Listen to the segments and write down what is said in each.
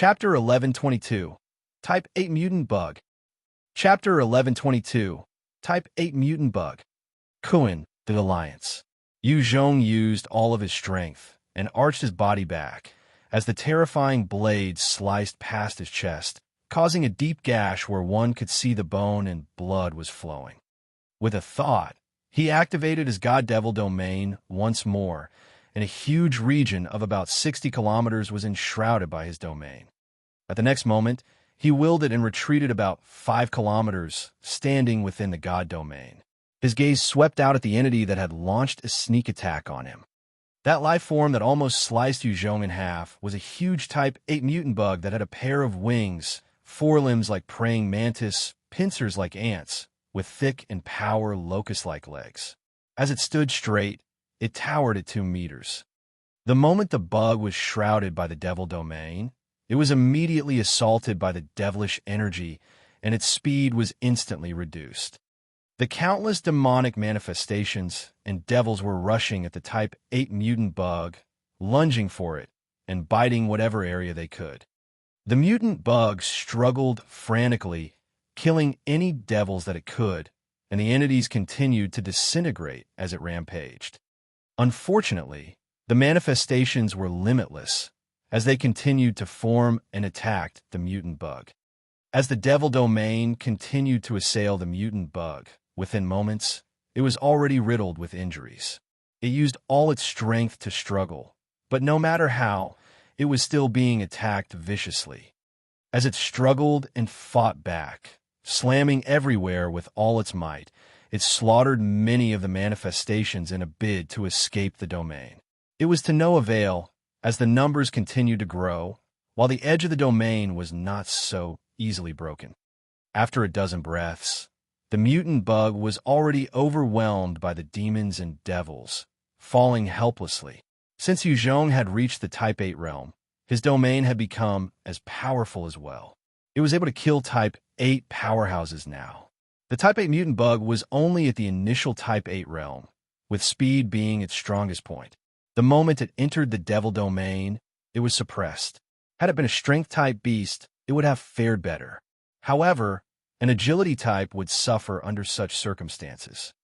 Chapter 1122 Type 8 Mutant Bug. Chapter 1122 Type 8 Mutant Bug. Kuan, the Alliance. Yu Zhong used all of his strength and arched his body back as the terrifying blade sliced past his chest, causing a deep gash where one could see the bone and blood was flowing. With a thought, he activated his God Devil domain once more, and a huge region of about 60 kilometers was enshrouded by his domain. At the next moment, he willed it and retreated about 5 kilometers, standing within the God domain. His gaze swept out at the entity that had launched a sneak attack on him. That life form that almost sliced Yu Zhong in half was a huge Type 8 mutant bug that had a pair of wings, forelimbs like praying mantis, pincers like ants, with thick and power locust-like legs. As it stood straight, it towered at 2 meters. The moment the bug was shrouded by the devil domain, it was immediately assaulted by the devilish energy, and its speed was instantly reduced. The countless demonic manifestations and devils were rushing at the Type 8 mutant bug, lunging for it, and biting whatever area they could. The mutant bug struggled frantically, killing any devils that it could, and the entities continued to disintegrate as it rampaged. Unfortunately, the manifestations were limitless as they continued to form and attacked the mutant bug. As the devil domain continued to assail the mutant bug, within moments, it was already riddled with injuries. It used all its strength to struggle, but no matter how, it was still being attacked viciously. As it struggled and fought back, slamming everywhere with all its might, it slaughtered many of the manifestations in a bid to escape the domain. It was to no avail, as the numbers continued to grow, while the edge of the domain was not so easily broken. After a dozen breaths, the mutant bug was already overwhelmed by the demons and devils, falling helplessly. Since Yu Zhong had reached the Type 8 realm, his domain had become as powerful as well. It was able to kill Type 8 powerhouses now. The Type 8 mutant bug was only at the initial Type 8 realm, with speed being its strongest point. The moment it entered the devil domain, it was suppressed. Had it been a strength-type beast, it would have fared better. However, an agility type would suffer under such circumstances.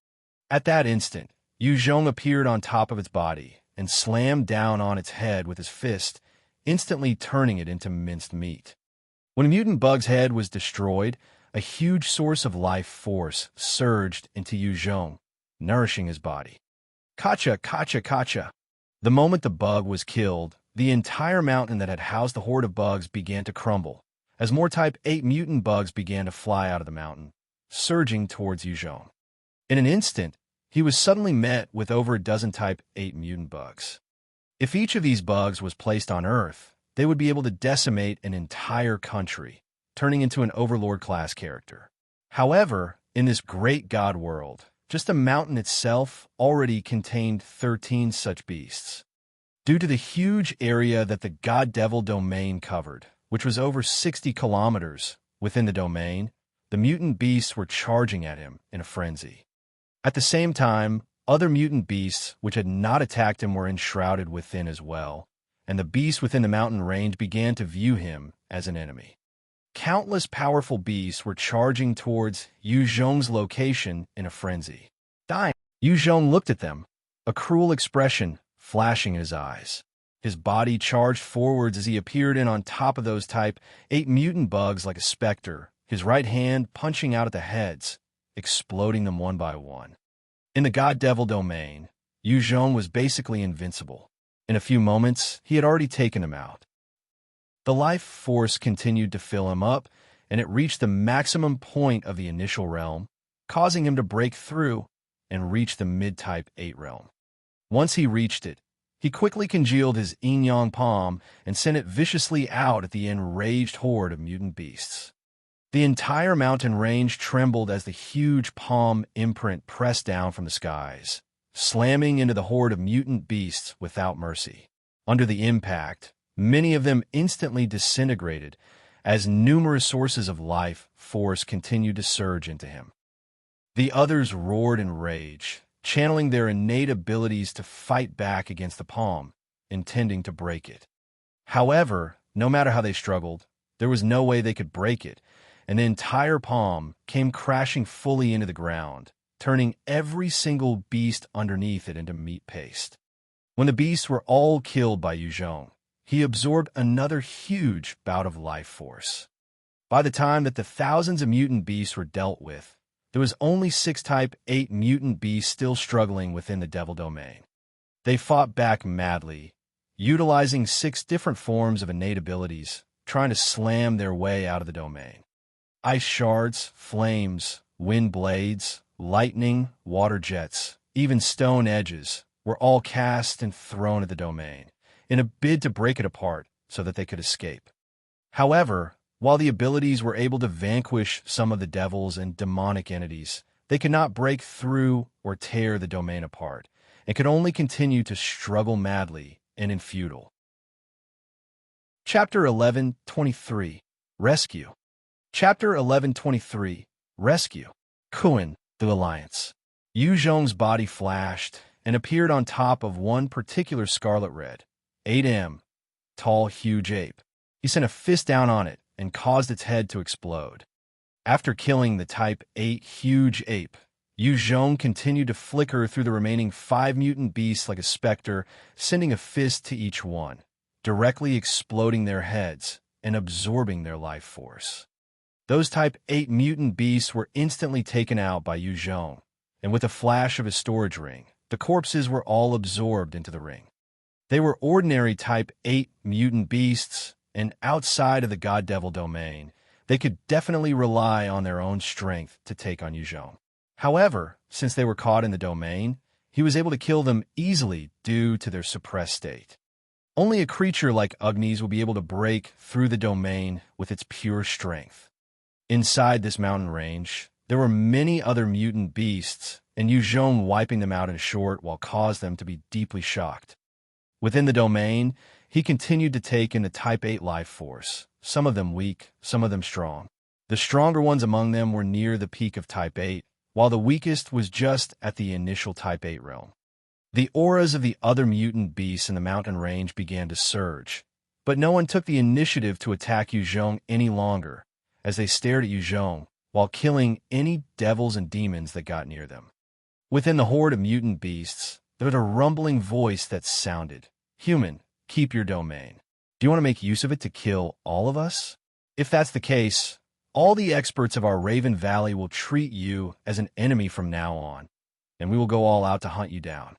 At that instant, Yu Zhong appeared on top of its body and slammed down on its head with his fist, instantly turning it into minced meat. When a mutant bug's head was destroyed, a huge source of life force surged into Yu Zhong, nourishing his body. Kacha, kacha, kacha. The moment the bug was killed, the entire mountain that had housed the horde of bugs began to crumble, as more Type 8 mutant bugs began to fly out of the mountain, surging towards Yu Zhong. In an instant, he was suddenly met with over a dozen Type 8 mutant bugs. If each of these bugs was placed on Earth, they would be able to decimate an entire country, turning into an Overlord-class character. However, in this great god world, just the mountain itself already contained 13 such beasts. Due to the huge area that the God Devil domain covered, which was over 60 kilometers within the domain, the mutant beasts were charging at him in a frenzy. At the same time, other mutant beasts which had not attacked him were enshrouded within as well, and the beasts within the mountain range began to view him as an enemy. Countless powerful beasts were charging towards Yu Zhong's location in a frenzy. Dying, Yu Zhong looked at them, a cruel expression flashing in his eyes. His body charged forwards as he appeared in on top of those Type 8 mutant bugs like a specter, his right hand punching out at the heads, exploding them one by one. In the God Devil domain, Yu Zhong was basically invincible. In a few moments, he had already taken him out. The life force continued to fill him up, and it reached the maximum point of the initial realm, causing him to break through and reach the mid-Type 8 realm. Once he reached it, he quickly congealed his yin-yang palm and sent it viciously out at the enraged horde of mutant beasts. The entire mountain range trembled as the huge palm imprint pressed down from the skies, slamming into the horde of mutant beasts without mercy. Under the impact, many of them instantly disintegrated as numerous sources of life force continued to surge into him. The others roared in rage, channeling their innate abilities to fight back against the palm, intending to break it. However, No matter how they struggled, there was no way they could break it, and the entire palm came crashing fully into the ground, turning every single beast underneath it into meat paste. When the beasts were all killed by Yuzhong, he absorbed another huge bout of life force. By the time that the thousands of mutant beasts were dealt with, there was only 6 Type 8 mutant beasts still struggling within the Devil Domain. They fought back madly, utilizing 6 different forms of innate abilities, trying to slam their way out of the domain. Ice shards, flames, wind blades, lightning, water jets, even stone edges were all cast and thrown at the domain, in a bid to break it apart so that they could escape. However, while the abilities were able to vanquish some of the devils and demonic entities, they could not break through or tear the domain apart, and could only continue to struggle madly and in futile. Chapter 11:23 Rescue. Chapter 11:23 Rescue. Kuin, the Alliance. Yu Zhong's body flashed and appeared on top of one particular scarlet red, 8M, tall, huge ape. He sent a fist down on it and caused its head to explode. After killing the Type 8 huge ape, Yu Zhong continued to flicker through the remaining 5 mutant beasts like a specter, sending a fist to each one, directly exploding their heads and absorbing their life force. Those Type 8 mutant beasts were instantly taken out by Yu Zhong, and with a flash of his storage ring, the corpses were all absorbed into the ring. They were ordinary Type 8 mutant beasts, and outside of the God Devil domain, they could definitely rely on their own strength to take on Yu Zhong. However, since they were caught in the domain, he was able to kill them easily due to their suppressed state. Only a creature like Agnes will be able to break through the domain with its pure strength. Inside this mountain range, there were many other mutant beasts, and Yu Zhong wiping them out in short while caused them to be deeply shocked. Within the domain, he continued to take in the Type 8 life force, some of them weak, some of them strong. The stronger ones among them were near the peak of Type 8, while the weakest was just at the initial Type 8 realm. The auras of the other mutant beasts in the mountain range began to surge, but no one took the initiative to attack Yu Zhong any longer, as they stared at Yu Zhong while killing any devils and demons that got near them. Within the horde of mutant beasts, there was a rumbling voice that sounded, "Human, keep your domain. Do you want to make use of it to kill all of us? If that's the case, all the experts of our Raven Valley will treat you as an enemy from now on, and we will go all out to hunt you down."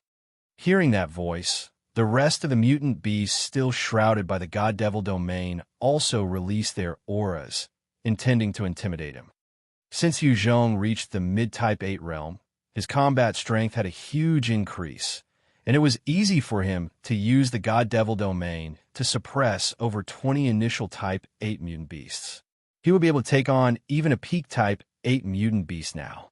Hearing that voice, the rest of the mutant beasts still shrouded by the God Devil domain also released their auras, intending to intimidate him. Since Yu Zhong reached the mid-Type 8 realm, his combat strength had a huge increase, and it was easy for him to use the God Devil domain to suppress over 20 initial Type 8 mutant beasts. He would be able to take on even a peak Type 8 mutant beast now.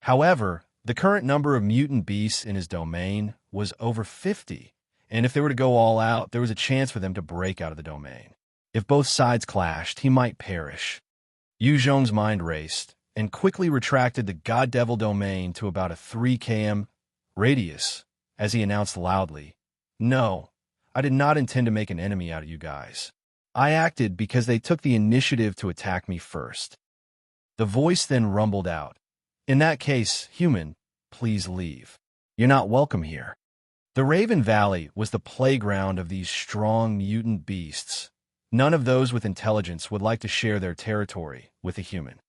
However, the current number of mutant beasts in his domain was over 50, and if they were to go all out, there was a chance for them to break out of the domain. If both sides clashed, he might perish. Yu Zhong's mind raced, and quickly retracted the God Devil domain to about a 3 km radius, as he announced loudly, "No, I did not intend to make an enemy out of you guys. I acted because they took the initiative to attack me first." The voice then rumbled out, "In that case, human, please leave. You're not welcome here." The Raven Valley was the playground of these strong mutant beasts. None of those with intelligence would like to share their territory with a human.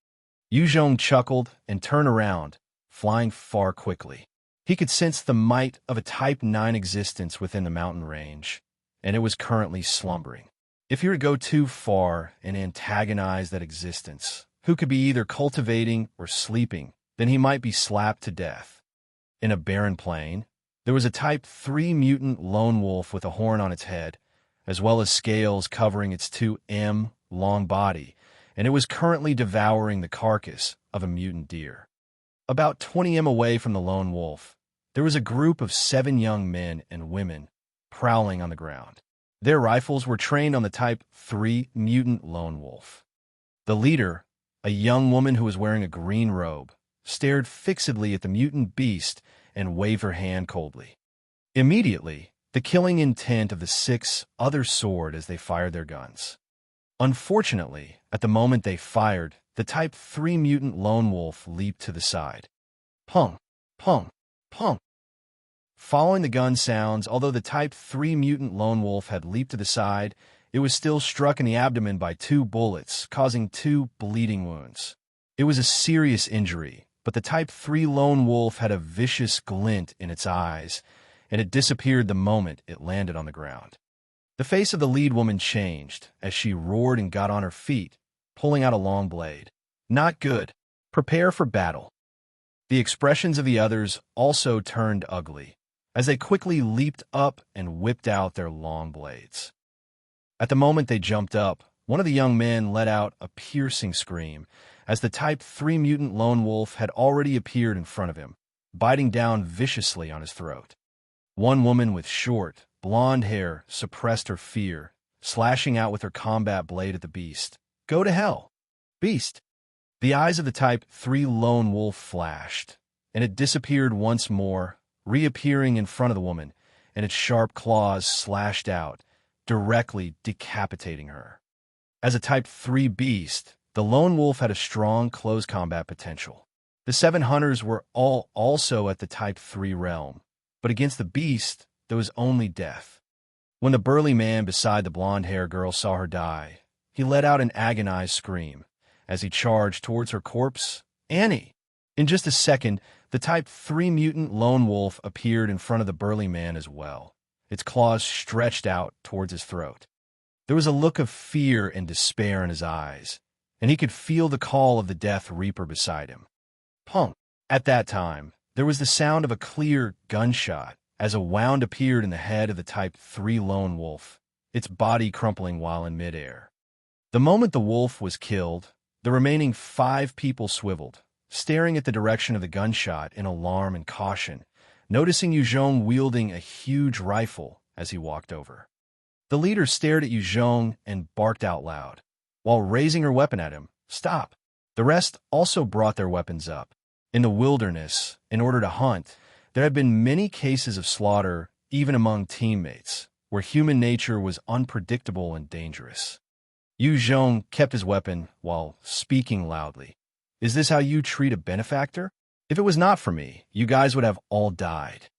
Yu Zhong chuckled and turned around, flying far quickly. He could sense the might of a Type 9 existence within the mountain range, and it was currently slumbering. If he were to go too far and antagonize that existence, who could be either cultivating or sleeping, then he might be slapped to death. In a barren plain, there was a Type 3 mutant lone wolf with a horn on its head, as well as scales covering its 2M long body, and it was currently devouring the carcass of a mutant deer. About 20 m away from the lone wolf, there was a group of 7 young men and women prowling on the ground. Their rifles were trained on the Type 3 mutant lone wolf. The leader, a young woman who was wearing a green robe, stared fixedly at the mutant beast and waved her hand coldly. Immediately, The killing intent of the 6 others soared as they fired their guns. Unfortunately, at the moment they fired, the Type 3 mutant lone wolf leaped to the side. Pung, pung, pung. Following the gun sounds, although the Type 3 mutant lone wolf had leaped to the side, it was still struck in the abdomen by 2 bullets, causing 2 bleeding wounds. It was a serious injury, but the Type 3 lone wolf had a vicious glint in its eyes, and it disappeared the moment it landed on the ground. The face of the lead woman changed as she roared and got on her feet, pulling out a long blade. Not good. Prepare for battle. The expressions of the others also turned ugly, as they quickly leaped up and whipped out their long blades. At the moment they jumped up, one of the young men let out a piercing scream, as the Type 3 mutant lone wolf had already appeared in front of him, biting down viciously on his throat. One woman with short, blonde hair suppressed her fear, slashing out with her combat blade at the beast. Go to hell, beast! The eyes of the Type 3 lone wolf flashed, and it disappeared once more, reappearing in front of the woman, and its sharp claws slashed out, directly decapitating her. As a Type 3 beast, the lone wolf had a strong close combat potential. The 7 hunters were all also at the Type 3 realm, but against the beast, there was only death. When the burly man beside the blonde-haired girl saw her die, he let out an agonized scream as he charged towards her corpse. Annie! In just a second, the Type 3 mutant lone wolf appeared in front of the burly man as well, its claws stretched out towards his throat. There was a look of fear and despair in his eyes, and he could feel the call of the Death Reaper beside him. Punk! At that time, there was the sound of a clear gunshot as a wound appeared in the head of the Type 3 lone wolf, its body crumpling while in midair. The moment the wolf was killed, the remaining 5 people swiveled, staring at the direction of the gunshot in alarm and caution, noticing Yuzhong wielding a huge rifle as he walked over. The leader stared at Yuzhong and barked out loud, while raising her weapon at him. Stop! The rest also brought their weapons up. In the wilderness, in order to hunt, there had been many cases of slaughter, even among teammates, where human nature was unpredictable and dangerous. Yuzhong kept his weapon while speaking loudly. Is this how you treat a benefactor? If it was not for me, you guys would have all died.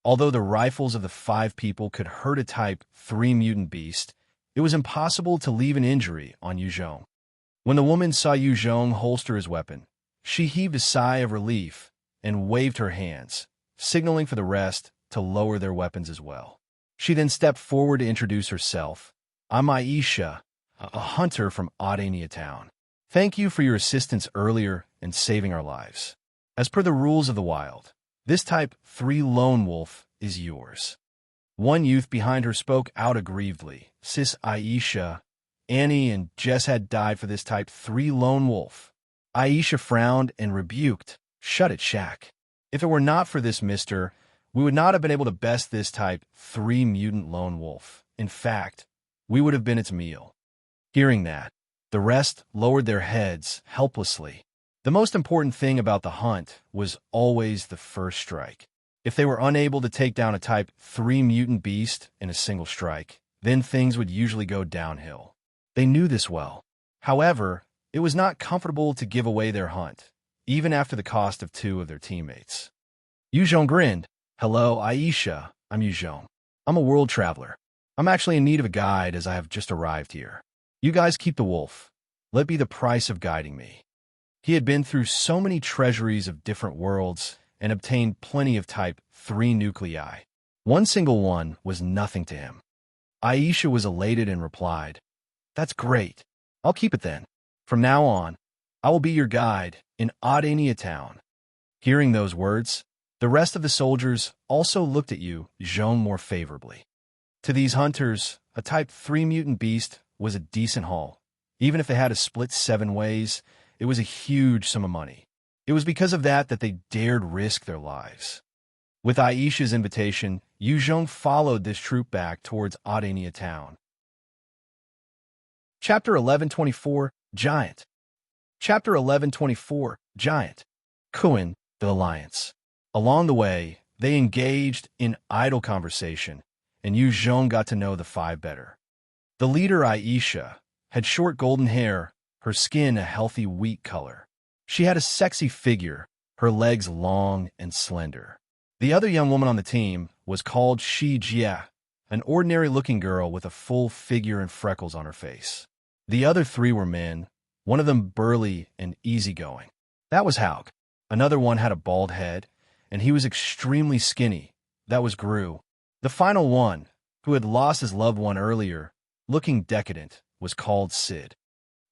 Although the rifles of the 5 people could hurt a Type 3 mutant beast, it was impossible to leave an injury on Yuzhong. When the woman saw Yuzhong holster his weapon, she heaved a sigh of relief and waved her hands, signaling for the rest to lower their weapons as well. She then stepped forward to introduce herself. I'm Aisha, a hunter from Audiobook town. Thank you for your assistance earlier in saving our lives. As per the rules of the wild, this Type 3 lone wolf is yours. One youth behind her spoke out aggrievedly. Sis Aisha, Annie and Jess had died for this Type 3 lone wolf. Aisha frowned and rebuked. Shut it, Shaq. If it were not for this mister, we would not have been able to best this Type 3 mutant lone wolf. In fact, we would have been its meal. Hearing that, the rest lowered their heads helplessly. The most important thing about the hunt was always the first strike. If they were unable to take down a Type 3 mutant beast in a single strike, then things would usually go downhill. They knew this well. However, it was not comfortable to give away their hunt, even after the cost of 2 of their teammates. Yuzhong grinned. Hello, Aisha. I'm Yuzhong. I'm a world traveler. I'm actually in need of a guide as I have just arrived here. You guys keep the wolf. Let be the price of guiding me. He had been through so many treasuries of different worlds and obtained plenty of Type 3 nuclei. One single one was nothing to him. Aisha was elated and replied, That's great. I'll keep it then. From now on, I will be your guide in Audiobook town. Hearing those words, the rest of the soldiers also looked at Yuzhong more favorably. To these hunters, a Type 3 mutant beast was a decent haul. Even if they had to split 7 ways, it was a huge sum of money. It was because of that they dared risk their lives. With Aisha's invitation, Yuzhong followed this troop back towards Audiobook town. Chapter 1124, Giant. Chapter 1124, Giant. Kuin, the Alliance. Along the way, they engaged in idle conversation and Yu Zhong got to know the five better. The leader, Aisha, had short golden hair, her skin a healthy wheat color. She had a sexy figure, her legs long and slender. The other young woman on the team was called Shi Jia, an ordinary-looking girl with a full figure and freckles on her face. The other three were men, one of them burly and easygoing. That was Hauk. Another one had a bald head, and he was extremely skinny. That was Gru. The final one, who had lost his loved one earlier, looking decadent, was called Sid.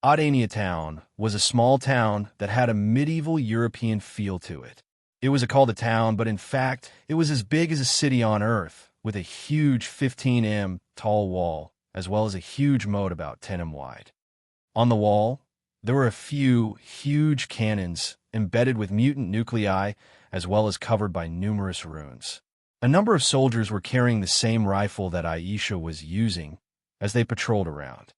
Audania Town was a small town that had a medieval European feel to it. It was called a town, but in fact, it was as big as a city on Earth, with a huge 15 m tall wall, as well as a huge moat about 10 m wide. On the wall, there were a few huge cannons embedded with mutant nuclei, as well as covered by numerous runes. A number of soldiers were carrying the same rifle that Aisha was using as they patrolled around.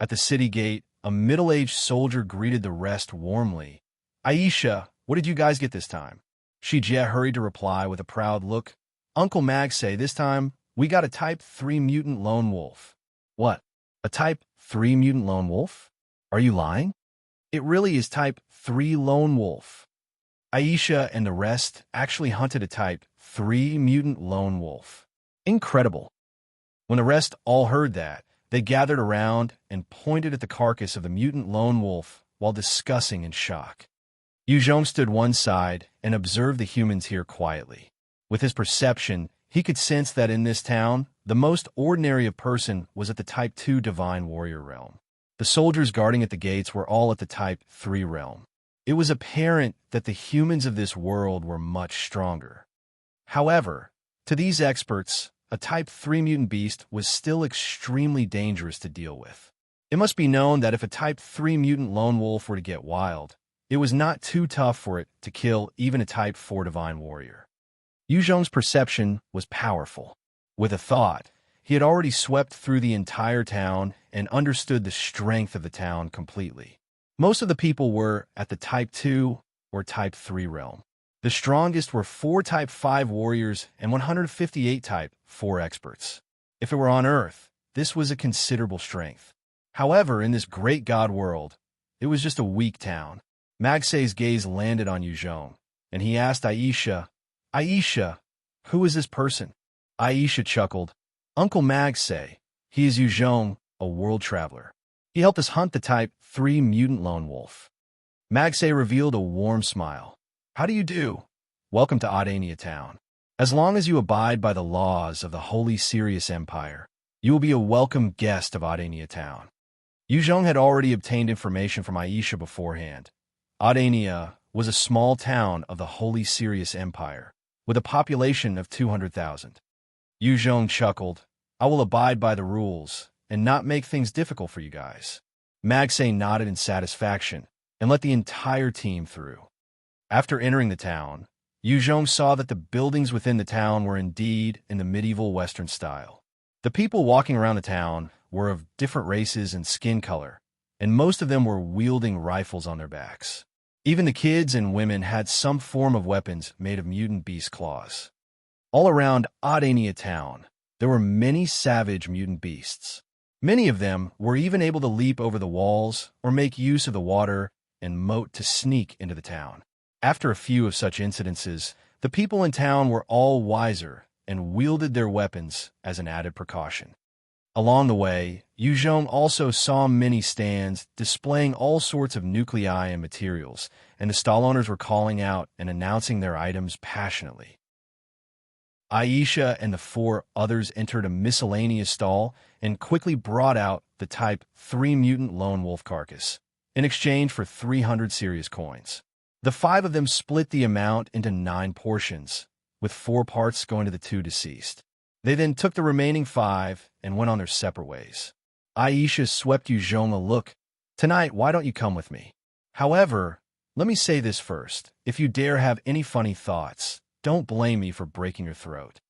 At the city gate, a middle-aged soldier greeted the rest warmly. "Aisha, what did you guys get this time?" Shijie hurried to reply with a proud look. "Uncle Mag say this time we got a Type 3 mutant lone wolf." "What? A Type 3 mutant lone wolf? Are you lying?" "It really is Type 3 lone wolf." Aisha and the rest actually hunted a Type 3 mutant lone wolf. Incredible. When the rest all heard that, they gathered around and pointed at the carcass of the mutant lone wolf while discussing in shock. Yu Zhong stood one side and observed the humans here quietly. With his perception, he could sense that in this town, the most ordinary of person was at the Type 2 Divine Warrior realm. The soldiers guarding at the gates were all at the Type 3 realm. It was apparent that the humans of this world were much stronger. However, to these experts, a Type 3 mutant beast was still extremely dangerous to deal with. It must be known that if a Type 3 mutant lone wolf were to get wild, it was not too tough for it to kill even a Type 4 Divine Warrior. Yu Zhong's perception was powerful. With a thought, he had already swept through the entire town and understood the strength of the town completely. Most of the people were at the Type 2 or Type 3 realm. The strongest were 4 Type 5 warriors and 158 Type 4 experts. If it were on Earth, this was a considerable strength. However, in this great god world, it was just a weak town. Magsei's gaze landed on Yu Zhong, and he asked Aisha, "Aisha, who is this person?" Aisha chuckled. "Uncle Magsei. He is Yu Zhong, a world traveler. He helped us hunt the Type 3 mutant lone wolf." Magsei revealed a warm smile. "How do you do? Welcome to Audania Town. As long as you abide by the laws of the Holy Sirius Empire, you will be a welcome guest of Audania Town." Yu Zhong had already obtained information from Aisha beforehand. Audania was a small town of the Holy Sirius Empire, with a population of 200,000. Yu Zhong chuckled. "I will abide by the rules and not make things difficult for you guys." Magsei nodded in satisfaction and let the entire team through. After entering the town, Yu Zhong saw that the buildings within the town were indeed in the medieval Western style. The people walking around the town were of different races and skin color, and most of them were wielding rifles on their backs. Even the kids and women had some form of weapons made of mutant beast claws. All around Audania Town, there were many savage mutant beasts. Many of them were even able to leap over the walls or make use of the water and moat to sneak into the town. After a few of such incidences, the people in town were all wiser and wielded their weapons as an added precaution. Along the way, Yu Zhong also saw many stands displaying all sorts of nuclei and materials, and the stall owners were calling out and announcing their items passionately. Aisha and the 4 others entered a miscellaneous stall and quickly brought out the Type 3 mutant lone wolf carcass, in exchange for 300 Sirius coins. The 5 of them split the amount into 9 portions, with 4 parts going to the 2 deceased. They then took the remaining 5 and went on their separate ways. Aisha swept Yu Zhong a look. "Tonight, why don't you come with me? However, let me say this first. If you dare have any funny thoughts, don't blame me for breaking your throat."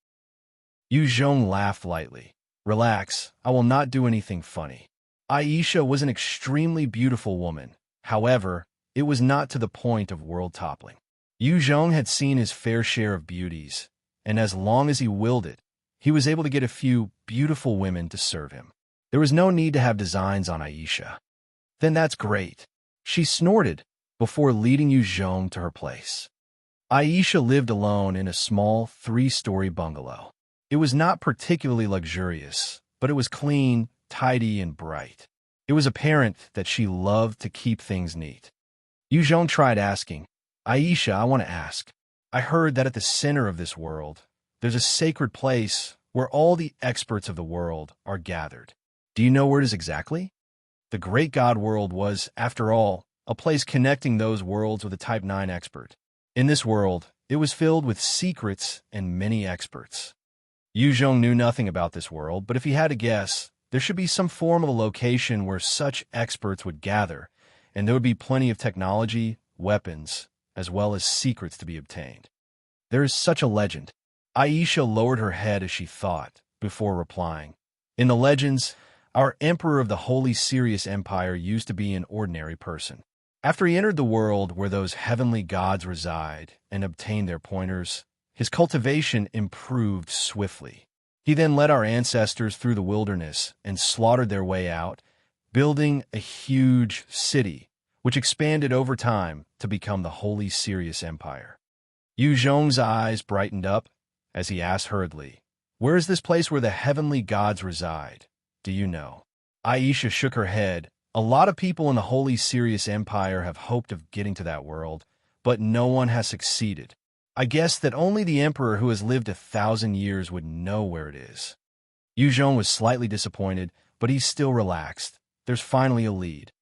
Yu Zhong laughed lightly. "Relax, I will not do anything funny." Aisha was an extremely beautiful woman. However, it was not to the point of world toppling. Yu Zhong had seen his fair share of beauties, and as long as he willed it, he was able to get a few beautiful women to serve him. There was no need to have designs on Aisha. Then that's great. She snorted before leading Yu Zhong to her place. Aisha lived alone in a small 3-story bungalow. It was not particularly luxurious, but it was clean, tidy, and bright. It was apparent that she loved to keep things neat. Yu Zhong tried asking, "Aisha, I want to ask. I heard that at the center of this world, there's a sacred place where all the experts of the world are gathered. Do you know where it is exactly?" The Great God World was, after all, a place connecting those worlds with a Type 9 expert. In this world, it was filled with secrets and many experts. Yu Zhong knew nothing about this world, but if he had to guess, there should be some form of a location where such experts would gather, and there would be plenty of technology, weapons, as well as secrets to be obtained. There is such a legend. Aisha lowered her head as she thought, before replying. In the legends, our Emperor of the Holy Sirius Empire used to be an ordinary person. After he entered the world where those heavenly gods reside and obtained their pointers, his cultivation improved swiftly. He then led our ancestors through the wilderness and slaughtered their way out, building a huge city, which expanded over time to become the Holy Sirius Empire. Yu Zhong's eyes brightened up as he asked hurriedly, "Where is this place where the heavenly gods reside? Do you know?" Aisha shook her head. "A lot of people in the Holy Sirius Empire have hoped of getting to that world, but no one has succeeded. I guess that only the Emperor who has lived 1,000 years would know where it is." Yu Zhong was slightly disappointed, but he still relaxed. There's finally a lead.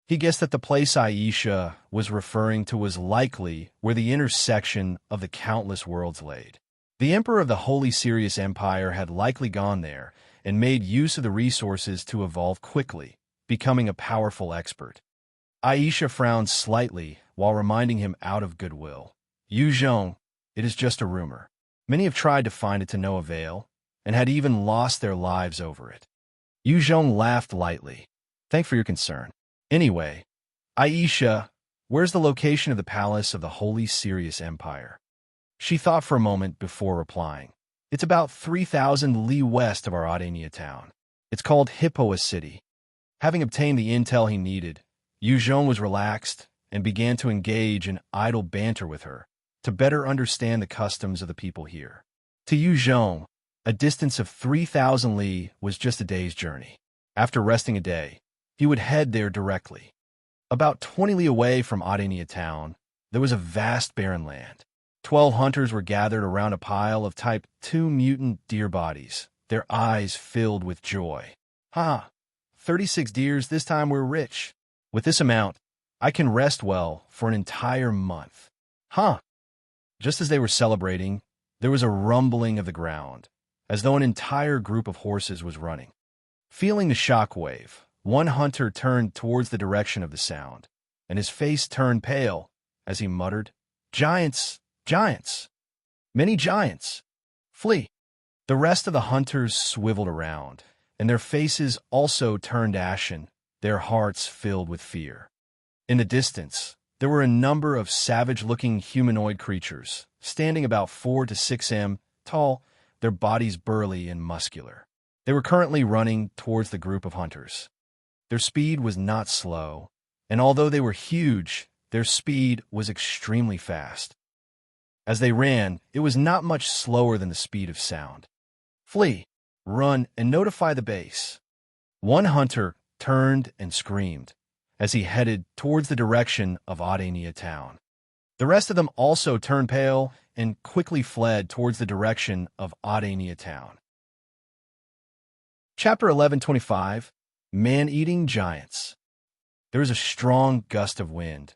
He guessed that the place Aisha was referring to was likely where the intersection of the countless worlds laid. The Emperor of the Holy Sirius Empire had likely gone there and made use of the resources to evolve quickly, becoming a powerful expert. Aisha frowned slightly while reminding him out of goodwill. "Yu Zhong, it is just a rumor. Many have tried to find it to no avail, and had even lost their lives over it." Yu Zhong laughed lightly. "Thanks for your concern. Anyway, Aisha, where's the location of the palace of the Holy Sirius Empire?" She thought for a moment before replying. "It's about 3,000 li west of our Audiobook town. It's called Hippoa City." Having obtained the intel he needed, Yu Zhong was relaxed and began to engage in idle banter with her to better understand the customs of the people here. To Yu Zhong, a distance of 3,000 li was just a day's journey. After resting a day, he would head there directly. About 20 li away from Audiobook town, there was a vast barren land. 12 hunters were gathered around a pile of Type 2 mutant deer bodies, their eyes filled with joy. "Ha! 36 deers, this time we're rich. With this amount, I can rest well for an entire month. Huh?" Just as they were celebrating, there was a rumbling of the ground, as though an entire group of horses was running. Feeling the shock wave, one hunter turned towards the direction of the sound, and his face turned pale as he muttered, "Giants! Giants! Many giants! Flee!" The rest of the hunters swiveled around, and their faces also turned ashen, their hearts filled with fear. In the distance, there were a number of savage-looking humanoid creatures, standing about 4 to 6 m tall, their bodies burly and muscular. They were currently running towards the group of hunters. Their speed was not slow, and although they were huge, their speed was extremely fast. As they ran, it was not much slower than the speed of sound. "Flee, run, and notify the base." One hunter turned and screamed as he headed towards the direction of Audiobook town. The rest of them also turned pale and quickly fled towards the direction of Audiobook town. Chapter 1125, Man-Eating Giants. There was a strong gust of wind,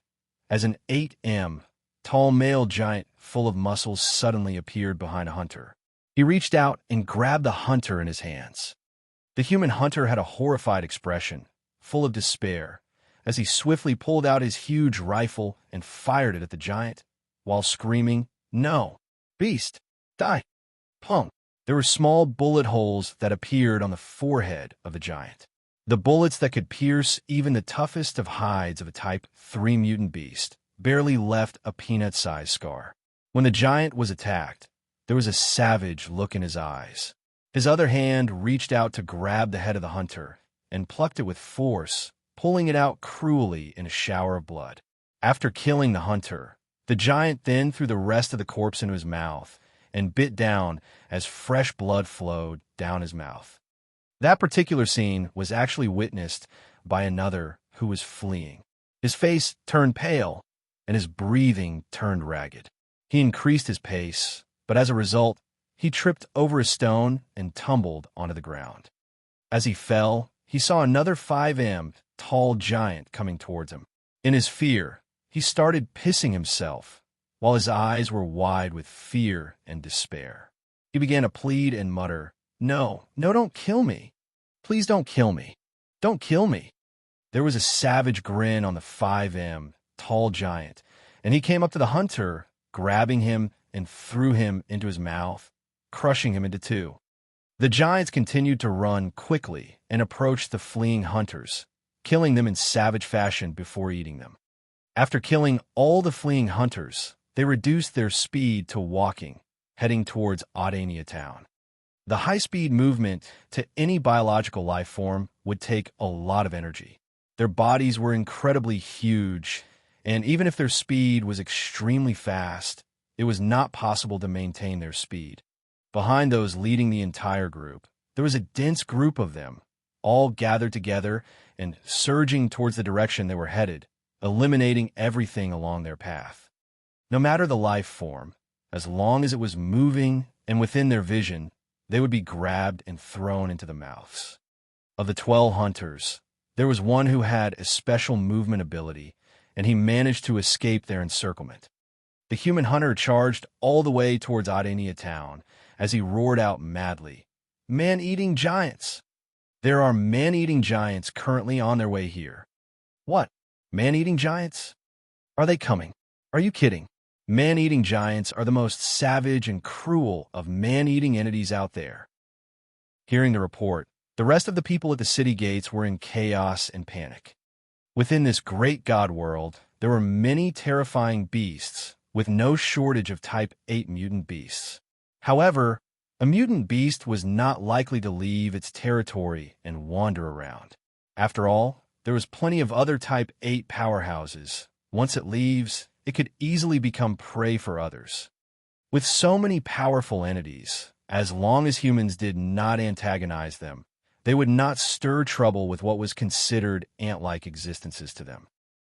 as an 8 m tall male giant full of muscles suddenly appeared behind a hunter. He reached out and grabbed the hunter in his hands. The human hunter had a horrified expression, full of despair, as he swiftly pulled out his huge rifle and fired it at the giant, while screaming, "No! Beast! Die! Punk!" There were small bullet holes that appeared on the forehead of the giant. The bullets that could pierce even the toughest of hides of a Type 3 mutant beast barely left a peanut-sized scar. When the giant was attacked, there was a savage look in his eyes. His other hand reached out to grab the head of the hunter and plucked it with force, pulling it out cruelly in a shower of blood. After killing the hunter, the giant then threw the rest of the corpse into his mouth and bit down as fresh blood flowed down his mouth. That particular scene was actually witnessed by another who was fleeing. His face turned pale, and his breathing turned ragged. He increased his pace, but as a result, he tripped over a stone and tumbled onto the ground. As he fell, he saw another 5M tall giant coming towards him. In his fear, he started pissing himself, while his eyes were wide with fear and despair. He began to plead and mutter, "No, no, don't kill me. Please don't kill me. Don't kill me." There was a savage grin on the 5M tall giant, and he came up to the hunter, grabbing him and threw him into his mouth, crushing him into two. The giants continued to run quickly and approached the fleeing hunters, killing them in savage fashion before eating them. After killing all the fleeing hunters, they reduced their speed to walking, heading towards Audiobook town. The high-speed movement to any biological life form would take a lot of energy. Their bodies were incredibly huge, and even if their speed was extremely fast, it was not possible to maintain their speed. Behind those leading the entire group, there was a dense group of them, all gathered together and surging towards the direction they were headed, eliminating everything along their path. No matter the life form, as long as it was moving and within their vision, they would be grabbed and thrown into the mouths. Of the 12 hunters, there was one who had a special movement ability, and he managed to escape their encirclement. The human hunter charged all the way towards Audiobook town as he roared out madly, "Man-eating giants! There are man-eating giants currently on their way here." "What? Man-eating giants? Are they coming? Are you kidding? Man-eating giants are the most savage and cruel of man-eating entities out there." Hearing the report, the rest of the people at the city gates were in chaos and panic. Within this great god world, there were many terrifying beasts, with no shortage of Type 8 mutant beasts. However, a mutant beast was not likely to leave its territory and wander around. After all, there was plenty of other Type 8 powerhouses. Once it leaves, it could easily become prey for others. With so many powerful entities, as long as humans did not antagonize them, they would not stir trouble with what was considered ant-like existences to them.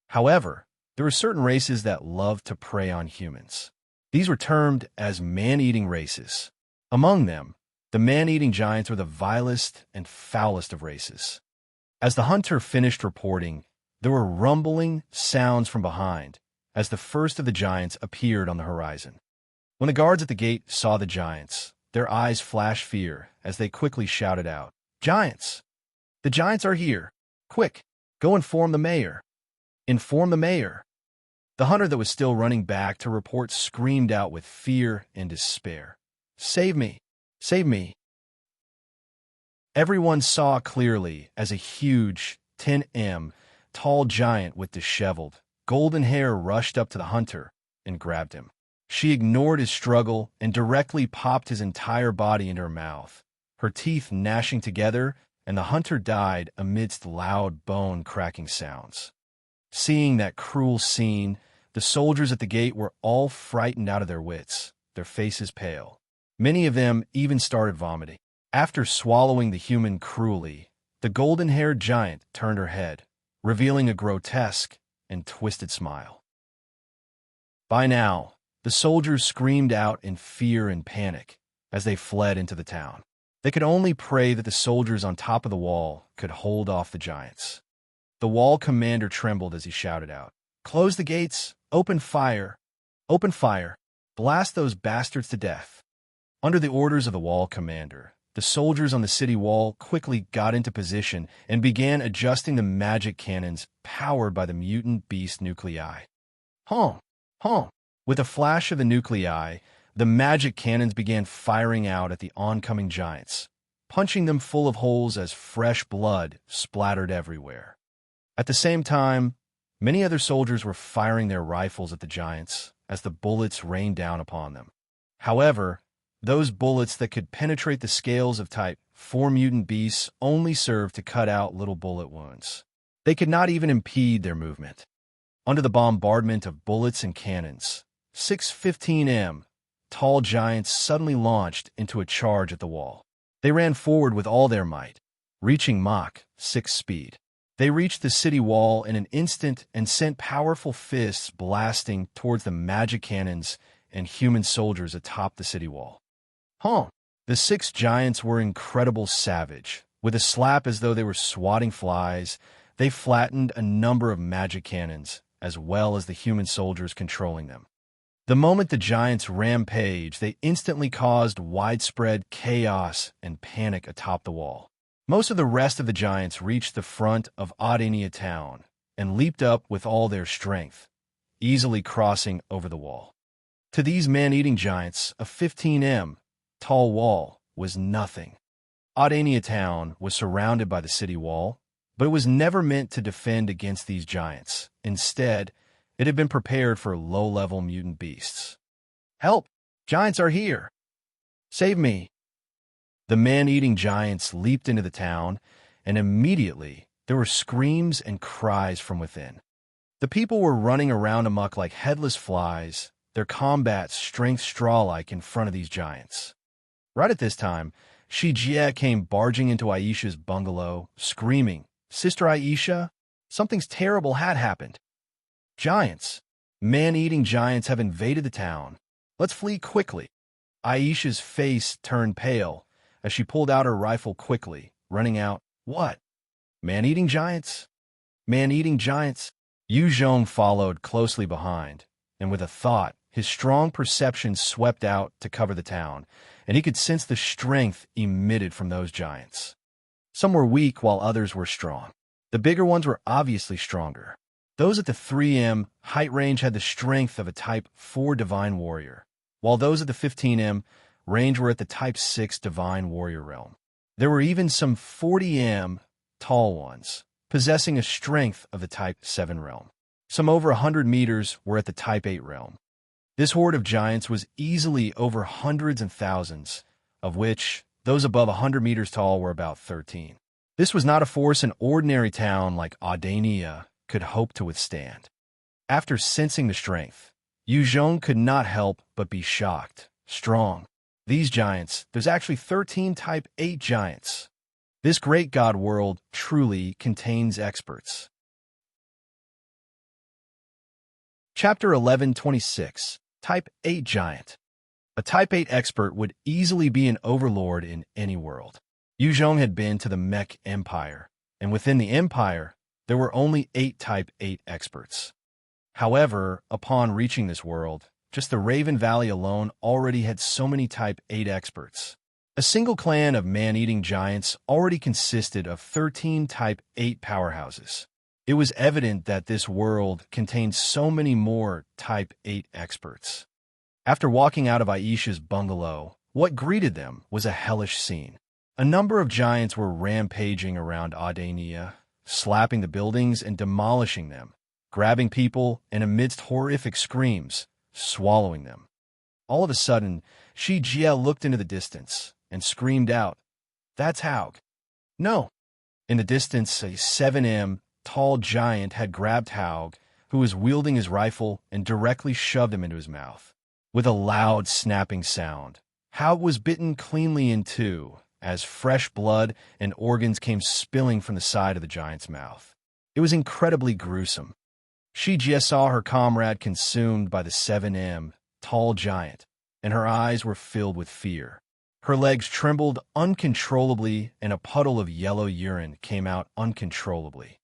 However, there were certain races that loved to prey on humans. These were termed as man-eating races. Among them, the man-eating giants were the vilest and foulest of races. As the hunter finished reporting, there were rumbling sounds from behind as the first of the giants appeared on the horizon. When the guards at the gate saw the giants, their eyes flashed fear as they quickly shouted out, "Giants! The giants are here! Quick, go inform the mayor! Inform the mayor!" The hunter that was still running back to report screamed out with fear and despair, "Save me! Save me!" Everyone saw clearly as a huge 10M tall giant with disheveled, golden hair rushed up to the hunter and grabbed him. She ignored his struggle and directly popped his entire body into her mouth, her teeth gnashing together, and the hunter died amidst loud bone-cracking sounds. Seeing that cruel scene, the soldiers at the gate were all frightened out of their wits, their faces pale. Many of them even started vomiting. After swallowing the human cruelly, the golden-haired giant turned her head, revealing a grotesque and twisted smile. By now, the soldiers screamed out in fear and panic as they fled into the town. They could only pray that the soldiers on top of the wall could hold off the giants. The wall commander trembled as he shouted out, "Close the gates! Open fire! Open fire! Blast those bastards to death!" Under the orders of the wall commander, the soldiers on the city wall quickly got into position and began adjusting the magic cannons powered by the mutant beast nuclei. Honk! Honk! With a flash of the nuclei, the magic cannons began firing out at the oncoming giants, punching them full of holes as fresh blood splattered everywhere. At the same time, many other soldiers were firing their rifles at the giants as the bullets rained down upon them. However, Those bullets that could penetrate the scales of Type 4 mutant beasts only served to cut out little bullet wounds. They could not even impede their movement. Under the bombardment of bullets and cannons, 615M tall giants suddenly launched into a charge at the wall. They ran forward with all their might, reaching Mach 6 speed. They reached the city wall in an instant and sent powerful fists blasting towards the magic cannons and human soldiers atop the city wall. The 6 giants were incredible savage. With a slap as though they were swatting flies, they flattened a number of magic cannons, as well as the human soldiers controlling them. The moment the giants rampaged, they instantly caused widespread chaos and panic atop the wall. Most of the rest of the giants reached the front of Audiobook town and leaped up with all their strength, easily crossing over the wall. To these man-eating giants, a 15M tall wall was nothing. Audiobook town was surrounded by the city wall, but it was never meant to defend against these giants. Instead, it had been prepared for low-level mutant beasts. "Help! Giants are here! Save me!" The man-eating giants leaped into the town, and immediately there were screams and cries from within. The people were running around amok like headless flies, their combat strength straw-like in front of these giants. Right at this time, Shijie came barging into Aisha's bungalow, screaming, "Sister Aisha, something's terrible had happened. Giants, man-eating giants have invaded the town. Let's flee quickly." Aisha's face turned pale as she pulled out her rifle quickly, running out. "What? Man-eating giants? Man-eating giants?" Yu Zhong followed closely behind, and with a thought, his strong perception swept out to cover the town, and he could sense the strength emitted from those giants. Some were weak while others were strong. The bigger ones were obviously stronger. Those at the 3M height range had the strength of a Type 4 Divine Warrior, while those at the 15M range were at the Type 6 Divine Warrior realm. There were even some 40M tall ones, possessing a strength of the Type 7 realm. Some over 100 meters were at the Type 8 realm. This horde of giants was easily over hundreds and thousands, of which those above 100 meters tall were about 13. This was not a force an ordinary town like Audiobook could hope to withstand. After sensing the strength, Yu Zhong could not help but be shocked. Strong. These giants, there's actually 13 Type 8 giants. This great god world truly contains experts. Chapter 1126, Type 8 Giant. A Type 8 expert would easily be an overlord in any world. Yu Zhong had been to the Mech Empire, and within the Empire, there were only 8 Type 8 experts. However, upon reaching this world, just the Raven Valley alone already had so many Type 8 experts. A single clan of man-eating giants already consisted of 13 Type 8 powerhouses. It was evident that this world contained so many more Type 8 experts. After walking out of Aisha's bungalow, what greeted them was a hellish scene. A number of giants were rampaging around Audiobook, slapping the buildings and demolishing them, grabbing people, and amidst horrific screams, swallowing them. All of a sudden, Shijie looked into the distance and screamed out, "That's Haug." No! In the distance, a 7M tall giant had grabbed Haug, who was wielding his rifle, and directly shoved him into his mouth. With a loud snapping sound, Haug was bitten cleanly in two, as fresh blood and organs came spilling from the side of the giant's mouth. It was incredibly gruesome. Shijie saw her comrade consumed by the 7M tall giant, and her eyes were filled with fear. Her legs trembled uncontrollably, and a puddle of yellow urine came out uncontrollably.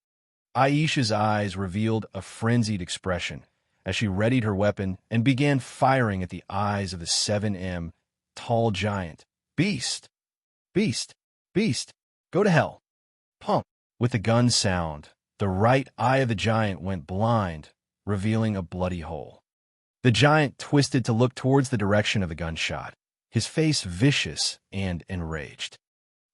Aisha's eyes revealed a frenzied expression as she readied her weapon and began firing at the eyes of the 7M tall giant. "Beast! Beast! Beast! Go to hell!" Pump! With the gun sound, the right eye of the giant went blind, revealing a bloody hole. The giant twisted to look towards the direction of the gunshot, his face vicious and enraged.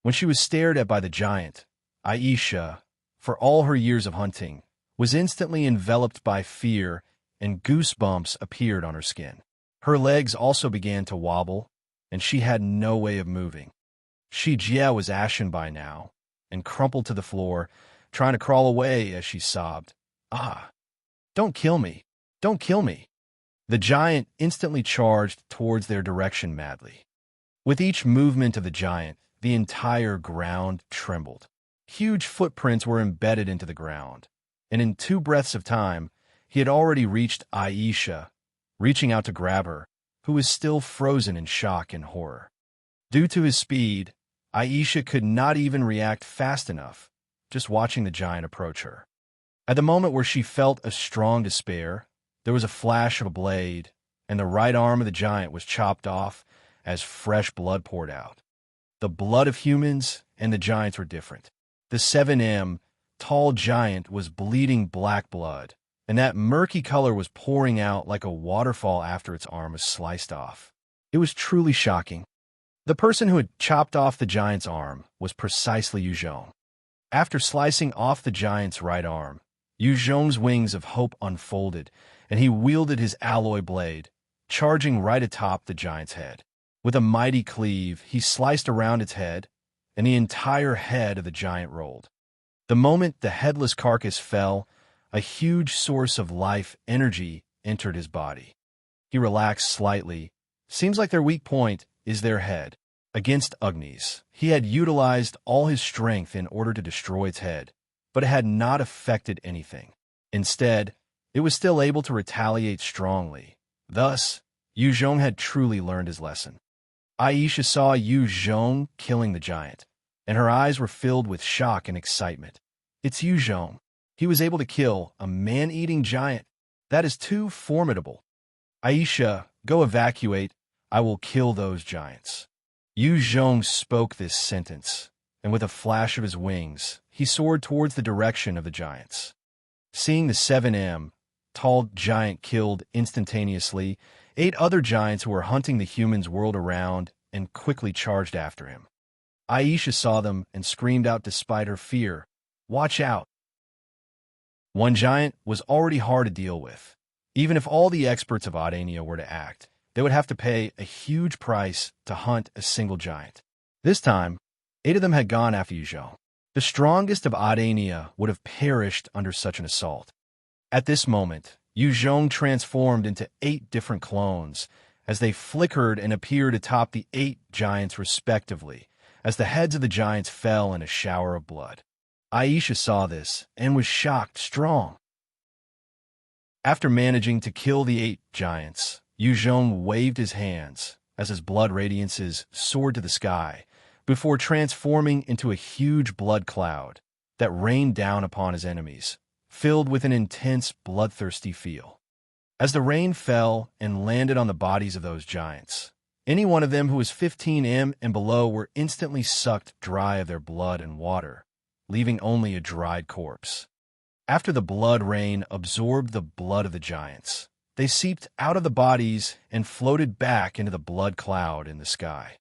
When she was stared at by the giant, Aisha, for all her years of hunting, was instantly enveloped by fear, and goosebumps appeared on her skin. Her legs also began to wobble, and she had no way of moving. Shi Jie was ashen by now, and crumpled to the floor, trying to crawl away as she sobbed. "Ah! Don't kill me! Don't kill me!" The giant instantly charged towards their direction madly. With each movement of the giant, the entire ground trembled. Huge footprints were embedded into the ground, and in 2 breaths of time, he had already reached Aisha, reaching out to grab her, who was still frozen in shock and horror. Due to his speed, Aisha could not even react fast enough, just watching the giant approach her. At the moment where she felt a strong despair, there was a flash of a blade, and the right arm of the giant was chopped off as fresh blood poured out. The blood of humans and the giants were different. The 7M tall giant was bleeding black blood, and that murky color was pouring out like a waterfall after its arm was sliced off. It was truly shocking. The person who had chopped off the giant's arm was precisely Yu Zhong. After slicing off the giant's right arm, Yu Zhong's wings of hope unfolded, and he wielded his alloy blade, charging right atop the giant's head. With a mighty cleave, he sliced around its head, and the entire head of the giant rolled. The moment the headless carcass fell, a huge source of life energy entered his body. He relaxed slightly. Seems like their weak point is their head. Against Agni's, he had utilized all his strength in order to destroy its head, but it had not affected anything. Instead, it was still able to retaliate strongly. Thus, Yu Zhong had truly learned his lesson. Aisha saw Yu Zhong killing the giant, and her eyes were filled with shock and excitement. It's Yu Zhong. He was able to kill a man-eating giant. That is too formidable. Aisha, go evacuate. I will kill those giants. Yu Zhong spoke this sentence, and with a flash of his wings, he soared towards the direction of the giants. Seeing the 7M tall giant killed instantaneously, 8 other giants who were hunting the humans whirled around and quickly charged after him. Aisha saw them and screamed out despite her fear, "Watch out!" One giant was already hard to deal with. Even if all the experts of Audiobook were to act, they would have to pay a huge price to hunt a single giant. This time, 8 of them had gone after Yu Zhong. The strongest of Audiobook would have perished under such an assault. At this moment, Yu Zhong transformed into 8 different clones, as they flickered and appeared atop the 8 giants respectively, as the heads of the giants fell in a shower of blood. Aisha saw this and was shocked strong. After managing to kill the 8 giants, Yu Zhong waved his hands as his blood radiances soared to the sky before transforming into a huge blood cloud that rained down upon his enemies, filled with an intense, bloodthirsty feel. As the rain fell and landed on the bodies of those giants, any one of them who was 15M and below were instantly sucked dry of their blood and water, leaving only a dried corpse. After the blood rain absorbed the blood of the giants, they seeped out of the bodies and floated back into the blood cloud in the sky.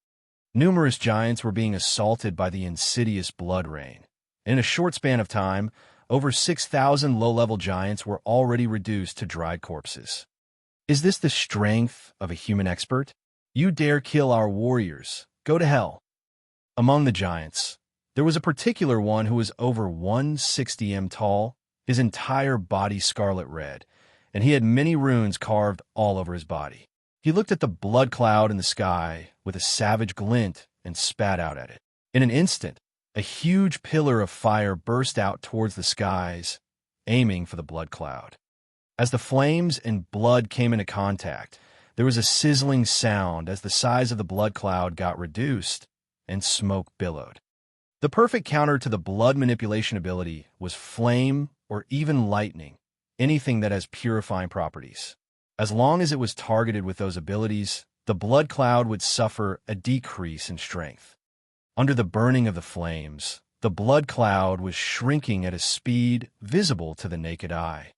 Numerous giants were being assaulted by the insidious blood rain. In a short span of time, over 6,000 low-level giants were already reduced to dried corpses. Is this the strength of a human expert? You dare kill our warriors. Go to hell. Among the giants, there was a particular one who was over 160M tall, his entire body scarlet red, and he had many runes carved all over his body. He looked at the blood cloud in the sky with a savage glint and spat out at it. In an instant, a huge pillar of fire burst out towards the skies, aiming for the blood cloud. As the flames and blood came into contact, there was a sizzling sound as the size of the blood cloud got reduced and smoke billowed. The perfect counter to the blood manipulation ability was flame or even lightning, anything that has purifying properties. As long as it was targeted with those abilities, the blood cloud would suffer a decrease in strength. Under the burning of the flames, the blood cloud was shrinking at a speed visible to the naked eye.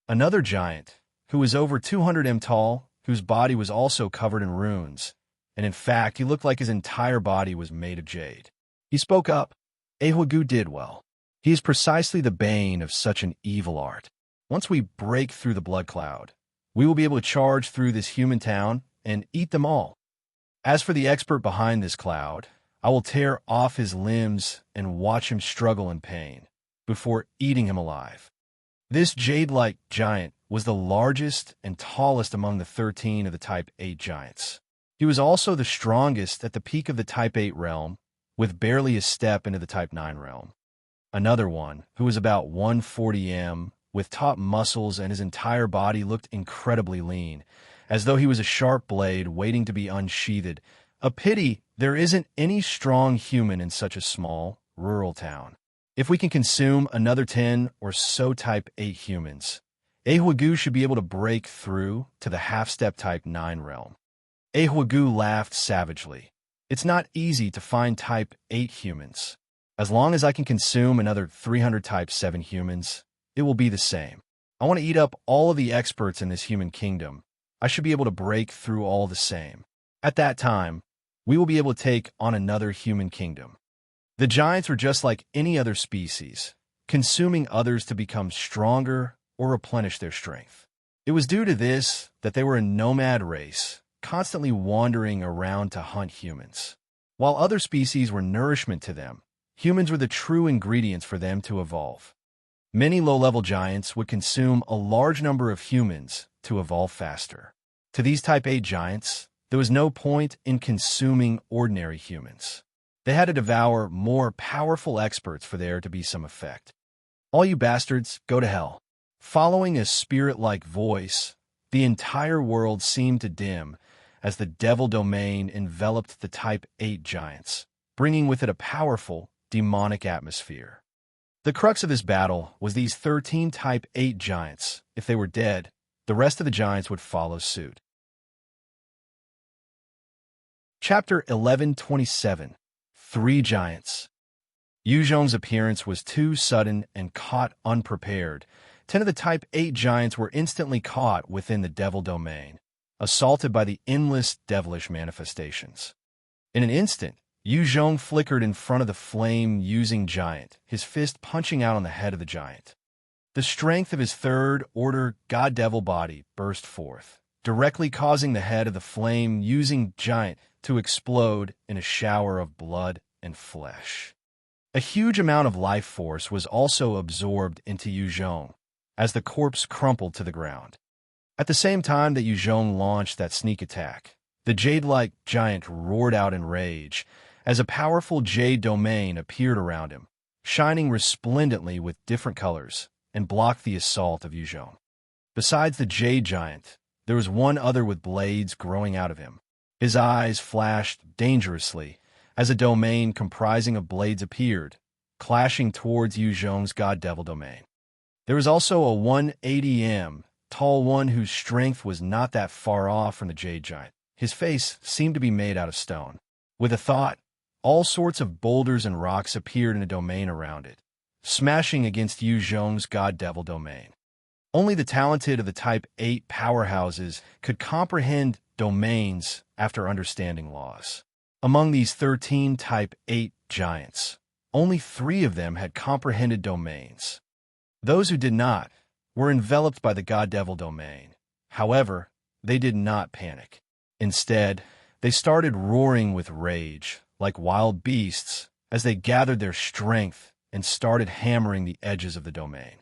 Another giant, who was over 200M tall, whose body was also covered in runes, and in fact he looked like his entire body was made of jade. He spoke up. Ahuagu did well. He is precisely the bane of such an evil art. Once we break through the blood cloud, we will be able to charge through this human town and eat them all. As for the expert behind this cloud, I will tear off his limbs and watch him struggle in pain before eating him alive. This jade-like giant was the largest and tallest among the 13 of the Type 8 giants. He was also the strongest at the peak of the Type 8 realm, with barely a step into the Type 9 realm. Another one, who was about 140 m, with taut muscles and his entire body looked incredibly lean, as though he was a sharp blade waiting to be unsheathed. A pity there isn't any strong human in such a small, rural town. If we can consume another 10 or so Type 8 humans, Ahuagu should be able to break through to the half-step Type 9 realm. Ahuagu laughed savagely. It's not easy to find Type 8 humans. As long as I can consume another 300 Type 7 humans, it will be the same. I want to eat up all of the experts in this human kingdom. I should be able to break through all the same. At that time, we will be able to take on another human kingdom. The giants were just like any other species, consuming others to become stronger or replenish their strength. It was due to this that they were a nomad race, constantly wandering around to hunt humans. While other species were nourishment to them, humans were the true ingredients for them to evolve. Many low-level giants would consume a large number of humans to evolve faster. To these Type 8 giants, there was no point in consuming ordinary humans. They had to devour more powerful experts for there to be some effect. All you bastards, go to hell. Following a spirit-like voice, the entire world seemed to dim as the devil domain enveloped the Type 8 giants, bringing with it a powerful, demonic atmosphere. The crux of this battle was these 13 Type 8 giants. If they were dead, the rest of the giants would follow suit. Chapter 1127. 3 Giants. Yu Zhong's appearance was too sudden and caught unprepared. 10 of the Type 8 giants were instantly caught within the devil domain, assaulted by the endless devilish manifestations. In an instant, Yu Zhong flickered in front of the flame-using giant, his fist punching out on the head of the giant. The strength of his third-order god-devil body burst forth, directly causing the head of the flame-using giant to explode in a shower of blood and flesh. A huge amount of life force was also absorbed into Yu Zhong as the corpse crumpled to the ground. At the same time that Yu Zhong launched that sneak attack, the jade-like giant roared out in rage as a powerful jade domain appeared around him, shining resplendently with different colors, and blocked the assault of Yu Zhong. Besides the jade giant, there was one other with blades growing out of him. His eyes flashed dangerously as a domain comprising of blades appeared, clashing towards Yu Zhong's god-devil domain. There was also a 180 m tall one whose strength was not that far off from the jade giant. His face seemed to be made out of stone. With a thought, all sorts of boulders and rocks appeared in a domain around it, smashing against Yu Zhong's god-devil domain. Only the talented of the Type 8 powerhouses could comprehend domains after understanding laws. Among these 13 Type 8 giants, only 3 of them had comprehended domains. Those who did not were enveloped by the god-devil domain. However, they did not panic. Instead, they started roaring with rage, like wild beasts, as they gathered their strength and started hammering the edges of the domain.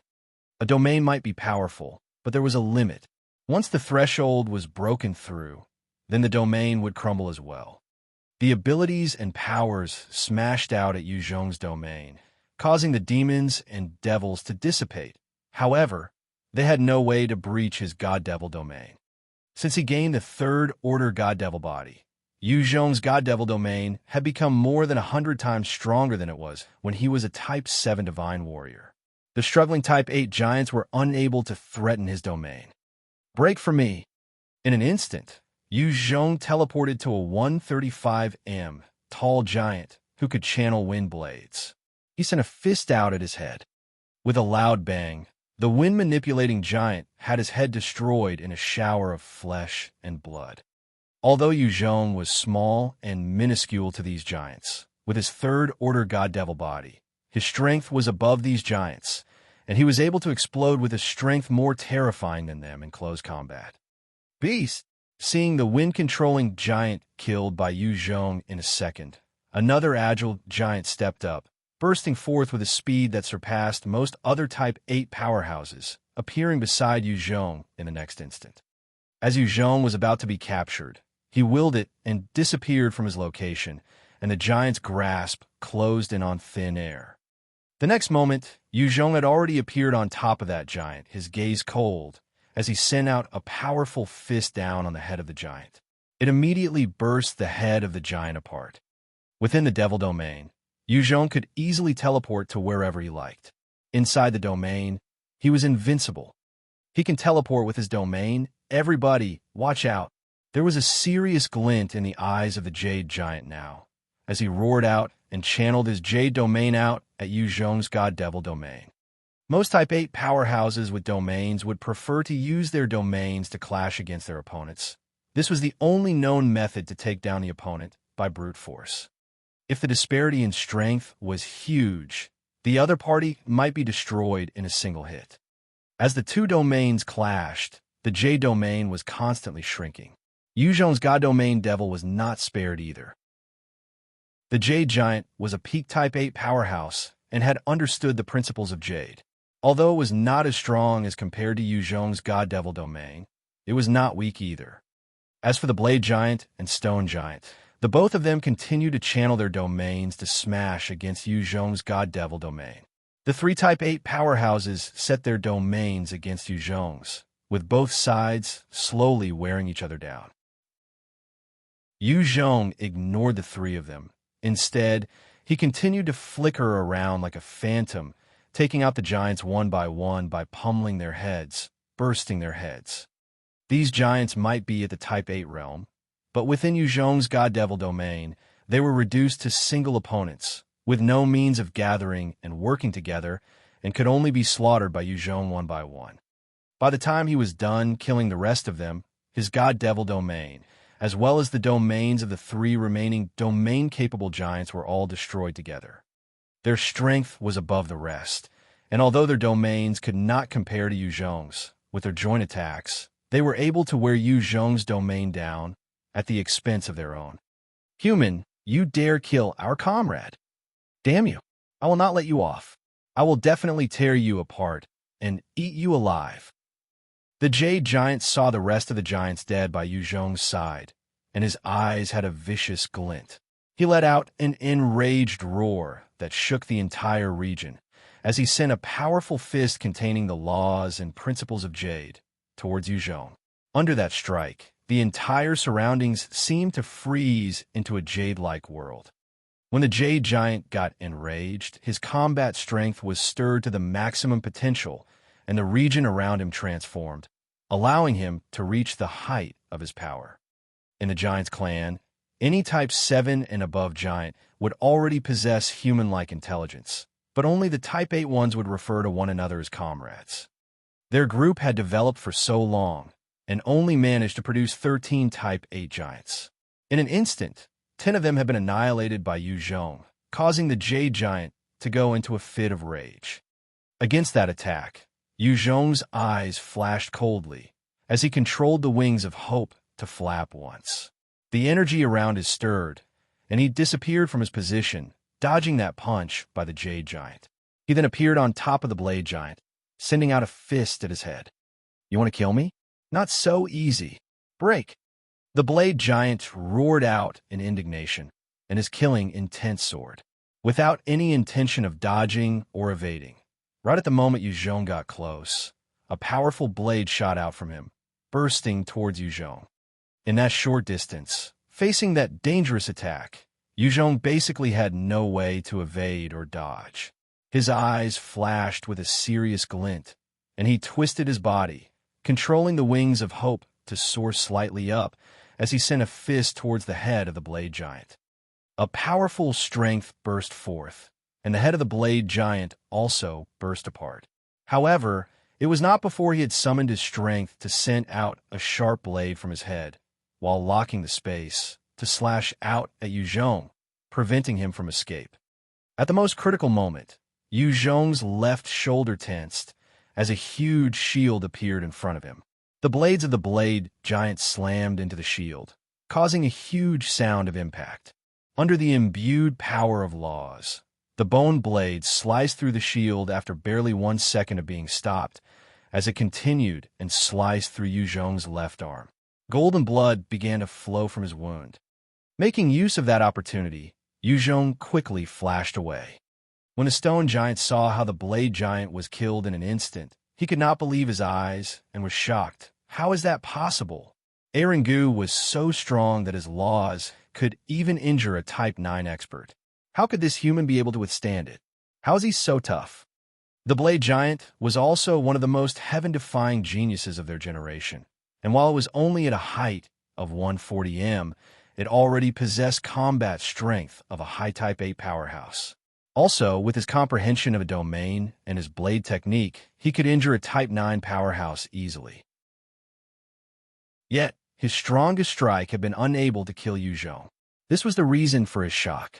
A domain might be powerful, but there was a limit. Once the threshold was broken through, then the domain would crumble as well. The abilities and powers smashed out at Yu Zhong's domain, causing the demons and devils to dissipate. However, they had no way to breach his god-devil domain. Since he gained the third-order god-devil body, Yu Zhong's god-devil domain had become more than 100 times stronger than it was when he was a Type 7 divine warrior. The struggling Type 8 giants were unable to threaten his domain. Break for me! In an instant, Yu Zhong teleported to a 135 m tall giant who could channel wind blades. He sent a fist out at his head. With a loud bang, the wind-manipulating giant had his head destroyed in a shower of flesh and blood. Although Yu Zhong was small and minuscule to these giants, with his third-order god-devil body, his strength was above these giants, and he was able to explode with a strength more terrifying than them in close combat. Beast! seeing the wind-controlling giant killed by Yu Zhong in a second, another agile giant stepped up, bursting forth with a speed that surpassed most other Type 8 powerhouses, appearing beside Yu Zhong in the next instant. As Yu Zhong was about to be captured, he willed it and disappeared from his location, and the giant's grasp closed in on thin air. The next moment, Yu Zhong had already appeared on top of that giant, his gaze cold, as he sent out a powerful fist down on the head of the giant. It immediately burst the head of the giant apart. Within the Devil Domain, Yu Zhong could easily teleport to wherever he liked. Inside the domain, he was invincible. He can teleport with his domain. Everybody, watch out. There was a serious glint in the eyes of the Jade Giant now, as he roared out and channeled his Jade Domain out at Yu Zhong's God Devil Domain. Most Type 8 powerhouses with domains would prefer to use their domains to clash against their opponents. This was the only known method to take down the opponent by brute force. If the disparity in strength was huge, the other party might be destroyed in a single hit. As the two domains clashed, the Jade Domain was constantly shrinking. Yu Zhong's God Domain Devil was not spared either. The Jade Giant was a peak Type 8 powerhouse and had understood the principles of Jade. Although it was not as strong as compared to Yu Zhong's God Devil Domain, it was not weak either. As for the Blade Giant and Stone Giant, the both of them continued to channel their domains to smash against Yu Zhong's God Devil Domain. The three Type 8 powerhouses set their domains against Yu Zhong's, with both sides slowly wearing each other down. Yu Zhong ignored the three of them. Instead, he continued to flicker around like a phantom, taking out the giants one by pummeling their heads, bursting their heads. These giants might be at the Type 8 realm, but within Yu Zhong's God Devil Domain, they were reduced to single opponents, with no means of gathering and working together, and could only be slaughtered by Yu Zhong one by one. By the time he was done killing the rest of them, his God Devil Domain, as well as the domains of the three remaining domain-capable giants, were all destroyed together. Their strength was above the rest, and although their domains could not compare to Yu Zhong's, with their joint attacks, they were able to wear Yu Zhong's domain down at the expense of their own. Human, you dare kill our comrade. Damn you. I will not let you off. I will definitely tear you apart and eat you alive. The Jade Giant saw the rest of the giants dead by Yu Zhong's side, and his eyes had a vicious glint. He let out an enraged roar that shook the entire region as he sent a powerful fist containing the laws and principles of Jade towards Yu Zhong. Under that strike, the entire surroundings seemed to freeze into a jade-like world. When the Jade Giant got enraged, his combat strength was stirred to the maximum potential, and the region around him transformed, allowing him to reach the height of his power. In the Giant's clan, any Type 7 and above giant would already possess human-like intelligence, but only the Type 8 ones would refer to one another as comrades. Their group had developed for so long, and only managed to produce 13 Type 8 giants. In an instant, 10 of them had been annihilated by Yu Zhong, causing the Jade Giant to go into a fit of rage. Against that attack, Yu Zhong's eyes flashed coldly as he controlled the wings of hope to flap once. The energy around is stirred, and he disappeared from his position, dodging that punch by the Jade Giant. He then appeared on top of the Blade Giant, sending out a fist at his head. You want to kill me? Not so easy. Break. The Blade Giant roared out in indignation, and his killing intense sword, without any intention of dodging or evading. Right at the moment Yu Zhong got close, a powerful blade shot out from him, bursting towards Yu Zhong. In that short distance, facing that dangerous attack, Yu Zhong basically had no way to evade or dodge. His eyes flashed with a serious glint, and he twisted his body, controlling the wings of hope to soar slightly up as he sent a fist towards the head of the Blade Giant. A powerful strength burst forth, and the head of the Blade Giant also burst apart. However, it was not before he had summoned his strength to send out a sharp blade from his head, while locking the space, to slash out at Yu Zhong, preventing him from escape. At the most critical moment, Yu Zhong's left shoulder tensed as a huge shield appeared in front of him. The blades of the blade giant slammed into the shield, causing a huge sound of impact. Under the imbued power of laws, the bone blade sliced through the shield after barely 1 second of being stopped, as it continued and sliced through Yu Zhong's left arm. Golden blood began to flow from his wound. Making use of that opportunity, Yu Zhong quickly flashed away. When the stone giant saw how the blade giant was killed in an instant, he could not believe his eyes and was shocked. How is that possible? Gu was so strong that his laws could even injure a Type 9 expert. How could this human be able to withstand it? How is he so tough? The blade giant was also one of the most heaven-defying geniuses of their generation, and while it was only at a height of 140 m, it already possessed combat strength of a high Type 8 powerhouse. Also, with his comprehension of a domain and his blade technique, he could injure a Type 9 powerhouse easily. Yet, his strongest strike had been unable to kill Yu Zhong. This was the reason for his shock.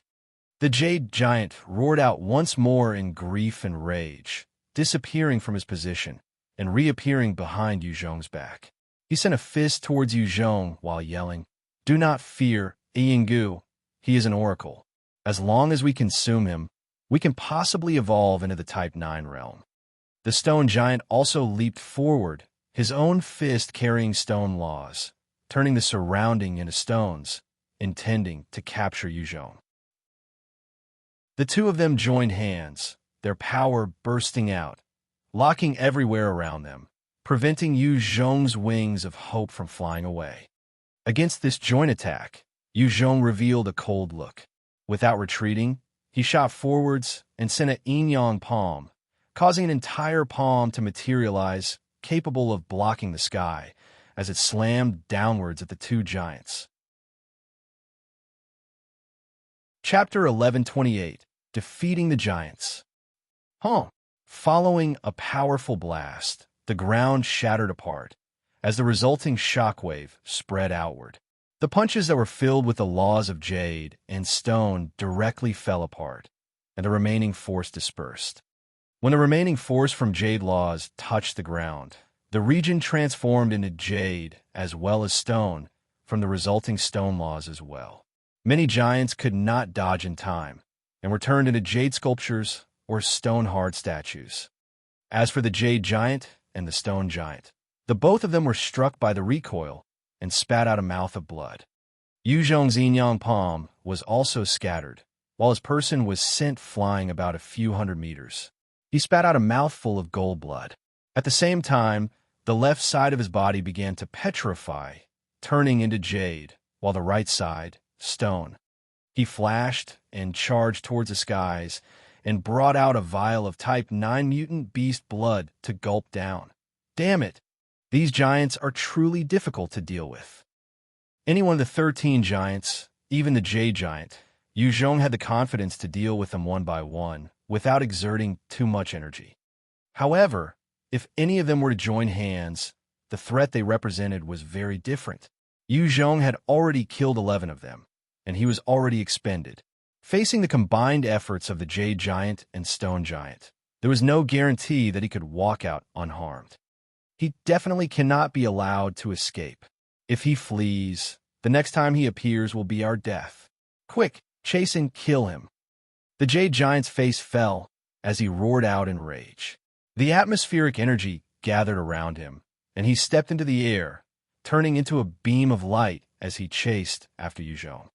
The Jade Giant roared out once more in grief and rage, disappearing from his position and reappearing behind Yu Zhong's back. He sent a fist towards Yu Zhong while yelling, "Do not fear, Gu. He is an oracle. As long as we consume him, we can possibly evolve into the Type 9 realm." The stone giant also leaped forward, his own fist carrying stone laws, turning the surrounding into stones, intending to capture Yu Zhong. The two of them joined hands, their power bursting out, locking everywhere around them, preventing Yu Zhong's wings of hope from flying away. Against this joint attack, Yu Zhong revealed a cold look. Without retreating, he shot forwards and sent a yin-yang palm, causing an entire palm to materialize, capable of blocking the sky, as it slammed downwards at the two giants. Chapter 1128, Defeating the Giants. Following a powerful blast, the ground shattered apart, as the resulting shockwave spread outward. The punches that were filled with the laws of jade and stone directly fell apart, and the remaining force dispersed. When the remaining force from jade laws touched the ground, the region transformed into jade as well as stone from the resulting stone laws as well. Many giants could not dodge in time, and were turned into jade sculptures or stone-hard statues. As for the jade giant and the stone giant, the both of them were struck by the recoil and spat out a mouth of blood. Yu Zhong's yin-yang palm was also scattered, while his person was sent flying about a few hundred meters. He spat out a mouthful of gold blood. At the same time, the left side of his body began to petrify, turning into jade, while the right side, stone. He flashed and charged towards the skies and brought out a vial of Type 9 mutant beast blood to gulp down. Damn it! These giants are truly difficult to deal with. Any one of the 13 giants, even the Jade Giant, Yu Zhong had the confidence to deal with them one by one without exerting too much energy. However, if any of them were to join hands, the threat they represented was very different. Yu Zhong had already killed 11 of them, and he was already expended. Facing the combined efforts of the Jade Giant and Stone Giant, there was no guarantee that he could walk out unharmed. He definitely cannot be allowed to escape. If he flees, the next time he appears will be our death. Quick, chase and kill him. The Jade Giant's face fell as he roared out in rage. The atmospheric energy gathered around him, and he stepped into the air, turning into a beam of light as he chased after Yu Zhong.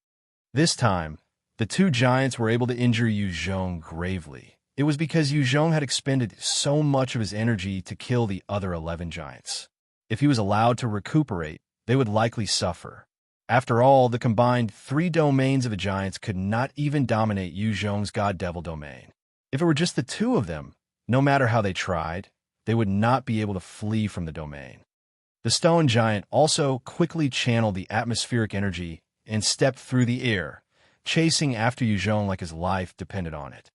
This time, the two giants were able to injure Yu Zhong gravely. It was because Yu Zhong had expended so much of his energy to kill the other 11 giants. If he was allowed to recuperate, they would likely suffer. After all, the combined 3 domains of the giants could not even dominate Yu Zhong's God-Devil domain. If it were just the 2 of them, no matter how they tried, they would not be able to flee from the domain. The stone giant also quickly channeled the atmospheric energy and stepped through the air, chasing after Yu Zhong like his life depended on it.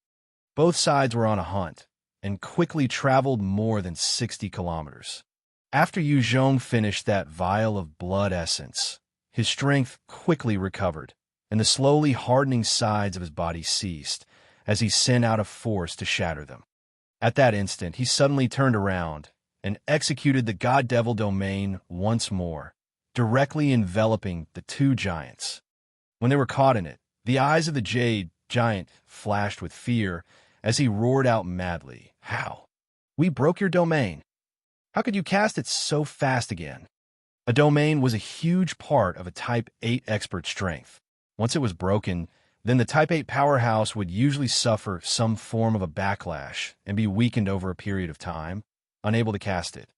Both sides were on a hunt, and quickly traveled more than 60 kilometers. After Yu Zhong finished that vial of blood essence, his strength quickly recovered, and the slowly hardening sides of his body ceased, as he sent out a force to shatter them. At that instant, he suddenly turned around and executed the God Devil domain once more, directly enveloping the two giants. When they were caught in it, the eyes of the Jade Giant flashed with fear as he roared out madly, "How? We broke your domain. How could you cast it so fast again?" A domain was a huge part of a Type 8 expert strength. Once it was broken, then the Type 8 powerhouse would usually suffer some form of a backlash and be weakened over a period of time, unable to cast it.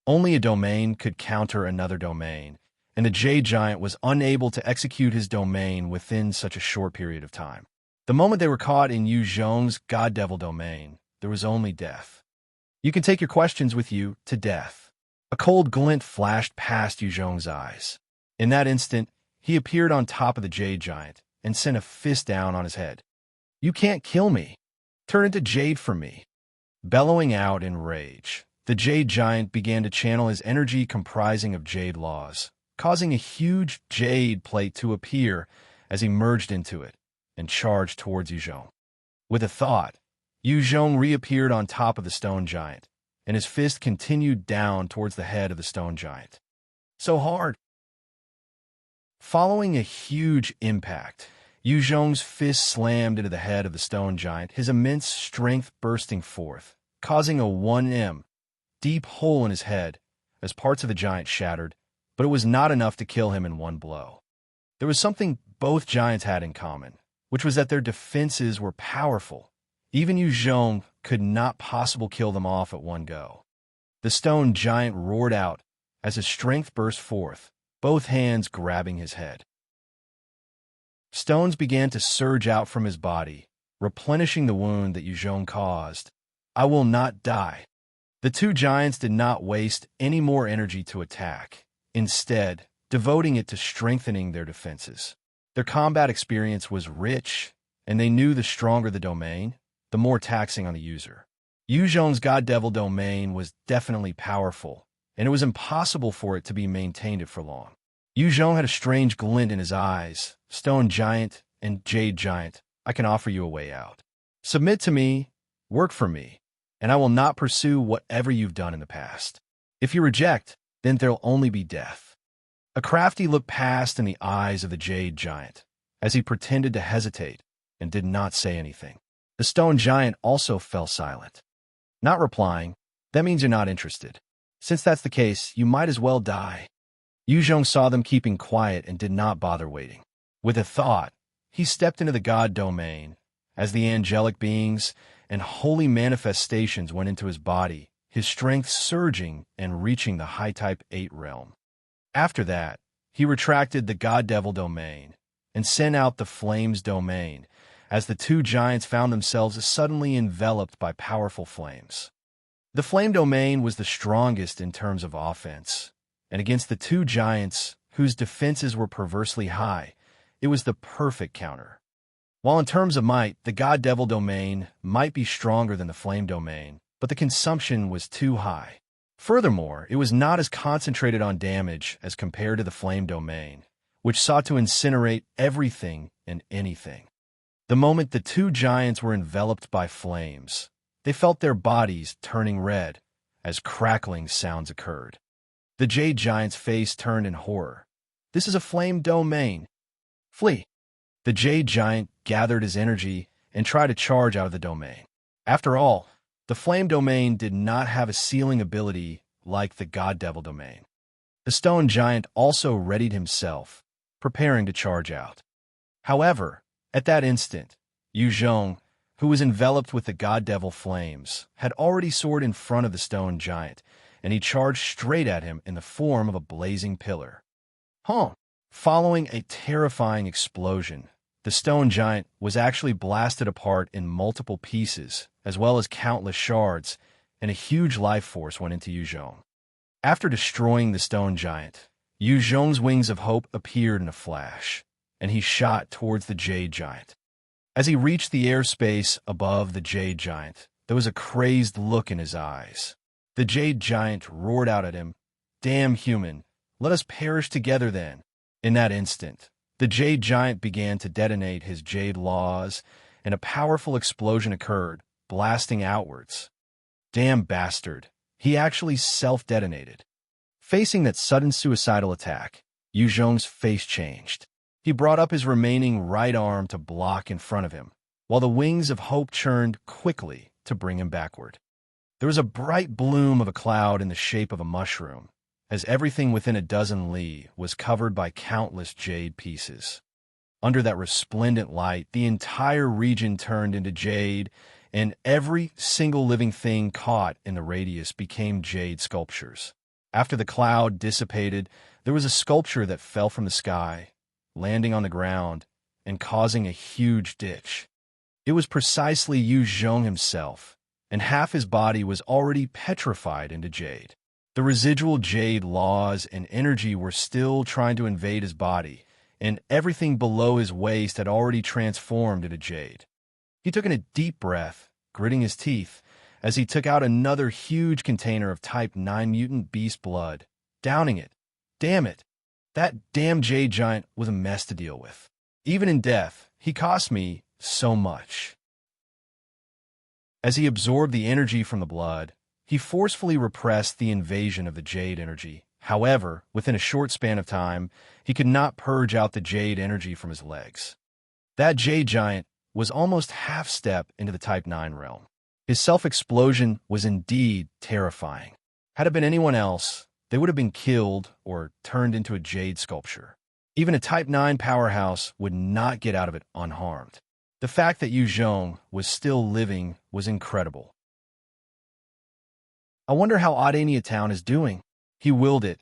Only a domain could counter another domain, and the Jade Giant was unable to execute his domain within such a short period of time. The moment they were caught in Yu Zhong's God Devil domain, there was only death. "You can take your questions with you to death." A cold glint flashed past Yu Zhong's eyes. In that instant, he appeared on top of the Jade Giant and sent a fist down on his head. "You can't kill me. Turn into jade for me." Bellowing out in rage, the Jade Giant began to channel his energy comprising of jade laws, causing a huge jade plate to appear as he merged into it and charged towards Yu Zhong. With a thought, Yu Zhong reappeared on top of the stone giant, and his fist continued down towards the head of the stone giant. So hard. Following a huge impact, Yu Zhong's fist slammed into the head of the stone giant, his immense strength bursting forth, causing a 1m deep hole in his head as parts of the giant shattered, but it was not enough to kill him in one blow. There was something both giants had in common, which was that their defenses were powerful. Even Yu Zhong could not possibly kill them off at one go. The stone giant roared out as his strength burst forth, both hands grabbing his head. Stones began to surge out from his body, replenishing the wound that Yu Zhong caused. "I will not die." The two giants did not waste any more energy to attack, instead devoting it to strengthening their defenses. Their combat experience was rich, and they knew the stronger the domain, the more taxing on the user. Yu Zhong's God Devil domain was definitely powerful, and it was impossible for it to be maintained for long. Yu Zhong had a strange glint in his eyes. "Stone Giant and Jade Giant, I can offer you a way out. Submit to me, work for me, and I will not pursue whatever you've done in the past. If you reject, then there'll only be death." A crafty look passed in the eyes of the Jade Giant as he pretended to hesitate and did not say anything. The stone giant also fell silent. Not replying, "That means you're not interested. Since that's the case, you might as well die." Yu Zhong saw them keeping quiet and did not bother waiting. With a thought, he stepped into the God domain. As the angelic beings and holy manifestations went into his body, his strength surging and reaching the high Type 8 realm. After that, he retracted the God Devil domain and sent out the Flames domain, as the two giants found themselves suddenly enveloped by powerful flames. The Flame domain was the strongest in terms of offense, and against the two giants, whose defenses were perversely high, it was the perfect counter. While in terms of might, the God Devil domain might be stronger than the Flame domain, but the consumption was too high. Furthermore, it was not as concentrated on damage as compared to the Flame domain, which sought to incinerate everything and anything. The moment the two giants were enveloped by flames, they felt their bodies turning red as crackling sounds occurred. The Jade Giant's face turned in horror. "This is a Flame domain. Flee." The Jade Giant gathered his energy and tried to charge out of the domain. After all, the Flame domain did not have a sealing ability like the God Devil domain. The Stone Giant also readied himself, preparing to charge out. However, at that instant, Yu Zhong, who was enveloped with the God Devil flames, had already soared in front of the Stone Giant, and he charged straight at him in the form of a blazing pillar. Following a terrifying explosion, the Stone Giant was actually blasted apart in multiple pieces, as well as countless shards, and a huge life force went into Yu Zhong. After destroying the Stone Giant, Yu Zhong's wings of hope appeared in a flash, and he shot towards the Jade Giant. As he reached the airspace above the Jade Giant, there was a crazed look in his eyes. The Jade Giant roared out at him, "Damn human, let us perish together then." In that instant, the Jade Giant began to detonate his Jade laws, and a powerful explosion occurred, blasting outwards. "Damn bastard, He actually self-detonated. Facing that sudden suicidal attack, Yu Zhong's face changed. He brought up his remaining right arm to block in front of him, while the wings of hope churned quickly to bring him backward. There was a bright bloom of a cloud in the shape of a mushroom, as everything within a dozen li was covered by countless jade pieces. Under that resplendent light, the entire region turned into jade, and every single living thing caught in the radius became jade sculptures. After the cloud dissipated, there was a sculpture that fell from the sky, landing on the ground and causing a huge ditch. It was precisely Yu Zhong himself, and half his body was already petrified into jade. The residual jade laws and energy were still trying to invade his body, and everything below his waist had already transformed into jade. He took in a deep breath, gritting his teeth, as he took out another huge container of Type 9 mutant beast blood, downing it. Damn it! That damn jade giant was a mess to deal with. Even in death, he cost me so much. As he absorbed the energy from the blood, he forcefully repressed the invasion of the jade energy. However, within a short span of time, he could not purge out the jade energy from his legs. That jade giant was almost half-step into the Type 9 realm. His self-explosion was indeed terrifying. Had it been anyone else, they would have been killed or turned into a jade sculpture. Even a Type 9 powerhouse would not get out of it unharmed. The fact that Yu Zhong was still living was incredible. I wonder how Audiobook Town is doing. He willed it,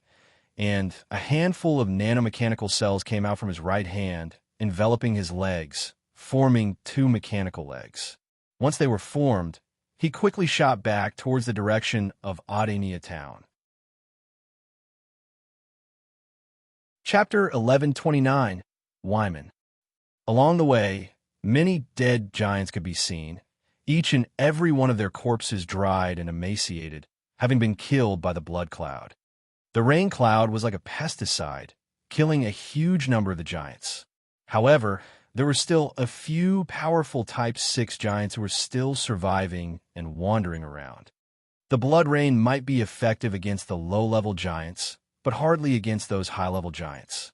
and a handful of nanomechanical cells came out from his right hand, enveloping his legs, forming 2 mechanical legs. Once they were formed, he quickly shot back towards the direction of Audiobook Town. Chapter 1129, Wiman. Along the way, many dead giants could be seen, each and every one of their corpses dried and emaciated, having been killed by the blood cloud. The rain cloud was like a pesticide, killing a huge number of the giants. However, there were still a few powerful Type 6 giants who were still surviving and wandering around. The blood rain might be effective against the low-level giants, but hardly against those high-level giants.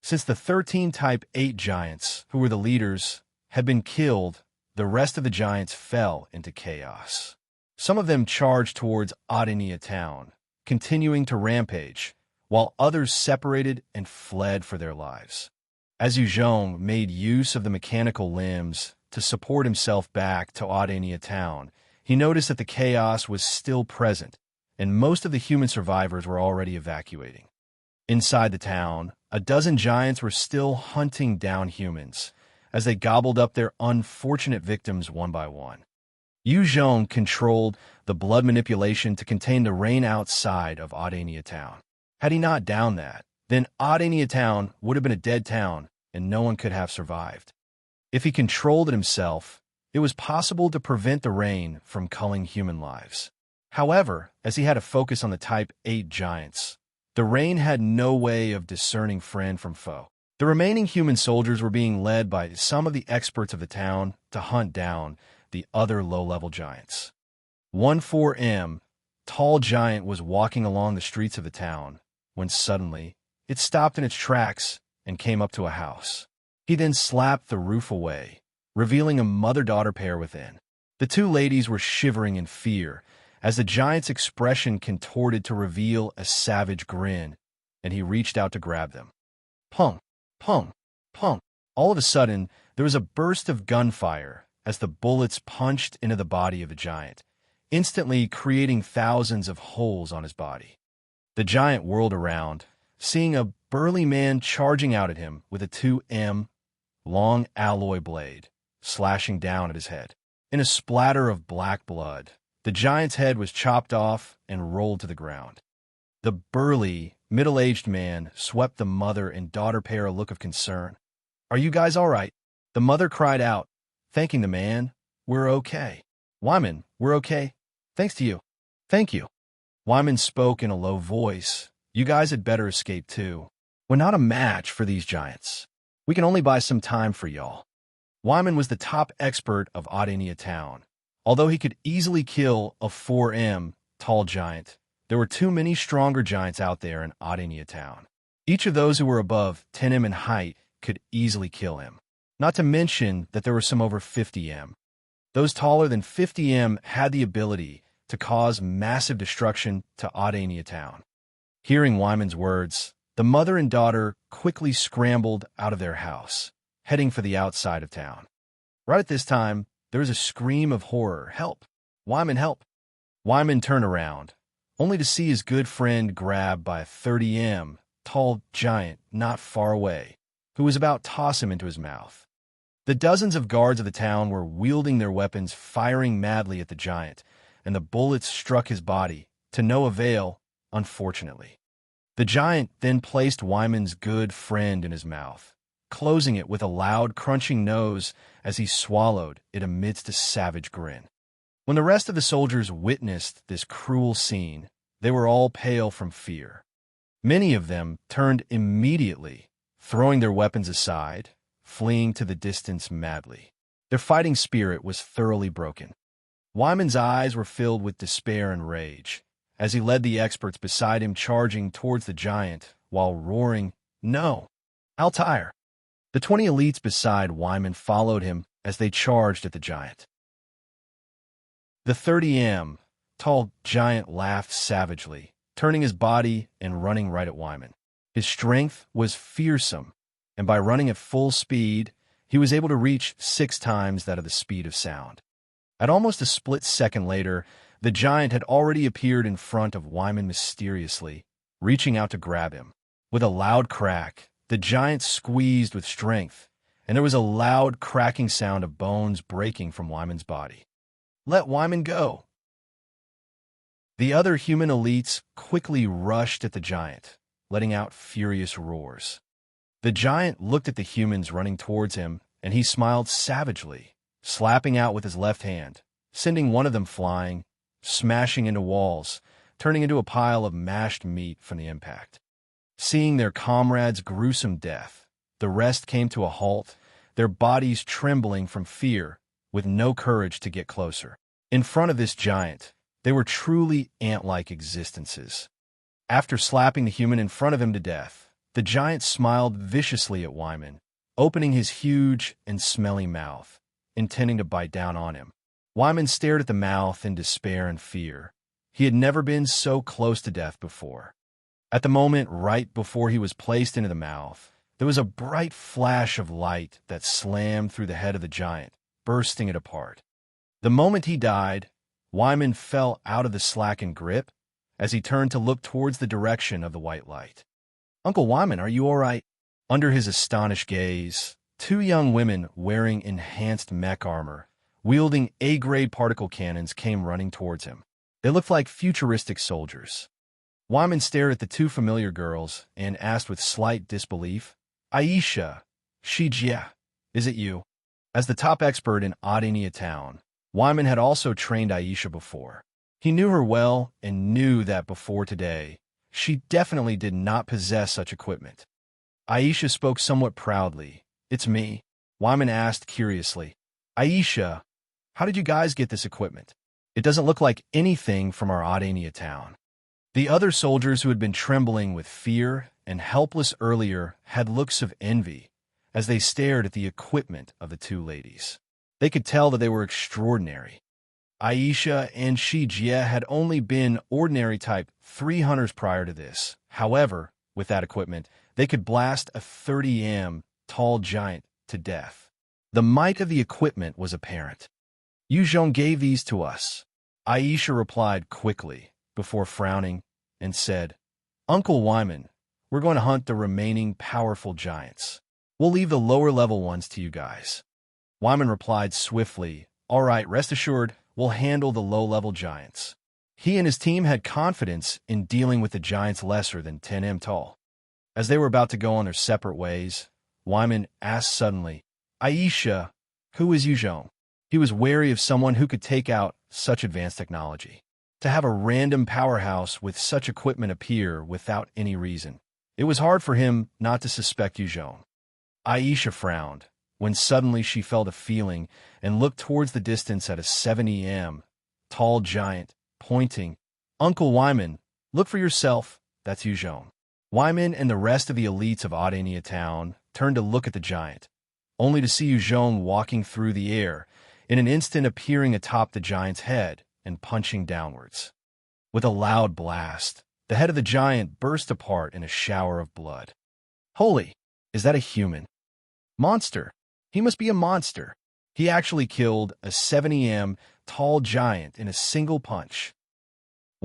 Since the 13 Type 8 giants, who were the leaders, had been killed, the rest of the giants fell into chaos. Some of them charged towards Audiobook Town, continuing to rampage, while others separated and fled for their lives. As Yu Zhong made use of the mechanical limbs to support himself back to Audiobook Town, he noticed that the chaos was still present, and most of the human survivors were already evacuating. Inside the town, a dozen giants were still hunting down humans, as they gobbled up their unfortunate victims one by one. Yu Zhong controlled the blood manipulation to contain the rain outside of Audiobook Town. Had he not done that, then Audiobook Town would have been a dead town, and no one could have survived. If he controlled it himself, it was possible to prevent the rain from culling human lives. However, as he had to focus on the Type 8 giants, the rain had no way of discerning friend from foe. The remaining human soldiers were being led by some of the experts of the town to hunt down the other low-level giants. 14M, tall giant, was walking along the streets of the town when suddenly it stopped in its tracks and came up to a house. He then slapped the roof away, revealing a mother-daughter pair within. The 2 ladies were shivering in fear as the giant's expression contorted to reveal a savage grin, and he reached out to grab them. Pong, pong, pong. All of a sudden, there was a burst of gunfire as the bullets punched into the body of the giant, instantly creating thousands of holes on his body. The giant whirled around, seeing a burly man charging out at him with a 2M long alloy blade, slashing down at his head. In a splatter of black blood, the giant's head was chopped off and rolled to the ground. The burly, middle-aged man swept the mother and daughter pair a look of concern. "Are you guys all right?" The mother cried out, thanking the man. "We're okay." "Wiman, we're okay. Thanks to you." "Thank you." Wiman spoke in a low voice. "You guys had better escape too. We're not a match for these giants. We can only buy some time for y'all." Wiman was the top expert of Audiobook Town. Although he could easily kill a 4M, tall giant. There were too many stronger giants out there in Audiobook town. Each of those who were above 10m in height could easily kill him. Not to mention that there were some over 50m. Those taller than 50m had the ability to cause massive destruction to Audiobook town. Hearing Wiman's words, the mother and daughter quickly scrambled out of their house, heading for the outside of town. Right at this time, there was a scream of horror. "Help! Wiman, help!" Wiman turned around, only to see his good friend grabbed by a 30m tall giant not far away, who was about to toss him into his mouth. The dozens of guards of the town were wielding their weapons, firing madly at the giant, and the bullets struck his body, to no avail, unfortunately. The giant then placed Wiman's good friend in his mouth, closing it with a loud crunching nose as he swallowed it amidst a savage grin. When the rest of the soldiers witnessed this cruel scene, they were all pale from fear. Many of them turned immediately, throwing their weapons aside, fleeing to the distance madly. Their fighting spirit was thoroughly broken. Wiman's eyes were filled with despair and rage, as he led the experts beside him charging towards the giant, while roaring, "No! Altair!" The 20 elites beside Wiman followed him as they charged at the giant. The 30m tall giant laughed savagely, turning his body and running right at Wiman. His strength was fearsome, and by running at full speed, he was able to reach 6 times that of the speed of sound. At almost a split second later, the giant had already appeared in front of Wiman mysteriously, reaching out to grab him. With a loud crack, the giant squeezed with strength, and there was a loud cracking sound of bones breaking from Wiman's body. "Let Wiman go!" The other human elites quickly rushed at the giant, letting out furious roars. The giant looked at the humans running towards him, and he smiled savagely, slapping out with his left hand, sending one of them flying, smashing into walls, turning into a pile of mashed meat from the impact. Seeing their comrade's gruesome death, the rest came to a halt, their bodies trembling from fear, with no courage to get closer. In front of this giant, they were truly ant-like existences. After slapping the human in front of him to death, the giant smiled viciously at Wiman, opening his huge and smelly mouth, intending to bite down on him. Wiman stared at the mouth in despair and fear. He had never been so close to death before. At the moment right before he was placed into the mouth, there was a bright flash of light that slammed through the head of the giant, bursting it apart. The moment he died, Wiman fell out of the slackened grip as he turned to look towards the direction of the white light. "Uncle Wiman, are you all right?" Under his astonished gaze, 2 young women wearing enhanced mech armor, wielding A-grade particle cannons, came running towards him. They looked like futuristic soldiers. Wiman stared at the 2 familiar girls and asked with slight disbelief, "Aisha, Shijia, is it you?" As the top expert in Audiobook town, Wiman had also trained Aisha before. He knew her well and knew that before today, she definitely did not possess such equipment. Aisha spoke somewhat proudly. "It's me," Wiman asked curiously. "Aisha, how did you guys get this equipment? It doesn't look like anything from our Audiobook town." The other soldiers who had been trembling with fear and helpless earlier had looks of envy as they stared at the equipment of the 2 ladies. They could tell that they were extraordinary. Aisha and Shijia had only been ordinary Type 3 hunters prior to this. However, with that equipment, they could blast a 30m tall giant to death. The might of the equipment was apparent. "Yu Zhong gave these to us," Aisha replied quickly, before frowning, and said, "Uncle Wiman, we're going to hunt the remaining powerful giants. We'll leave the lower-level ones to you guys." Wiman replied swiftly, "All right, rest assured, we'll handle the low-level giants." He and his team had confidence in dealing with the giants lesser than 10m tall. As they were about to go on their separate ways, Wiman asked suddenly, "Aisha, who is Yu Zhong?" He was wary of someone who could take out such advanced technology. To have a random powerhouse with such equipment appear without any reason, it was hard for him not to suspect Yu Zhong. Aisha frowned, when suddenly she felt a feeling and looked towards the distance at a 70m tall giant, pointing Uncle Wiman, look for yourself. That's Yuzhong. Wiman and the rest of the elites of Audiobook town turned to look at the giant, only to see Yuzhong walking through the air, in an instant appearing atop the giant's head and punching downwards. With a loud blast, the head of the giant burst apart in a shower of blood. Holy, is that a human? Monster. He must be a monster. He actually killed a 70 m tall giant in a single punch.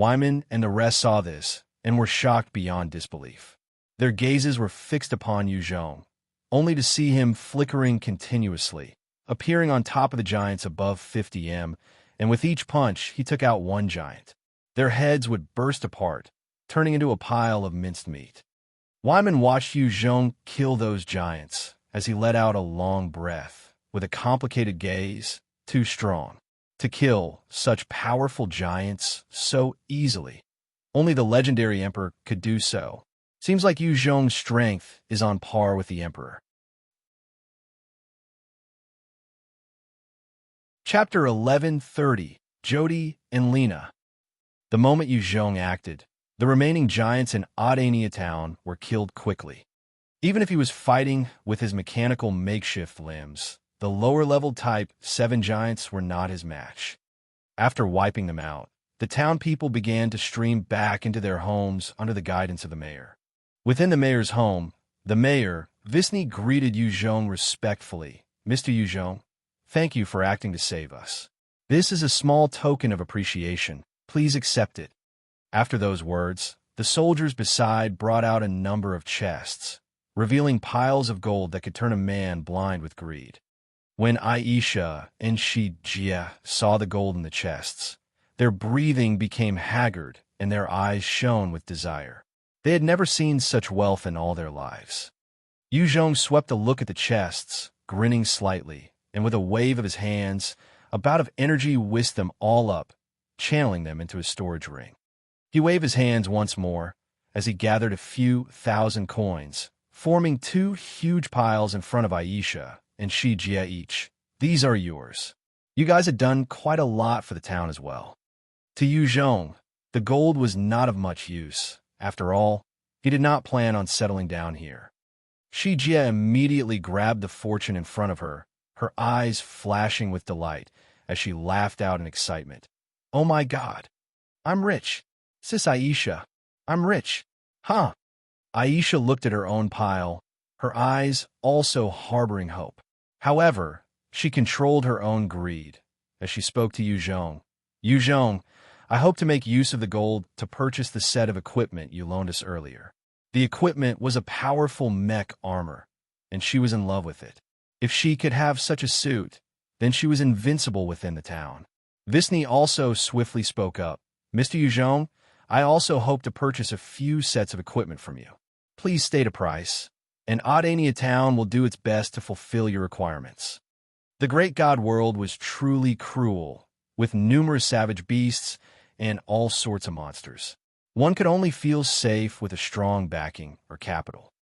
Wiman and the rest saw this and were shocked beyond disbelief. Their gazes were fixed upon Yuzhong, only to see him flickering continuously, appearing on top of the giants above 50 m, and with each punch he took out one giant. Their heads would burst apart, turning into a pile of minced meat. Wiman watched Yuzhong kill those giants as he let out a long breath, with a complicated gaze, too strong to kill such powerful giants so easily. Only the legendary emperor could do so. Seems like Yuzhong's strength is on par with the emperor. Chapter 1130, Jody and Lina. The moment Yuzhong acted, the remaining giants in Audiobook town were killed quickly. Even if he was fighting with his mechanical makeshift limbs, the lower-level Type 7 giants were not his match. After wiping them out, the town people began to stream back into their homes under the guidance of the mayor. Within the mayor's home, the mayor, Visny, greeted Yuzhong respectfully. Mr. Yuzhong, thank you for acting to save us. This is a small token of appreciation. Please accept it. After those words, the soldiers beside brought out a number of chests, revealing piles of gold that could turn a man blind with greed. When Aisha and Shijia saw the gold in the chests, their breathing became haggard and their eyes shone with desire. They had never seen such wealth in all their lives. Yuzhong swept a look at the chests, grinning slightly, and with a wave of his hands, a bout of energy whisked them all up, channeling them into his storage ring. He waved his hands once more as he gathered a few thousand coins, forming two huge piles in front of Aisha and Shijia each. These are yours. You guys had done quite a lot for the town as well. To Yuzhong, the gold was not of much use. After all, he did not plan on settling down here. Shijia immediately grabbed the fortune in front of her, her eyes flashing with delight as she laughed out in excitement. Oh my God, I'm rich. Sis Aisha, I'm rich. Huh? Aisha looked at her own pile, her eyes also harboring hope. However, she controlled her own greed as she spoke to Yuzhong. Yuzhong, I hope to make use of the gold to purchase the set of equipment you loaned us earlier. The equipment was a powerful mech armor, and she was in love with it. If she could have such a suit, then she was invincible within the town. Visny also swiftly spoke up. Mr. Yuzhong, I also hope to purchase a few sets of equipment from you. Please state a price, and Audiobook town will do its best to fulfill your requirements. The great god world was truly cruel, with numerous savage beasts and all sorts of monsters. One could only feel safe with a strong backing or capital.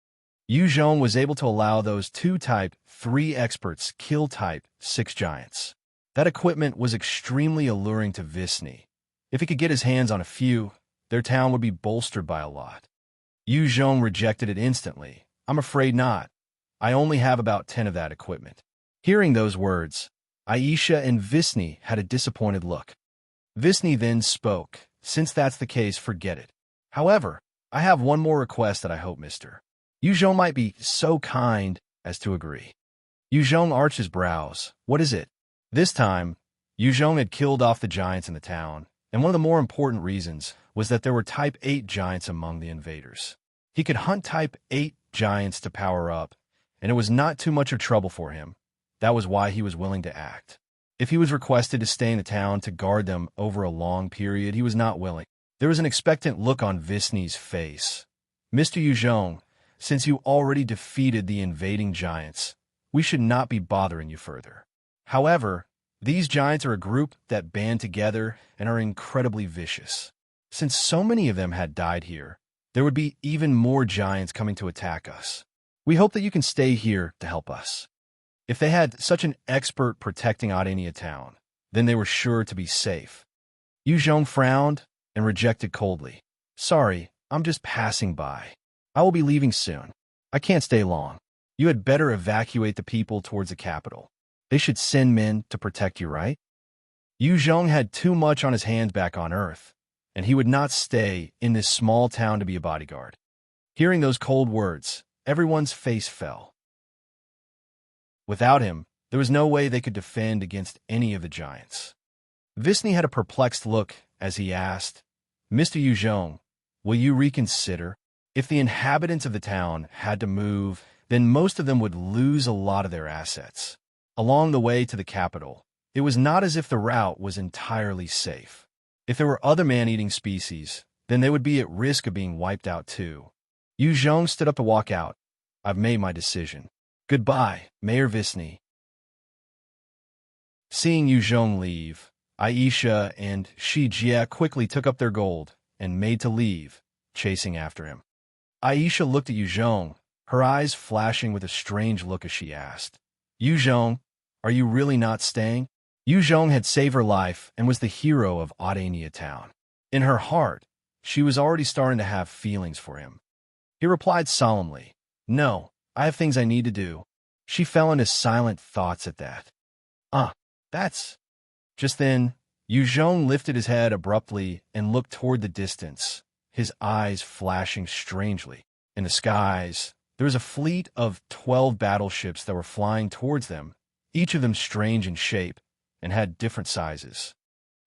Yuzhong was able to allow those two Type 3 experts kill Type 6 giants. That equipment was extremely alluring to Visny. If he could get his hands on a few, their town would be bolstered by a lot. Yuzhong rejected it instantly. I'm afraid not. I only have about 10 of that equipment. Hearing those words, Aisha and Visny had a disappointed look. Visny then spoke. Since that's the case, forget it. However, I have one more request that I hope Mr. Yuzhong might be so kind as to agree. Yuzhong arched his brows. What is it? This time, Yuzhong had killed off the giants in the town, and one of the more important reasons was that there were Type 8 giants among the invaders. He could hunt Type 8 giants to power up, and it was not too much of trouble for him. That was why he was willing to act. If he was requested to stay in the town to guard them over a long period, he was not willing. There was an expectant look on Visny's face. Mr. Yuzhong, since you already defeated the invading giants, we should not be bothering you further. However, these giants are a group that band together and are incredibly vicious. Since so many of them had died here, there would be even more giants coming to attack us. We hope that you can stay here to help us. If they had such an expert protecting Audiobook town, then they were sure to be safe. Yuzhong frowned and rejected coldly. Sorry, I'm just passing by. I will be leaving soon. I can't stay long. You had better evacuate the people towards the capital. They should send men to protect you, right? Yu Zhong had too much on his hands back on Earth, and he would not stay in this small town to be a bodyguard. Hearing those cold words, everyone's face fell. Without him, there was no way they could defend against any of the giants. Visney had a perplexed look as he asked, Mr. Yu Zhong, will you reconsider? If the inhabitants of the town had to move, then most of them would lose a lot of their assets. Along the way to the capital, it was not as if the route was entirely safe. If there were other man-eating species, then they would be at risk of being wiped out too. Yu Zhong stood up to walk out. I've made my decision. Goodbye, Mayor Visney. Seeing Yu Zhong leave, Aisha and Shi Jie quickly took up their gold and made to leave, chasing after him. Aisha looked at Yu Zhong, her eyes flashing with a strange look as she asked, Yu Zhong, are you really not staying? Yu Zhong had saved her life and was the hero of Audiobook town. In her heart, she was already starting to have feelings for him. He replied solemnly, No, I have things I need to do. She fell into silent thoughts at that. That's... Just then, Yu Zhong lifted his head abruptly and looked toward the distance, his eyes flashing strangely. In the skies, there was a fleet of 12 battleships that were flying towards them, each of them strange in shape and had different sizes.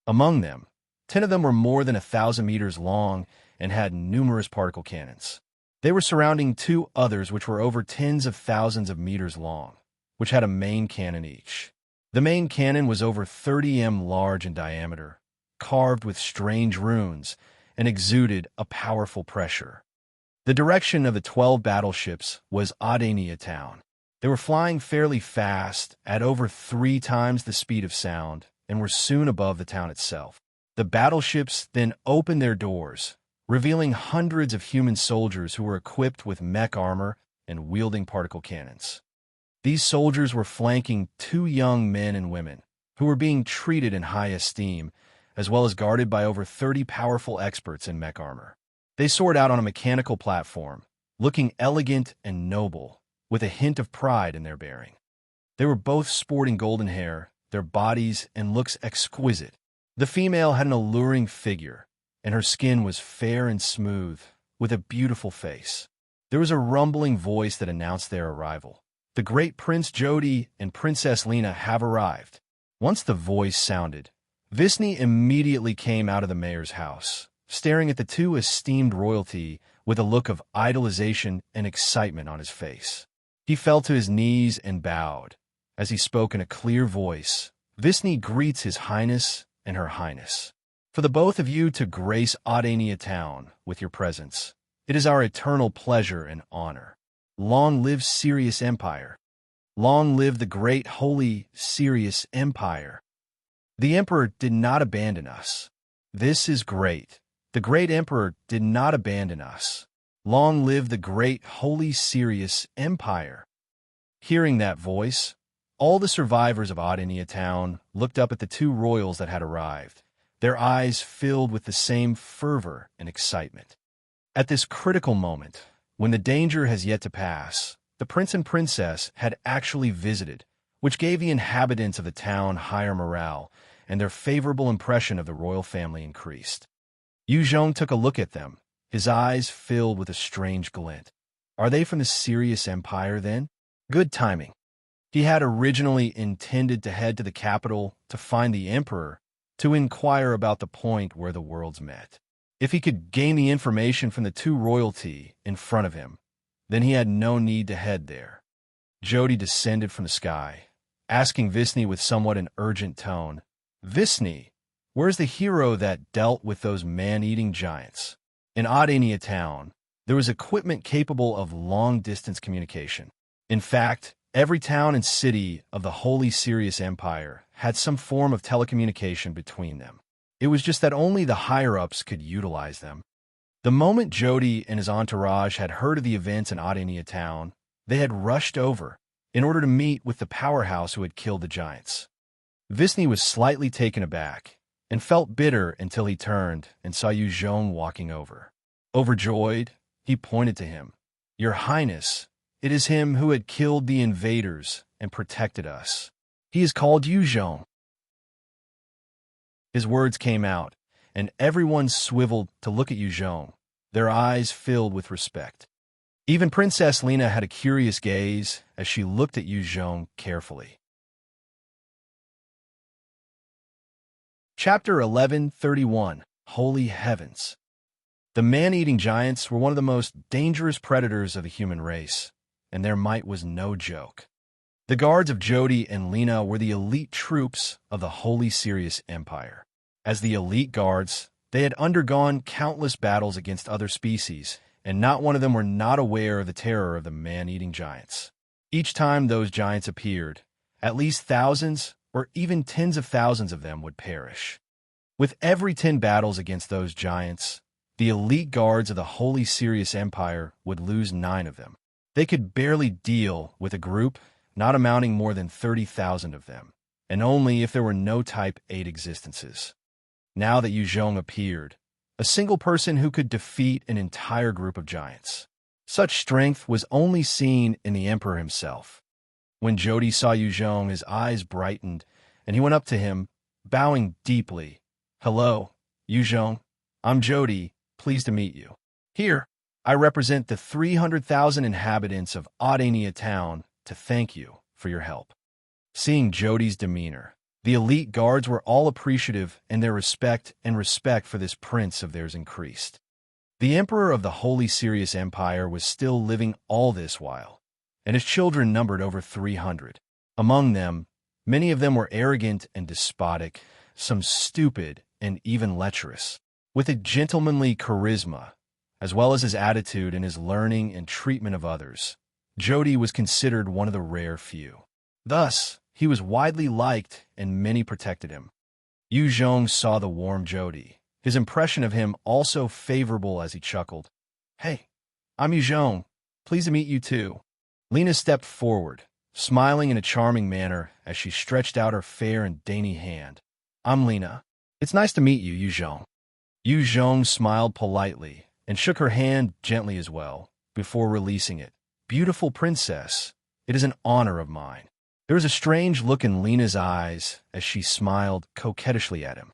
Among them, 10 of them were more than 1,000 meters long and had numerous particle cannons. They were surrounding 2 others which were over tens of thousands of meters long, which had a main cannon each. The main cannon was over 30 m large in diameter, carved with strange runes, and exuded a powerful pressure. The direction of the 12 battleships was Audiobook town. They were flying fairly fast, at over 3 times the speed of sound, and were soon above the town itself. The battleships then opened their doors, revealing hundreds of human soldiers who were equipped with mech armor and wielding particle cannons. These soldiers were flanking 2 young men and women, who were being treated in high esteem, as well as guarded by over 30 powerful experts in mech armor. They soared out on a mechanical platform, looking elegant and noble, with a hint of pride in their bearing. They were both sporting golden hair, their bodies and looks exquisite. The female had an alluring figure, and her skin was fair and smooth, with a beautiful face. There was a rumbling voice that announced their arrival. The great Prince Jody and Princess Lina have arrived. Once the voice sounded, Visney immediately came out of the mayor's house, staring at the 2 esteemed royalty with a look of idolization and excitement on his face. He fell to his knees and bowed. As he spoke in a clear voice, Visney greets His Highness and Her Highness. For the both of you to grace Audiobook town with your presence, it is our eternal pleasure and honor. Long live Sirius Empire. Long live the great holy Sirius Empire. The Emperor did not abandon us. This is great. The great Emperor did not abandon us. Long live the great holy Sirius Empire. Hearing that voice, all the survivors of Audiobook town looked up at the 2 royals that had arrived, their eyes filled with the same fervor and excitement. At this critical moment, when the danger has yet to pass, the prince and princess had actually visited, which gave the inhabitants of the town higher morale, and their favorable impression of the royal family increased. Yu Zhong took a look at them, his eyes filled with a strange glint. Are they from the Sirius Empire, then? Good timing. He had originally intended to head to the capital to find the Emperor, to inquire about the point where the worlds met. If he could gain the information from the 2 royalty in front of him, then he had no need to head there. Jody descended from the sky, asking Visney with somewhat an urgent tone, Visney, where's the hero that dealt with those man-eating giants? In Audiobook town, there was equipment capable of long-distance communication. In fact, every town and city of the Holy Sirius Empire had some form of telecommunication between them. It was just that only the higher-ups could utilize them. The moment Jody and his entourage had heard of the events in Audiobook town, they had rushed over in order to meet with the powerhouse who had killed the giants. Visney was slightly taken aback, and felt bitter until he turned and saw Yu Zhong walking over. Overjoyed, he pointed to him. "Your Highness, it is him who had killed the invaders and protected us. He is called Yu Zhong." His words came out, and everyone swiveled to look at Yu Zhong, their eyes filled with respect. Even Princess Lina had a curious gaze as she looked at Yu Zhong carefully. Chapter 1131, Holy Heavens. The man-eating giants were one of the most dangerous predators of the human race, and their might was no joke. The guards of Jody and Lina were the elite troops of the Holy Sirius Empire. As the elite guards, they had undergone countless battles against other species, and not one of them were not aware of the terror of the man-eating giants. Each time those giants appeared, at least thousands or even tens of thousands of them would perish. With every 10 battles against those giants, the elite guards of the Holy Sirius Empire would lose 9 of them. They could barely deal with a group not amounting more than 30,000 of them, and only if there were no Type 8 existences. Now that Yu Zhong appeared, a single person who could defeat an entire group of giants. Such strength was only seen in the Emperor himself. When Jody saw Yu Zhong, his eyes brightened, and he went up to him, bowing deeply. "Hello, Yu Zhong. I'm Jody, pleased to meet you. Here, I represent the 300,000 inhabitants of Audiobook town to thank you for your help." Seeing Jody's demeanor, the elite guards were all appreciative, and their respect for this prince of theirs increased. The Emperor of the Holy Sirius Empire was still living all this while, and his children numbered over 300. Among them, many of them were arrogant and despotic, some stupid and even lecherous. With a gentlemanly charisma, as well as his attitude and his learning and treatment of others, Jody was considered one of the rare few. Thus, he was widely liked and many protected him. Yu Zhong saw the warm Jody, his impression of him also favorable as he chuckled. "Hey, I'm Yu Zhong. Pleased to meet you too." Lina stepped forward, smiling in a charming manner as she stretched out her fair and dainty hand. "I'm Lina. It's nice to meet you, Yu Zhong." Yu Zhong smiled politely and shook her hand gently as well, before releasing it. "Beautiful princess, it is an honor of mine." There was a strange look in Lina's eyes as she smiled coquettishly at him.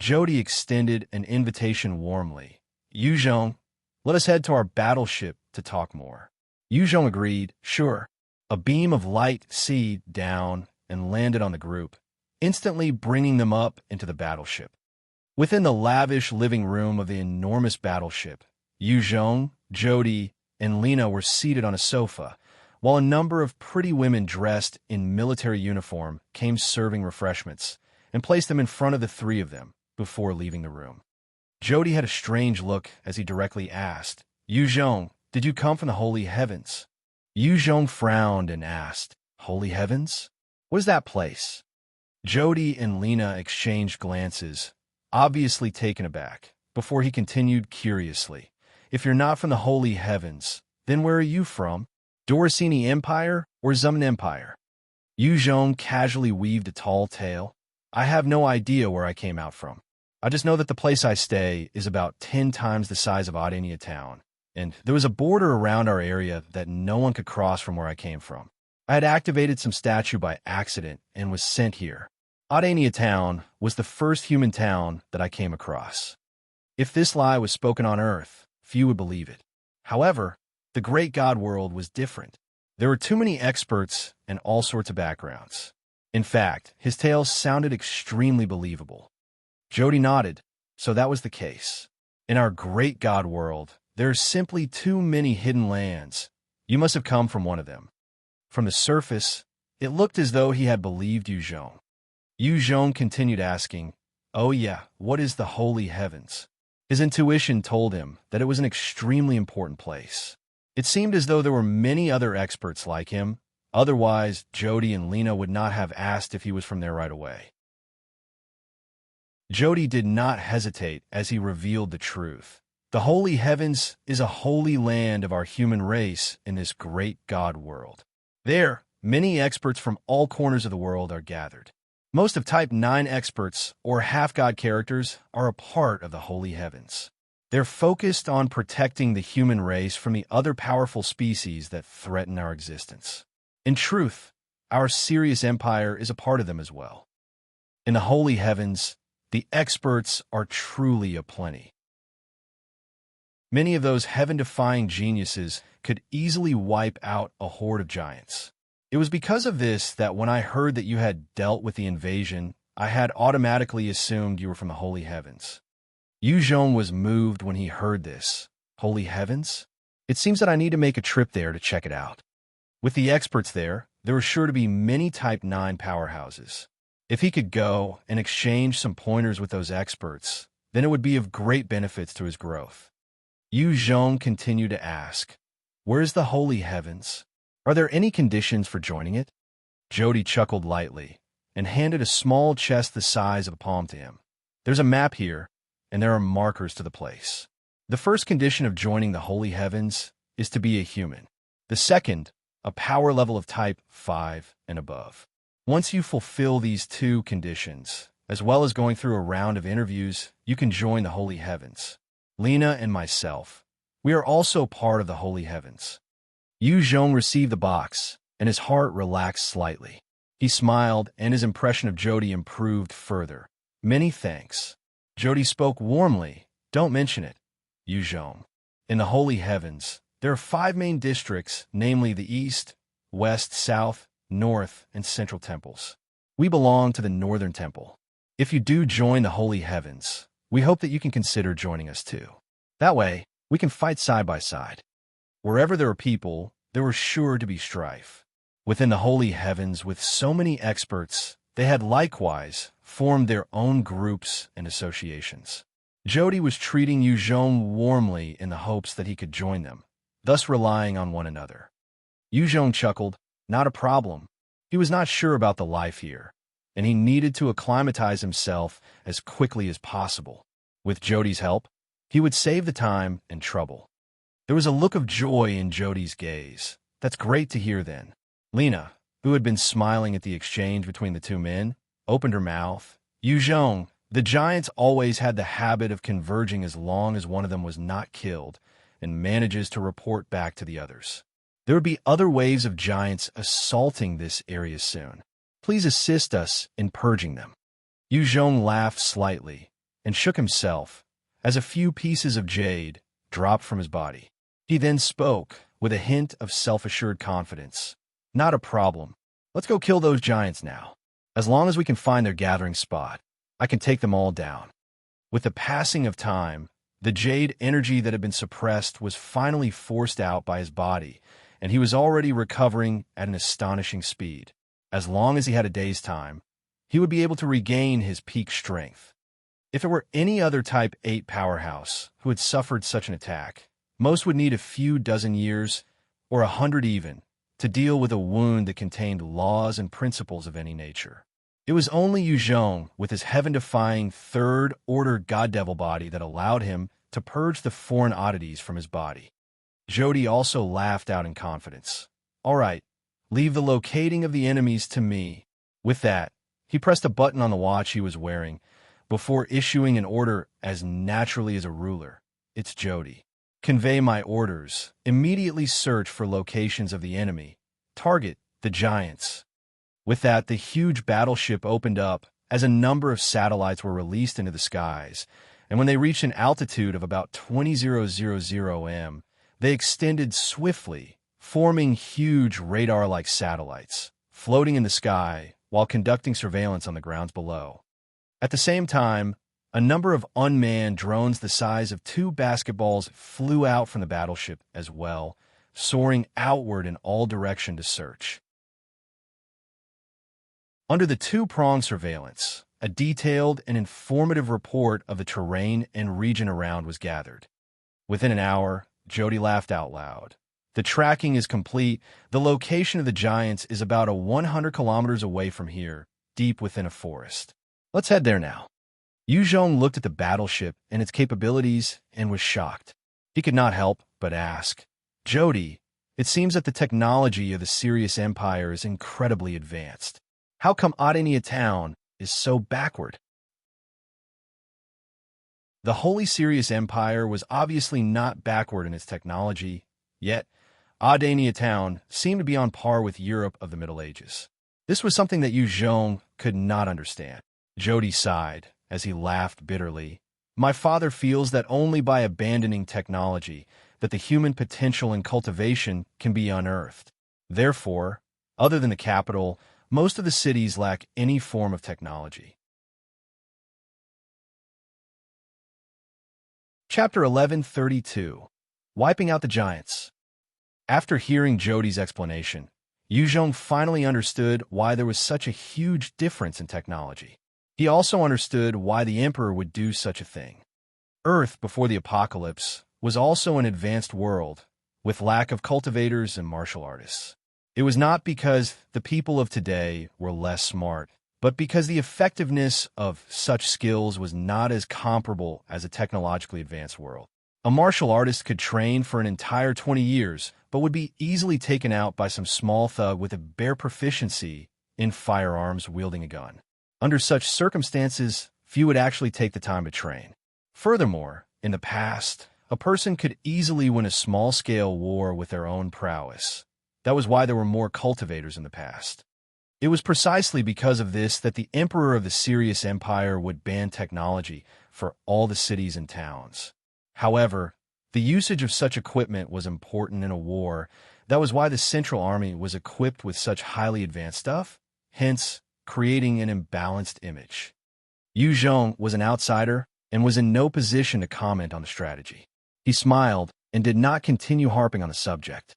Jody extended an invitation warmly. "Yu Zhong, let us head to our battleship to talk more." Yu Zhong agreed, "Sure." A beam of light seeped down and landed on the group, instantly bringing them up into the battleship. Within the lavish living room of the enormous battleship, Yu Zhong, Jody, and Lina were seated on a sofa, while a number of pretty women dressed in military uniform came serving refreshments and placed them in front of the 3 of them before leaving the room. Jody had a strange look as he directly asked, "Yu Zhong, did you come from the Holy Heavens?" Yu Zhong frowned and asked, "Holy Heavens? What is that place?" Jody and Lina exchanged glances, obviously taken aback, before he continued curiously, "If you're not from the Holy Heavens, then where are you from? Doricini Empire or Zuman Empire?" Yu Zhong casually weaved a tall tale. "I have no idea where I came out from. I just know that the place I stay is about 10 times the size of Audiobook town, and there was a border around our area that no one could cross from where I came from. I had activated some statue by accident and was sent here. Audiobook town was the first human town that I came across. If this lie was spoken on Earth, few would believe it. However, the great God world was different. There were too many experts and all sorts of backgrounds. In fact, his tale sounded extremely believable." Jody nodded, so that was the case. "In our great God world, there are simply too many hidden lands. You must have come from one of them." From the surface, it looked as though he had believed Yu Zhong. Yu Zhong continued asking, "Oh yeah, what is the Holy Heavens?" His intuition told him that it was an extremely important place. It seemed as though there were many other experts like him. Otherwise, Jody and Lina would not have asked if he was from there right away. Jody did not hesitate as he revealed the truth. "The Holy Heavens is a holy land of our human race in this great God world. There, many experts from all corners of the world are gathered. Most of Type 9 experts, or half-god characters, are a part of the Holy Heavens. They're focused on protecting the human race from the other powerful species that threaten our existence. In truth, our Sirius Empire is a part of them as well. In the Holy Heavens, the experts are truly aplenty. Many of those heaven-defying geniuses could easily wipe out a horde of giants. It was because of this that when I heard that you had dealt with the invasion, I had automatically assumed you were from the Holy Heavens. Yuzhong was moved when he heard this. Holy Heavens? It seems that I need to make a trip there to check it out. With the experts there were sure to be many Type 9 powerhouses. If he could go and exchange some pointers with those experts, then it would be of great benefits to his growth. Yuzhong continued to ask, "Where's the Holy Heavens? Are there any conditions for joining it?" Jody chuckled lightly and handed a small chest the size of a palm to him. "There's a map here, and there are markers to the place. The first condition of joining the Holy Heavens is to be a human. The second, a power level of Type 5 and above. Once you fulfill these two conditions, as well as going through a round of interviews, you can join the Holy Heavens. Lina and myself, we are also part of the Holy Heavens." Yuzhong received the box, and his heart relaxed slightly. He smiled, and his impression of Jody improved further. "Many thanks." Jody spoke warmly. "Don't mention it, Yuzhong. In the Holy Heavens, there are 5 main districts, namely the East, West, South, North, and Central Temples. We belong to the Northern Temple. If you do join the Holy Heavens, we hope that you can consider joining us too. That way, we can fight side by side. Wherever there are people, there was sure to be strife. Within the Holy Heavens, with so many experts, they had likewise formed their own groups and associations. Jody was treating Yuzhong warmly in the hopes that he could join them, thus relying on one another. Yuzhong chuckled. Not a problem. He was not sure about the life here, and he needed to acclimatize himself as quickly as possible. With Jody's help, he would save the time and trouble. There was a look of joy in Jody's gaze. "That's great to hear then." Lina, who had been smiling at the exchange between the two men, opened her mouth. "Yuzhong, the giants always had the habit of converging as long as one of them was not killed and manages to report back to the others. There would be other waves of giants assaulting this area soon. Please assist us in purging them." Yuzhong laughed slightly and shook himself as a few pieces of jade dropped from his body. He then spoke with a hint of self-assured confidence. "Not a problem. Let's go kill those giants now. As long as we can find their gathering spot, I can take them all down." With the passing of time, the jade energy that had been suppressed was finally forced out by his body, and he was already recovering at an astonishing speed. As long as he had a day's time, he would be able to regain his peak strength. If it were any other Type 8 powerhouse who had suffered such an attack, most would need a few dozen years, or 100 even, to deal with a wound that contained laws and principles of any nature. It was only Yuzhong, with his heaven-defying third-order god-devil body, that allowed him to purge the foreign oddities from his body. Jody also laughed out in confidence. "All right, leave the locating of the enemies to me." With that, he pressed a button on the watch he was wearing before issuing an order as naturally as a ruler. "It's Jody. Convey my orders. Immediately search for locations of the enemy. Target the giants." With that, the huge battleship opened up as a number of satellites were released into the skies, and when they reached an altitude of about 20,000 m, they extended swiftly, forming huge radar-like satellites, floating in the sky while conducting surveillance on the grounds below. At the same time, a number of unmanned drones the size of 2 basketballs flew out from the battleship as well, soaring outward in all directions to search. Under the 2-pronged surveillance, a detailed and informative report of the terrain and region around was gathered. Within an hour, Jody laughed out loud. "The tracking is complete. The location of the giants is about 100 kilometers away from here, deep within a forest. Let's head there now." Yuzhong looked at the battleship and its capabilities and was shocked. He could not help but ask, "Jody, it seems that the technology of the Sirius Empire is incredibly advanced. How come Audiobook town is so backward? The Holy Sirius Empire was obviously not backward in its technology, yet Audania town seemed to be on par with Europe of the Middle Ages. This was something that Yu Zhong could not understand. Jody sighed as he laughed bitterly. My father feels that only by abandoning technology that the human potential and cultivation can be unearthed. Therefore, other than the capital, most of the cities lack any form of technology. Chapter 1132. Wiping Out the Giants. After hearing Jody's explanation, Yu Zhong finally understood why there was such a huge difference in technology. He also understood why the Emperor would do such a thing. Earth, before the apocalypse, was also an advanced world, with lack of cultivators and martial artists. It was not because the people of today were less smart, but because the effectiveness of such skills was not as comparable as a technologically advanced world. A martial artist could train for an entire 20 years, but would be easily taken out by some small thug with a bare proficiency in firearms wielding a gun. Under such circumstances, few would actually take the time to train. Furthermore, in the past, a person could easily win a small-scale war with their own prowess. That was why there were more cultivators in the past. It was precisely because of this that the Emperor of the Sirius Empire would ban technology for all the cities and towns. However, the usage of such equipment was important in a war. That was why the Central Army was equipped with such highly advanced stuff, hence creating an imbalanced image. Yu Zhong was an outsider and was in no position to comment on the strategy. He smiled and did not continue harping on the subject.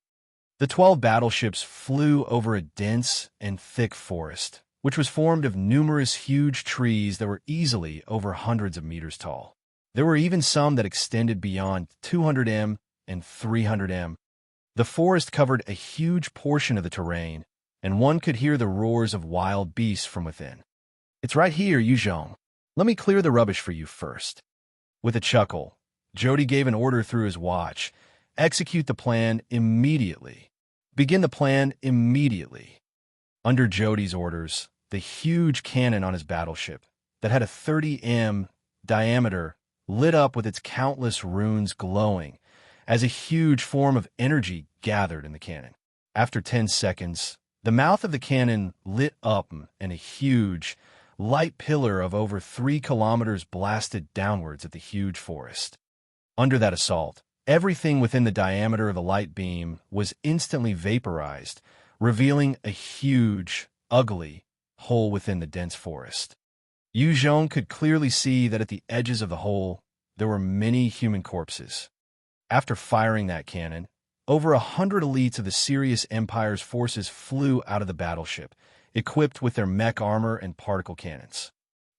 The 12 battleships flew over a dense and thick forest, which was formed of numerous huge trees that were easily over hundreds of meters tall. There were even some that extended beyond 200 m and 300 m. The forest covered a huge portion of the terrain, and one could hear the roars of wild beasts from within. It's right here, Yu Zhong. Let me clear the rubbish for you first. With a chuckle, Jody gave an order through his watch. Execute the plan immediately. Begin the plan immediately. Under Jody's orders, the huge cannon on his battleship, that had a 30 m diameter, lit up with its countless runes glowing, as a huge form of energy gathered in the cannon. After 10 seconds, the mouth of the cannon lit up and a huge, light pillar of over 3 kilometers blasted downwards at the huge forest. Under that assault, everything within the diameter of the light beam was instantly vaporized, revealing a huge, ugly hole within the dense forest. Yu Zhong could clearly see that at the edges of the hole, there were many human corpses. After firing that cannon, over 100 elites of the Sirius Empire's forces flew out of the battleship, equipped with their mech armor and particle cannons.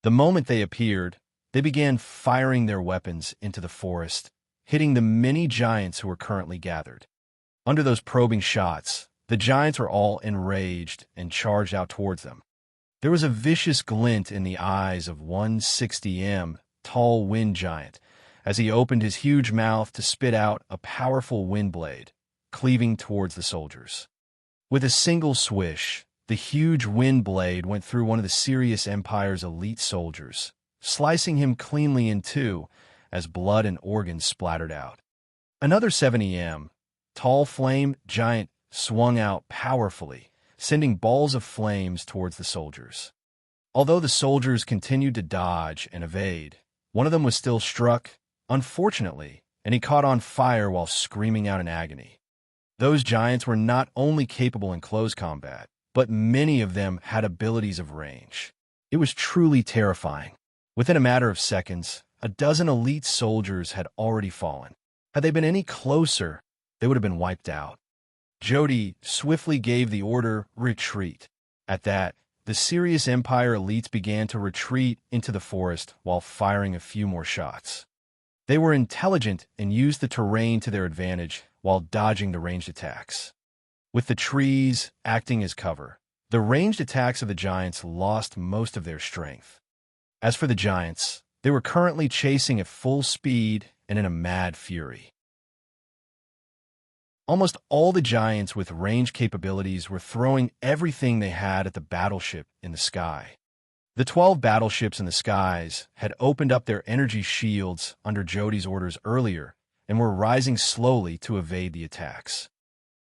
The moment they appeared, they began firing their weapons into the forest, hitting the many giants who were currently gathered. Under those probing shots, the giants were all enraged and charged out towards them. There was a vicious glint in the eyes of 160 m tall wind giant as he opened his huge mouth to spit out a powerful wind blade, cleaving towards the soldiers. With a single swish, the huge wind blade went through one of the Sirius Empire's elite soldiers, slicing him cleanly in two as blood and organs splattered out. Another 70 m tall flame giant swung out powerfully, sending balls of flames towards the soldiers. Although the soldiers continued to dodge and evade, one of them was still struck, unfortunately, and he caught on fire while screaming out in agony. Those giants were not only capable in close combat, but many of them had abilities of range. It was truly terrifying. Within a matter of seconds, a dozen elite soldiers had already fallen. Had they been any closer, they would have been wiped out. Jody swiftly gave the order, retreat. At that, the Sirius Empire elites began to retreat into the forest while firing a few more shots. They were intelligent and used the terrain to their advantage while dodging the ranged attacks. With the trees acting as cover, the ranged attacks of the giants lost most of their strength. As for the giants, they were currently chasing at full speed and in a mad fury. Almost all the giants with range capabilities were throwing everything they had at the battleship in the sky. The 12 battleships in the skies had opened up their energy shields under Jody's orders earlier and were rising slowly to evade the attacks.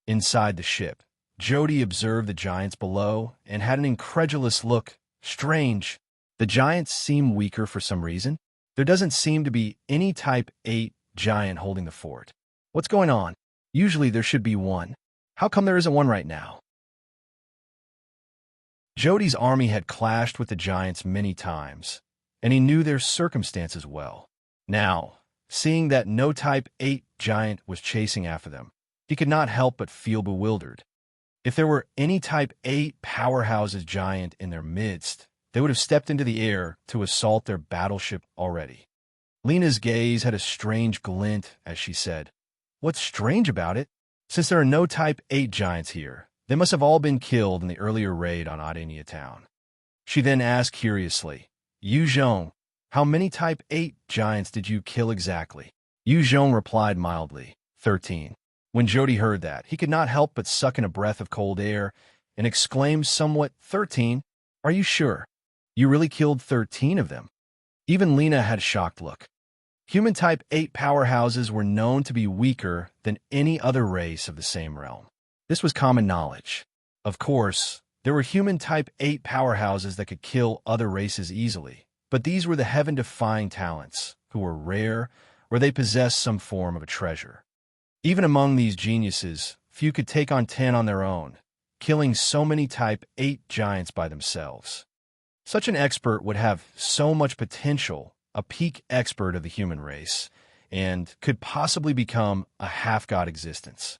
Inside the ship, Jody observed the giants below and had an incredulous look. Strange. The giants seem weaker for some reason. There doesn't seem to be any Type 8 giant holding the fort. What's going on? Usually there should be one. How come there isn't one right now? Jody's army had clashed with the giants many times, and he knew their circumstances well. Now, seeing that no Type 8 giant was chasing after them, he could not help but feel bewildered. If there were any Type 8 powerhouses giant in their midst, they would have stepped into the air to assault their battleship already. Lina's gaze had a strange glint as she said, "What's strange about it? Since there are no Type 8 giants here, they must have all been killed in the earlier raid on Audiobook town." She then asked curiously, "Yu Zhong, how many Type 8 giants did you kill exactly?" Yu Zhong replied mildly, 13. When Jody heard that, he could not help but suck in a breath of cold air and exclaimed somewhat, 13? Are you sure? You really killed 13 of them? Even Lina had a shocked look. Human Type 8 powerhouses were known to be weaker than any other race of the same realm. This was common knowledge. Of course, there were human Type 8 powerhouses that could kill other races easily, but these were the heaven-defying talents, who were rare, or they possessed some form of a treasure. Even among these geniuses, few could take on 10 on their own, killing so many Type 8 giants by themselves. Such an expert would have so much potential, a peak expert of the human race, and could possibly become a half-god existence.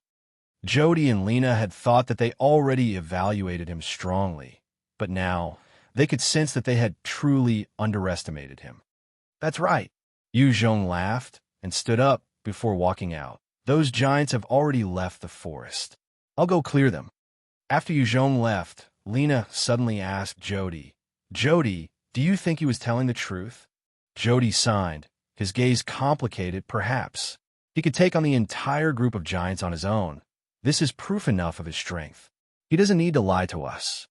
Jody and Lina had thought that they already evaluated him strongly, but now they could sense that they had truly underestimated him. That's right. Yu Zhong laughed and stood up before walking out. Those giants have already left the forest. I'll go clear them. After Yu Zhong left, Lina suddenly asked Jody, "Jody, do you think he was telling the truth?" Jody signed, his gaze complicated, perhaps. He could take on the entire group of giants on his own. This is proof enough of his strength. He doesn't need to lie to us.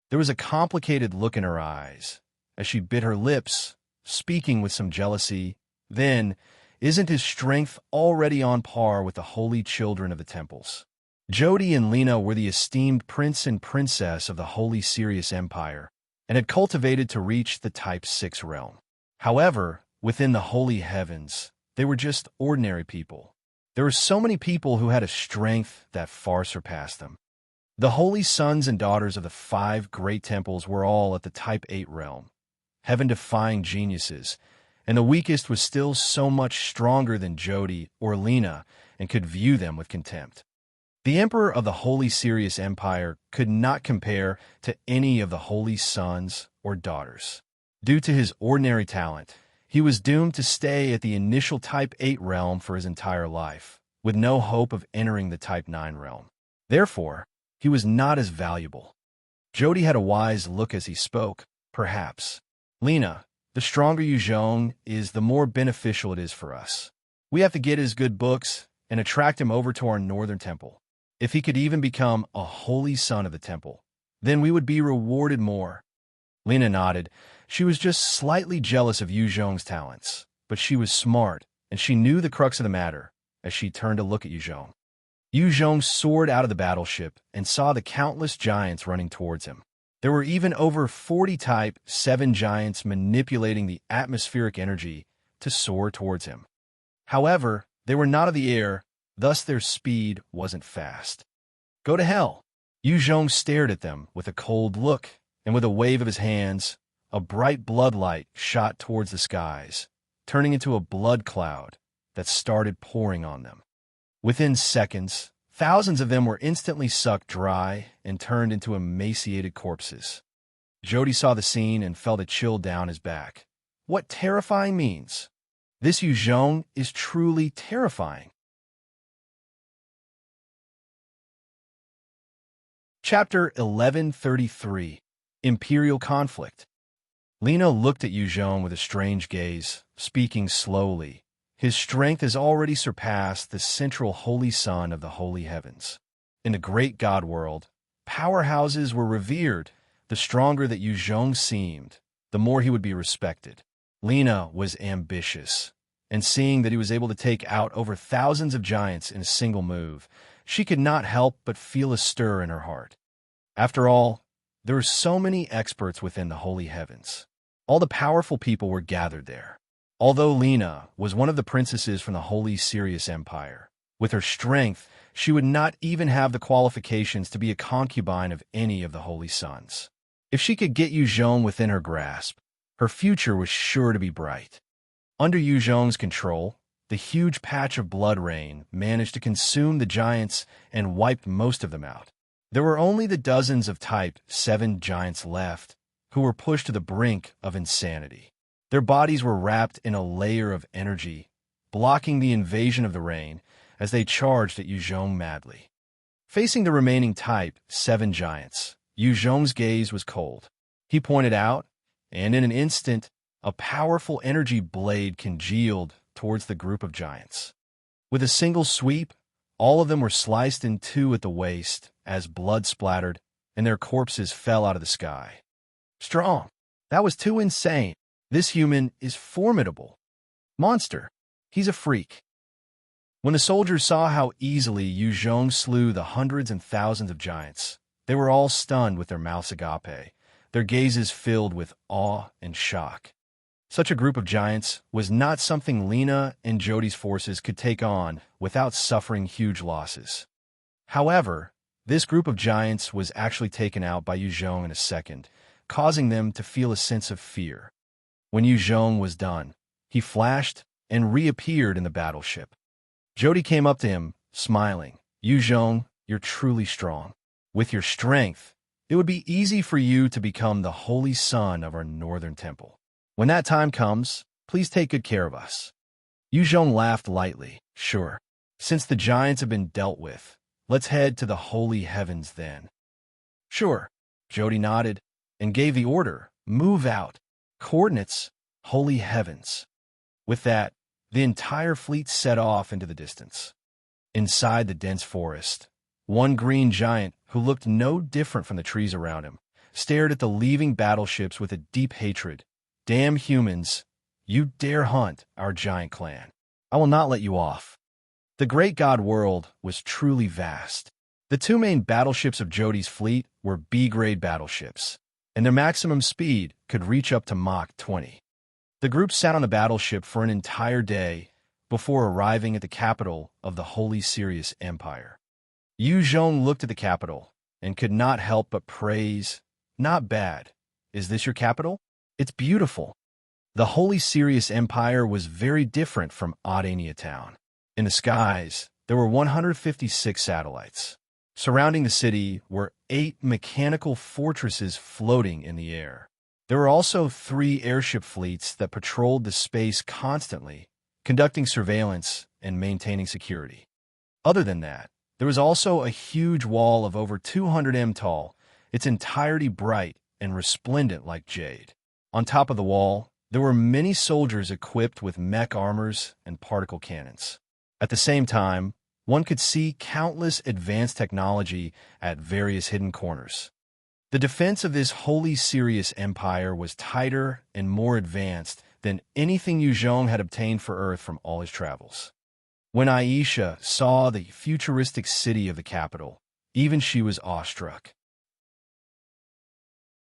There was a complicated look in her eyes, as she bit her lips, speaking with some jealousy. Then, isn't his strength already on par with the holy children of the temples? Jody and Lina were the esteemed prince and princess of the Holy Sirius Empire, and had cultivated to reach the Type 6 realm. However, within the holy heavens, they were just ordinary people. There were so many people who had a strength that far surpassed them. The holy sons and daughters of the 5 great temples were all at the Type 8 realm, heaven-defying geniuses, and the weakest was still so much stronger than Jody or Lina and could view them with contempt. The emperor of the Holy Sirius Empire could not compare to any of the holy sons or daughters. Due to his ordinary talent, he was doomed to stay at the initial Type 8 realm for his entire life, with no hope of entering the Type 9 realm. Therefore, he was not as valuable. Jody had a wise look as he spoke, perhaps. "Lina, the stronger Yu Zhong is, the more beneficial it is for us. We have to get his good books and attract him over to our northern temple. If he could even become a holy son of the temple, then we would be rewarded more." Lina nodded. She was just slightly jealous of Yu Zhong's talents, but she was smart, and she knew the crux of the matter as she turned to look at Yu Zhong. Yu Zhong soared out of the battleship and saw the countless giants running towards him. There were even over 40 Type 7 giants manipulating the atmospheric energy to soar towards him. However, they were not of the air, thus their speed wasn't fast. "Go to hell!" Yu Zhong stared at them with a cold look, and with a wave of his hands, a bright bloodlight shot towards the skies, turning into a blood cloud that started pouring on them. Within seconds, thousands of them were instantly sucked dry and turned into emaciated corpses. Jody saw the scene and felt a chill down his back. What terrifying means? This Yu Zhong is truly terrifying. Chapter 1133, Imperial Conflict. Lina looked at Yu Zhong with a strange gaze, speaking slowly. His strength has already surpassed the central holy sun of the holy heavens. In the great god world, powerhouses were revered. The stronger that Yu Zhong seemed, the more he would be respected. Lina was ambitious, and seeing that he was able to take out over thousands of giants in a single move, she could not help but feel a stir in her heart. After all, there were so many experts within the holy heavens. All the powerful people were gathered there. Although Lina was one of the princesses from the Holy Sirius Empire, with her strength, she would not even have the qualifications to be a concubine of any of the holy sons. If she could get Yu Zhong within her grasp, her future was sure to be bright. Under Yu Zhong's control, the huge patch of blood rain managed to consume the giants and wiped most of them out. There were only the dozens of Type 7 giants left, who were pushed to the brink of insanity. Their bodies were wrapped in a layer of energy, blocking the invasion of the rain as they charged at Yu Zhong madly. Facing the remaining Type 7 giants, Yu Zhong's gaze was cold. He pointed out, and in an instant, a powerful energy blade congealed towards the group of giants. With a single sweep, all of them were sliced in two at the waist as blood splattered and their corpses fell out of the sky. Strong. That was too insane. This human is formidable. Monster. He's a freak. When the soldiers saw how easily Yu Zhong slew the hundreds and thousands of giants, they were all stunned with their mouths agape, their gazes filled with awe and shock. Such a group of giants was not something Lina and Jody's forces could take on without suffering huge losses. However, this group of giants was actually taken out by Yu Zhong in a second, causing them to feel a sense of fear. When Yu Zhong was done, he flashed and reappeared in the battleship. Jody came up to him, smiling. Yu Zhong, you're truly strong. With your strength, it would be easy for you to become the holy son of our northern temple. When that time comes, please take good care of us. Yu Zhong laughed lightly. Sure. Since the giants have been dealt with, let's head to the holy heavens then. Sure. Jody nodded and gave the order, move out. Coordinates, holy heavens. With that, the entire fleet set off into the distance. Inside the dense forest, one green giant, who looked no different from the trees around him, stared at the leaving battleships with a deep hatred. Damn humans, you dare hunt our giant clan. I will not let you off. The great god world was truly vast. The two main battleships of Jody's fleet were B-grade battleships, and their maximum speed could reach up to Mach 20. The group sat on the battleship for an entire day before arriving at the capital of the Holy Sirius Empire. Yu Zhong looked at the capital and could not help but praise. Not bad. Is this your capital? It's beautiful. The Holy Sirius Empire was very different from Audiobook town. In the skies, there were 156 satellites. Surrounding the city were 8 mechanical fortresses floating in the air. There were also 3 airship fleets that patrolled the space constantly, conducting surveillance and maintaining security. Other than that, there was also a huge wall of over 200 m tall, its entirety bright and resplendent like jade. On top of the wall, there were many soldiers equipped with mech armors and particle cannons. At the same time, one could see countless advanced technology at various hidden corners. The defense of this Holy Sirius Empire was tighter and more advanced than anything Yu Zhong had obtained for Earth from all his travels. When Aisha saw the futuristic city of the capital, even she was awestruck.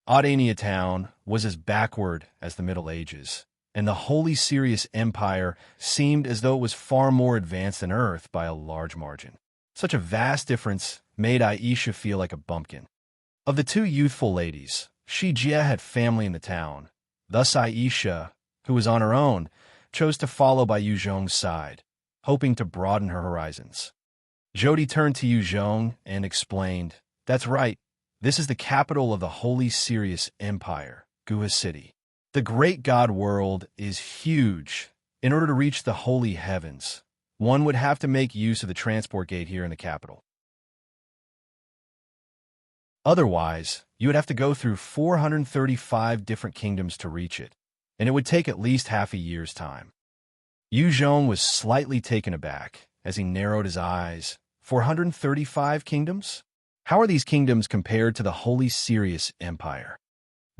Audiobook town was as backward as the Middle Ages, and the Holy Sirius Empire seemed as though it was far more advanced than Earth by a large margin. Such a vast difference made Aisha feel like a bumpkin. Of the 2 youthful ladies, Shijia had family in the town. Thus Aisha, who was on her own, chose to follow by Yu Zhong's side, hoping to broaden her horizons. Jody turned to Yu Zhong and explained, "That's right. This is the capital of the Holy Sirius Empire, Guha City. The great god world is huge. In order to reach the holy heavens, one would have to make use of the transport gate here in the capital. Otherwise, you would have to go through 435 different kingdoms to reach it, and it would take at least half a year's time." Yu Zhong was slightly taken aback as he narrowed his eyes. 435 kingdoms? How are these kingdoms compared to the Holy Sirius Empire?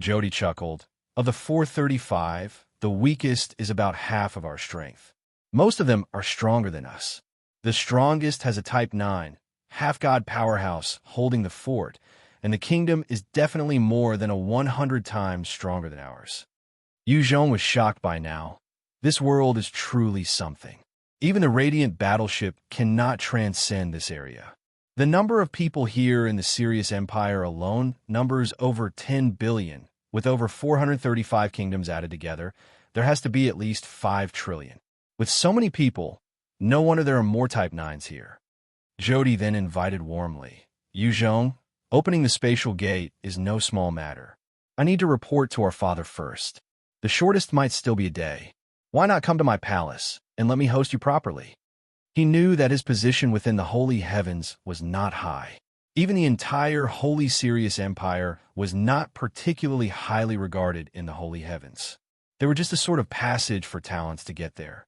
Jody chuckled. Of the 435, the weakest is about half of our strength. Most of them are stronger than us. The strongest has a Type 9, half-god powerhouse holding the fort, and the kingdom is definitely more than 100 times stronger than ours. Yu Zhong was shocked by now. This world is truly something. Even the Radiant battleship cannot transcend this area. The number of people here in the Sirius Empire alone numbers over 10 billion. With over 435 kingdoms added together, there has to be at least 5 trillion. With so many people, no wonder there are more Type 9s here. Jody then invited warmly. Yu Zhong, opening the spatial gate is no small matter. I need to report to our father first. The shortest might still be a day. Why not come to my palace and let me host you properly? He knew that his position within the holy heavens was not high. Even the entire Holy Sirius Empire was not particularly highly regarded in the holy heavens. They were just a sort of passage for talents to get there.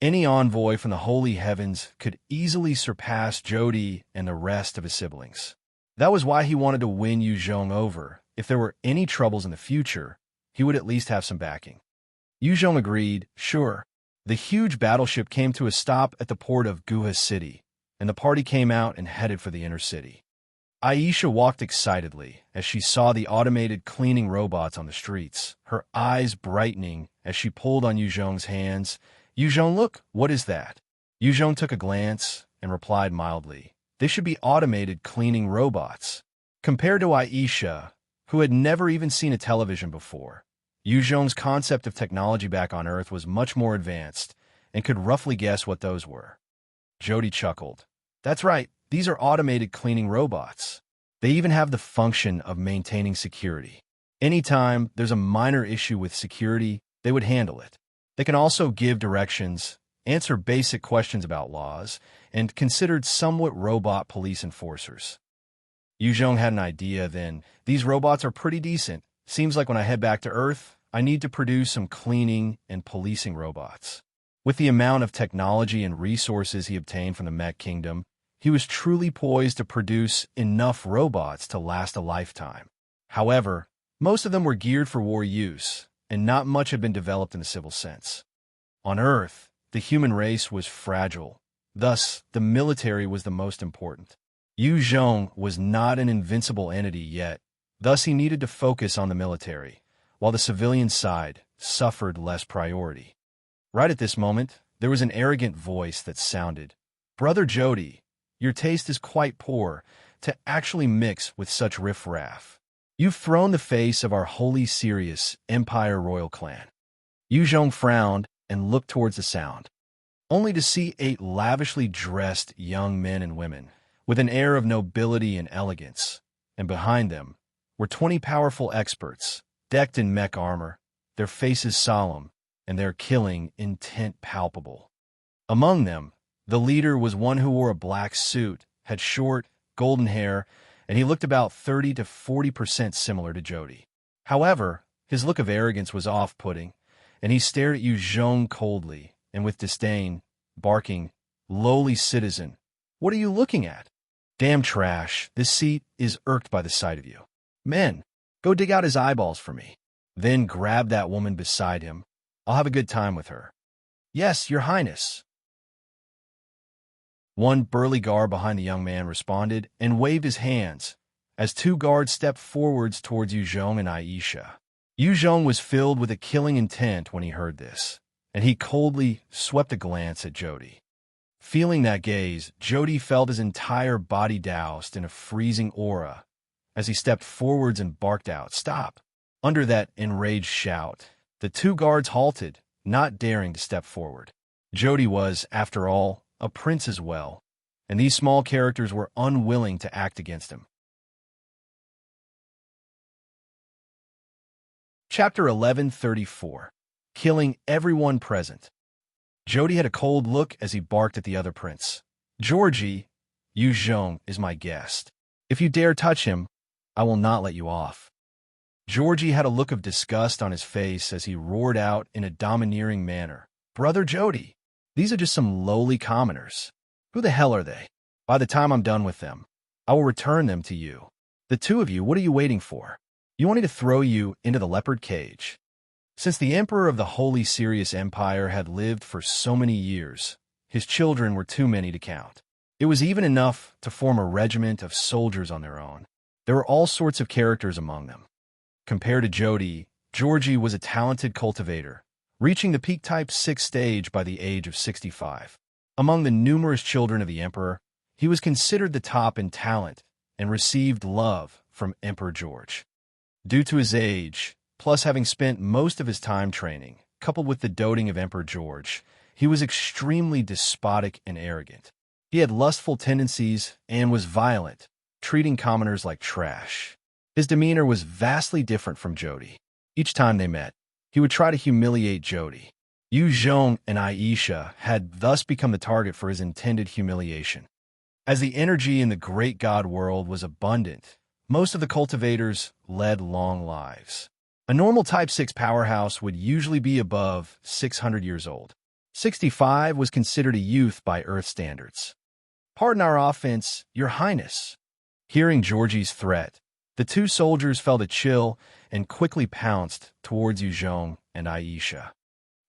Any envoy from the holy heavens could easily surpass Jody and the rest of his siblings. That was why he wanted to win Yu Zhong over. If there were any troubles in the future, he would at least have some backing. Yu Zhong agreed, sure. The huge battleship came to a stop at the port of Guha City, and the party came out and headed for the inner city. Aisha walked excitedly as she saw the automated cleaning robots on the streets, her eyes brightening as she pulled on Yu Zhong's hands. Yu Zhong, look, what is that? Yu Zhong took a glance and replied mildly, they should be automated cleaning robots. Compared to Aisha, who had never even seen a television before, Yu Zhong's concept of technology back on Earth was much more advanced and could roughly guess what those were. Jody chuckled. That's right, these are automated cleaning robots. They even have the function of maintaining security. Anytime there's a minor issue with security, they would handle it. They can also give directions, answer basic questions about laws, and considered somewhat robot police enforcers. Yu Zhong had an idea then. These robots are pretty decent. Seems like when I head back to Earth, I need to produce some cleaning and policing robots. With the amount of technology and resources he obtained from the Mech Kingdom, he was truly poised to produce enough robots to last a lifetime. However, most of them were geared for war use, and not much had been developed in the civil sense. On Earth, the human race was fragile. Thus, the military was the most important. Yu Zhong was not an invincible entity yet. Thus, he needed to focus on the military, while the civilian side suffered less priority. Right at this moment, there was an arrogant voice that sounded, Brother Jody, your taste is quite poor to actually mix with such riffraff. You've thrown the face of our holy Sirius Empire royal clan. Yu Zhong frowned and looked towards the sound, only to see 8 lavishly dressed young men and women with an air of nobility and elegance, and behind them were 20 powerful experts, decked in mech armor, their faces solemn, and their killing intent palpable. Among them, the leader was one who wore a black suit, had short, golden hair, and he looked about 30 to 40% similar to Jody. However, his look of arrogance was off-putting, and he stared at Yu Zhong coldly and with disdain, barking, lowly citizen, what are you looking at? Damn trash, this seat is irked by the sight of you. Men, go dig out his eyeballs for me. Then grab that woman beside him. I'll have a good time with her. Yes, your highness. One burly guard behind the young man responded and waved his hands as 2 guards stepped forwards towards Yu Zhong and Aisha. Yu Zhong was filled with a killing intent when he heard this, and he coldly swept a glance at Jody. Feeling that gaze, Jody felt his entire body doused in a freezing aura as he stepped forwards and barked out, "Stop!" Under that enraged shout, the 2 guards halted, not daring to step forward. Jody was, after all, a prince as well, and these small characters were unwilling to act against him. Chapter 1134. Killing Everyone Present. Jody had a cold look as he barked at the other prince. Georgie, Yu Zhong is my guest. If you dare touch him, I will not let you off. Georgie had a look of disgust on his face as he roared out in a domineering manner. Brother Jody, these are just some lowly commoners. Who the hell are they? By the time I'm done with them, I will return them to you. The 2 of you, what are you waiting for? You want me to throw you into the leopard cage? Since the emperor of the Holy Sirius Empire had lived for so many years, his children were too many to count. It was even enough to form a regiment of soldiers on their own. There were all sorts of characters among them. Compared to Jody, Georgie was a talented cultivator, reaching the peak Type 6 stage by the age of 65. Among the numerous children of the emperor, he was considered the top in talent and received love from Emperor George. Due to his age, plus having spent most of his time training, coupled with the doting of Emperor George, he was extremely despotic and arrogant. He had lustful tendencies and was violent, treating commoners like trash. His demeanor was vastly different from Jody. Each time they met, he would try to humiliate Jody. Yu Zhong and Aisha had thus become the target for his intended humiliation. As the energy in the great god world was abundant, most of the cultivators led long lives. A normal Type 6 powerhouse would usually be above 600 years old. 65 was considered a youth by Earth standards. Pardon our offense, Your Highness. Hearing Georgie's threat, the two soldiers felt a chill and quickly pounced towards Yu Zhong and Aisha.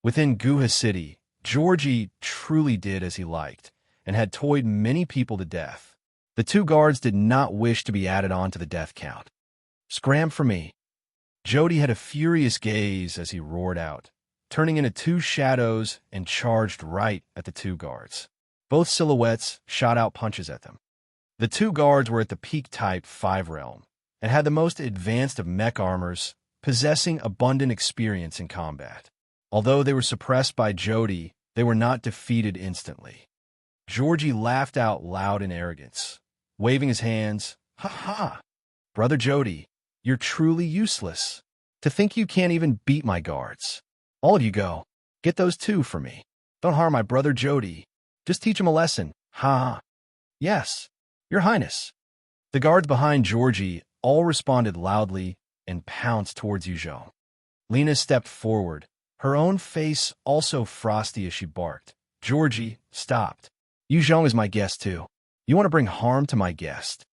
Within Guha City, Georgie truly did as he liked and had toyed many people to death. The two guards did not wish to be added on to the death count. Scram for me. Jody had a furious gaze as he roared out, turning into two shadows and charged right at the two guards. Both silhouettes shot out punches at them. The two guards were at the peak Type 5 realm and had the most advanced of mech armors, possessing abundant experience in combat. Although they were suppressed by Jody, they were not defeated instantly. Georgie laughed out loud in arrogance, waving his hands. Ha ha! Brother Jody, you're truly useless. To think you can't even beat my guards. All of you go. Get those two for me. Don't harm my brother Jody. Just teach him a lesson. Ha ha. Yes, Your Highness. The guards behind Georgie all responded loudly and pounced towards Yu Zhong. Lina stepped forward, her own face also frosty as she barked. Georgie stopped. Yu Zhong is my guest too. You want to bring harm to my guest?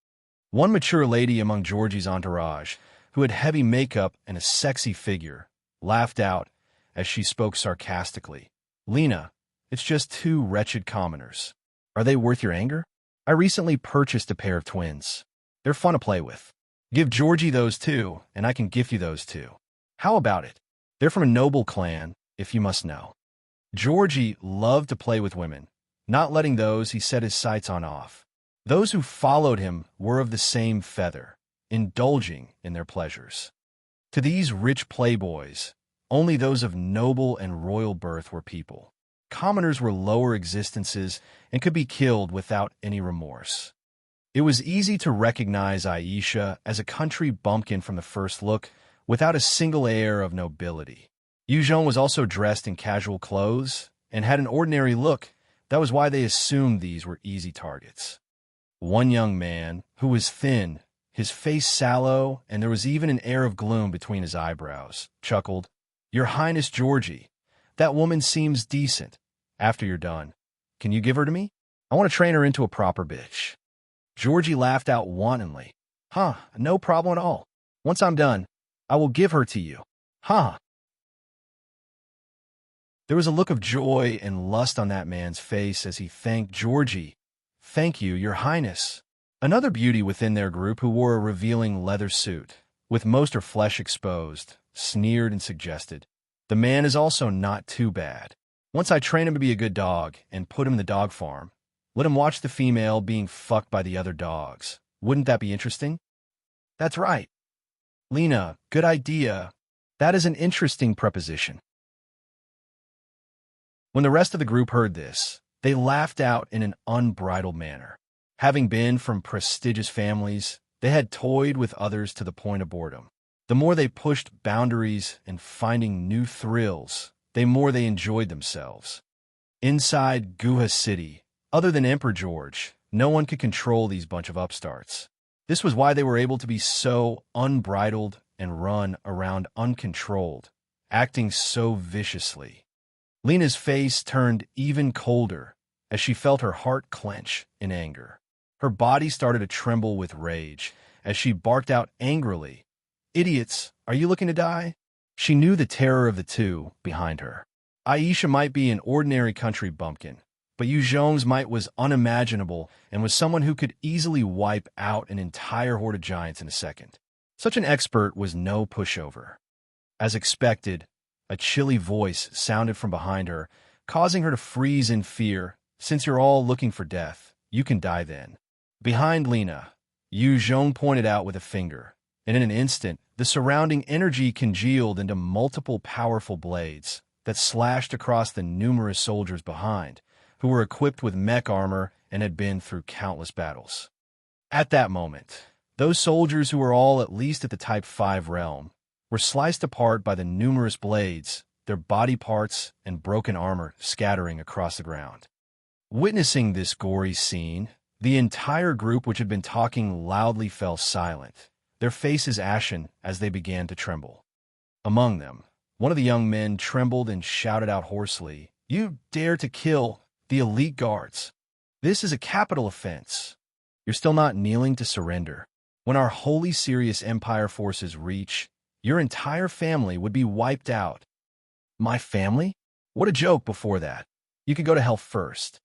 One mature lady among Georgie's entourage, who had heavy makeup and a sexy figure, laughed out as she spoke sarcastically. Lina, it's just two wretched commoners. Are they worth your anger? I recently purchased a pair of twins. They're fun to play with. Give Georgie those two, and I can gift you those two. How about it? They're from a noble clan, if you must know. Georgie loved to play with women, not letting those he set his sights on off. Those who followed him were of the same feather, indulging in their pleasures. To these rich playboys, only those of noble and royal birth were people. Commoners were lower existences and could be killed without any remorse. It was easy to recognize Aisha as a country bumpkin from the first look, without a single air of nobility. Yu Zhong was also dressed in casual clothes and had an ordinary look. That was why they assumed these were easy targets. One young man, who was thin, his face sallow, and there was even an air of gloom between his eyebrows, chuckled, Your Highness Georgie, that woman seems decent. After you're done, can you give her to me? I want to train her into a proper bitch. Georgie laughed out wantonly. No problem at all. Once I'm done, I will give her to you. There was a look of joy and lust on that man's face as he thanked Georgie. Thank you, Your Highness. Another beauty within their group who wore a revealing leather suit, with most her flesh exposed, sneered and suggested, The man is also not too bad. Once I train him to be a good dog and put him in the dog farm, let him watch the female being fucked by the other dogs. Wouldn't that be interesting? That's right. Lina, good idea. That is an interesting proposition. When the rest of the group heard this, they laughed out in an unbridled manner. Having been from prestigious families, they had toyed with others to the point of boredom. The more they pushed boundaries and finding new thrills, the more they enjoyed themselves. Inside Guha City, other than Emperor George, no one could control these bunch of upstarts. This was why they were able to be so unbridled and run around uncontrolled, acting so viciously. Lina's face turned even colder as she felt her heart clench in anger. Her body started to tremble with rage as she barked out angrily, Idiots, are you looking to die? She knew the terror of the two behind her. Aisha might be an ordinary country bumpkin, but Yu Zhong's might was unimaginable and was someone who could easily wipe out an entire horde of giants in a second. Such an expert was no pushover. As expected, a chilly voice sounded from behind her, causing her to freeze in fear. Since you're all looking for death, you can die then. Behind Lina, Yu Zhong pointed out with a finger, and in an instant, the surrounding energy congealed into multiple powerful blades that slashed across the numerous soldiers behind, who were equipped with mech armor and had been through countless battles. At that moment, those soldiers who were all at least at the Type 5 realm were sliced apart by the numerous blades, their body parts and broken armor scattering across the ground. Witnessing this gory scene, the entire group which had been talking loudly fell silent, their faces ashen as they began to tremble. Among them, one of the young men trembled and shouted out hoarsely, "You dare to kill the elite guards! This is a capital offense. You're still not kneeling to surrender. When our holy serious Empire forces reach, your entire family would be wiped out." My family? What a joke before that. You could go to hell first.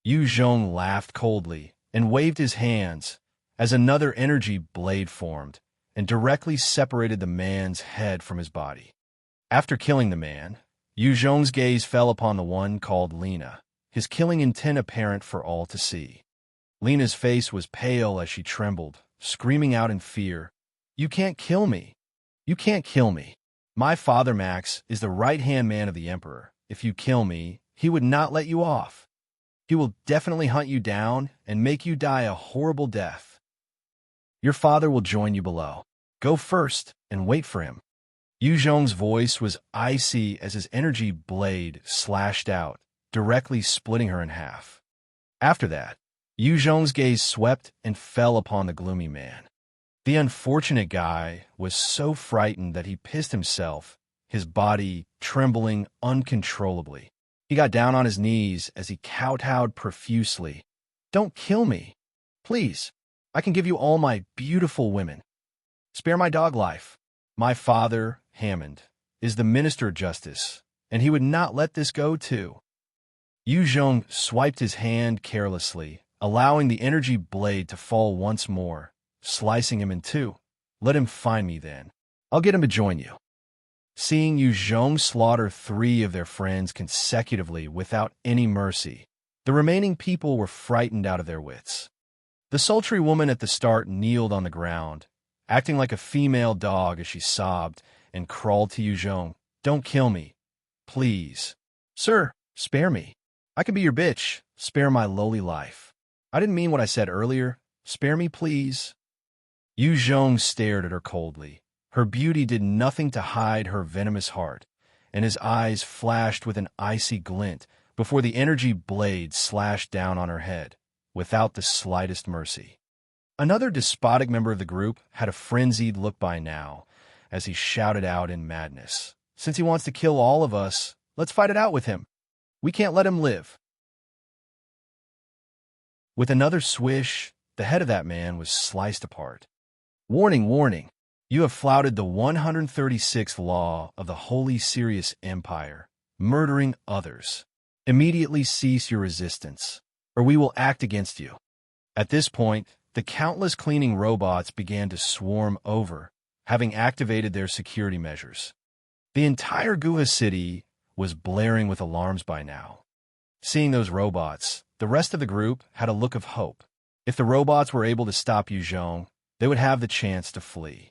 Yu Zhong laughed coldly and waved his hands as another energy blade formed and directly separated the man's head from his body. After killing the man, Yu Zhong's gaze fell upon the one called Lina, his killing intent apparent for all to see. Lina's face was pale as she trembled, screaming out in fear, "You can't kill me! You can't kill me! My father Max is the right-hand man of the Emperor. If you kill me, he would not let you off. He will definitely hunt you down and make you die a horrible death. Your father will join you below. Go first and wait for him." Yu Zhong's voice was icy as his energy blade slashed out, directly splitting her in half. After that, Yu Zhong's gaze swept and fell upon the gloomy man. The unfortunate guy was so frightened that he pissed himself, his body trembling uncontrollably. He got down on his knees as he kowtowed profusely. "Don't kill me. Please, I can give you all my beautiful women. Spare my dog life. My father, Hammond, is the Minister of Justice, and he would not let this go too." Yu Zhong swiped his hand carelessly, allowing the energy blade to fall once more, slicing him in two. "Let him find me then. I'll get him to join you." Seeing Yu Zhong slaughter 3 of their friends consecutively without any mercy, the remaining people were frightened out of their wits. The sultry woman at the start kneeled on the ground, acting like a female dog as she sobbed and crawled to Yu Zhong. "Don't kill me. Please. Sir, spare me. I can be your bitch. Spare my lowly life. I didn't mean what I said earlier. Spare me, please." Yu Zhong stared at her coldly. Her beauty did nothing to hide her venomous heart, and his eyes flashed with an icy glint before the energy blade slashed down on her head, without the slightest mercy. Another despotic member of the group had a frenzied look by now, as he shouted out in madness, "Since he wants to kill all of us, let's fight it out with him. We can't let him live." With another swish, the head of that man was sliced apart. "Warning, warning. You have flouted the 136th law of the Holy Serious Empire, murdering others. Immediately cease your resistance, or we will act against you." At this point, the countless cleaning robots began to swarm over, having activated their security measures. The entire Guha city was blaring with alarms by now. Seeing those robots, the rest of the group had a look of hope. If the robots were able to stop Yu Zhong, they would have the chance to flee.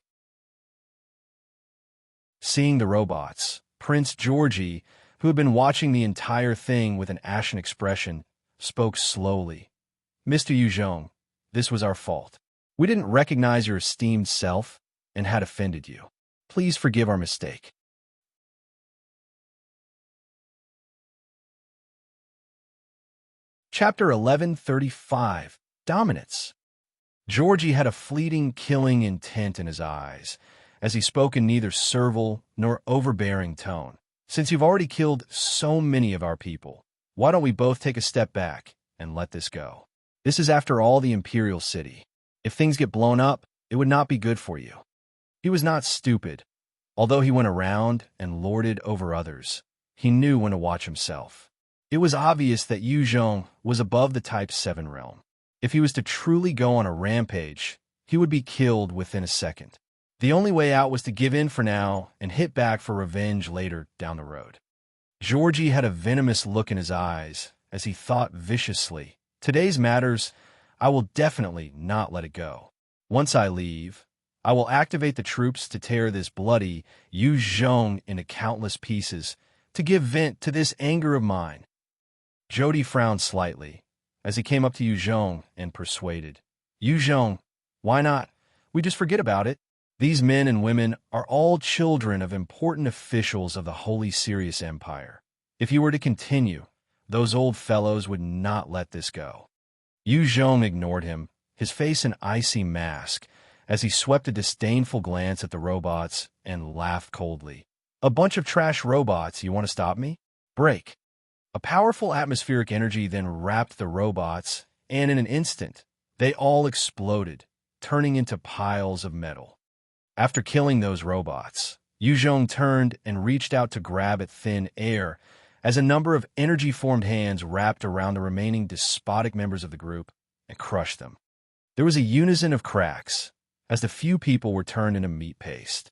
Seeing the robots, Prince Georgie, who had been watching the entire thing with an ashen expression, spoke slowly. "Mr. Yu Zhong, this was our fault. We didn't recognize your esteemed self and had offended you. Please forgive our mistake." Chapter 1135, Dominance. Georgie had a fleeting, killing intent in his eyes, as he spoke in neither servile nor overbearing tone. "Since you've already killed so many of our people, why don't we both take a step back and let this go? This is, after all, the Imperial city. If things get blown up, it would not be good for you." He was not stupid. Although he went around and lorded over others, he knew when to watch himself. It was obvious that Yu Zhong was above the Type 7 realm. If he was to truly go on a rampage, he would be killed within a second. The only way out was to give in for now and hit back for revenge later down the road. Georgie had a venomous look in his eyes as he thought viciously, "Today's matters, I will definitely not let it go. Once I leave, I will activate the troops to tear this bloody Yu Zhong into countless pieces to give vent to this anger of mine." Jody frowned slightly as he came up to Yu Zhong and persuaded, "Yu Zhong, why not? We just forget about it. These men and women are all children of important officials of the Holy Sirius Empire. If you were to continue, those old fellows would not let this go." Yu Zhong ignored him, his face an icy mask, as he swept a disdainful glance at the robots and laughed coldly. "A bunch of trash robots, you want to stop me? Break." A powerful atmospheric energy then wrapped the robots, and in an instant, they all exploded, turning into piles of metal. After killing those robots, Yu Zhong turned and reached out to grab at thin air as a number of energy-formed hands wrapped around the remaining despotic members of the group and crushed them. There was a unison of cracks as the few people were turned into meat paste.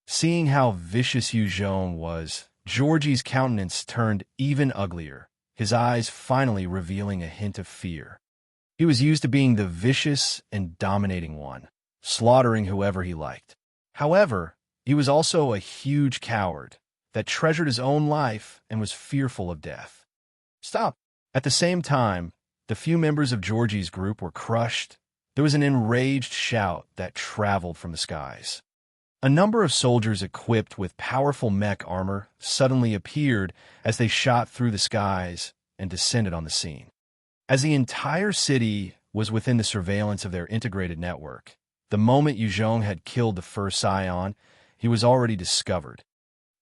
Seeing how vicious Yu Zhong was, Georgie's countenance turned even uglier, his eyes finally revealing a hint of fear. He was used to being the vicious and dominating one, slaughtering whoever he liked. However, he was also a huge coward that treasured his own life and was fearful of death. "Stop!" At the same time, the few members of Georgie's group were crushed. There was an enraged shout that traveled from the skies. A number of soldiers equipped with powerful mech armor suddenly appeared as they shot through the skies and descended on the scene. As the entire city was within the surveillance of their integrated network, the moment Yu Zhong had killed the first scion, he was already discovered.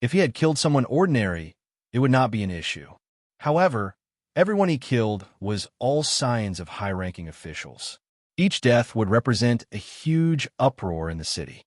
If he had killed someone ordinary, it would not be an issue. However, everyone he killed was all scions of high-ranking officials. Each death would represent a huge uproar in the city.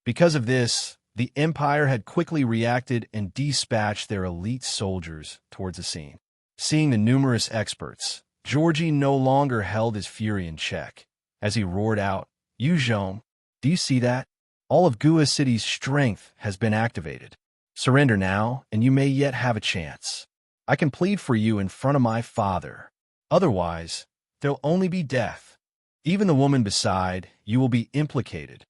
Because of this, the Empire had quickly reacted and dispatched their elite soldiers towards the scene. Seeing the numerous experts, Georgie no longer held his fury in check. As he roared out, "Yu Zhong, do you see that? All of Gua City's strength has been activated. Surrender now, and you may yet have a chance. I can plead for you in front of my father. Otherwise, there'll only be death. Even the woman beside you will be implicated.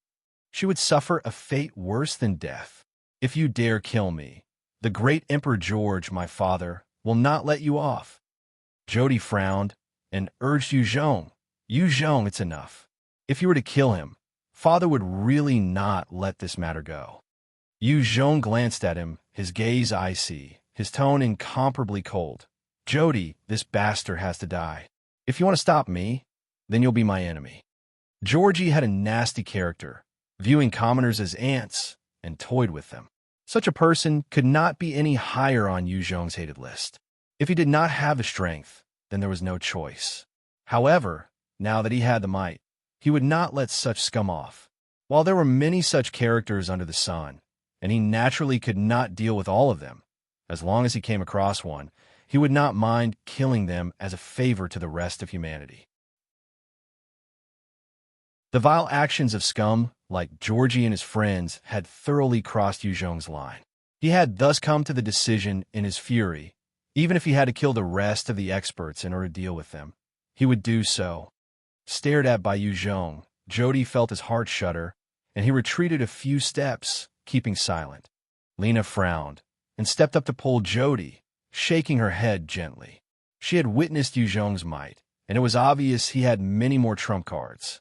She would suffer a fate worse than death. If you dare kill me, the great Emperor George, my father, will not let you off." Jody frowned and urged Yu Zhong, "Yu Zhong, it's enough. If you were to kill him, father would really not let this matter go." Yu Zhong glanced at him, his gaze icy, his tone incomparably cold. "Jody, this bastard has to die. If you want to stop me, then you'll be my enemy." Georgie had a nasty character, viewing commoners as ants, and toyed with them. Such a person could not be any higher on Yu Zhong's hated list. If he did not have the strength, then there was no choice. However, now that he had the might, he would not let such scum off. While there were many such characters under the sun, and he naturally could not deal with all of them, as long as he came across one, he would not mind killing them as a favor to the rest of humanity. The vile actions of scum like Georgie and his friends had thoroughly crossed Yu Zhong's line. He had thus come to the decision in his fury, even if he had to kill the rest of the experts in order to deal with them, he would do so. Stared at by Yu Zhong, Jody felt his heart shudder, and he retreated a few steps, keeping silent. Lina frowned and stepped up to pull Jody, shaking her head gently. She had witnessed Yu Zhong's might, and it was obvious he had many more trump cards.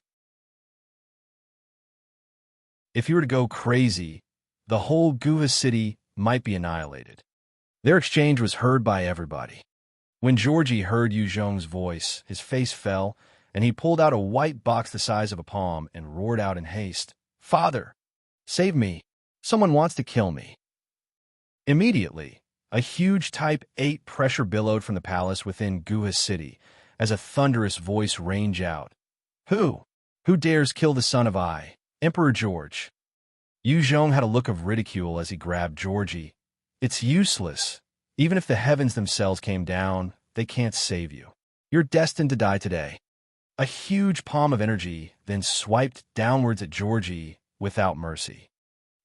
If he were to go crazy, the whole Gua City might be annihilated. Their exchange was heard by everybody. When Georgie heard Yu Zhong's voice, his face fell, and he pulled out a white box the size of a palm and roared out in haste, "Father, save me! Someone wants to kill me." Immediately, a huge Type 8 pressure billowed from the palace within Gua City as a thunderous voice ranged out. Who dares kill the son of Emperor George?" Yu Zhong had a look of ridicule as he grabbed Georgie. It's useless. Even if the heavens themselves came down, they can't save you. You're destined to die today. A huge palm of energy then swiped downwards at Georgie without mercy.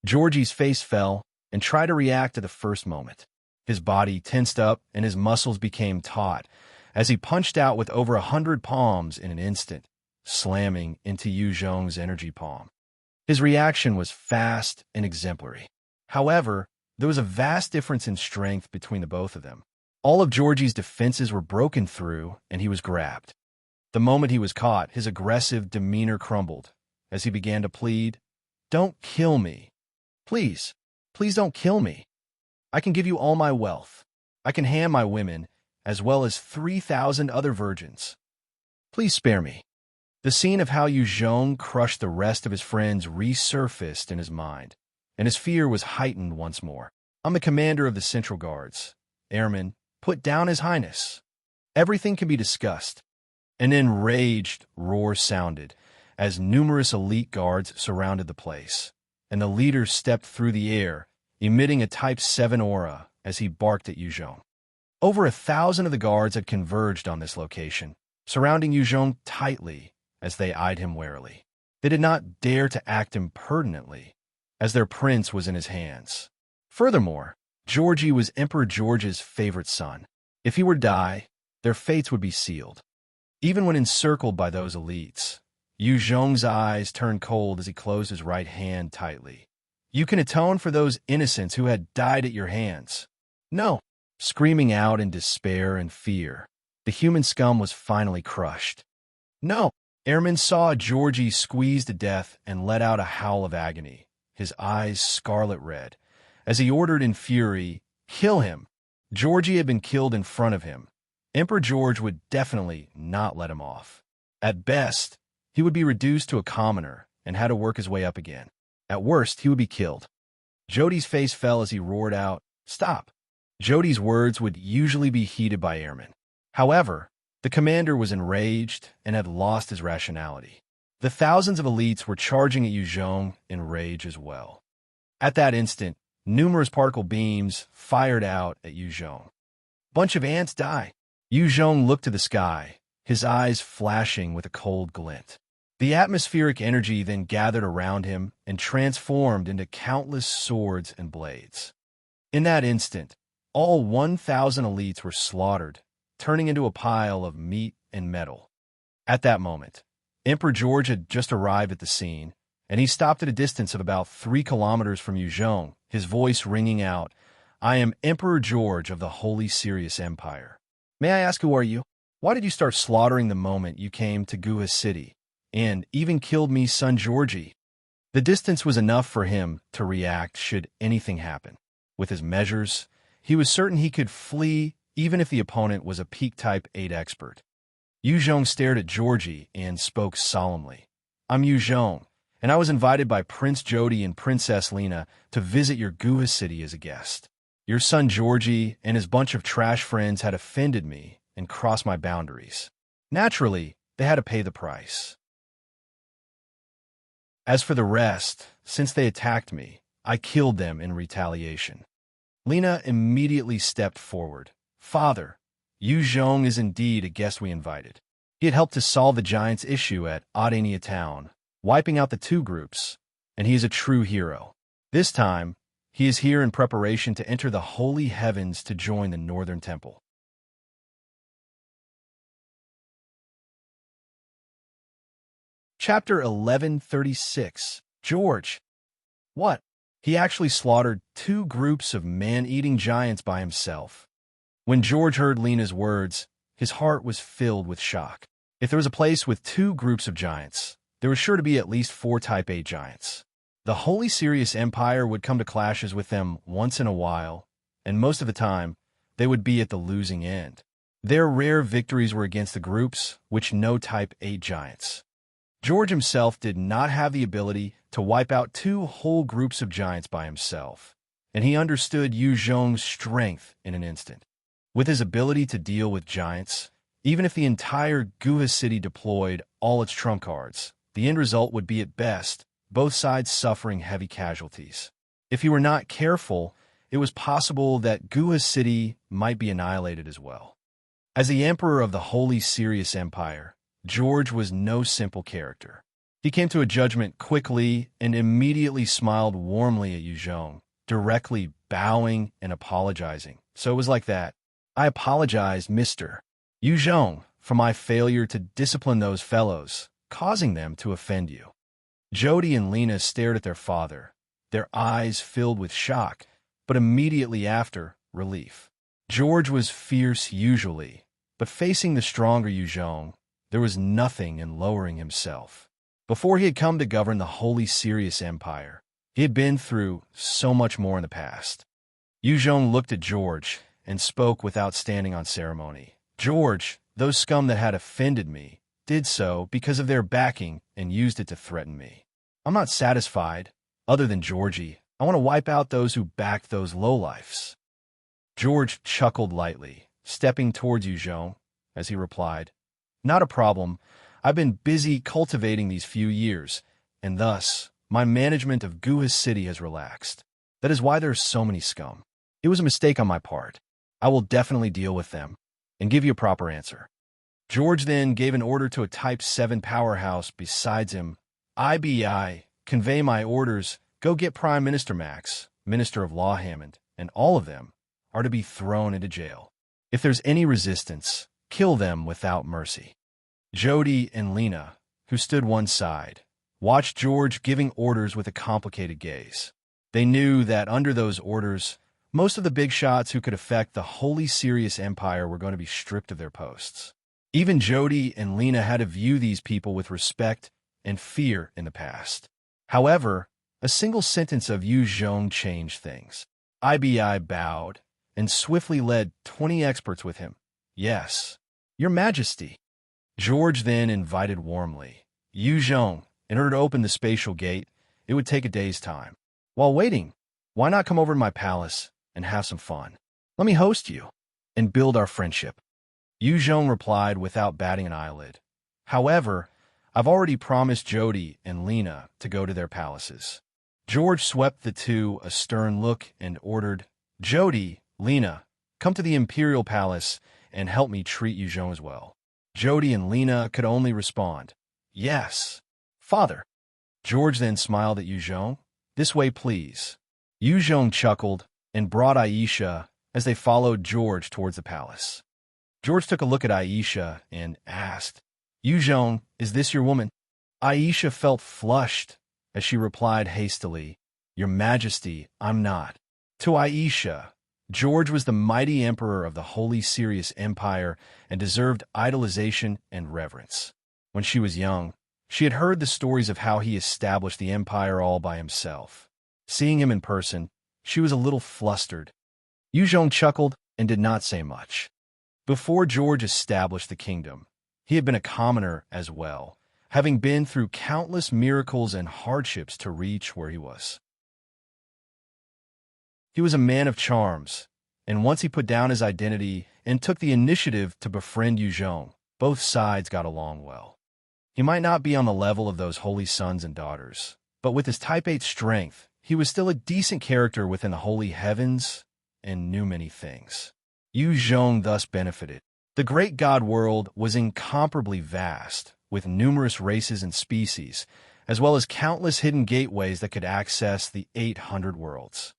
Georgie's face fell and tried to react at the first moment. His body tensed up and his muscles became taut as he punched out with over 100 palms in an instant, slamming into Yu Zhong's energy palm. His reaction was fast and exemplary. However, there was a vast difference in strength between the both of them. All of Georgie's defenses were broken through, and he was grabbed. The moment he was caught, his aggressive demeanor crumbled as he began to plead, "Don't kill me. Please, please don't kill me. I can give you all my wealth. I can hand my women, as well as 3,000 other virgins. Please spare me." The scene of how Yu Zhong crushed the rest of his friends resurfaced in his mind, and his fear was heightened once more. "I'm the commander of the Central Guards. Airman, put down His Highness. Everything can be discussed." An enraged roar sounded as numerous elite guards surrounded the place, and the leader stepped through the air, emitting a Type 7 aura as he barked at Yu Zhong. Over 1,000 of the guards had converged on this location, surrounding Yu Zhong tightly as they eyed him warily. They did not dare to act impertinently, as their prince was in his hands. Furthermore, Georgie was Emperor George's favorite son. If he were to die, their fates would be sealed. Even when encircled by those elites, Yu Zhong's eyes turned cold as he closed his right hand tightly. "You can atone for those innocents who had died at your hands." "No!" Screaming out in despair and fear, the human scum was finally crushed. "No!" Airman saw Georgie squeezed to death and let out a howl of agony, his eyes scarlet red, as he ordered in fury, "Kill him!" Georgie had been killed in front of him. Emperor George would definitely not let him off. At best, he would be reduced to a commoner and had to work his way up again. At worst, he would be killed. Jody's face fell as he roared out, "Stop!" Jody's words would usually be heeded by airmen. However, the commander was enraged and had lost his rationality. The thousands of elites were charging at Yu Zhong in rage as well. At that instant, numerous particle beams fired out at Yu Zhong. "Bunch of ants die." Yu Zhong looked to the sky, his eyes flashing with a cold glint. The atmospheric energy then gathered around him and transformed into countless swords and blades. In that instant, all 1,000 elites were slaughtered, turning into a pile of meat and metal. At that moment, Emperor George had just arrived at the scene, and he stopped at a distance of about 3 kilometers from Yu Zhong, his voice ringing out, "I am Emperor George of the Holy Sirius Empire. May I ask who are you? Why did you start slaughtering the moment you came to Guha City, and even killed me son Georgie?" The distance was enough for him to react should anything happen. With his measures, he was certain he could flee even if the opponent was a peak Type 8 expert. Yu Zhong stared at Georgie and spoke solemnly. "I'm Yu Zhong, and I was invited by Prince Jody and Princess Lina to visit your Guha City as a guest. Your son Georgie and his bunch of trash friends had offended me and crossed my boundaries. Naturally, they had to pay the price. As for the rest, since they attacked me, I killed them in retaliation." Lina immediately stepped forward. "Father, Yu Zhong is indeed a guest we invited. He had helped to solve the Giants' issue at Audiobook town, wiping out the 2 groups, and he is a true hero. This time, he is here in preparation to enter the holy heavens to join the Northern Temple." Chapter 1136. George. What? He actually slaughtered 2 groups of man-eating giants by himself. When George heard Lina's words, his heart was filled with shock. If there was a place with 2 groups of giants, there was sure to be at least 4 Type 8 giants. The Holy Sirius Empire would come to clashes with them once in a while, and most of the time, they would be at the losing end. Their rare victories were against the groups which no Type 8 giants. George himself did not have the ability to wipe out 2 whole groups of giants by himself, and he understood Yu Zhong's strength in an instant. With his ability to deal with giants, even if the entire Guha City deployed all its trump cards, the end result would be at best both sides suffering heavy casualties. If he were not careful, it was possible that Guha's city might be annihilated as well. As the emperor of the Holy Sirius Empire, George was no simple character. He came to a judgment quickly and immediately smiled warmly at Yuzhong, directly bowing and apologizing. So it was like that. I apologize, Mr. Yuzhong, for my failure to discipline those fellows, causing them to offend you. Jody and Lina stared at their father, their eyes filled with shock, but immediately after, relief. George was fierce usually, but facing the stronger Yuzhong, there was nothing in lowering himself. Before he had come to govern the Holy Sirius Empire, he had been through so much more in the past. Yuzhong looked at George and spoke without standing on ceremony. George, those scum that had offended me, did so because of their backing and used it to threaten me. I'm not satisfied. Other than Georgie, I want to wipe out those who backed those lowlifes. George chuckled lightly, stepping towards Yuzhong, as he replied, Not a problem. I've been busy cultivating these few years, and thus, my management of Guha's city has relaxed. That is why there are so many scum. It was a mistake on my part. I will definitely deal with them and give you a proper answer. George then gave an order to a Type 7 powerhouse besides him. IBI, convey my orders, go get Prime Minister Max, Minister of Law Hammond, and all of them are to be thrown into jail. If there's any resistance, kill them without mercy. Jody and Lina, who stood one side, watched George giving orders with a complicated gaze. They knew that under those orders, most of the big shots who could affect the Holy Sirius Empire were going to be stripped of their posts. Even Jody and Lina had to view these people with respect and fear in the past. However, a single sentence of Yuzhong changed things. IBI bowed and swiftly led 20 experts with him. Yes, Your Majesty. George then invited warmly. Yuzhong, in order to open the spatial gate, it would take a day's time. While waiting, why not come over to my palace and have some fun? Let me host you and build our friendship. Yuzhong replied without batting an eyelid. However, I've already promised Jody and Lina to go to their palaces. George swept the two a stern look and ordered, Jody, Lina, come to the Imperial Palace and help me treat Yuzhong as well. Jody and Lina could only respond, Yes, Father. George then smiled at Yuzhong. This way, please. Yuzhong chuckled and brought Aisha as they followed George towards the palace. George took a look at Aisha and asked, Yuzhong, is this your woman? Aisha felt flushed as she replied hastily, Your Majesty, I'm not. To Aisha, George was the mighty emperor of the Holy Sirius Empire and deserved idolization and reverence. When she was young, she had heard the stories of how he established the empire all by himself. Seeing him in person, she was a little flustered. Yuzhong chuckled and did not say much. Before George established the kingdom, he had been a commoner as well, having been through countless miracles and hardships to reach where he was. He was a man of charms, and once he put down his identity and took the initiative to befriend Yuzhong, both sides got along well. He might not be on the level of those holy sons and daughters, but with his Type 8 strength, he was still a decent character within the holy heavens and knew many things. Yuzhong thus benefited. The great god world was incomparably vast, with numerous races and species, as well as countless hidden gateways that could access the 800 worlds.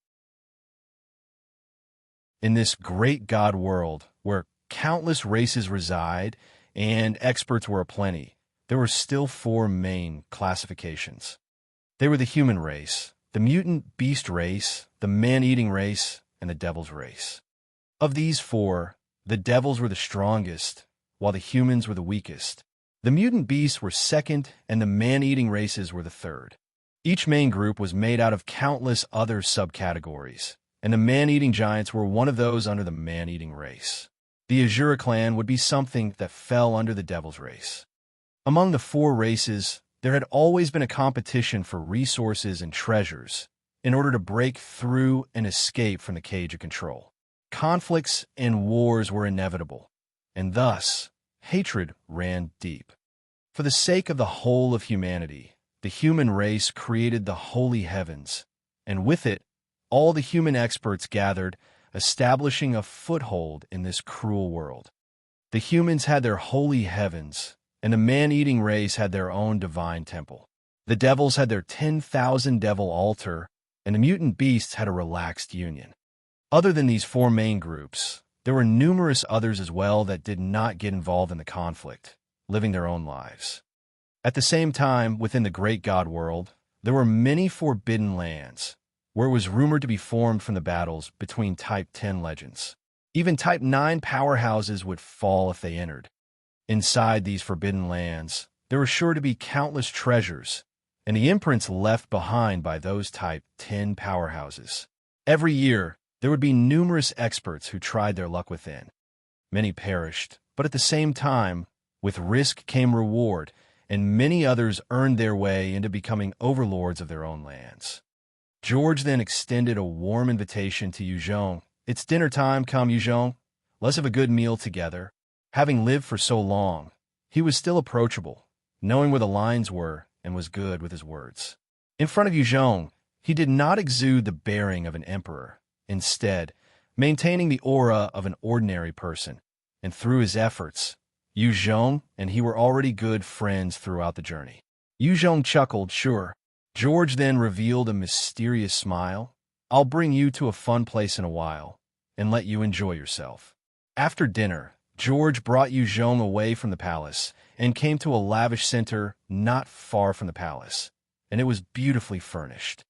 In this great god world, where countless races reside and experts were aplenty, there were still 4 main classifications. They were the human race, the mutant beast race, the man-eating race, and the devil's race. Of these 4, the devils were the strongest, while the humans were the weakest. The mutant beasts were second, and the man-eating races were the third. Each main group was made out of countless other subcategories, and the man-eating giants were one of those under the man-eating race. The Azura clan would be something that fell under the devil's race. Among the 4 races, there had always been a competition for resources and treasures in order to break through and escape from the cage of control. Conflicts and wars were inevitable, and thus, hatred ran deep. For the sake of the whole of humanity, the human race created the holy heavens, and with it, all the human experts gathered, establishing a foothold in this cruel world. The humans had their holy heavens, and the man-eating race had their own divine temple. The devils had their 10,000 devil altar, and the mutant beasts had a relaxed union. Other than these four main groups, there were numerous others as well that did not get involved in the conflict, living their own lives. At the same time, within the great god world, there were many forbidden lands, where it was rumored to be formed from the battles between Type 10 legends. Even Type 9 powerhouses would fall if they entered. Inside these forbidden lands, there were sure to be countless treasures, and the imprints left behind by those Type 10 powerhouses. Every year, there would be numerous experts who tried their luck within. Many perished, but at the same time, with risk came reward, and many others earned their way into becoming overlords of their own lands. George then extended a warm invitation to Yuzhong. "It's dinner time, come Yuzhong. Let's have a good meal together." Having lived for so long, he was still approachable, knowing where the lines were, and was good with his words. In front of Yuzhong, he did not exude the bearing of an emperor, instead, maintaining the aura of an ordinary person, and through his efforts, Yuzhong and he were already good friends throughout the journey. Yuzhong chuckled, "Sure." George then revealed a mysterious smile. "I'll bring you to a fun place in a while, and let you enjoy yourself." After dinner, George brought Yuzhong away from the palace, and came to a lavish center not far from the palace, and it was beautifully furnished.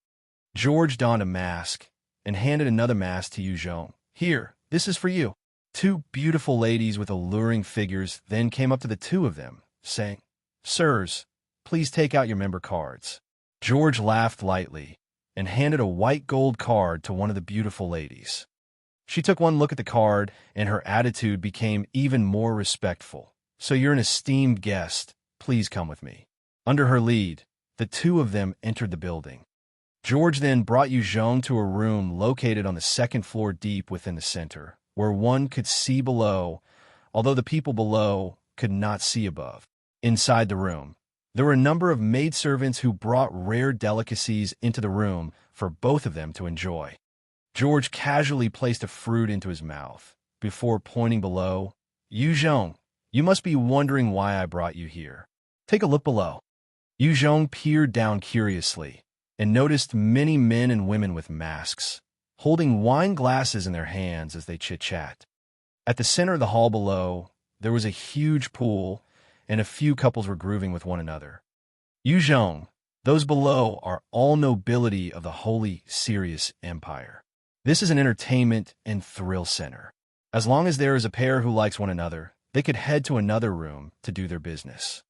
George donned a mask, and handed another mask to Yuzhong. "Here, this is for you." Two beautiful ladies with alluring figures then came up to the two of them, saying, "Sirs, please take out your member cards." George laughed lightly, and handed a white gold card to one of the beautiful ladies. She took one look at the card, and her attitude became even more respectful. "So you're an esteemed guest. Please come with me." Under her lead, the two of them entered the building. George then brought Yuzhong to a room located on the second floor deep within the center, where one could see below, although the people below could not see above. Inside the room, there were a number of maidservants who brought rare delicacies into the room for both of them to enjoy. George casually placed a fruit into his mouth, before pointing below. "Yuzhong, you must be wondering why I brought you here. Take a look below." Yuzhong peered down curiously, and noticed many men and women with masks, holding wine glasses in their hands as they chit-chat. At the center of the hall below, there was a huge pool, and a few couples were grooving with one another. "Yuzhong, those below are all nobility of the Holy Sirius Empire. This is an entertainment and thrill center. As long as there is a pair who likes one another, they could head to another room to do their business."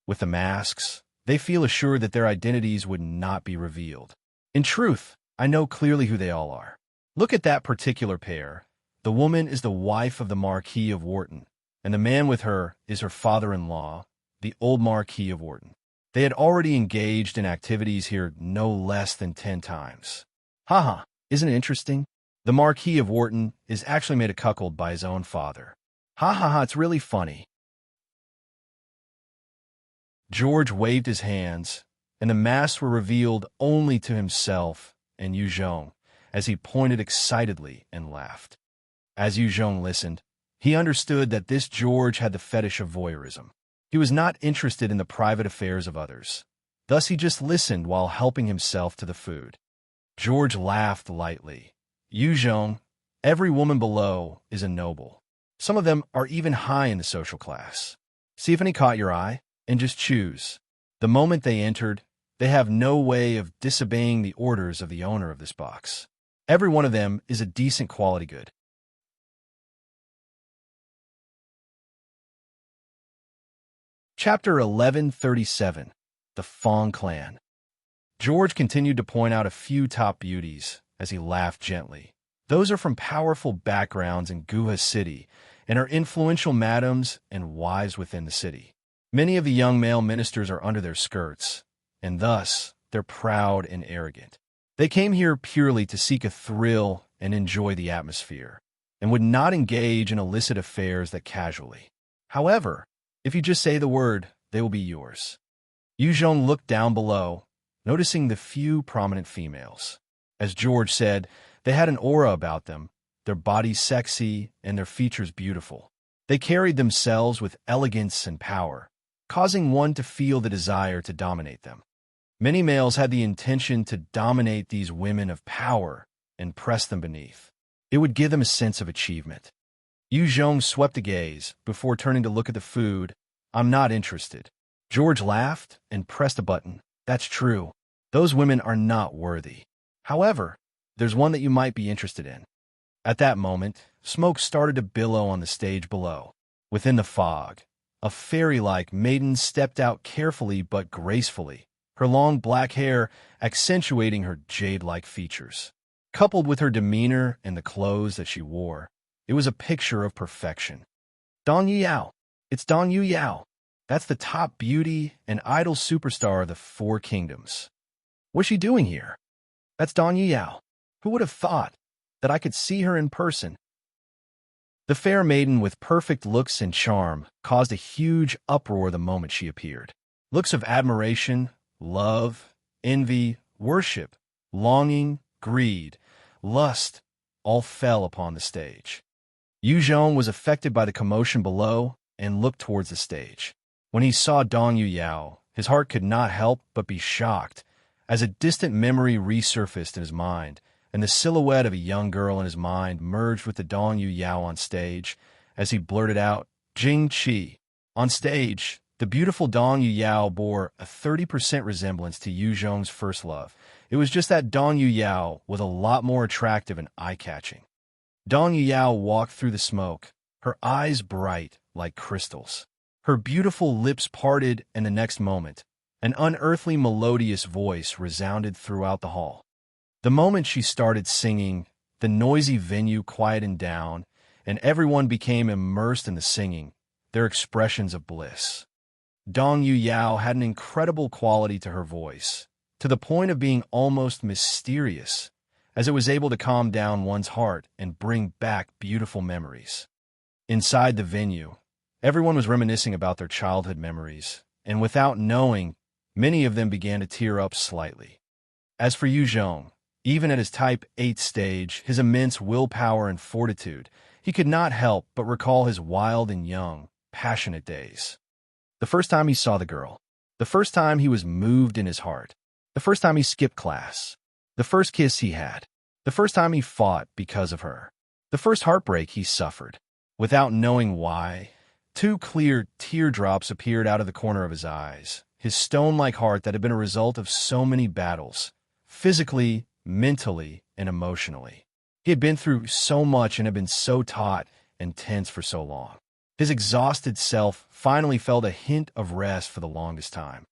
With the masks, they feel assured that their identities would not be revealed. "In truth, I know clearly who they all are. Look at that particular pair. The woman is the wife of the Marquis of Wharton, and the man with her is her father-in-law, the old Marquis of Wharton. They had already engaged in activities here no less than 10 times. Haha, isn't it interesting? The Marquis of Wharton is actually made a cuckold by his own father. Ha ha ha, it's really funny." George waved his hands, and the masks were revealed only to himself and Yuzhong, as he pointed excitedly and laughed. As Yuzhong listened, he understood that this George had the fetish of voyeurism. He was not interested in the private affairs of others. Thus he just listened while helping himself to the food. George laughed lightly. "Yuzhong, every woman below is a noble. Some of them are even high in the social class. See if any caught your eye, and just choose." The moment they entered, they have no way of disobeying the orders of the owner of this box. Every one of them is a decent quality good. Chapter 1137, The Fang Clan. George continued to point out a few top beauties as he laughed gently. Those are from powerful backgrounds in Guha City and are influential madams and wives within the city. Many of the young male ministers are under their skirts, and thus they're proud and arrogant. They came here purely to seek a thrill and enjoy the atmosphere, and would not engage in illicit affairs that casually. However, if you just say the word, they will be yours. Yu Zhong looked down below, noticing the few prominent females. As George said, they had an aura about them, their bodies sexy and their features beautiful. They carried themselves with elegance and power, causing one to feel the desire to dominate them. Many males had the intention to dominate these women of power and press them beneath. It would give them a sense of achievement. Yu Zhong swept a gaze before turning to look at the food. I'm not interested. George laughed and pressed a button. That's true. Those women are not worthy. However, there's one that you might be interested in. At that moment, smoke started to billow on the stage below. Within the fog, a fairy-like maiden stepped out carefully but gracefully, her long black hair accentuating her jade-like features. Coupled with her demeanor and the clothes that she wore, it was a picture of perfection. Dong Yuyao. It's Dong Yuyao. That's the top beauty and idol superstar of the Four Kingdoms. What's she doing here? That's Dong Yuyao. Who would have thought that I could see her in person? The fair maiden with perfect looks and charm caused a huge uproar the moment she appeared. Looks of admiration, love, envy, worship, longing, greed, lust, all fell upon the stage. Yu Zhong was affected by the commotion below and looked towards the stage. When he saw Dong Yuyao, his heart could not help but be shocked, as a distant memory resurfaced in his mind, and the silhouette of a young girl in his mind merged with the Dong Yuyao on stage, as he blurted out, Jing Qi. On stage, the beautiful Dong Yuyao bore a 30% resemblance to Yu Zhong's first love. It was just that Dong Yuyao was a lot more attractive and eye-catching. Dong Yuyao walked through the smoke, her eyes bright like crystals. Her beautiful lips parted, and the next moment, an unearthly melodious voice resounded throughout the hall. The moment she started singing, the noisy venue quieted down, and everyone became immersed in the singing, their expressions of bliss. Dong Yuyao had an incredible quality to her voice, to the point of being almost mysterious, as it was able to calm down one's heart and bring back beautiful memories. Inside the venue, everyone was reminiscing about their childhood memories, and without knowing, many of them began to tear up slightly. As for Yu Zhong, even at his Type 8 stage, his immense willpower and fortitude, he could not help but recall his wild and young, passionate days. The first time he saw the girl, the first time he was moved in his heart, the first time he skipped class, the first kiss he had, the first time he fought because of her, the first heartbreak he suffered. Without knowing why, 2 clear teardrops appeared out of the corner of his eyes, his stone-like heart that had been a result of so many battles, physically, mentally, and emotionally. He had been through so much and had been so taut and tense for so long. His exhausted self finally felt a hint of rest for the longest time.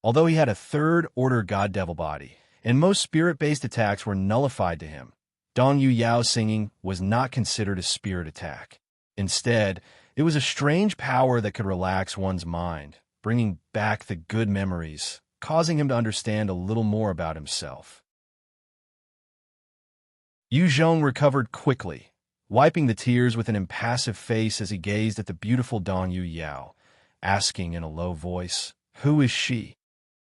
Although he had a third-order god-devil body, and most spirit-based attacks were nullified to him, Dong Yuyao's singing was not considered a spirit attack. Instead, it was a strange power that could relax one's mind, bringing back the good memories, causing him to understand a little more about himself. Yu Zhong recovered quickly, wiping the tears with an impassive face as he gazed at the beautiful Dong Yuyao, asking in a low voice, "Who is she?"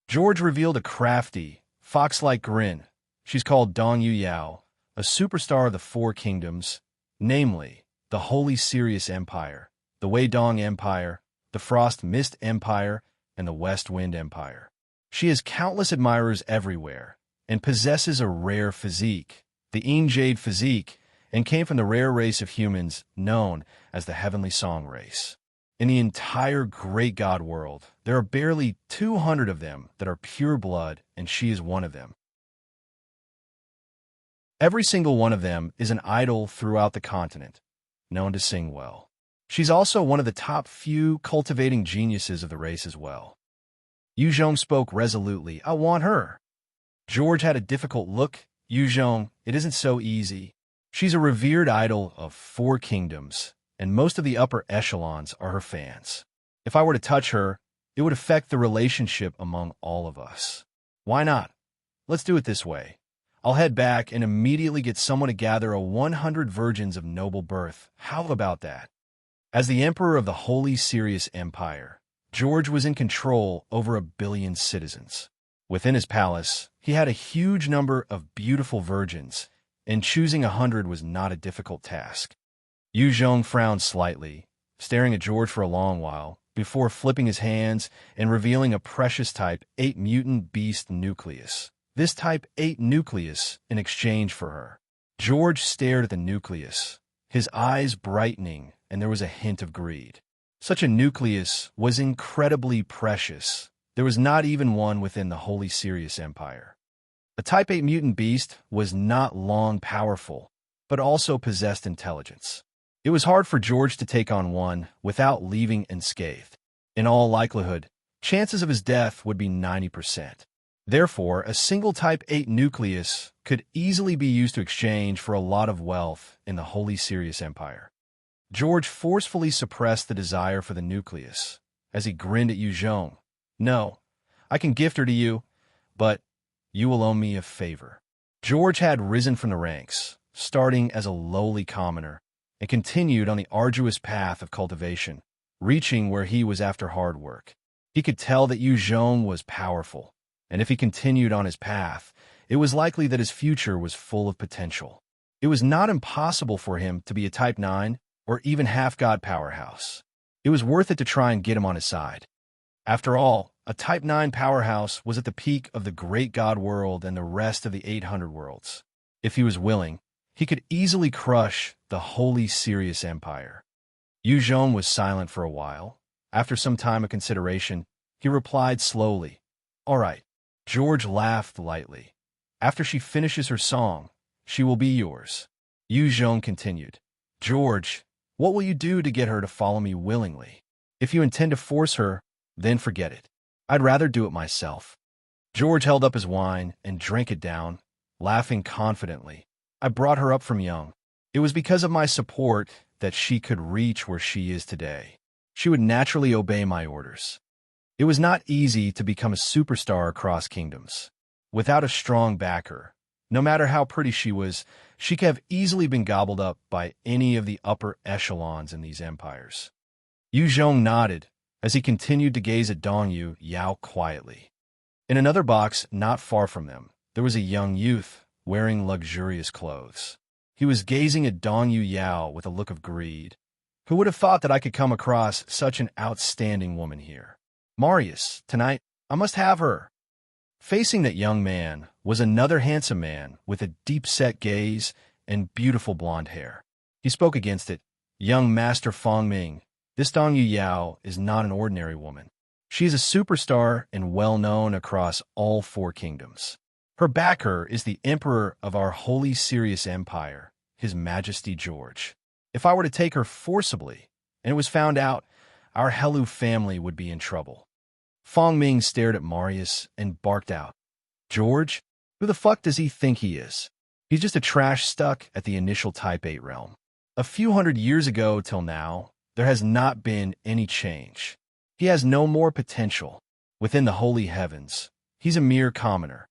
George revealed a crafty, fox-like grin. She's called Dong Yuyao, a superstar of the Four Kingdoms, namely, the Holy Sirius Empire, the Wei Dong Empire, the Frost Mist Empire, and the West Wind Empire. She has countless admirers everywhere, and possesses a rare physique, the Yin Jade physique, and came from the rare race of humans known as the Heavenly Song race. In the entire great god world, there are barely 200 of them that are pure blood, and she is one of them. Every single one of them is an idol throughout the continent, known to sing well. She's also one of the top few cultivating geniuses of the race as well. Yu Zhong spoke resolutely. I want her. George had a difficult look. Yu Zhong, it isn't so easy. She's a revered idol of 4 kingdoms, and most of the upper echelons are her fans. If I were to touch her, it would affect the relationship among all of us. Why not? Let's do it this way. I'll head back and immediately get someone to gather a 100 virgins of noble birth. How about that? As the Emperor of the Holy Sirius Empire, George was in control over 1 billion citizens. Within his palace, he had a huge number of beautiful virgins, and choosing 100 was not a difficult task. Yu Zhong frowned slightly, staring at George for a long while, before flipping his hands and revealing a precious Type 8 mutant beast nucleus. This Type 8 nucleus in exchange for her. George stared at the nucleus, his eyes brightening, and there was a hint of greed. Such a nucleus was incredibly precious. There was not even one within the Holy Sirius Empire. A Type 8 mutant beast was not long powerful, but also possessed intelligence. It was hard for George to take on one without leaving unscathed. In all likelihood, chances of his death would be 90%. Therefore, a single Type 8 nucleus could easily be used to exchange for a lot of wealth in the Holy Sirius Empire. George forcefully suppressed the desire for the nucleus as he grinned at Yu Zhong. "No, I can gift her to you, but you will owe me a favor." George had risen from the ranks, starting as a lowly commoner, and continued on the arduous path of cultivation, reaching where he was after hard work. He could tell that Yu Zhong was powerful, and if he continued on his path, it was likely that his future was full of potential. It was not impossible for him to be a Type 9 or even half-god powerhouse. It was worth it to try and get him on his side. After all, a Type 9 powerhouse was at the peak of the Great God world and the rest of the 800 worlds. If he was willing, he could easily crush the Holy Sirius Empire. Yu Zhong was silent for a while. After some time of consideration, he replied slowly, "All right." George laughed lightly. "After she finishes her song, she will be yours." Yu Zhong continued, "George, what will you do to get her to follow me willingly? If you intend to force her, then forget it. I'd rather do it myself." George held up his wine and drank it down, laughing confidently. "I brought her up from young. It was because of my support that she could reach where she is today. She would naturally obey my orders. It was not easy to become a superstar across kingdoms. Without a strong backer, no matter how pretty she was, she could have easily been gobbled up by any of the upper echelons in these empires." Yu Zhong nodded as he continued to gaze at Dong Yu Yao quietly. In another box not far from them, there was a young youth wearing luxurious clothes. He was gazing at Dong Yu Yao with a look of greed. "Who would have thought that I could come across such an outstanding woman here? Marius, tonight, I must have her." Facing that young man was another handsome man with a deep-set gaze and beautiful blonde hair. He spoke against it. "Young Master Fang, this Dong Yu Yao is not an ordinary woman. She is a superstar and well-known across all 4 kingdoms. Her backer is the Emperor of our Holy Sirius Empire, His Majesty George. If I were to take her forcibly, and it was found out, our Helu family would be in trouble." Fang stared at Marius and barked out, "George? Who the fuck does he think he is? He's just a trash stuck at the initial Type 8 realm. A few hundred years ago till now, there has not been any change. He has no more potential. Within the holy heavens, he's a mere commoner.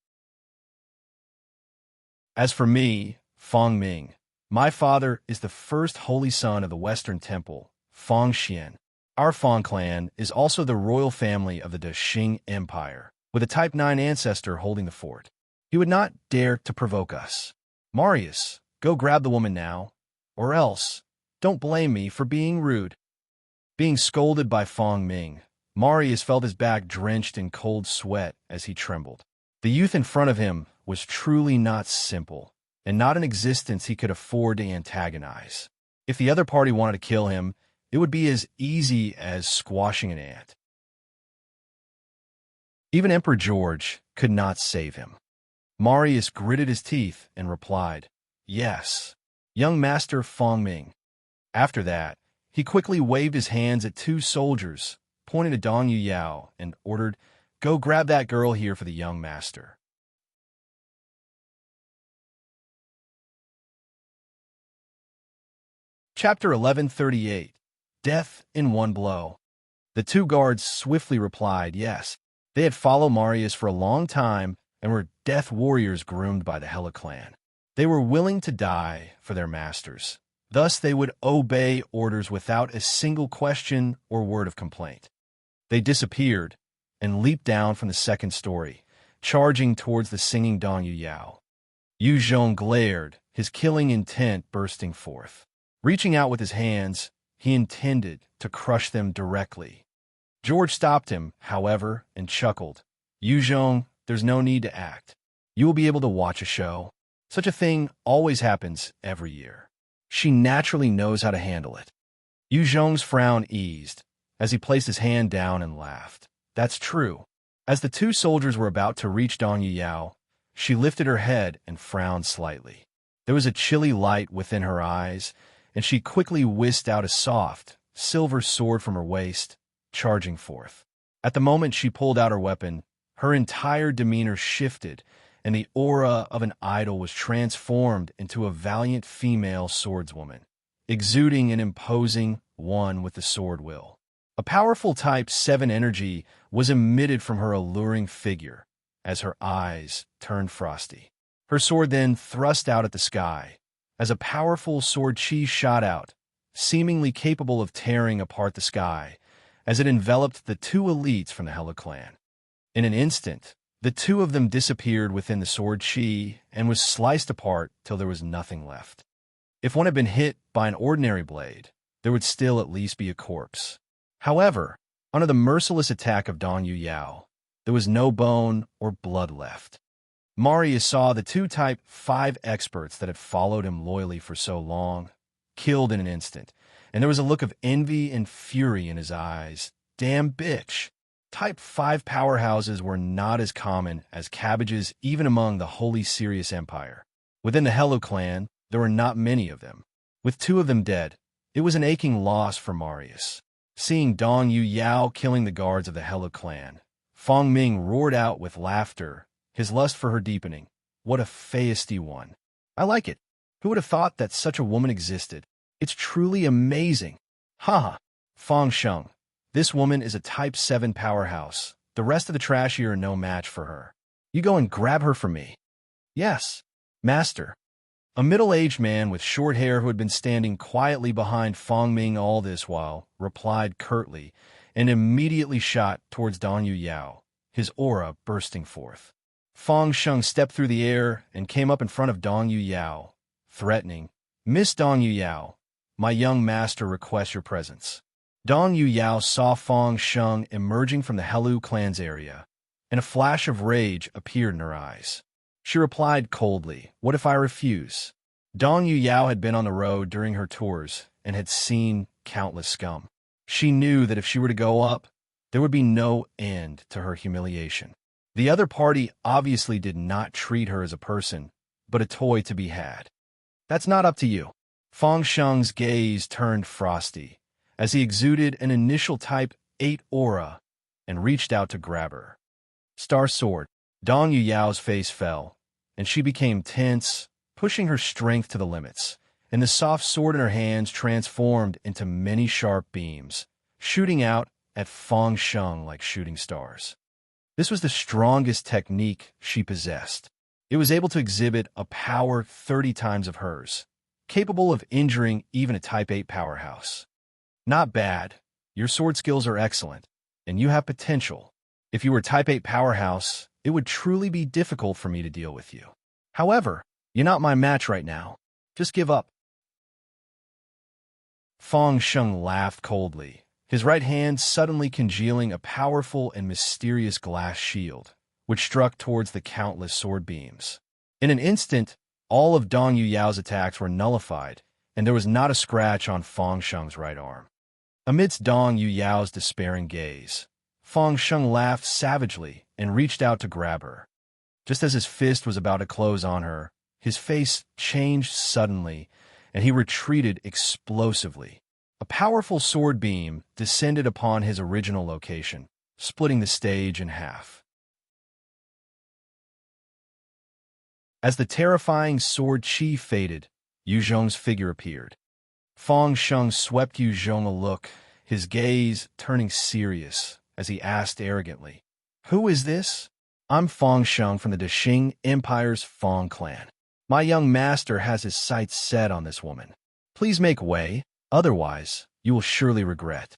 As for me, Fang, my father is the first holy son of the Western Temple, Fang Xian. Our Fang clan is also the royal family of the Dexing Empire, with a Type 9 ancestor holding the fort. He would not dare to provoke us. Marius, go grab the woman now, or else don't blame me for being rude." Being scolded by Fang, Marius felt his back drenched in cold sweat as he trembled. The youth in front of him was truly not simple, and not an existence he could afford to antagonize. If the other party wanted to kill him, it would be as easy as squashing an ant. Even Emperor George could not save him. Marius gritted his teeth and replied, "Yes, young Master Fang." After that, he quickly waved his hands at 2 soldiers, pointing to Dong Yu Yao, and ordered, "Go grab that girl here for the young master." Chapter 1138. Death in One Blow. The 2 guards swiftly replied yes. They had followed Marius for a long time and were death warriors groomed by the Hela clan. They were willing to die for their masters. Thus they would obey orders without a single question or word of complaint. They disappeared and leaped down from the second story, charging towards the singing Dong Yuyao. Yu Zhong glared, his killing intent bursting forth. Reaching out with his hands, he intended to crush them directly. George stopped him, however, and chuckled. Yu Zhong, there's no need to act. You will be able to watch a show. Such a thing always happens every year. She naturally knows how to handle it. Yu Zhong's frown eased as he placed his hand down and laughed. That's true. As the two soldiers were about to reach Dong Yuyao, she lifted her head and frowned slightly. There was a chilly light within her eyes, and she quickly whisked out a soft, silver sword from her waist, charging forth. At the moment she pulled out her weapon, her entire demeanor shifted, and the aura of an idol was transformed into a valiant female swordswoman, exuding an imposing one with the sword will. A powerful Type 7 energy was emitted from her alluring figure as her eyes turned frosty. Her sword then thrust out at the sky as a powerful sword chi shot out, seemingly capable of tearing apart the sky as it enveloped the two elites from the Hello clan. In an instant, the two of them disappeared within the sword chi and was sliced apart till there was nothing left. If one had been hit by an ordinary blade, there would still at least be a corpse. However, under the merciless attack of Dong Yuyao, there was no bone or blood left. Marius saw the two Type 5 experts that had followed him loyally for so long, killed in an instant, and there was a look of envy and fury in his eyes. Damn bitch! Type 5 powerhouses were not as common as cabbages even among the Holy Sirius Empire. Within the Hello clan, there were not many of them. With two of them dead, it was an aching loss for Marius. Seeing Dong Yuyao killing the guards of the Hello clan, Fang Ming roared out with laughter, his lust for her deepening. What a feisty one. I like it. Who would have thought that such a woman existed? It's truly amazing. Haha. Fang Sheng. This woman is a Type 7 powerhouse. The rest of the trashy are no match for her. You go and grab her for me. Yes, master. A middle-aged man with short hair who had been standing quietly behind Fang Ming all this while replied curtly and immediately shot towards Dong Yuyao, his aura bursting forth. Fang Sheng stepped through the air and came up in front of Dong Yuyao, threatening, Miss Dong Yuyao, my young master requests your presence. Dong Yuyao saw Fang Sheng emerging from the Hello clan's area, and a flash of rage appeared in her eyes. She replied coldly, what if I refuse? Dong Yuyao had been on the road during her tours and had seen countless scum. She knew that if she were to go up, there would be no end to her humiliation. The other party obviously did not treat her as a person, but a toy to be had. That's not up to you. Fang Sheng's gaze turned frosty as he exuded an initial Type 8 aura and reached out to grab her. Star Sword. Dong Yuyao's face fell, and she became tense, pushing her strength to the limits, and the soft sword in her hands transformed into many sharp beams, shooting out at Fang Sheng like shooting stars. This was the strongest technique she possessed. It was able to exhibit a power 30 times of hers, capable of injuring even a Type 8 powerhouse. Not bad. Your sword skills are excellent, and you have potential. If you were Type 8 powerhouse, it would truly be difficult for me to deal with you. However, you're not my match right now. Just give up. Fang Sheng laughed coldly, his right hand suddenly congealing a powerful and mysterious glass shield, which struck towards the countless sword beams. In an instant, all of Dong Yuyao's attacks were nullified, and there was not a scratch on Fang Sheng's right arm. Amidst Dong Yuyao's despairing gaze, Fang Sheng laughed savagely and reached out to grab her. Just as his fist was about to close on her, his face changed suddenly, and he retreated explosively. A powerful sword beam descended upon his original location, splitting the stage in half. As the terrifying sword chi faded, Yu Zhong's figure appeared. Fang Sheng swept Yu Zhong a look, his gaze turning serious as he asked arrogantly, "Who is this?" "I'm Fang Sheng from the Dexing Empire's Fang clan. My young master has his sights set on this woman. Please make way, otherwise you will surely regret."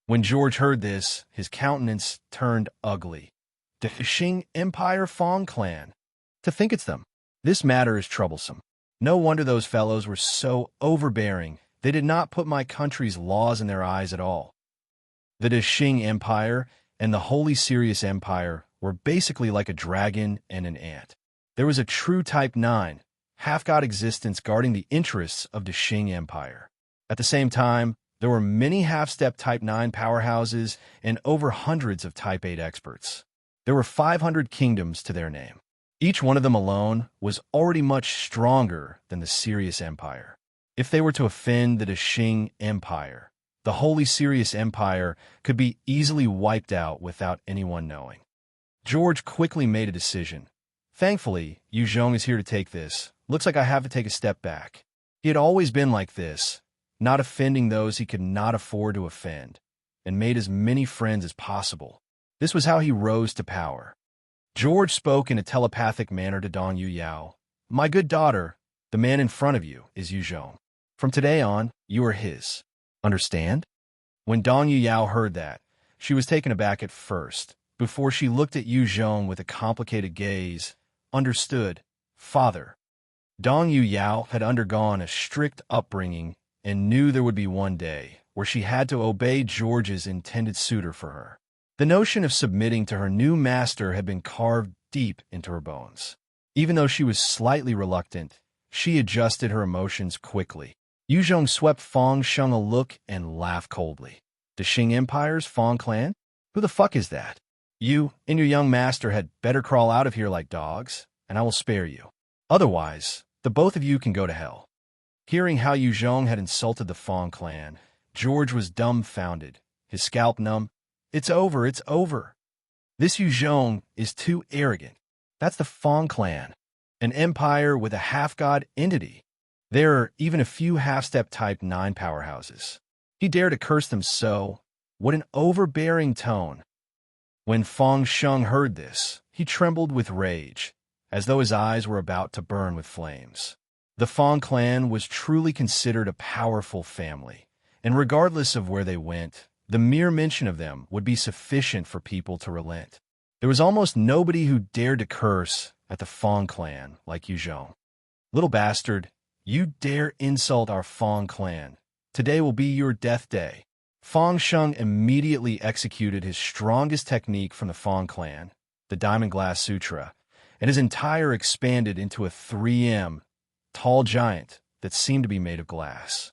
When George heard this, his countenance turned ugly. The Qing Empire Fang clan. To think it's them. This matter is troublesome. No wonder those fellows were so overbearing. They did not put my country's laws in their eyes at all. The Qing Empire and the Holy Sirius Empire were basically like a dragon and an ant. There was a true Type 9, half-god existence guarding the interests of the Qing Empire. At the same time, there were many half-step Type 9 powerhouses and over hundreds of Type 8 experts. There were 500 kingdoms to their name. Each one of them alone was already much stronger than the Sirius Empire. If they were to offend the Qing Empire, the Holy Sirius Empire could be easily wiped out without anyone knowing. George quickly made a decision. Thankfully, Yu Zhong is here to take this. Looks like I have to take a step back. He had always been like this, not offending those he could not afford to offend, and made as many friends as possible. This was how he rose to power. George spoke in a telepathic manner to Dong Yuyao. My good daughter, the man in front of you is Yu Zhong. From today on, you are his. Understand? When Dong Yuyao heard that, she was taken aback at first, before she looked at Yu Zhong with a complicated gaze. Understood, father. Dong Yuyao had undergone a strict upbringing and knew there would be one day where she had to obey George's intended suitor for her. The notion of submitting to her new master had been carved deep into her bones. Even though she was slightly reluctant, she adjusted her emotions quickly. Yu Zhong swept Fang Sheng a look and laughed coldly. The Qing Empire's Fang clan? Who the fuck is that? You and your young master had better crawl out of here like dogs, and I will spare you. Otherwise, the both of you can go to hell. Hearing how Yu Zhong had insulted the Fang clan, George was dumbfounded, his scalp numb. It's over, it's over. This Yu Zhong is too arrogant. That's the Fang clan, an empire with a half-god entity. There are even a few half-step Type 9 powerhouses. He dared to curse them so. What an overbearing tone. When Fang Sheng heard this, he trembled with rage, as though his eyes were about to burn with flames. The Fang clan was truly considered a powerful family, and regardless of where they went, the mere mention of them would be sufficient for people to relent. There was almost nobody who dared to curse at the Fang clan like Yu Zhong. Little bastard, you dare insult our Fang clan. Today will be your death day. Fang Sheng immediately executed his strongest technique from the Fang clan, the Diamond Glass Sutra, and his entire expanded into a 3M, tall giant that seemed to be made of glass.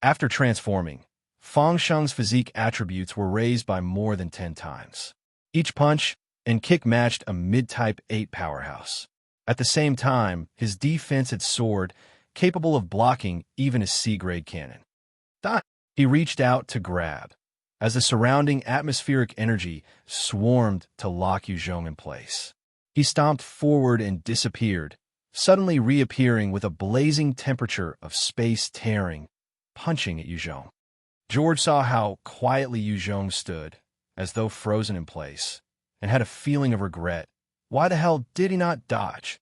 After transforming, Fang Sheng's physique attributes were raised by more than 10 times. Each punch and kick matched a mid-type 8 powerhouse. At the same time, his defense had soared, capable of blocking even a C-grade cannon. He reached out to grab, as the surrounding atmospheric energy swarmed to lock Yu Zhong in place. He stomped forward and disappeared, suddenly reappearing with a blazing temperature of space tearing, punching at Yu Zhong. George saw how quietly Yu Zhong stood, as though frozen in place, and had a feeling of regret. Why the hell did he not dodge?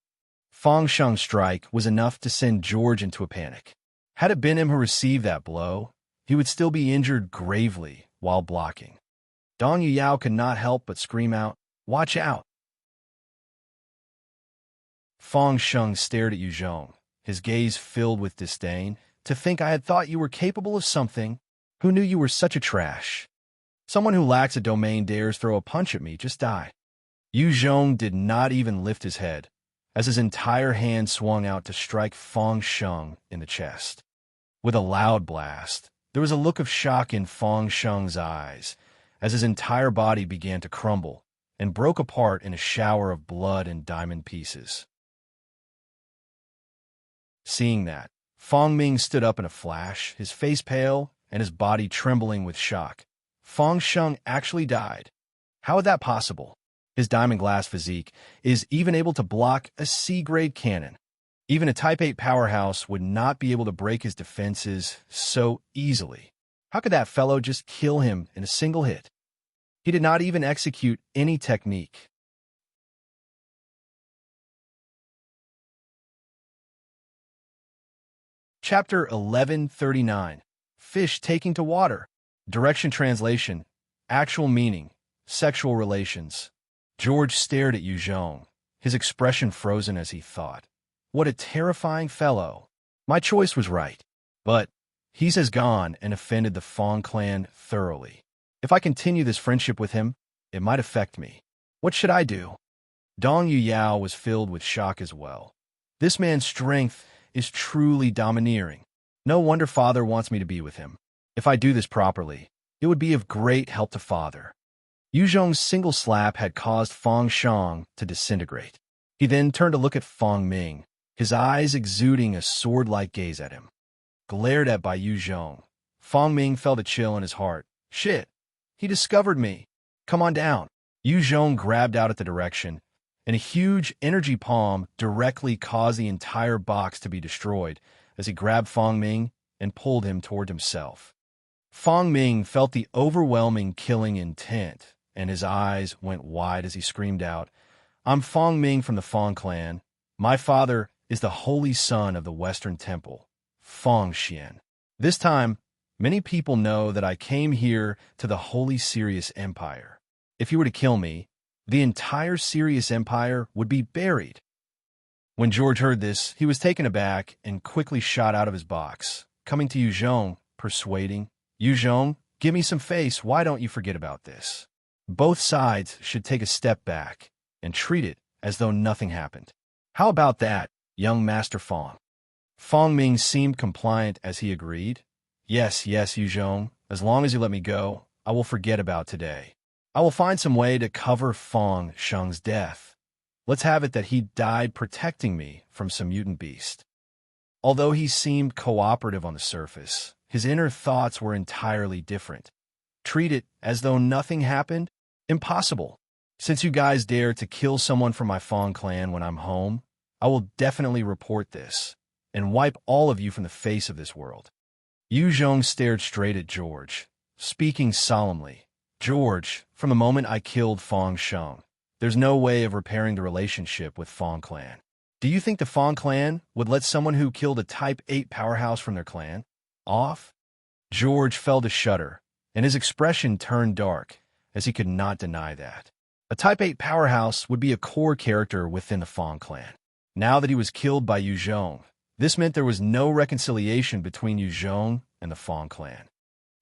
Fang Sheng's strike was enough to send George into a panic. Had it been him who received that blow, he would still be injured gravely while blocking. Dong Yuyao could not help but scream out, "Watch out!" Fang Sheng stared at Yu Zhong, his gaze filled with disdain. To think I had thought you were capable of something. Who knew you were such a trash? Someone who lacks a domain dares throw a punch at me, just die. Yu Zhong did not even lift his head, as his entire hand swung out to strike Fang Sheng in the chest. With a loud blast, there was a look of shock in Fang Sheng's eyes, as his entire body began to crumble and broke apart in a shower of blood and diamond pieces. Seeing that, Fang Ming stood up in a flash, his face pale and his body trembling with shock. Fang Sheng actually died. How is that possible? His diamond glass physique is even able to block a C-grade cannon. Even a Type 8 powerhouse would not be able to break his defenses so easily. How could that fellow just kill him in a single hit? He did not even execute any technique. Chapter 1139. Fish taking to water. Direction translation. Actual meaning. Sexual relations. George stared at Yu Zhong, his expression frozen as he thought. What a terrifying fellow. My choice was right. But he's as gone and offended the Fang clan thoroughly. If I continue this friendship with him, it might affect me. What should I do? Dong Yu Yao was filled with shock as well. This man's strength is truly domineering. No wonder Father wants me to be with him. If I do this properly, it would be of great help to Father. Yu Zhong's single slap had caused Fang Shang to disintegrate. He then turned to look at Fang Ming, his eyes exuding a sword-like gaze at him. Glared at by Yu Zhong, Fang Ming felt a chill in his heart. Shit! He discovered me! Come on down! Yu Zhong grabbed out at the direction, and a huge energy palm directly caused the entire box to be destroyed as he grabbed Fang Ming and pulled him toward himself. Fang Ming felt the overwhelming killing intent, and his eyes went wide as he screamed out, I'm Fang Ming from the Fang clan. My father is the holy son of the Western Temple, Fang Xian. This time, many people know that I came here to the Holy Sirius Empire. If you were to kill me, the entire Sirius Empire would be buried. When George heard this, he was taken aback and quickly shot out of his box, coming to Yu Zhong, persuading, Yu Zhong, give me some face, why don't you forget about this? Both sides should take a step back and treat it as though nothing happened. How about that, young Master Fang? Fang Ming seemed compliant as he agreed. Yes, Yu Zhong, as long as you let me go, I will forget about today. I will find some way to cover Fang Sheng's death. Let's have it that he died protecting me from some mutant beast. Although he seemed cooperative on the surface, his inner thoughts were entirely different. Treat it as though nothing happened? Impossible. Since you guys dare to kill someone from my Fang clan when I'm home, I will definitely report this and wipe all of you from the face of this world. Yu Zhong stared straight at George, speaking solemnly. George, from the moment I killed Fang Sheng, there's no way of repairing the relationship with Fang clan. Do you think the Fang clan would let someone who killed a Type 8 powerhouse from their clan off? George felt a shudder, and his expression turned dark, as he could not deny that. A Type 8 powerhouse would be a core character within the Fang clan. Now that he was killed by Yu Zhong, this meant there was no reconciliation between Yu Zhong and the Fang clan.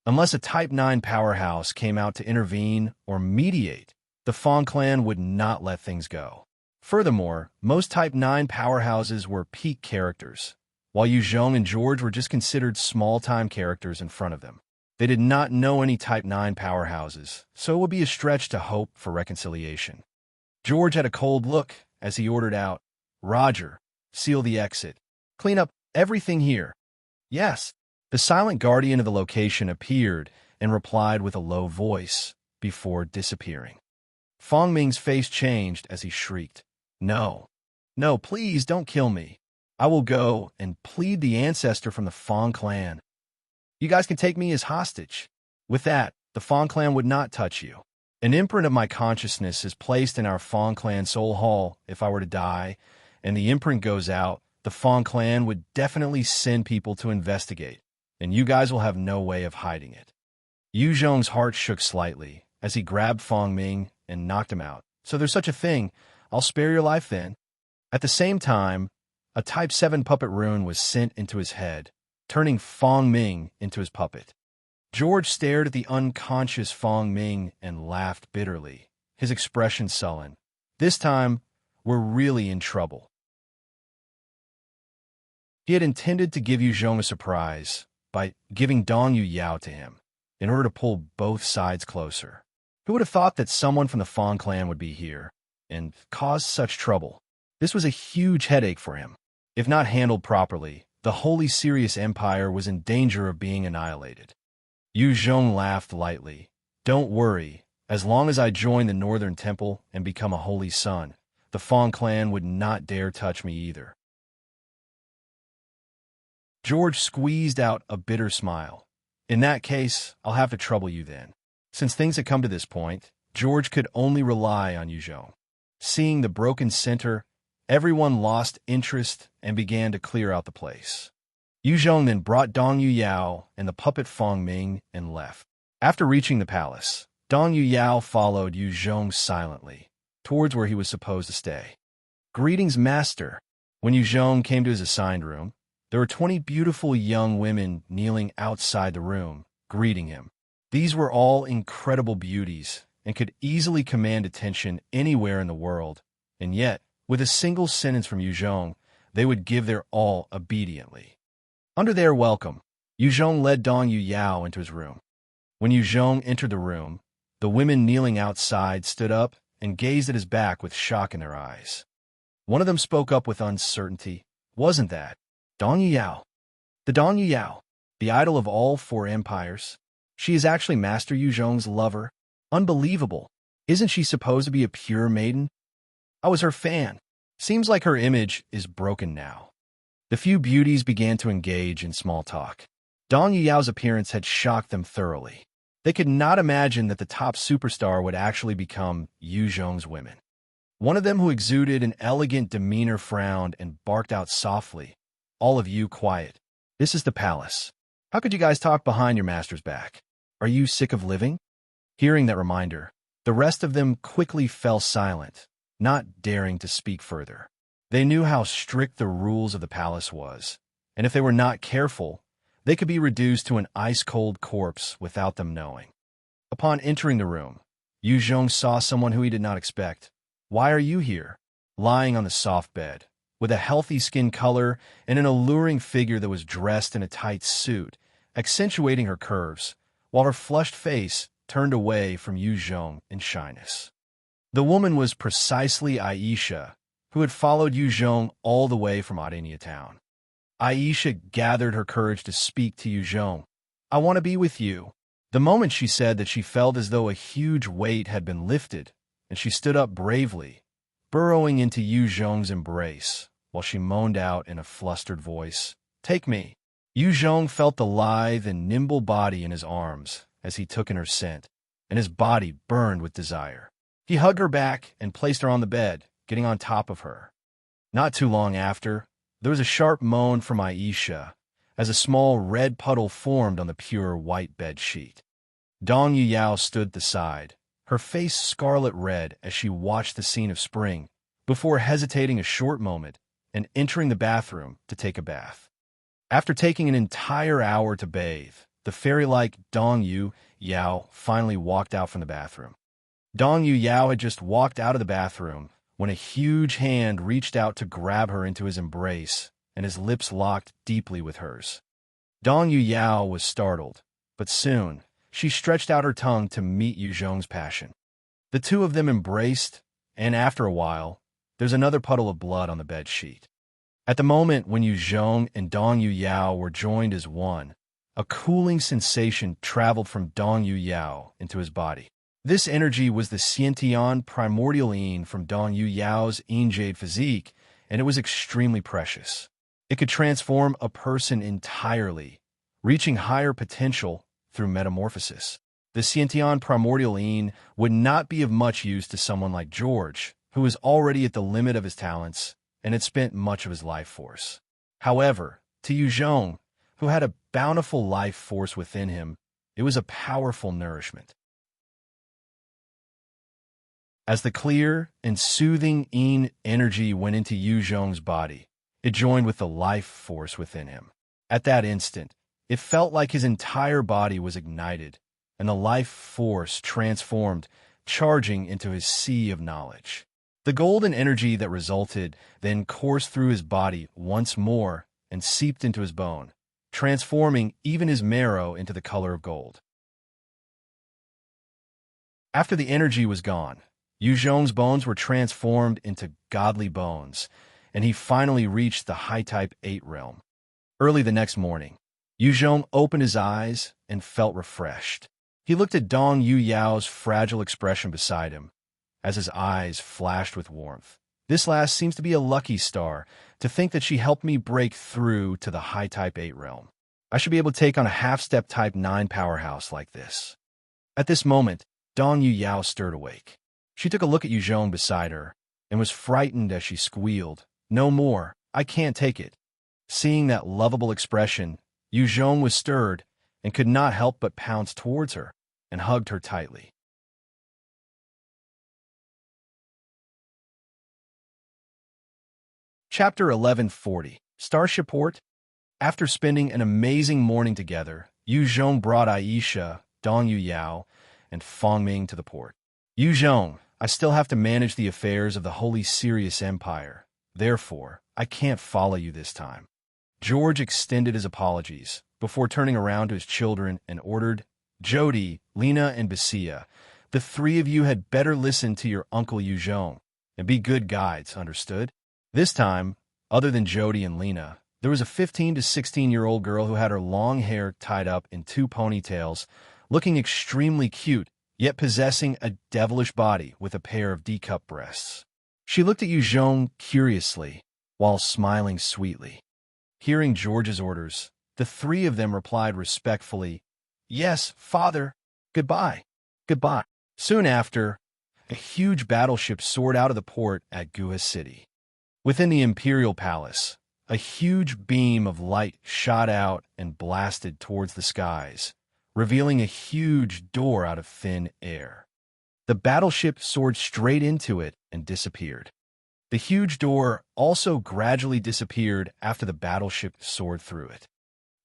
Unless a Type 9 powerhouse came out to intervene or mediate, the Fang clan would not let things go. Furthermore, most Type 9 powerhouses were peak characters, while Yu Zhong and George were just considered small-time characters in front of them. They did not know any Type 9 powerhouses, so it would be a stretch to hope for reconciliation. George had a cold look as he ordered out, Roger, seal the exit. Clean up everything here. Yes. The silent guardian of the location appeared and replied with a low voice before disappearing. Fang Ming's face changed as he shrieked, No, please don't kill me. I will go and plead the ancestor from the Fang clan. You guys can take me as hostage. With that, the Fang clan would not touch you. An imprint of my consciousness is placed in our Fang clan soul hall if I were to die, and the imprint goes out, the Fang clan would definitely send people to investigate, and you guys will have no way of hiding it. Yu Zhong's heart shook slightly as he grabbed Fang Ming and knocked him out. So there's such a thing. I'll spare your life then. At the same time, a Type 7 puppet rune was sent into his head, turning Fang Ming into his puppet. George stared at the unconscious Fang Ming and laughed bitterly, his expression sullen. This time, we're really in trouble. He had intended to give Yu Zhong a surprise by giving Dong Yu Yao to him, in order to pull both sides closer. Who would have thought that someone from the Fang clan would be here and cause such trouble? This was a huge headache for him. If not handled properly, the Holy Sirius Empire was in danger of being annihilated. Yu Zhong laughed lightly. Don't worry, as long as I join the Northern Temple and become a holy son, the Fang clan would not dare touch me either. George squeezed out a bitter smile. In that case, I'll have to trouble you then. Since things had come to this point, George could only rely on Yu Zhong. Seeing the broken center, everyone lost interest and began to clear out the place. Yu Zhong then brought Dong Yu Yao and the puppet Fang Ming and left. After reaching the palace, Dong Yuyao followed Yu Zhong silently, towards where he was supposed to stay. "Greetings, master." When Yu Zhong came to his assigned room, there were 20 beautiful young women kneeling outside the room, greeting him. These were all incredible beauties and could easily command attention anywhere in the world, and yet, with a single sentence from Yu Zhong, they would give their all obediently. Under their welcome, Yu Zhong led Dong Yuyao into his room. When Yu Zhong entered the room, the women kneeling outside stood up and gazed at his back with shock in their eyes. One of them spoke up with uncertainty. "Wasn't that Dong Yuyao? The Dong Yuyao, the idol of all 4 empires? She is actually Master Yu Zhong's lover? Unbelievable. Isn't she supposed to be a pure maiden? I was her fan. Seems like her image is broken now." The few beauties began to engage in small talk. Dong Yuyao's appearance had shocked them thoroughly. They could not imagine that the top superstar would actually become Yu Zhong's women. One of them, who exuded an elegant demeanor, frowned and barked out softly, "All of you quiet. This is the palace. How could you guys talk behind your master's back? Are you sick of living?" Hearing that reminder, the rest of them quickly fell silent, not daring to speak further. They knew how strict the rules of the palace was, and if they were not careful, they could be reduced to an ice-cold corpse without them knowing. Upon entering the room, Yu Zhong saw someone who he did not expect. "Why are you here?" Lying on the soft bed, with a healthy skin color and an alluring figure that was dressed in a tight suit, accentuating her curves, while her flushed face turned away from Yu Zhong in shyness. The woman was precisely Aisha, who had followed Yu Zhong all the way from Audiobook town. Aisha gathered her courage to speak to Yu Zhong. "I want to be with you." The moment she said that, she felt as though a huge weight had been lifted, and she stood up bravely, burrowing into Yu Zhong's embrace, while she moaned out in a flustered voice, "Take me." Yu Zhong felt the lithe and nimble body in his arms as he took in her scent, and his body burned with desire. He hugged her back and placed her on the bed, getting on top of her. Not too long after, there was a sharp moan from Aisha, as a small red puddle formed on the pure white bed sheet. Dong Yuyao stood at the side, her face scarlet red as she watched the scene of spring, before hesitating a short moment and entering the bathroom to take a bath. After taking an entire hour to bathe, the fairy-like Dong Yuyao finally walked out from the bathroom. Dong Yuyao had just walked out of the bathroom when a huge hand reached out to grab her into his embrace, and his lips locked deeply with hers. Dong Yuyao was startled, but soon she stretched out her tongue to meet Yu Zhong's passion. The two of them embraced, and after a while, there's another puddle of blood on the bed sheet. At the moment when Yu Zhong and Dong Yuyao were joined as one, a cooling sensation traveled from Dong Yuyao into his body. This energy was the Xiantian primordial yin from Dong Yuyao's yin jade physique, and it was extremely precious. It could transform a person entirely, reaching higher potential through metamorphosis. The Xiantian primordial yin would not be of much use to someone like George, who was already at the limit of his talents and had spent much of his life force. However, to Yu Zhong, who had a bountiful life force within him, it was a powerful nourishment. As the clear and soothing yin energy went into Yu Zhong's body, it joined with the life force within him. At that instant, it felt like his entire body was ignited, and the life force transformed, charging into his sea of knowledge. The golden energy that resulted then coursed through his body once more and seeped into his bone, transforming even his marrow into the color of gold. After the energy was gone, Yu Zhong's bones were transformed into godly bones, and he finally reached the high-type 8 realm. Early the next morning, Yu Zhong opened his eyes and felt refreshed. He looked at Dong Yuyao's fragile expression beside him, as his eyes flashed with warmth. "This last seems to be a lucky star. To think that she helped me break through to the high-type 8 realm. I should be able to take on a half-step type 9 powerhouse like this." At this moment, Dong Yuyao stirred awake. She took a look at Yu Zhong beside her and was frightened as she squealed, "No more, I can't take it." Seeing that lovable expression, Yu Zhong was stirred and could not help but pounce towards her. and hugged her tightly. Chapter 1140, Starship Port. After spending an amazing morning together, Yu Zhong brought Aisha, Dong Yuyao, and Fang Ming to the port. Yu Zhong, I still have to manage the affairs of the Holy Sirius Empire. Therefore, I can't follow you this time. George extended his apologies before turning around to his children and ordered, Jody, Lina, and Basia, the three of you had better listen to your uncle Yu Zhong and be good guides, understood? This time, other than Jody and Lina, there was a 15 to 16-year-old girl who had her long hair tied up in 2 ponytails, looking extremely cute, yet possessing a devilish body with a pair of D-cup breasts. She looked at Yu Zhong curiously, while smiling sweetly. Hearing George's orders, the three of them replied respectfully, Yes, father. Goodbye. Goodbye. Soon after, a huge battleship soared out of the port at Guha City. Within the Imperial Palace, a huge beam of light shot out and blasted towards the skies, revealing a huge door out of thin air. The battleship soared straight into it and disappeared. The huge door also gradually disappeared after the battleship soared through it.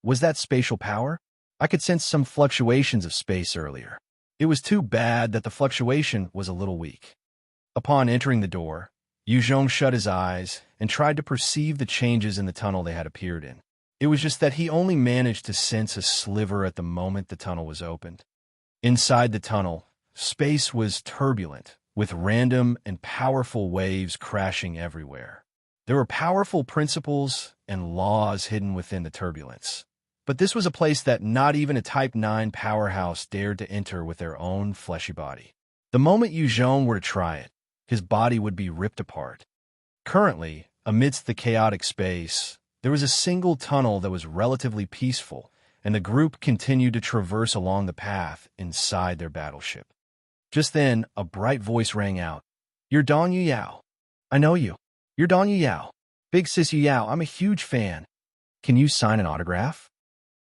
Was that spatial power? I could sense some fluctuations of space earlier. It was too bad that the fluctuation was a little weak. Upon entering the door, Yu Zhong shut his eyes and tried to perceive the changes in the tunnel they had appeared in. It was just that he only managed to sense a sliver at the moment the tunnel was opened. Inside the tunnel, space was turbulent, with random and powerful waves crashing everywhere. There were powerful principles and laws hidden within the turbulence. But this was a place that not even a Type 9 powerhouse dared to enter with their own fleshy body. The moment Yu Zhong were to try it, his body would be ripped apart. Currently, amidst the chaotic space, there was a single tunnel that was relatively peaceful, and the group continued to traverse along the path inside their battleship. Just then, a bright voice rang out. You're Dong Yuyao. I know you. You're Dong Yuyao. Big sis Yuyao, I'm a huge fan. Can you sign an autograph?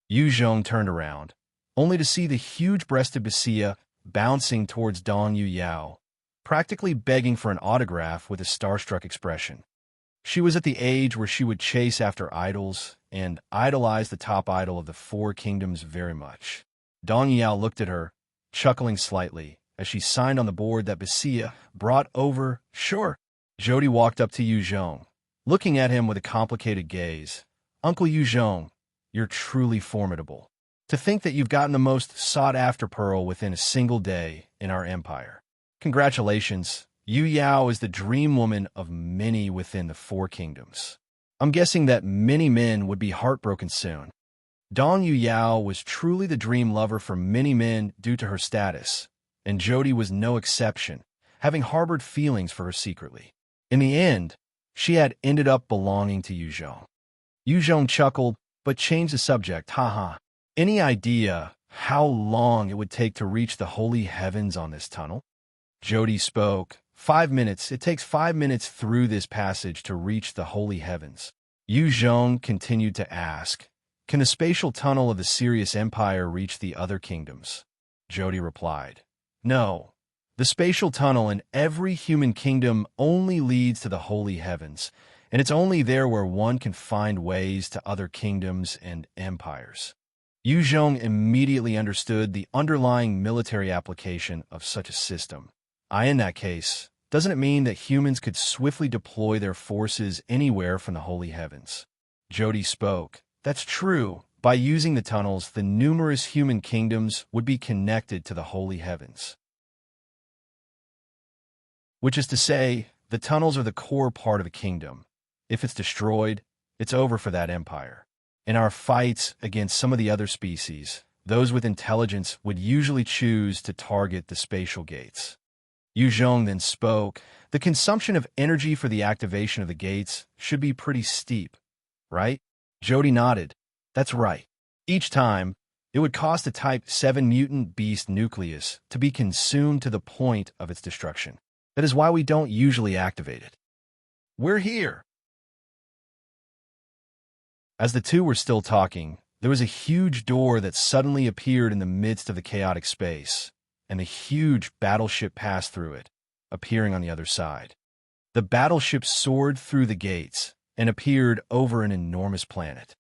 Yu Zhong turned around, only to see the huge-breasted Basia bouncing towards Dong Yuyao, practically begging for an autograph with a starstruck expression. She was at the age where she would chase after idols and idolize the top idol of the 4 kingdoms very much. Dong Yuyao looked at her, chuckling slightly, as she signed on the board that Basia brought over. Sure. Jody walked up to Yu Zhong, looking at him with a complicated gaze. Uncle Yu Zhong, you're truly formidable. To think that you've gotten the most sought-after pearl within a single day in our empire. Congratulations. Yu Yao is the dream woman of many within the 4 kingdoms. I'm guessing that many men would be heartbroken soon. Dong Yuyao was truly the dream lover for many men due to her status, and Jody was no exception, having harbored feelings for her secretly. In the end, she had ended up belonging to Yu Zhong. Yu Zhong chuckled, but changed the subject. Haha. Any idea how long it would take to reach the holy heavens on this tunnel? Jody spoke. 5 minutes. It takes 5 minutes through this passage to reach the holy heavens. Yu Zhong continued to ask, can the spatial tunnel of the Sirius Empire reach the other kingdoms? Jody replied, no. The spatial tunnel in every human kingdom only leads to the holy heavens, and it's only there where one can find ways to other kingdoms and empires. Yu Zhong immediately understood the underlying military application of such a system. In that case, doesn't it mean that humans could swiftly deploy their forces anywhere from the holy heavens? Jody spoke. That's true. By using the tunnels, the numerous human kingdoms would be connected to the holy heavens. Which is to say, the tunnels are the core part of a kingdom. If it's destroyed, it's over for that empire. In our fights against some of the other species, those with intelligence would usually choose to target the spatial gates. Yu Zhong then spoke. The consumption of energy for the activation of the gates should be pretty steep, right? Jody nodded. That's right. Each time, it would cost a Type 7 mutant beast nucleus to be consumed to the point of its destruction. That is why we don't usually activate it. We're here. As the two were still talking, there was a huge door that suddenly appeared in the midst of the chaotic space, and the huge battleship passed through it, appearing on the other side. The battleship soared through the gates and appeared over an enormous planet.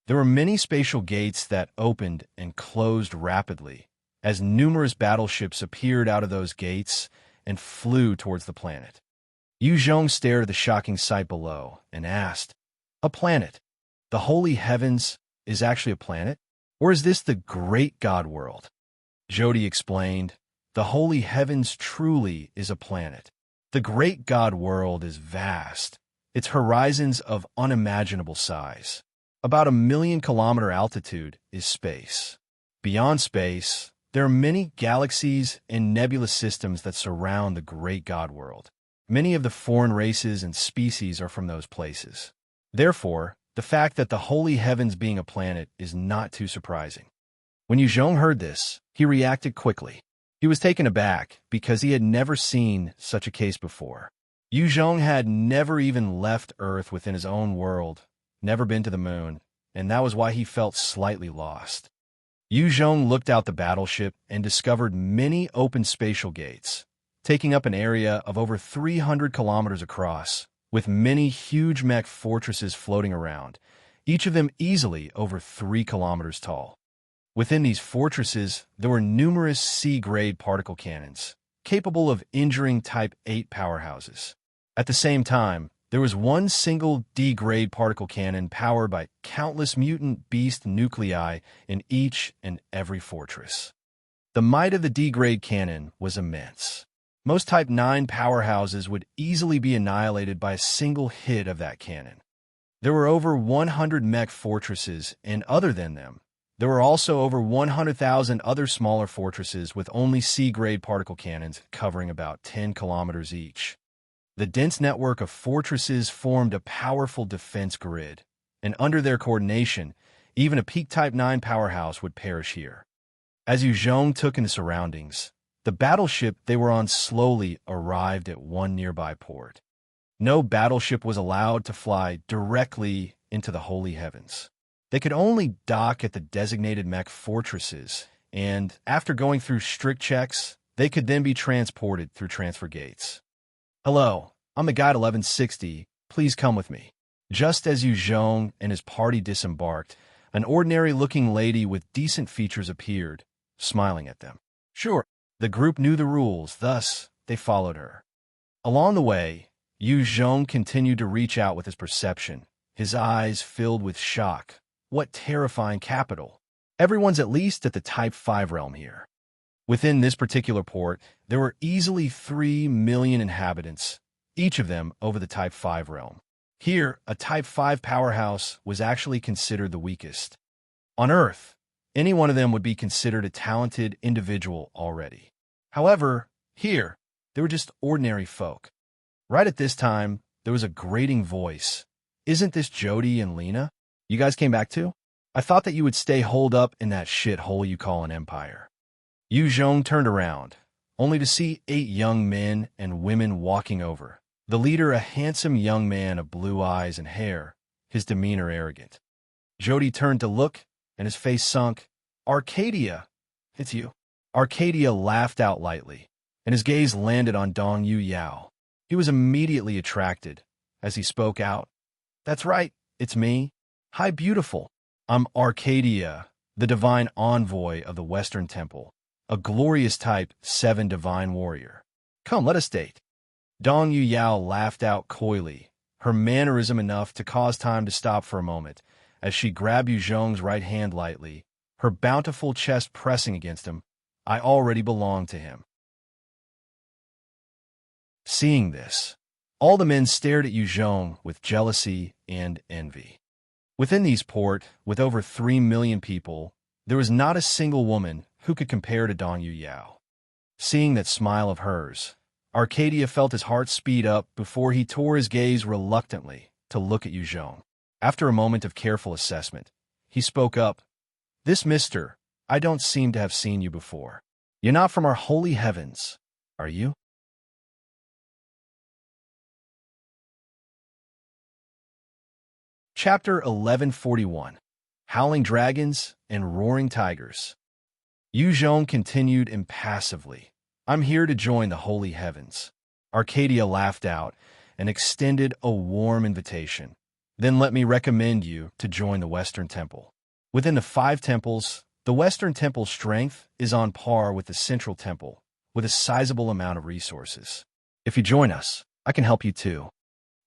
There were many spatial gates that opened and closed rapidly as numerous battleships appeared out of those gates and flew towards the planet. Yu Zhong stared at the shocking sight below and asked, "A planet? The holy heavens is actually a planet? Or is this the great God world?" Jody explained, "The holy heavens truly is a planet. The great God world is vast, its horizons of unimaginable size. About 1,000,000-kilometer altitude is space. Beyond space, there are many galaxies and nebulous systems that surround the great God world. Many of the foreign races and species are from those places. Therefore, the fact that the holy heavens being a planet is not too surprising." When Yu Zhong heard this, he reacted quickly. He was taken aback because he had never seen such a case before. Yu Zhong had never even left Earth within his own world, never been to the moon, and that was why he felt slightly lost. Yu Zhong looked out the battleship and discovered many open spatial gates, taking up an area of over 300 kilometers across, with many huge mech fortresses floating around, each of them easily over 3 kilometers tall. Within these fortresses, there were numerous C-grade particle cannons, capable of injuring Type 8 powerhouses. At the same time, there was one single D-grade particle cannon powered by countless mutant beast nuclei in each and every fortress. The might of the D-grade cannon was immense. Most Type 9 powerhouses would easily be annihilated by a single hit of that cannon. There were over 100 mech fortresses, and other than them, there were also over 100,000 other smaller fortresses with only C-grade particle cannons covering about 10 kilometers each. The dense network of fortresses formed a powerful defense grid, and under their coordination, even a peak Type 9 powerhouse would perish here. As Yu Zhong took in the surroundings, the battleship they were on slowly arrived at one nearby port. No battleship was allowed to fly directly into the holy heavens. They could only dock at the designated mech fortresses, and after going through strict checks, they could then be transported through transfer gates. "Hello, I'm the guide 1160. Please come with me." Just as Yu Zhong and his party disembarked, an ordinary-looking lady with decent features appeared, smiling at them. Sure, the group knew the rules, thus they followed her. Along the way, Yu Zhong continued to reach out with his perception, his eyes filled with shock. What terrifying capital! Everyone's at least at the Type 5 realm here. Within this particular port, there were easily 3 million inhabitants, each of them over the Type 5 realm. Here, a Type 5 powerhouse was actually considered the weakest. On Earth, any one of them would be considered a talented individual already. However, here, they were just ordinary folk. Right at this time, there was a grating voice. "Isn't this Jody and Lina? You guys came back too? I thought that you would stay holed up in that shithole you call an empire." Yu Zhong turned around, only to see 8 young men and women walking over. The leader, a handsome young man of blue eyes and hair, his demeanor arrogant. Jody turned to look, and his face sunk. "Arcadia, it's you." Arcadia laughed out lightly, and his gaze landed on Dong Yu Yao. He was immediately attracted as he spoke out. "That's right, it's me. Hi, beautiful. I'm Arcadia, the divine envoy of the Western Temple, a glorious Type 7 divine warrior. Come, let us date." Dong Yu Yao laughed out coyly, her mannerism enough to cause time to stop for a moment, as she grabbed Yu Zhong's right hand lightly, her bountiful chest pressing against him. "I already belong to him." Seeing this, all the men stared at Yu Zhong with jealousy and envy. Within these port, with over 3 million people, there was not a single woman who could compare to Dong Yu Yao. Seeing that smile of hers, Arcadia felt his heart speed up before he tore his gaze reluctantly to look at Yu Zhong. After a moment of careful assessment, he spoke up. "This mister, I don't seem to have seen you before. You're not from our holy heavens, are you?" Chapter 1141. Howling Dragons and Roaring Tigers. Yu Zhong continued impassively. I'm here to join the holy heavens. Arcadia laughed out and extended a warm invitation. Then let me recommend you to join the Western Temple. Within the 5 temples, the Western Temple's strength is on par with the Central Temple, with a sizable amount of resources. If you join us, I can help you too.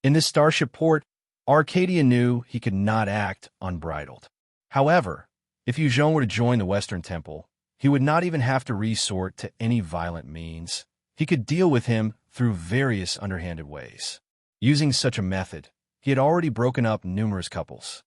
In this Starship port, Arcadia knew he could not act unbridled. However, if Yu Zhong were to join the Western Temple, he would not even have to resort to any violent means. He could deal with him through various underhanded ways. Using such a method, he had already broken up numerous couples.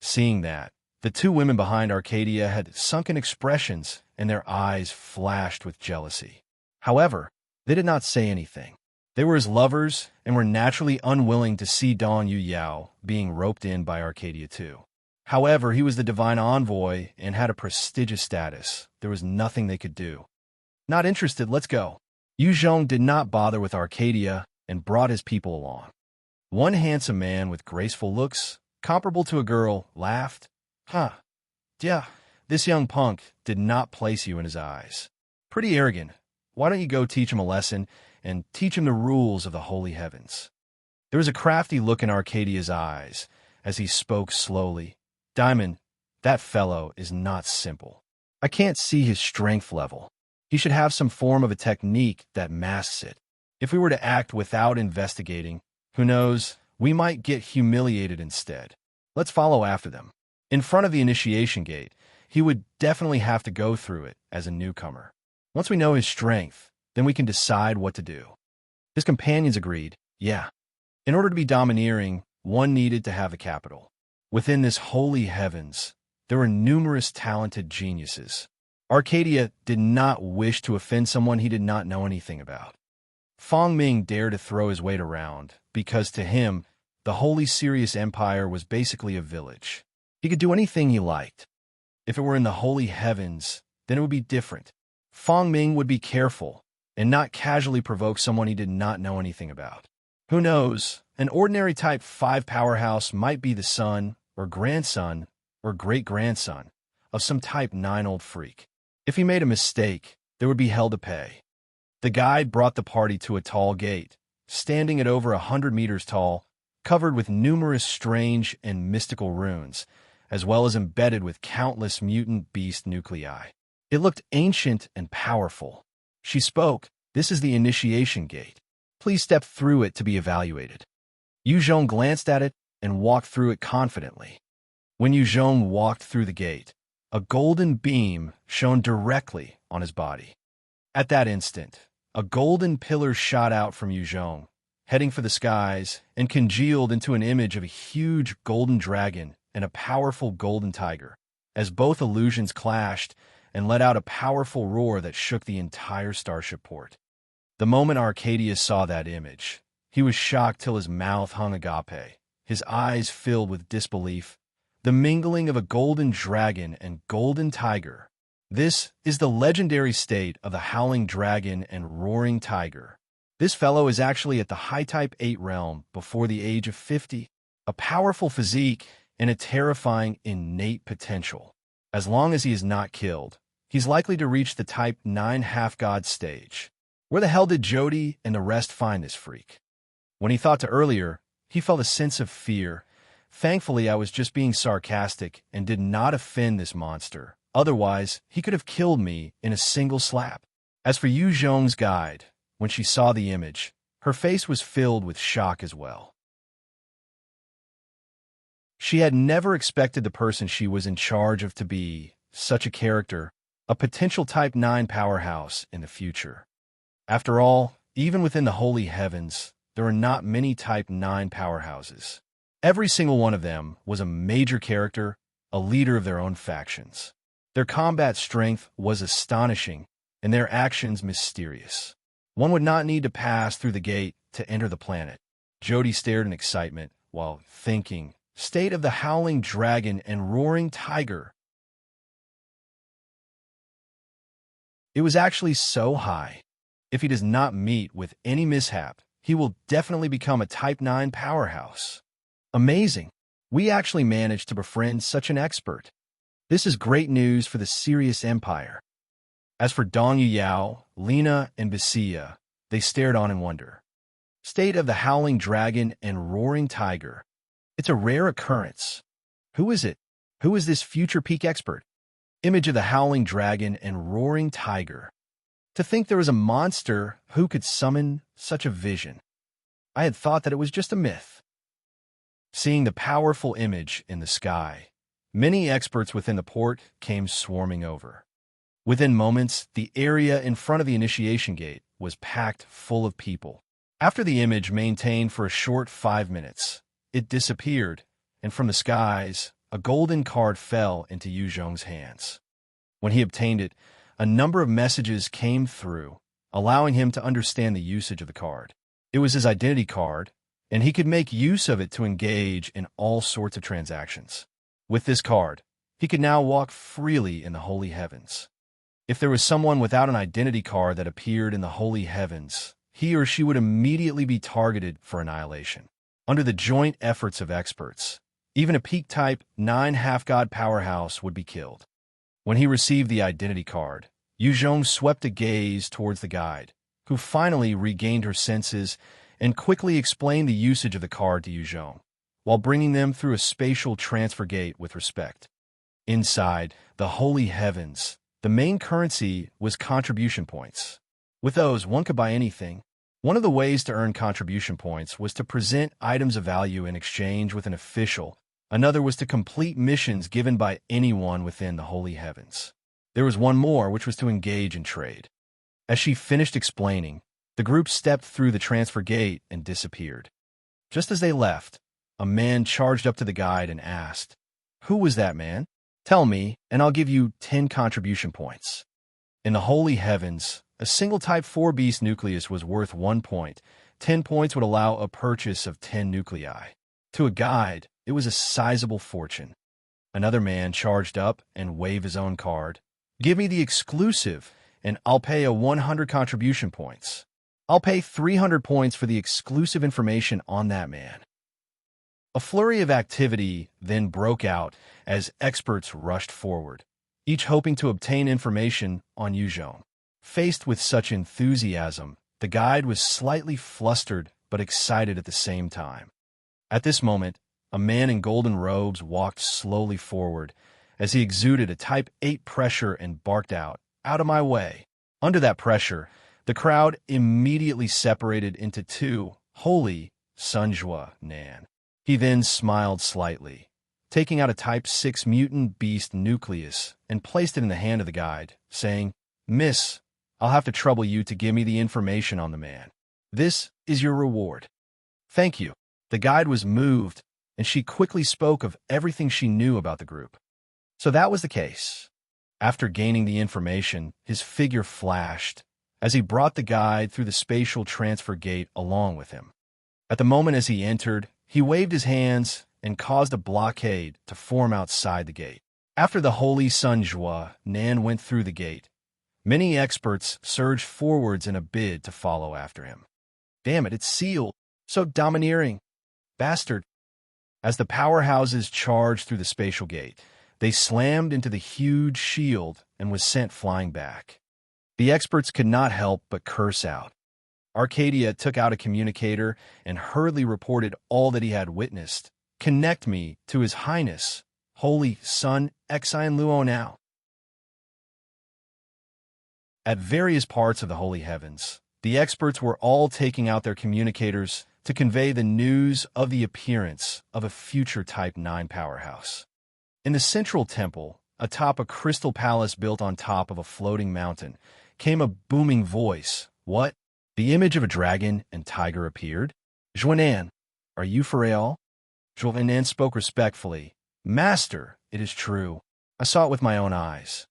Seeing that, the 2 women behind Arcadia had sunken expressions and their eyes flashed with jealousy. However, they did not say anything. They were his lovers and were naturally unwilling to see Dong Yu Yao being roped in by Arcadia too. However, he was the divine envoy and had a prestigious status. There was nothing they could do. Not interested, let's go. Yu Zhong did not bother with Arcadia and brought his people along. One handsome man with graceful looks, comparable to a girl, laughed. Yeah, this young punk did not place you in his eyes. Pretty arrogant. Why don't you go teach him a lesson and teach him the rules of the holy heavens? There was a crafty look in Arcadia's eyes as he spoke slowly. Diamond, that fellow is not simple. I can't see his strength level. He should have some form of a technique that masks it. If we were to act without investigating, who knows, we might get humiliated instead. Let's follow after them. In front of the initiation gate, he would definitely have to go through it as a newcomer. Once we know his strength, then we can decide what to do. His companions agreed, yeah. In order to be domineering, one needed to have the capital. Within this holy heavens, there were numerous talented geniuses. Arcadia did not wish to offend someone he did not know anything about. Fang Ming dared to throw his weight around, because to him, the Holy Sirius Empire was basically a village. He could do anything he liked. If it were in the holy heavens, then it would be different. Fang Ming would be careful and not casually provoke someone he did not know anything about. Who knows, an ordinary Type 5 powerhouse might be the son or grandson or great-grandson of some Type 9 old freak. If he made a mistake, there would be hell to pay. The guide brought the party to a tall gate, standing at over 100 meters tall, covered with numerous strange and mystical runes, as well as embedded with countless mutant beast nuclei. It looked ancient and powerful. She spoke, "This is the initiation gate. Please step through it to be evaluated." Yu Zhong glanced at it and walked through it confidently. When Yu Zhong walked through the gate, a golden beam shone directly on his body. At that instant, a golden pillar shot out from Yu Zhong, heading for the skies, and congealed into an image of a huge golden dragon and a powerful golden tiger, as both illusions clashed and let out a powerful roar that shook the entire Starship port. The moment Arcadia saw that image, he was shocked till his mouth hung agape, his eyes filled with disbelief. The mingling of a golden dragon and golden tiger. This is the legendary state of the Howling dragon and roaring tiger. This fellow is actually at the high Type 8 realm before the age of 50, a powerful physique and a terrifying innate potential. As long as he is not killed, he's likely to reach the Type 9 half-god stage. Where the hell did Jody and the rest find this freak? When he thought to earlier, he felt a sense of fear. Thankfully, I was just being sarcastic and did not offend this monster. Otherwise, he could have killed me in a single slap. As for Yu Zhong's guide, when she saw the image, her face was filled with shock as well. She had never expected the person she was in charge of to be such a character, a potential Type 9 powerhouse in the future. After all, even within the holy heavens, there are not many Type 9 powerhouses. Every single one of them was a major character, a leader of their own factions. Their combat strength was astonishing, and their actions mysterious. One would not need to pass through the gate to enter the planet. Jody stared in excitement while thinking, state of the Howling dragon and roaring tiger. It was actually so high. If he does not meet with any mishap, he will definitely become a Type 9 powerhouse. Amazing. We actually managed to befriend such an expert. This is great news for the Sirius Empire. As for Dong Yao, Lina, and Basia, they stared on in wonder. State of the Howling Dragon and Roaring Tiger. It's a rare occurrence. Who is it? Who is this future peak expert? Image of the Howling Dragon and Roaring Tiger. To think there was a monster who could summon such a vision. I had thought that it was just a myth. Seeing the powerful image in the sky, many experts within the port came swarming over. Within moments, the area in front of the initiation gate was packed full of people. After the image maintained for a short 5 minutes, it disappeared, and from the skies, a golden card fell into Yu Zhong's hands. When he obtained it, a number of messages came through, allowing him to understand the usage of the card. It was his identity card, and he could make use of it to engage in all sorts of transactions. With this card, he could now walk freely in the holy heavens. If there was someone without an identity card that appeared in the holy heavens, he or she would immediately be targeted for annihilation. Under the joint efforts of experts, even a peak-type 9 half-god powerhouse would be killed. When he received the identity card, Yu Zhong swept a gaze towards the guide, who finally regained her senses and quickly explained the usage of the card to Yu Zhong, while bringing them through a spatial transfer gate with respect. Inside the holy heavens, the main currency was contribution points. With those, one could buy anything. One of the ways to earn contribution points was to present items of value in exchange with an official. Another was to complete missions given by anyone within the holy heavens. There was one more, which was to engage in trade. As she finished explaining, the group stepped through the transfer gate and disappeared. Just as they left, a man charged up to the guide and asked, "Who was that man? Tell me, and I'll give you 10 contribution points." In the holy heavens, a single Type 4 beast nucleus was worth 1 point. 10 points would allow a purchase of 10 nuclei. To a guide, it was a sizable fortune. Another man charged up and waved his own card. "Give me the exclusive, and I'll pay a 100 contribution points. I'll pay 300 points for the exclusive information on that man." A flurry of activity then broke out as experts rushed forward, each hoping to obtain information on Yu Zhong. Faced with such enthusiasm, the guide was slightly flustered but excited at the same time. At this moment, a man in golden robes walked slowly forward as he exuded a Type 8 pressure and barked out, "Out of my way." Under that pressure, the crowd immediately separated into two, Holy Sunjua Nan. He then smiled slightly, taking out a Type 6 mutant beast nucleus and placed it in the hand of the guide, saying, "Miss, I'll have to trouble you to give me the information on the man. This is your reward." "Thank you." The guide was moved, and she quickly spoke of everything she knew about the group. So that was the case. After gaining the information, his figure flashed as he brought the guide through the spatial transfer gate along with him. At the moment as he entered, he waved his hands and caused a blockade to form outside the gate. After the holy Sunjua Nan went through the gate, many experts surged forwards in a bid to follow after him. "Damn it, it's sealed. So domineering. Bastard." As the powerhouses charged through the spatial gate, they slammed into the huge shield and was sent flying back. The experts could not help but curse out. Arcadia took out a communicator and hurriedly reported all that he had witnessed. "Connect me to His Highness, Holy Sun Exine Luo now." At various parts of the holy heavens, the experts were all taking out their communicators to convey the news of the appearance of a future Type 9 powerhouse. In the central temple, atop a crystal palace built on top of a floating mountain, came a booming voice. "What?" The image of a dragon and tiger appeared. "Juanan, are you for real?" Juanan spoke respectfully. "Master, it is true. I saw it with my own eyes."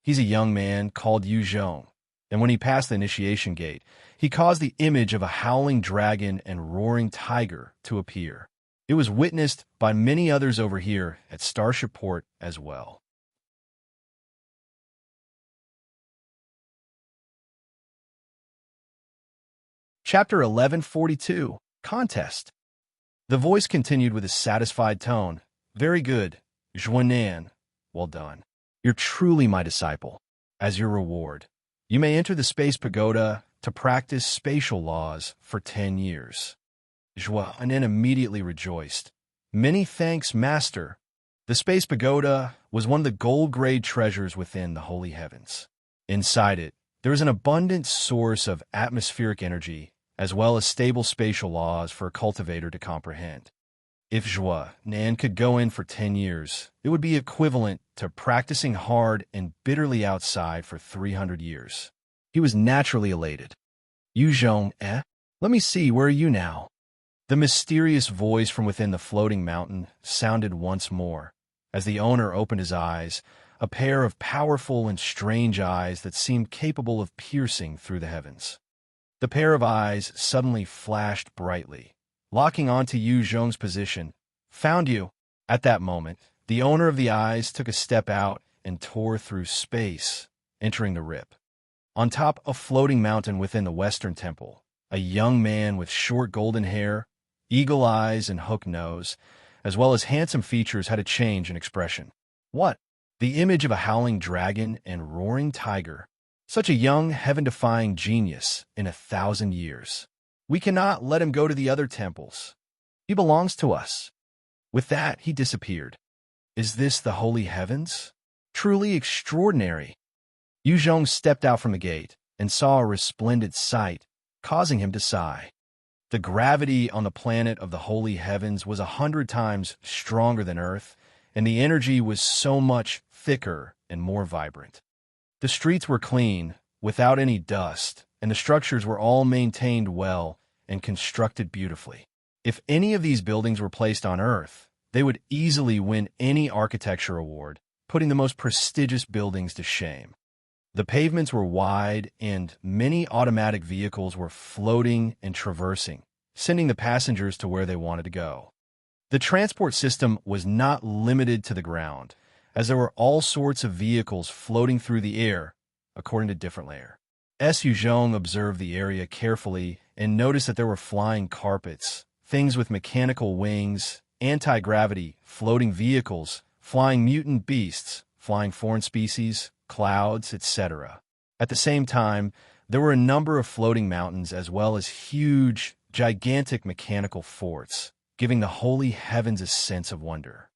He's a young man called Yu Zhong, and when he passed the initiation gate, he caused the image of a howling dragon and roaring tiger to appear. It was witnessed by many others over here at Starship Port as well. Chapter 1142, Contest. The voice continued with a satisfied tone. "Very good, Juanan. Well done. You're truly my disciple. As your reward, you may enter the space pagoda to practice spatial laws for 10 years. Juan immediately rejoiced. Many thanks, Master. The space pagoda was one of the gold-grade treasures within the holy heavens. Inside it, there is an abundant source of atmospheric energy, as well as stable spatial laws for a cultivator to comprehend. If Juan could go in for 10 years, it would be equivalent to practicing hard and bitterly outside for 300 years. He was naturally elated. Yu Zhong, Let me see, where are you now? The mysterious voice from within the floating mountain sounded once more, as the owner opened his eyes, a pair of powerful and strange eyes that seemed capable of piercing through the heavens. The pair of eyes suddenly flashed brightly, locking onto Yu Zhong's position. Found you. At that moment, the owner of the eyes took a step out and tore through space, entering the rip. On top of a floating mountain within the Western Temple, a young man with short golden hair, eagle eyes, and hook nose, as well as handsome features, had a change in expression. What? The image of a howling dragon and roaring tiger. Such a young, heaven-defying genius in 1,000 years. We cannot let him go to the other temples. He belongs to us. With that, he disappeared. Is this the holy heavens? Truly extraordinary. Yu Zhong stepped out from the gate and saw a resplendent sight, causing him to sigh. The gravity on the planet of the holy heavens was 100 times stronger than Earth, and the energy was so much thicker and more vibrant. The streets were clean, without any dust, and the structures were all maintained well and constructed beautifully. If any of these buildings were placed on Earth, they would easily win any architecture award, putting the most prestigious buildings to shame. The pavements were wide, and many automatic vehicles were floating and traversing, sending the passengers to where they wanted to go. The transport system was not limited to the ground, as there were all sorts of vehicles floating through the air, according to different layers. Yu Zhong observed the area carefully and noticed that there were flying carpets, things with mechanical wings, anti-gravity, floating vehicles, flying mutant beasts, flying foreign species, clouds, etc. At the same time, there were a number of floating mountains as well as huge, gigantic mechanical forts, giving the holy heavens a sense of wonder.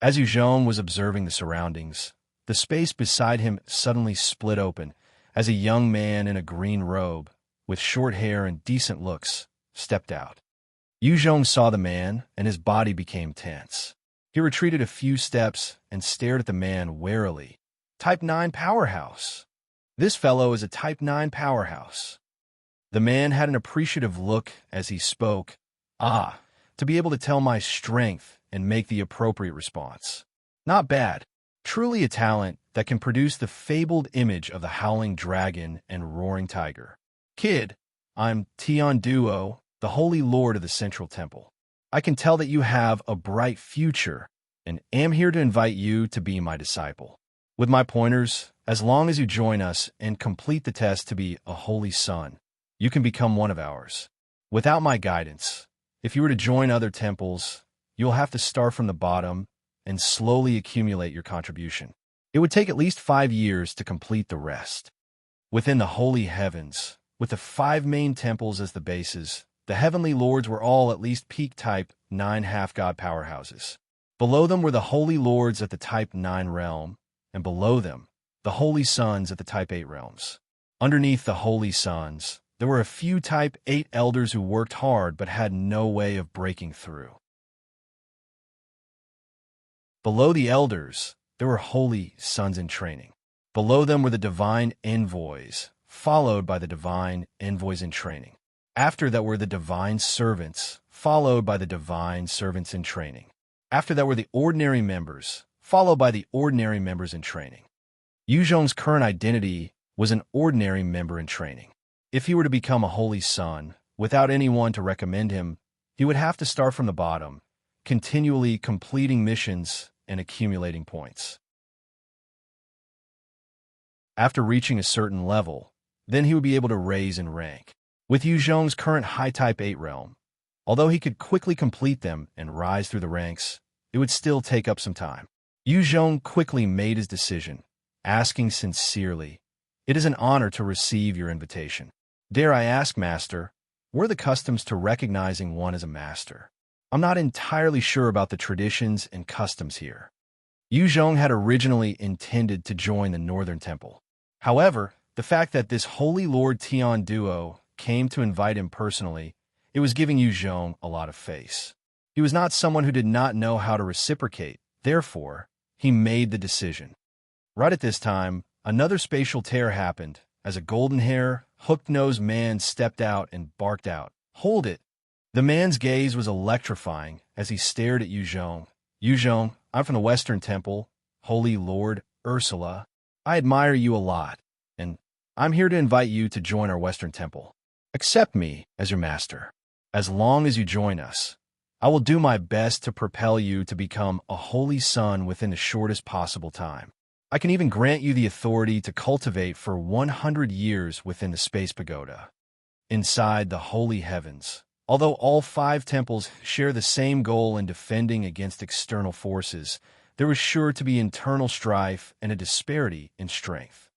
As Yu Zhong was observing the surroundings, the space beside him suddenly split open as a young man in a green robe, with short hair and decent looks, stepped out. Yu Zhong saw the man, and his body became tense. He retreated a few steps and stared at the man warily. Type 9 powerhouse. This fellow is a Type 9 powerhouse. The man had an appreciative look as he spoke. To be able to tell my strength and make the appropriate response. Not bad. Truly a talent that can produce the fabled image of the howling dragon and roaring tiger. Kid, I'm Tian Duo, the Holy Lord of the Central Temple. I can tell that you have a bright future, and am here to invite you to be my disciple. With my pointers, as long as you join us and complete the test to be a holy son, you can become one of ours. Without my guidance, if you were to join other temples, you'll have to start from the bottom and slowly accumulate your contribution. It would take at least 5 years to complete the rest. Within the holy heavens, with the 5 main temples as the bases, the heavenly lords were all at least peak Type 9 half-god powerhouses. Below them were the holy lords at the Type 9 realm, and below them, the holy sons at the Type 8 realms. Underneath the holy sons, there were a few Type 8 elders who worked hard but had no way of breaking through. Below the elders, there were holy sons in training. Below them were the divine envoys, followed by the divine envoys in training. After that were the divine servants, followed by the divine servants in training. After that were the ordinary members, followed by the ordinary members in training. Yu Zhong's current identity was an ordinary member in training. If he were to become a holy son, without anyone to recommend him, he would have to start from the bottom, continually completing missions and accumulating points. After reaching a certain level, then he would be able to raise in rank. With Yu Zhong's current high Type 8 realm, although he could quickly complete them and rise through the ranks, it would still take up some time. Yu Zhong quickly made his decision, asking sincerely, "It is an honor to receive your invitation. Dare I ask, Master, what are the customs to recognizing one as a master? I'm not entirely sure about the traditions and customs here." Yu Zhong had originally intended to join the Northern Temple. However, the fact that this Holy Lord Tian duo came to invite him personally, it was giving Yu Zhong a lot of face. He was not someone who did not know how to reciprocate. Therefore, he made the decision. Right at this time, another spatial tear happened as a golden-haired, hooked-nosed man stepped out and barked out, "Hold it!" The man's gaze was electrifying as he stared at Yu Zhong. "Yu Zhong, I'm from the Western Temple, Holy Lord Ursula. I admire you a lot, and I'm here to invite you to join our Western Temple. Accept me as your master. As long as you join us, I will do my best to propel you to become a holy son within the shortest possible time. I can even grant you the authority to cultivate for 100 years within the Space Pagoda. Inside the holy heavens, although all 5 temples share the same goal in defending against external forces, there was sure to be internal strife and a disparity in strength.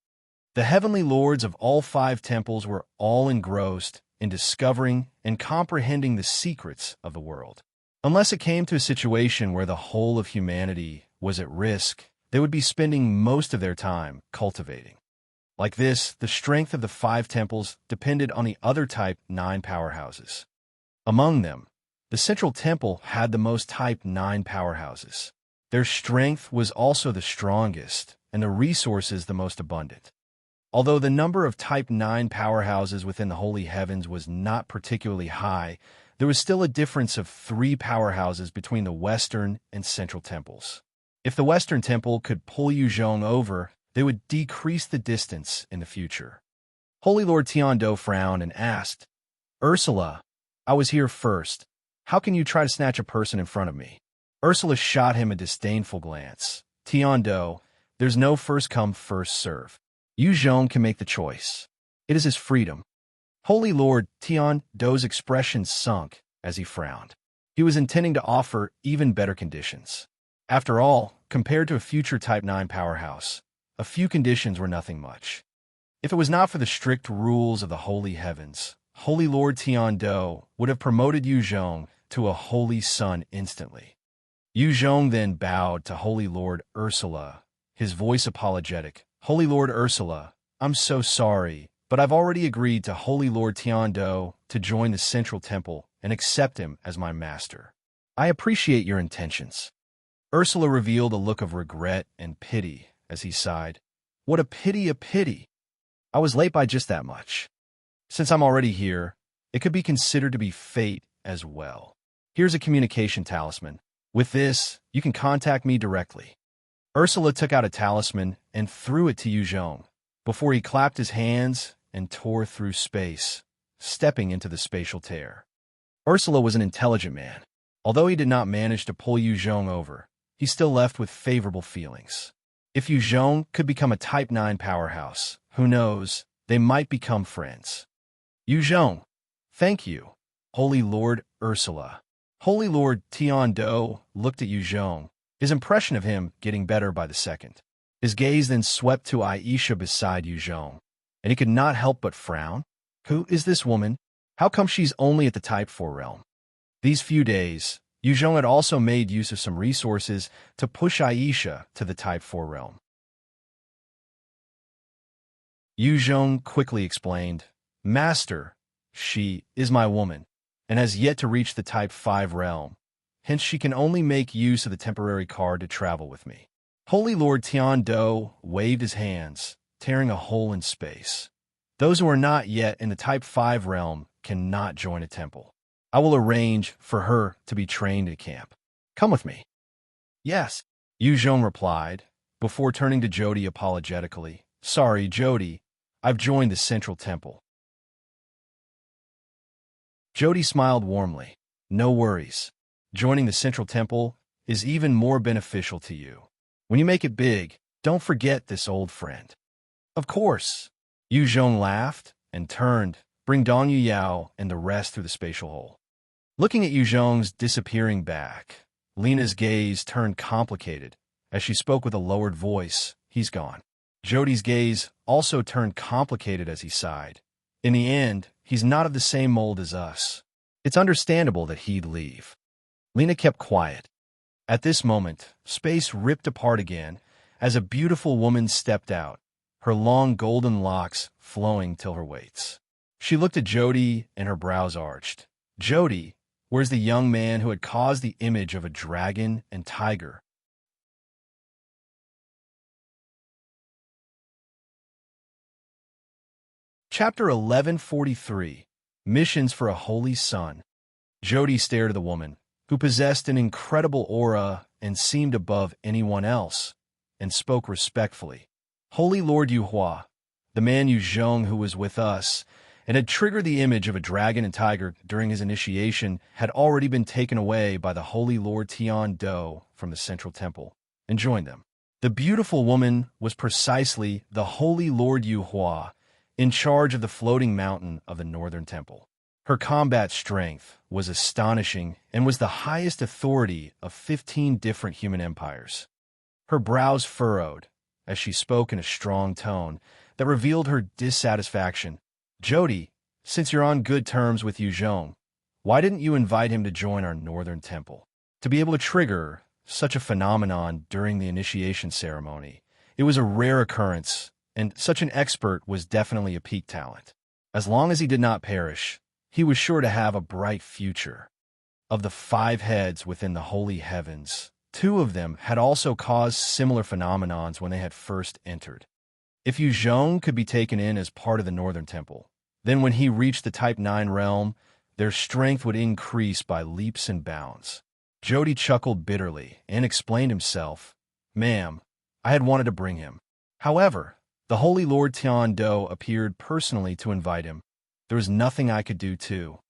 The heavenly lords of all 5 temples were all engrossed in discovering and comprehending the secrets of the world. Unless it came to a situation where the whole of humanity was at risk, they would be spending most of their time cultivating. Like this, the strength of the 5 temples depended on the other Type 9 powerhouses. Among them, the Central Temple had the most Type 9 powerhouses. Their strength was also the strongest, and the resources the most abundant. Although the number of Type 9 powerhouses within the Holy Heavens was not particularly high, there was still a difference of 3 powerhouses between the Western and Central Temples. If the Western Temple could pull Yu Zhong over, they would decrease the distance in the future. Holy Lord Tiando frowned and asked, "Ursula, I was here first. How can you try to snatch a person in front of me?" Ursula shot him a disdainful glance. "Tiando, there's no first come, first serve. Yu Zhong can make the choice. It is his freedom." Holy Lord Tiando's expression sunk as he frowned. He was intending to offer even better conditions. After all, compared to a future Type 9 powerhouse, a few conditions were nothing much. If it was not for the strict rules of the Holy Heavens, Holy Lord Tiando would have promoted Yu Zhong to a holy son instantly. Yu Zhong then bowed to Holy Lord Ursula, his voice apologetic. "Holy Lord Ursula, I'm so sorry, but I've already agreed to Holy Lord Tiando to join the Central Temple and accept him as my master. I appreciate your intentions." Ursula revealed a look of regret and pity as he sighed. "What a pity, a pity. I was late by just that much. Since I'm already here, it could be considered to be fate as well. Here's a communication talisman. With this, you can contact me directly." Ursula took out a talisman and threw it to Yu Zhong before he clapped his hands and tore through space, stepping into the spatial tear. Ursula was an intelligent man. Although he did not manage to pull Yu Zhong over, he still left with favorable feelings. If Yu Zhong could become a Type 9 powerhouse, who knows, they might become friends. "Yu Zhong, thank you, Holy Lord Ursula." Holy Lord Tiando looked at Yu Zhong, his impression of him getting better by the second. His gaze then swept to Aisha beside Yu Zhong, and he could not help but frown. Who is this woman? How come she's only at the Type 4 realm? These few days, Yu Zhong had also made use of some resources to push Aisha to the Type 4 realm. Yu Zhong quickly explained, "Master, she is my woman, and has yet to reach the Type 5 realm. Hence she can only make use of the temporary card to travel with me." Holy Lord Tiando waved his hands, tearing a hole in space. "Those who are not yet in the Type 5 realm cannot join a temple. I will arrange for her to be trained at camp. Come with me." "Yes," Yu Zhong replied, before turning to Jody apologetically. "Sorry, Jody, I've joined the Central Temple." Jody smiled warmly. "No worries. Joining the Central Temple is even more beneficial to you. When you make it big, don't forget this old friend." "Of course." Yu Zhong laughed and turned, bring Dong Yu Yao and the rest through the spatial hole. Looking at Yu Zhong's disappearing back, Lina's gaze turned complicated As she spoke with a lowered voice, "He's gone." Jody's gaze also turned complicated as he sighed. "In the end, he's not of the same mold as us. It's understandable that he'd leave." Lina kept quiet. At this moment, space ripped apart again as a beautiful woman stepped out, her long golden locks flowing till her waist. She looked at Jody and her brows arched. "Jody, where's the young man who had caused the image of a dragon and tiger?" Chapter 1143, Missions for a Holy Son. Jody stared at the woman, who possessed an incredible aura and seemed above anyone else, and spoke respectfully. "Holy Lord Yuhua, the man Yu Zhong who was with us and had triggered the image of a dragon and tiger during his initiation had already been taken away by the Holy Lord Tian Do from the central temple and joined them." The beautiful woman was precisely the Holy Lord Yuhua, in charge of the floating mountain of the northern temple. Her combat strength was astonishing and was the highest authority of 15 different human empires. Her brows furrowed as she spoke in a strong tone that revealed her dissatisfaction. "Jody, since you're on good terms with Yu Zhong, why didn't you invite him to join our northern temple? To be able to trigger such a phenomenon during the initiation ceremony, it was a rare occurrence, and such an expert was definitely a peak talent. As long as he did not perish, he was sure to have a bright future." Of the 5 heads within the holy heavens, 2 of them had also caused similar phenomenons when they had first entered. If Yu Zhong could be taken in as part of the northern temple, then when he reached the Type 9 realm, their strength would increase by leaps and bounds. Jody chuckled bitterly and explained himself. "Ma'am, I had wanted to bring him. However, the Holy Lord Tian Do appeared personally to invite him. There was nothing I could do to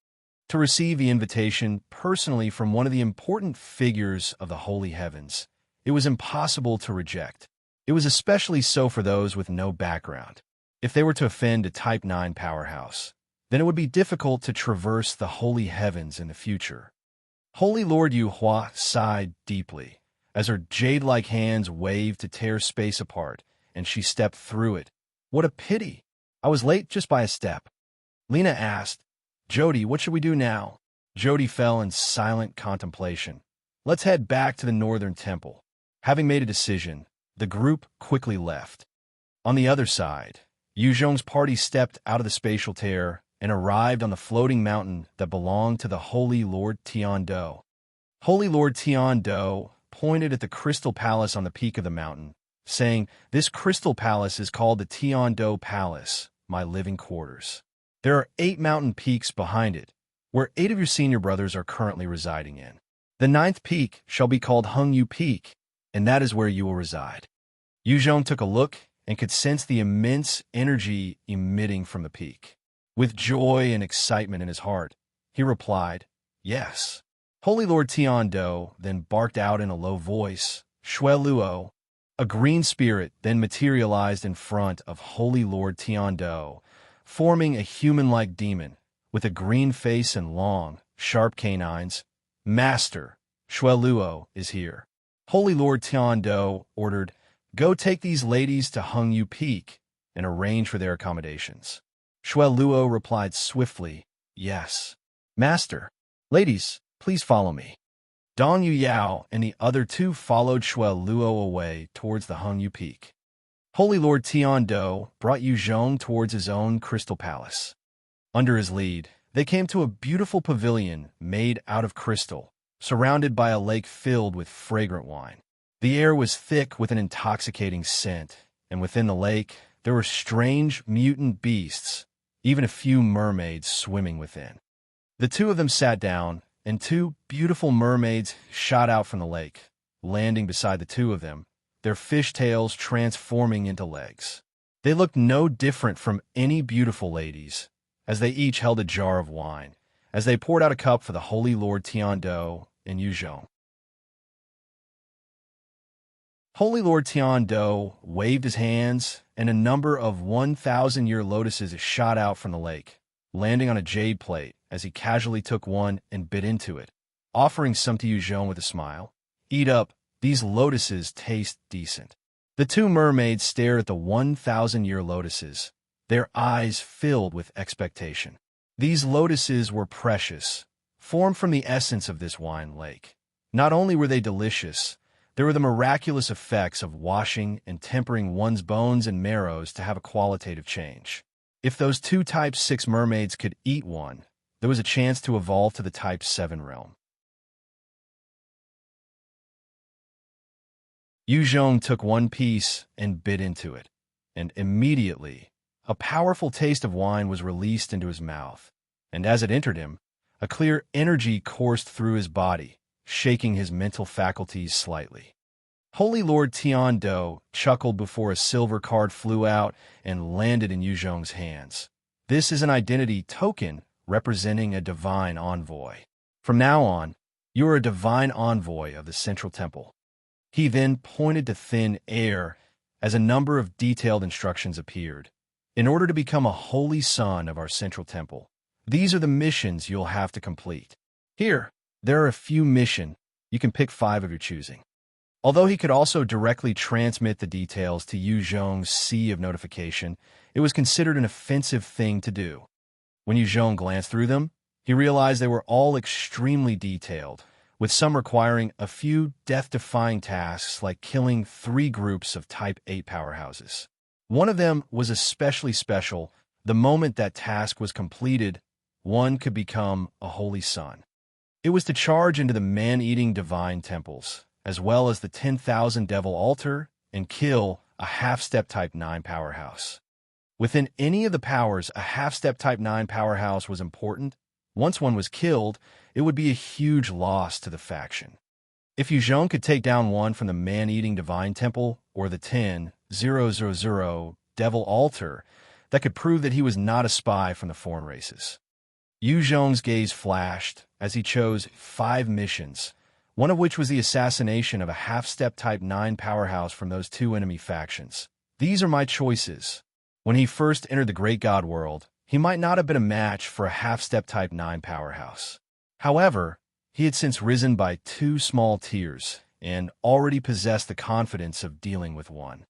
receive the invitation personally from one of the important figures of the holy heavens. It was impossible to reject. It was especially so for those with no background. If they were to offend a Type 9 powerhouse, then it would be difficult to traverse the holy heavens in the future." Holy Lord Yuhua sighed deeply as her jade-like hands waved to tear space apart, and she stepped through it. "What a pity! I was late just by a step." Lina asked, "Jody, what should we do now?" Jody fell in silent contemplation. "Let's head back to the northern temple." Having made a decision, the group quickly left. On the other side, Yu Zhong's party stepped out of the spatial tear and arrived on the floating mountain that belonged to the Holy Lord Tian Do. Holy Lord Tian Do pointed at the crystal palace on the peak of the mountain, saying, "This crystal palace is called the Tian Do Palace, my living quarters. There are 8 mountain peaks behind it, where 8 of your senior brothers are currently residing in. The 9th peak shall be called Hungyu Peak, and that is where you will reside." Yu Zhong took a look and could sense the immense energy emitting from the peak. With joy and excitement in his heart, he replied, "Yes." Holy Lord Tian Do then barked out in a low voice, "Shui Luo." A green spirit then materialized in front of Holy Lord Tian Do, forming a human-like demon with a green face and long, sharp canines. "Master, Shui Luo is here." Holy Lord Tian Do ordered, "Go take these ladies to Hungyu Peak and arrange for their accommodations." Shui Luo replied swiftly, "Yes, Master. Ladies, please follow me." Dong Yu Yao and the other 2 followed Shui Luo away towards the Hungyu Peak. Holy Lord Tian Do brought Yu Zhong towards his own crystal palace. Under his lead, they came to a beautiful pavilion made out of crystal, surrounded by a lake filled with fragrant wine. The air was thick with an intoxicating scent, and within the lake there were strange mutant beasts, even a few mermaids swimming within. The 2 of them sat down, and 2 beautiful mermaids shot out from the lake, landing beside the 2 of them, their fishtails transforming into legs. They looked no different from any beautiful ladies, as they each held a jar of wine, as they poured out a cup for the Holy Lord Tian Do and Yu Zhong. Holy Lord Tian Do waved his hands, and a number of 1,000-year lotuses shot out from the lake, landing on a jade plate as he casually took one and bit into it, offering some to Yu Zhong with a smile. "Eat up, These lotuses taste decent. The two mermaids stared at the 1,000-year lotuses, their eyes filled with expectation. These lotuses were precious, formed from the essence of this wine lake. Not only were they delicious, there were the miraculous effects of washing and tempering one's bones and marrows to have a qualitative change. If those two Type 6 mermaids could eat one, there was a chance to evolve to the Type 7 realm. Yu Zhong took one piece and bit into it, and immediately, a powerful taste of wine was released into his mouth, and as it entered him, a clear energy coursed through his body, shaking his mental faculties slightly. Holy Lord Tian Do chuckled before a silver card flew out and landed in Yu Zhong's hands. This is an identity token representing a divine envoy. From now on, you are a divine envoy of the Central Temple. He then pointed to thin air as a number of detailed instructions appeared. In order to become a holy son of our Central Temple, these are the missions you'll have to complete. Here, there are a few missions. You can pick 5 of your choosing. Although he could also directly transmit the details to Yu Zhong's sea of notification, it was considered an offensive thing to do. When Yu Zhong glanced through them, he realized they were all extremely detailed, with some requiring a few death-defying tasks like killing 3 groups of Type 8 powerhouses. One of them was especially special. The moment that task was completed, one could become a holy son. It was to charge into the man-eating divine temples, as well as the 10,000 devil altar, and kill a half-step Type 9 powerhouse. Within any of the powers, a half-step Type 9 powerhouse was important. Once one was killed, it would be a huge loss to the faction. If Yu Zhong could take down one from the man-eating divine temple or the 10,000 devil altar, that could prove that he was not a spy from the foreign races. Yu Zhong's gaze flashed as he chose 5 missions, one of which was the assassination of a half-step Type 9 powerhouse from those 2 enemy factions. These are my choices. When he first entered the Great God world, he might not have been a match for a half-step Type 9 powerhouse. However, he had since risen by 2 small tiers and already possessed the confidence of dealing with one.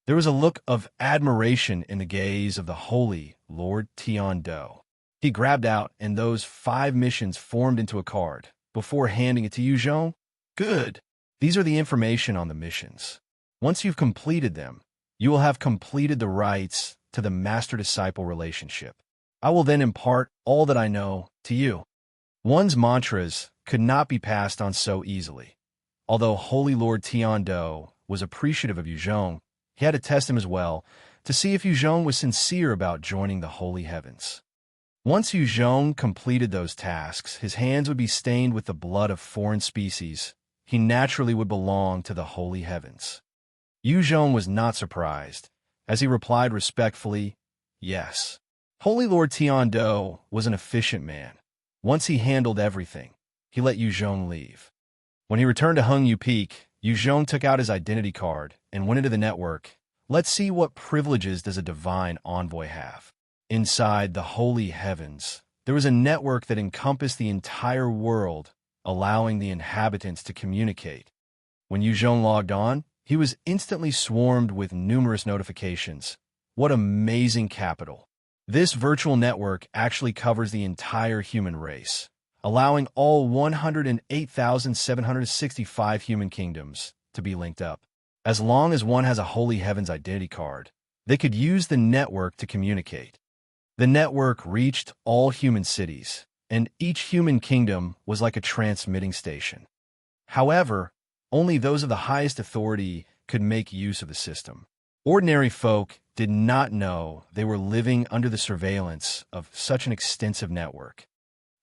There was a look of admiration in the gaze of the Holy Lord Tian Do. He grabbed out, and those 5 missions formed into a card. Before handing it to Yu Zhong, good. These are the information on the missions. Once you've completed them, you will have completed the rites to the master-disciple relationship. I will then impart all that I know to you. One's mantras could not be passed on so easily. Although Holy Lord Tian Do was appreciative of Yu Zhong, he had to test him as well to see if Yu Zhong was sincere about joining the holy heavens. Once Yu Zhong completed those tasks, his hands would be stained with the blood of foreign species. He naturally would belong to the holy heavens. Yu Zhong was not surprised, as he replied respectfully, yes. Holy Lord Tian Do was an efficient man. Once he handled everything, he let Yu Zhong leave. When he returned to Hung Yu Peak, Yu Zhong took out his identity card and went into the network. Let's see what privileges does a divine envoy have. Inside the holy heavens, there was a network that encompassed the entire world, allowing the inhabitants to communicate. When Yu Zhong logged on, he was instantly swarmed with numerous notifications. What amazing capital! This virtual network actually covers the entire human race, allowing all 108,765 human kingdoms to be linked up. As long as one has a Holy Heavens identity card, they could use the network to communicate. The network reached all human cities, and each human kingdom was like a transmitting station. However, only those of the highest authority could make use of the system. Ordinary folk did not know they were living under the surveillance of such an extensive network.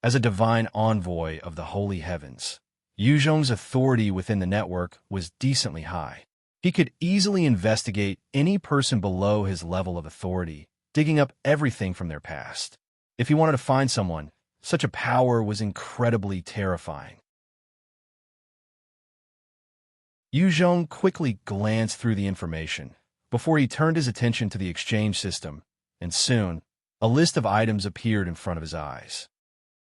As a divine envoy of the holy heavens, Yu Zhong's authority within the network was decently high. He could easily investigate any person below his level of authority, digging up everything from their past. If he wanted to find someone, such a power was incredibly terrifying. Yu Zhong quickly glanced through the information before he turned his attention to the exchange system, and soon, a list of items appeared in front of his eyes.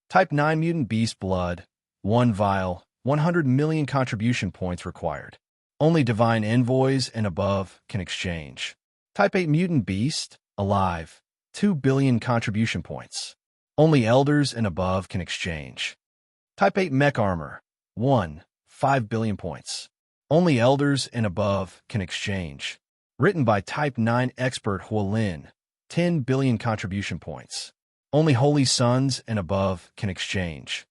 Type 9 mutant beast blood, 1 vial, 100 million contribution points required. Only divine envoys and above can exchange. Type 8 mutant beast, alive, 2 billion contribution points. Only elders and above can exchange. Type 8 mech armor, 1, 5 billion points. Only elders and above can exchange. Written by Type 9 expert Howling, 10 billion contribution points. Only holy sons and above can exchange.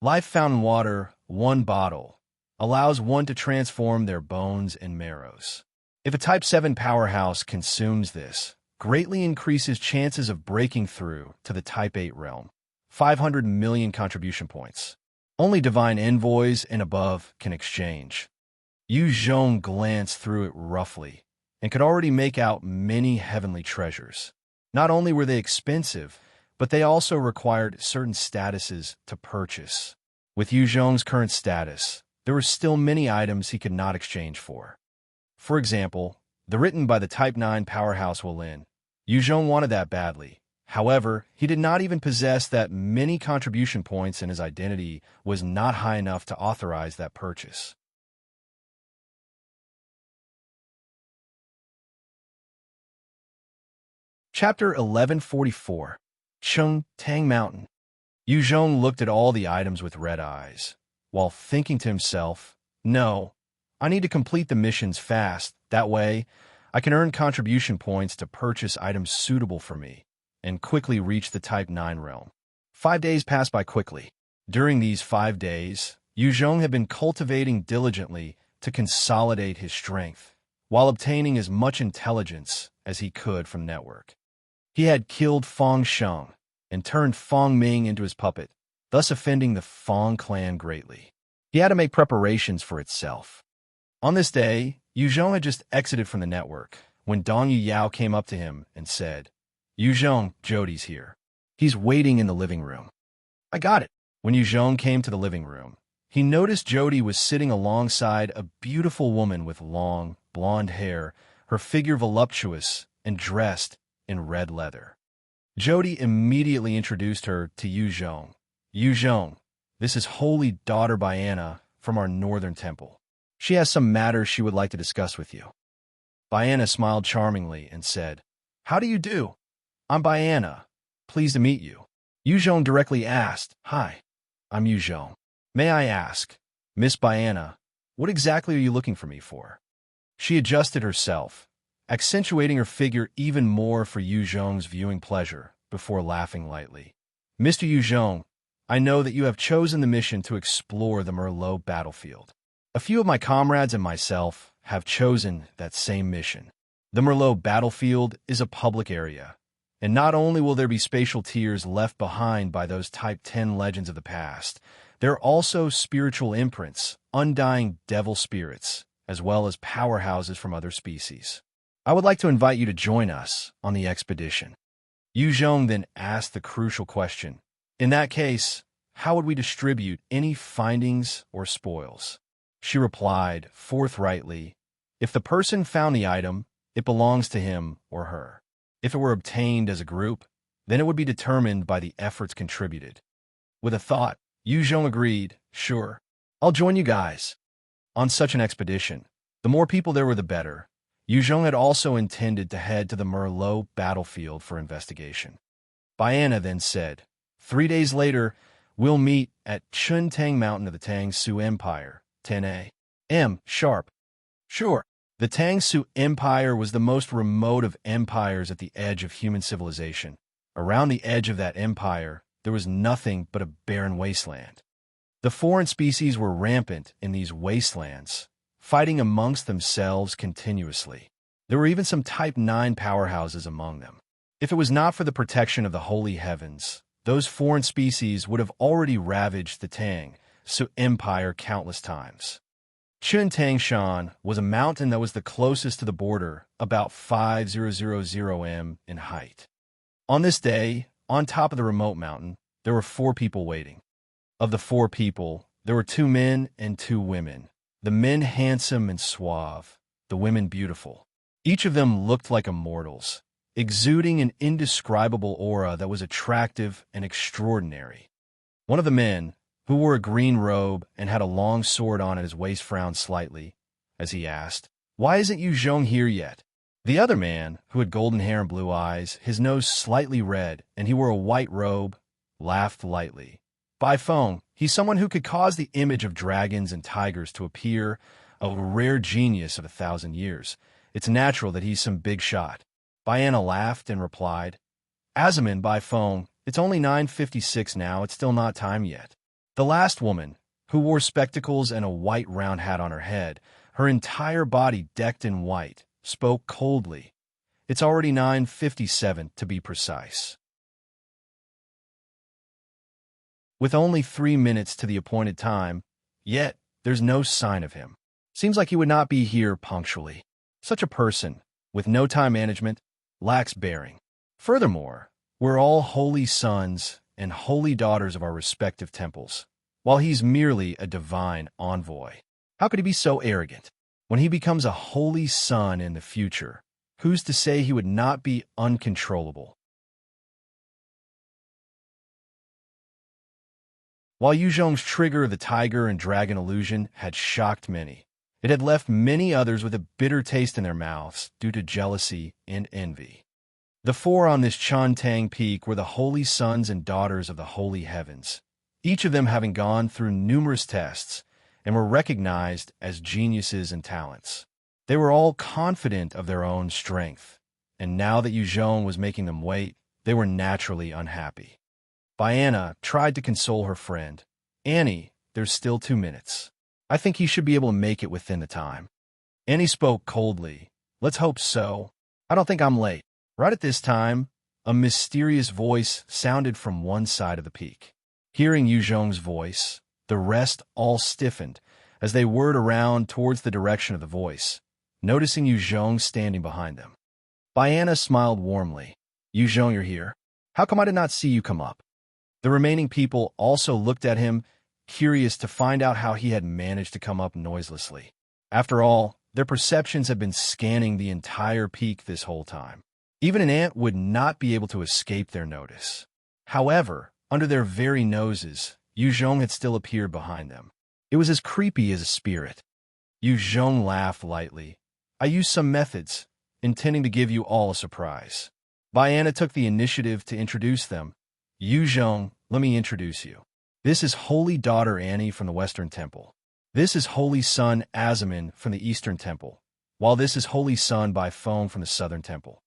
Life fountain water, 1 bottle, allows one to transform their bones and marrows. If a Type 7 powerhouse consumes this, greatly increases chances of breaking through to the Type 8 realm. 500 million contribution points. Only divine envoys and above can exchange. Yu Zhong glanced through it roughly and could already make out many heavenly treasures. Not only were they expensive, but they also required certain statuses to purchase. With Yu Zhong's current status, there were still many items he could not exchange for. For example, the written by the Type 9 powerhouse Lin. Yu Zhong wanted that badly. However, he did not even possess that many contribution points, and his identity was not high enough to authorize that purchase. Chapter 1144. Cheng, Tang Mountain. Yu Zhong looked at all the items with red eyes, while thinking to himself, "No, I need to complete the missions fast. That way, I can earn contribution points to purchase items suitable for me and quickly reach the Type 9 realm." 5 days passed by quickly. During these 5 days, Yu Zhong had been cultivating diligently to consolidate his strength, while obtaining as much intelligence as he could from network. He had killed Fang Sheng and turned Fang Ming into his puppet, thus offending the Fang clan greatly. He had to make preparations for itself. On this day, Yu Zhong had just exited from the network when Dong Yao came up to him and said, "Yu Zhong, Jody's here. He's waiting in the living room." "I got it." When Yu Zhong came to the living room, he noticed Jody was sitting alongside a beautiful woman with long, blonde hair, her figure voluptuous and dressed in red leather. Jody immediately introduced her to Yu Zhong. "Yu Zhong, this is Holy Daughter Biana from our northern temple. She has some matters she would like to discuss with you." Biana smiled charmingly and said, "How do you do? I'm Biana. Pleased to meet you." Yu Zhong directly asked, "Hi, I'm Yu Zhong. May I ask, Miss Biana, what exactly are you looking for me for?" She adjusted herself, accentuating her figure even more for Yu Zhong's viewing pleasure, before laughing lightly. "Mr. Yu Zhong, I know that you have chosen the mission to explore the Merlot battlefield. A few of my comrades and myself have chosen that same mission. The Merlot battlefield is a public area, and not only will there be spatial tiers left behind by those Type 10 legends of the past, there are also spiritual imprints, undying devil spirits, as well as powerhouses from other species. I would like to invite you to join us on the expedition." Yu Zhong then asked the crucial question, "In that case, how would we distribute any findings or spoils?" She replied forthrightly, "If the person found the item, it belongs to him or her. If it were obtained as a group, then it would be determined by the efforts contributed." With a thought, Yu Zhong agreed, "Sure, I'll join you guys." On such an expedition, the more people there were the better. Yu Zhong had also intended to head to the Merlot battlefield for investigation. Biana then said, 3 days later, we'll meet at Chun Tang Mountain of the Tang Su Empire, 10 a.m. sharp." "Sure." The Tang Su Empire was the most remote of empires at the edge of human civilization. Around the edge of that empire, there was nothing but a barren wasteland. The foreign species were rampant in these wastelands, fighting amongst themselves continuously. There were even some Type 9 powerhouses among them. If it was not for the protection of the holy heavens, those foreign species would have already ravaged the Tang Su Empire countless times. Chun Tang Shan was a mountain that was the closest to the border, about 5,000 m in height. On this day, on top of the remote mountain, there were 4 people waiting. Of the 4 people, there were 2 men and 2 women. The men handsome and suave, the women beautiful. Each of them looked like immortals, exuding an indescribable aura that was attractive and extraordinary. One of the men, who wore a green robe and had a long sword on at his waist, frowned slightly as he asked, "Why isn't Yu Zhong here yet?" The other man, who had golden hair and blue eyes, his nose slightly red, and he wore a white robe, laughed lightly. "Bai Feng, he's someone who could cause the image of dragons and tigers to appear, a rare genius of 1,000 years. It's natural that he's some big shot." Baiana laughed and replied, "Azaman, Bai Feng, it's only 9:56 now, it's still not time yet." The last woman, who wore spectacles and a white round hat on her head, her entire body decked in white, spoke coldly. "It's already 9:57 to be precise." With only 3 minutes to the appointed time, yet there's no sign of him. Seems like he would not be here punctually. Such a person, with no time management, lacks bearing. Furthermore, we're all holy sons and holy daughters of our respective temples, while he's merely a divine envoy. How could he be so arrogant? When he becomes a holy son in the future, who's to say he would not be uncontrollable? While Yu Zhong's trigger of the tiger and dragon illusion had shocked many, it had left many others with a bitter taste in their mouths due to jealousy and envy. The four on this Tang peak were the holy sons and daughters of the holy heavens, each of them having gone through numerous tests and were recognized as geniuses and talents. They were all confident of their own strength, and now that Yu Zhong was making them wait, they were naturally unhappy. Baiana tried to console her friend. "Annie, there's still 2 minutes. I think he should be able to make it within the time." Annie spoke coldly. "Let's hope so. I don't think I'm late." Right at this time, a mysterious voice sounded from one side of the peak. Hearing Yu Zhong's voice, the rest all stiffened as they whirred around towards the direction of the voice, noticing Yu Zhong standing behind them. Baiana smiled warmly. "Yu Zhong, you're here. How come I did not see you come up?" The remaining people also looked at him, curious to find out how he had managed to come up noiselessly. After all, their perceptions had been scanning the entire peak this whole time. Even an ant would not be able to escape their notice. However, under their very noses, Yu Zhong had still appeared behind them. It was as creepy as a spirit. Yu Zhong laughed lightly. "I used some methods, intending to give you all a surprise." Baiana took the initiative to introduce them. "Yu Zhong, let me introduce you. This is Holy Daughter Annie from the Western Temple. This is Holy Son Azaman from the Eastern Temple, while this is Holy Son Bai Feng from the Southern Temple."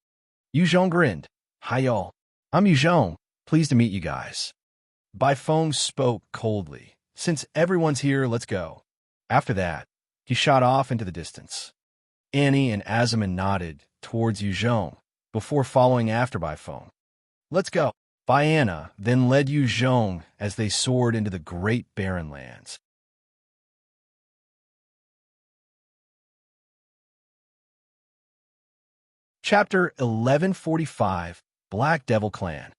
Yu Zhong grinned. "Hi y'all. I'm Yu Zhong. Pleased to meet you guys." Bai Feng spoke coldly. "Since everyone's here, let's go." After that, he shot off into the distance. Annie and Azaman nodded towards Yu Zhong before following after Bai Feng. "Let's go." Baiana then led Yu Zhong as they soared into the great barren lands. Chapter 1145, Black Devil Clan.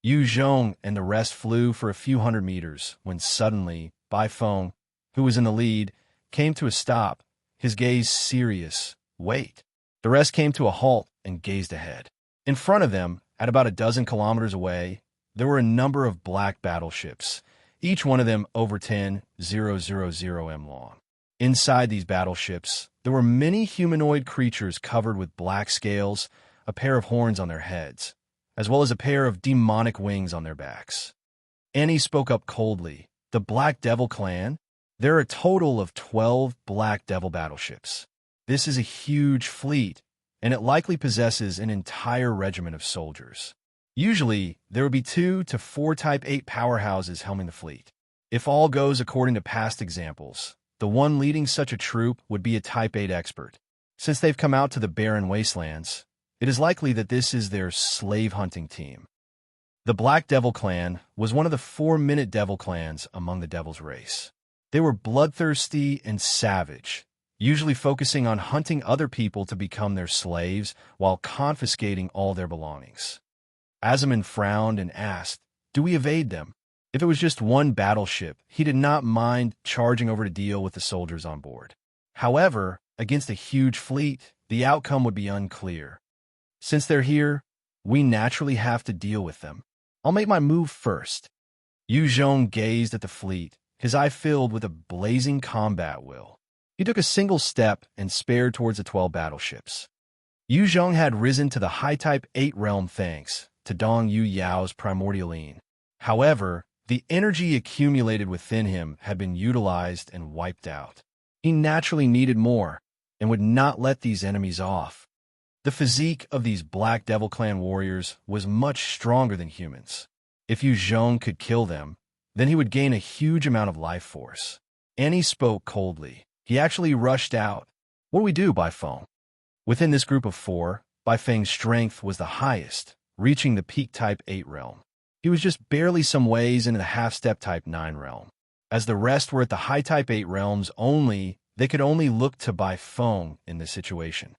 Yu Zhong and the rest flew for a few hundred meters when suddenly Bai Feng, who was in the lead, came to a stop, his gaze serious. "Wait." The rest came to a halt and gazed ahead. In front of them, at about a dozen kilometers away, there were a number of black battleships, each one of them over 10,000 m long. Inside these battleships, there were many humanoid creatures covered with black scales, a pair of horns on their heads, as well as a pair of demonic wings on their backs. Annie spoke up coldly. "The Black Devil Clan? There are a total of 12 Black Devil battleships. This is a huge fleet, and it likely possesses an entire regiment of soldiers. Usually, there would be 2 to 4 Type 8 powerhouses helming the fleet. If all goes according to past examples, the one leading such a troop would be a Type 8 expert. Since they've come out to the barren wastelands, it is likely that this is their slave-hunting team." The Black Devil Clan was one of the 4-minute devil clans among the Devil's race. They were bloodthirsty and savage, usually focusing on hunting other people to become their slaves while confiscating all their belongings. Azaman frowned and asked, "Do we evade them?" If it was just one battleship, he did not mind charging over to deal with the soldiers on board. However, against a huge fleet, the outcome would be unclear. "Since they're here, we naturally have to deal with them. I'll make my move first." Yu Zhong gazed at the fleet, his eye filled with a blazing combat will. He took a single step and spared towards the 12 battleships. Yu Zhong had risen to the high-type 8 realm thanks to Dong Yu Yao's primordial Lina. However, the energy accumulated within him had been utilized and wiped out. He naturally needed more and would not let these enemies off. The physique of these Black Devil Clan warriors was much stronger than humans. If Yu Zhong could kill them, then he would gain a huge amount of life force. And he spoke coldly. He actually rushed out. What do we do, Bai Feng? Within this group of 4, Bai Feng's strength was the highest, reaching the peak type 8 realm. He was just barely some ways into the half-step type 9 realm. As the rest were at the high type 8 realms only, they could only look to Bai Feng in this situation.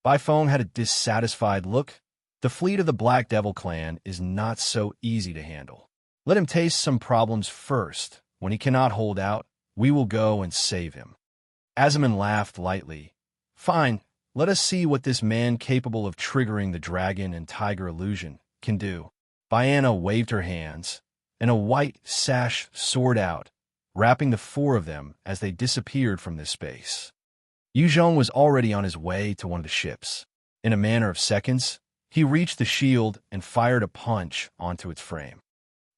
Bai Feng had a dissatisfied look. The fleet of the Black Devil Clan is not so easy to handle. Let him taste some problems first. When he cannot hold out, we will go and save him. Azaman laughed lightly. Fine, let us see what this man capable of triggering the dragon and tiger illusion can do. Baiana waved her hands, and a white sash soared out, wrapping the 4 of them as they disappeared from this space. Yu Zhong was already on his way to one of the ships. In a matter of seconds, he reached the shield and fired a punch onto its frame.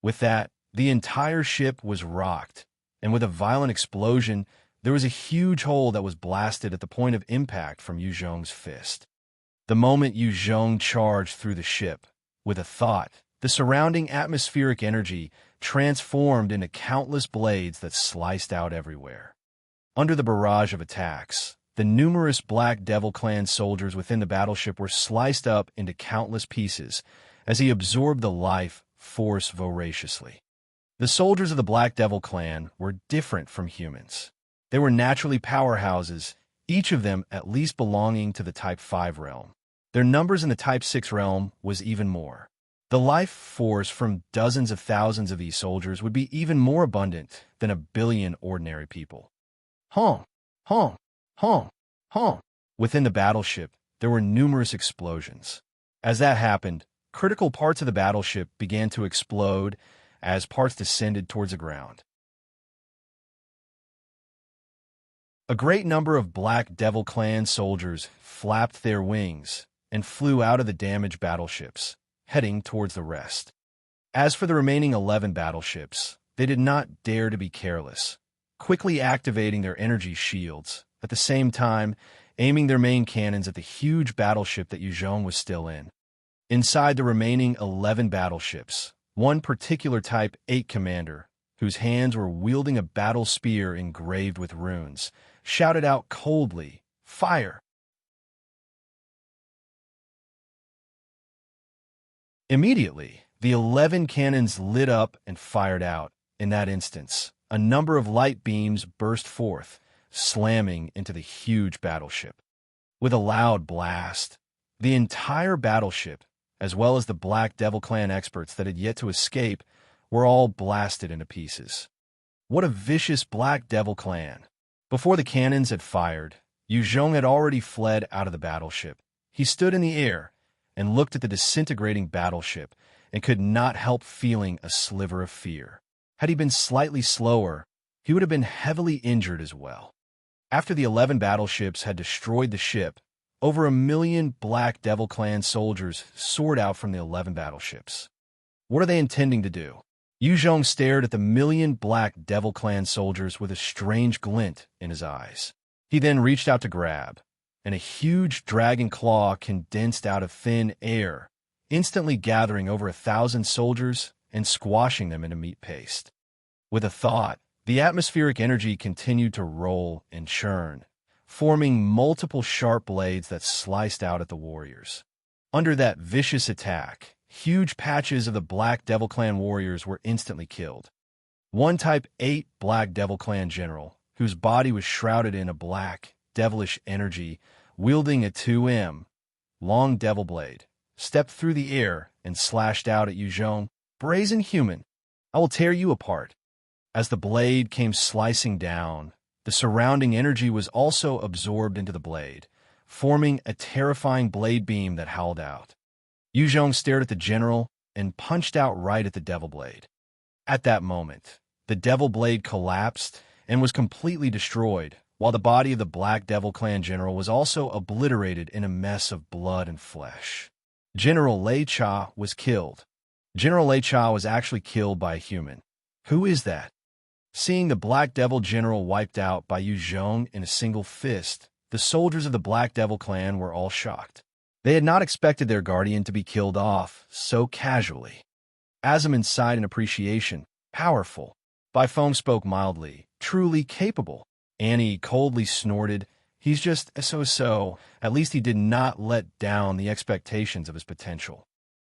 With that, the entire ship was rocked, and with a violent explosion, there was a huge hole that was blasted at the point of impact from Yu Zhong's fist. The moment Yu Zhong charged through the ship, with a thought, the surrounding atmospheric energy transformed into countless blades that sliced out everywhere. Under the barrage of attacks, the numerous Black Devil Clan soldiers within the battleship were sliced up into countless pieces as he absorbed the life force voraciously. The soldiers of the Black Devil Clan were different from humans. They were naturally powerhouses, each of them at least belonging to the Type 5 realm. Their numbers in the Type 6 realm was even more. The life force from dozens of thousands of these soldiers would be even more abundant than 1 billion ordinary people. Honk, honk, honk, honk. Within the battleship, there were numerous explosions. As that happened, critical parts of the battleship began to explode as parts descended towards the ground. A great number of Black Devil Clan soldiers flapped their wings and flew out of the damaged battleships, heading towards the rest. As for the remaining 11 battleships, they did not dare to be careless, quickly activating their energy shields, at the same time aiming their main cannons at the huge battleship that Yu Zhong was still in. Inside the remaining 11 battleships, one particular Type 8 commander, whose hands were wielding a battle spear engraved with runes, shouted out coldly, "Fire!" Immediately, the 11 cannons lit up and fired out. In that instance, a number of light beams burst forth, slamming into the huge battleship. With a loud blast, the entire battleship, as well as the Black Devil Clan experts that had yet to escape, were all blasted into pieces. What a vicious Black Devil Clan! Before the cannons had fired, Yu Zhong had already fled out of the battleship. He stood in the air and looked at the disintegrating battleship and could not help feeling a sliver of fear. Had he been slightly slower, he would have been heavily injured as well. After the 11 battleships had destroyed the ship, over 1 million Black Devil Clan soldiers soared out from the 11 battleships. What are they intending to do? Yu Zhong stared at the 1 million Black Devil Clan soldiers with a strange glint in his eyes. He then reached out to grab, and a huge dragon claw condensed out of thin air, instantly gathering over 1,000 soldiers and squashing them into meat paste. With a thought, the atmospheric energy continued to roll and churn, forming multiple sharp blades that sliced out at the warriors. Under that vicious attack, huge patches of the Black Devil Clan warriors were instantly killed. One Type 8 Black Devil Clan general, whose body was shrouded in a black, devilish energy, wielding a 2M long devil blade, stepped through the air and slashed out at Yu Zhong. "Brazen human, I will tear you apart." As the blade came slicing down, the surrounding energy was also absorbed into the blade, forming a terrifying blade beam that howled out. Yu Zhong stared at the general and punched out right at the devil blade. At that moment, the Devil Blade collapsed and was completely destroyed, while the body of the Black Devil Clan general was also obliterated in a mess of blood and flesh. General Lei Cha was killed. General Lei Cha was actually killed by a human. Who is that? Seeing the Black Devil general wiped out by Yu Zhong in a single fist, the soldiers of the Black Devil clan were all shocked. They had not expected their guardian to be killed off so casually. Azaman sighed in appreciation. Powerful. Bai Feng spoke mildly. Truly capable. Annie coldly snorted. He's just so. At least he did not let down the expectations of his potential.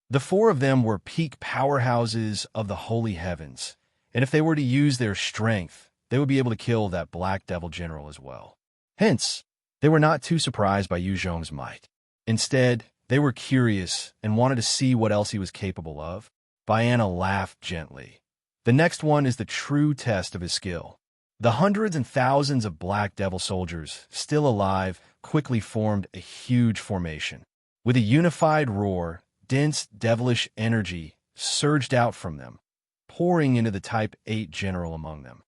The four of them were peak powerhouses of the holy heavens, and if they were to use their strength, they would be able to kill that Black Devil general as well. Hence, they were not too surprised by Yu Zhong's might. Instead, they were curious and wanted to see what else he was capable of. Diana laughed gently. The next one is the true test of his skill. The hundreds and thousands of Black Devil soldiers, still alive, quickly formed a huge formation. With a unified roar, dense devilish energy surged out from them, pouring into the Type 8 general among them.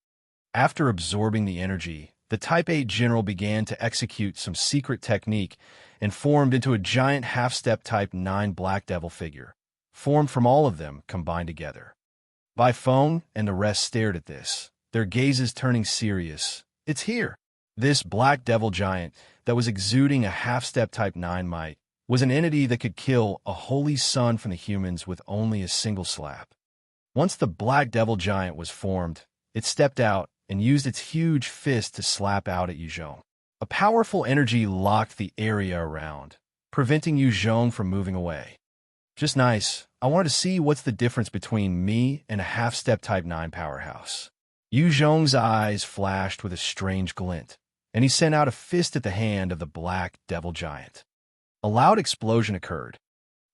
After absorbing the energy, the Type 8 general began to execute some secret technique and formed into a giant half-step Type 9 Black Devil figure, formed from all of them combined together. Bai Feng and the rest stared at this, their gazes turning serious. It's here. This Black Devil giant that was exuding a half-step Type 9 might was an entity that could kill a holy son from the humans with only a single slap. Once the Black Devil giant was formed, it stepped out and used its huge fist to slap out at Yu Zhong. A powerful energy locked the area around, preventing Yu Zhong from moving away. Just nice. I wanted to see what's the difference between me and a half-step Type 9 powerhouse. Yu Zhong's eyes flashed with a strange glint, and he sent out a fist at the hand of the Black Devil giant. A loud explosion occurred.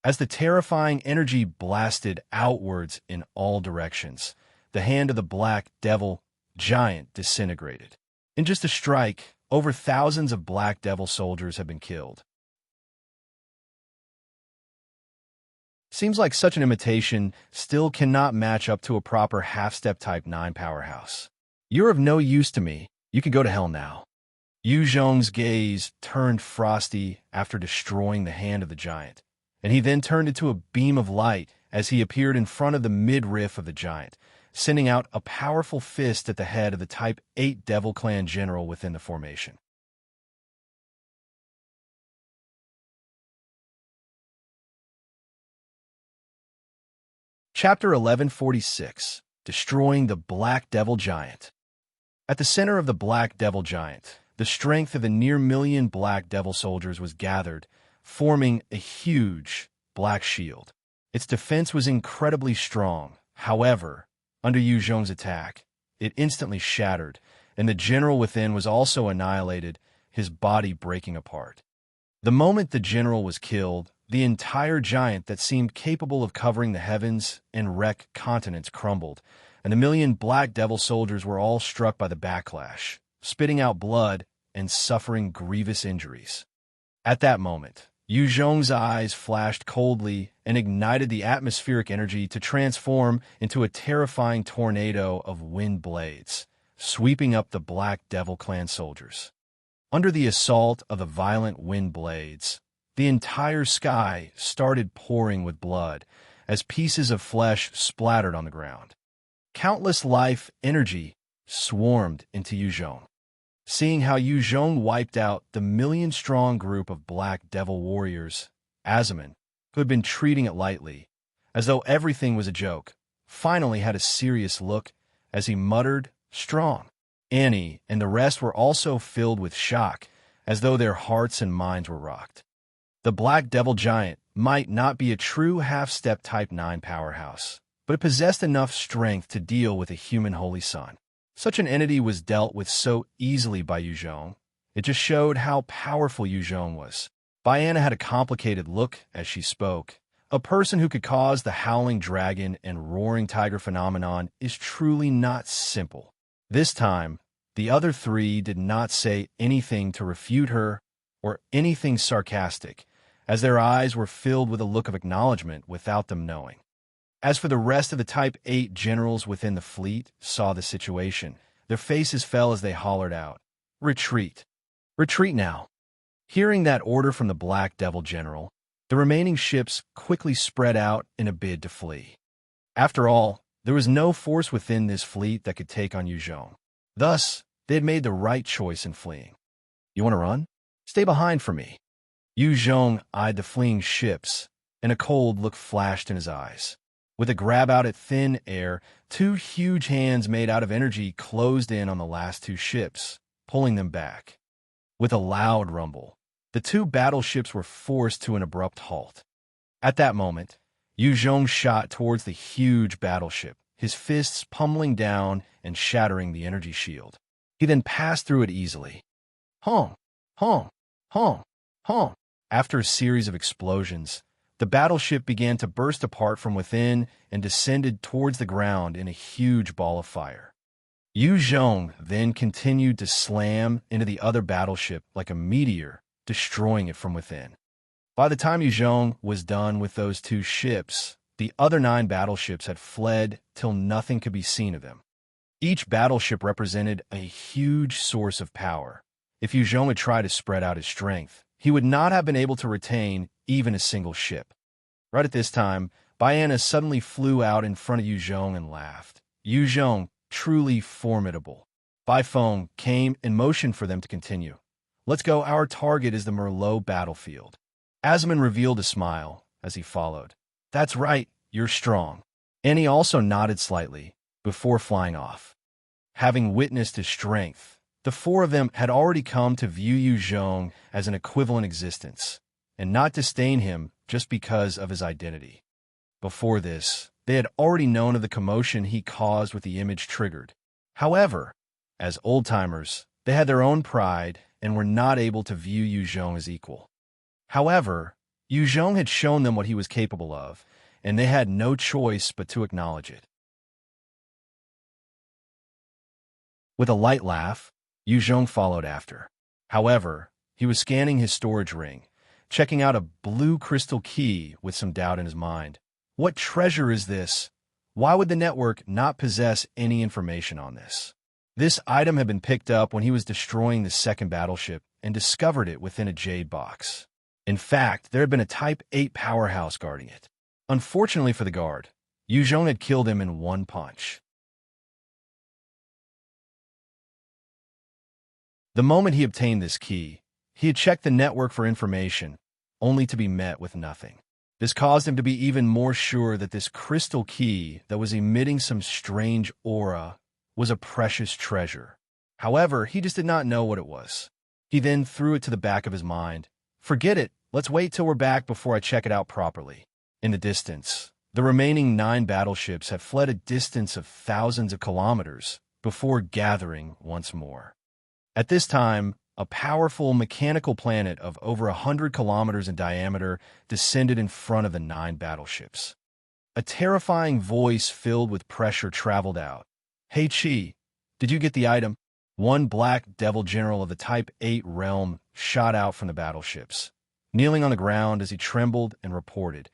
As the terrifying energy blasted outwards in all directions, the hand of the Black Devil giant disintegrated. In just a strike, over thousands of Black Devil soldiers have been killed. Seems like such an imitation still cannot match up to a proper half-step Type 9 powerhouse. You're of no use to me. You can go to hell now. Yu Zhong's gaze turned frosty after destroying the hand of the giant, and he then turned into a beam of light as he appeared in front of the midriff of the giant, sending out a powerful fist at the head of the Type 8 Devil Clan general within the formation. Chapter 1146, Destroying the Black Devil Giant. At the center of the Black Devil Giant, the strength of the near-million Black Devil soldiers was gathered, forming a huge black shield. Its defense was incredibly strong. However, under Yu Zhong's attack, it instantly shattered, and the general within was also annihilated, his body breaking apart. The moment the general was killed, the entire giant that seemed capable of covering the heavens and wreck continents crumbled, and the million Black Devil soldiers were all struck by the backlash, spitting out blood and suffering grievous injuries. At that moment, Yu Zhong's eyes flashed coldly and ignited the atmospheric energy to transform into a terrifying tornado of wind blades, sweeping up the Black Devil Clan soldiers. Under the assault of the violent wind blades, the entire sky started pouring with blood as pieces of flesh splattered on the ground. Countless life energy swarmed into Yu Zhong. Seeing how Yu Zhong wiped out the million-strong group of Black Devil warriors, Azaman, who had been treating it lightly, as though everything was a joke, finally had a serious look as he muttered, "Strong." Annie and the rest were also filled with shock, as though their hearts and minds were rocked. The Black Devil Giant might not be a true half-step Type 9 powerhouse, but it possessed enough strength to deal with a human holy son. Such an entity was dealt with so easily by Yu Zhong. It just showed how powerful Yu Zhong was. Diana had a complicated look as she spoke. A person who could cause the Howling Dragon and Roaring Tiger phenomenon is truly not simple. This time, the other three did not say anything to refute her or anything sarcastic, as their eyes were filled with a look of acknowledgement without them knowing. As for the rest of the Type 8 generals within the fleet saw the situation, their faces fell as they hollered out, "Retreat! Retreat now!" Hearing that order from the Black Devil general, the remaining ships quickly spread out in a bid to flee. After all, there was no force within this fleet that could take on Yu Zhong. Thus, they had made the right choice in fleeing. "You want to run? Stay behind for me." Yu Zhong eyed the fleeing ships, and a cold look flashed in his eyes. With a grab out at thin air, two huge hands made out of energy closed in on the last two ships, pulling them back. With a loud rumble, the two battleships were forced to an abrupt halt. At that moment, Yu Zhong shot towards the huge battleship, his fists pummeling down and shattering the energy shield. He then passed through it easily. Hong! Hong! Hong! Hong! After a series of explosions, the battleship began to burst apart from within and descended towards the ground in a huge ball of fire. Yu Zhong then continued to slam into the other battleship like a meteor, destroying it from within. By the time Yu Zhong was done with those two ships, the other 9 battleships had fled till nothing could be seen of them. Each battleship represented a huge source of power. If Yu Zhong had tried to spread out his strength, he would not have been able to retain even a single ship. Right at this time, Baiana suddenly flew out in front of Yu Zhong and laughed. Yu Zhong, truly formidable. Bai Feng came and motioned for them to continue. "Let's go, our target is the Merlot battlefield." Asman revealed a smile as he followed. "That's right, you're strong." Annie also nodded slightly before flying off. Having witnessed his strength, the 4 of them had already come to view Yu Zhong as an equivalent existence, and not disdain him just because of his identity. Before this, they had already known of the commotion he caused with the image triggered. However, as old-timers, they had their own pride and were not able to view Yu Zhong as equal. However, Yu Zhong had shown them what he was capable of, and they had no choice but to acknowledge it. With a light laugh, Yu Zhong followed after. However, he was scanning his storage ring, checking out a blue crystal key with some doubt in his mind. What treasure is this? Why would the network not possess any information on this? This item had been picked up when he was destroying the second battleship and discovered it within a jade box. In fact, there had been a Type 8 powerhouse guarding it. Unfortunately for the guard, Yu Zhong had killed him in one punch. The moment he obtained this key, he had checked the network for information, only to be met with nothing. This caused him to be even more sure that this crystal key that was emitting some strange aura was a precious treasure. However, he just did not know what it was. He then threw it to the back of his mind. "Forget it, let's wait till we're back before I check it out properly." In the distance, the remaining 9 battleships had fled a distance of thousands of kilometers before gathering once more. At this time, a powerful mechanical planet of over 100 kilometers in diameter descended in front of the 9 battleships. A terrifying voice filled with pressure traveled out. "Hey Chi, did you get the item?" One Black Devil general of the Type 8 realm shot out from the battleships, kneeling on the ground as he trembled and reported,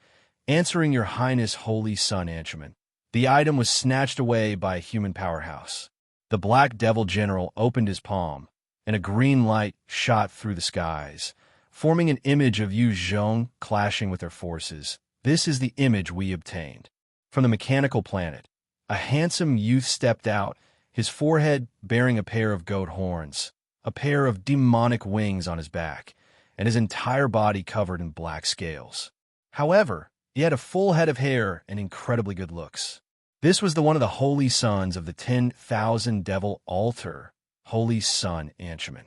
"Answering your Highness Holy Sun Anshuman. The item was snatched away by a human powerhouse." The Black Devil general opened his palm, and a green light shot through the skies, forming an image of Yu Zhong clashing with their forces. "This is the image we obtained." From the mechanical planet, a handsome youth stepped out, his forehead bearing a pair of goat horns, a pair of demonic wings on his back, and his entire body covered in black scales. However, he had a full head of hair and incredibly good looks. This was the one of the holy sons of the 10,000 Devil Altar, Holy Sun Anshuman.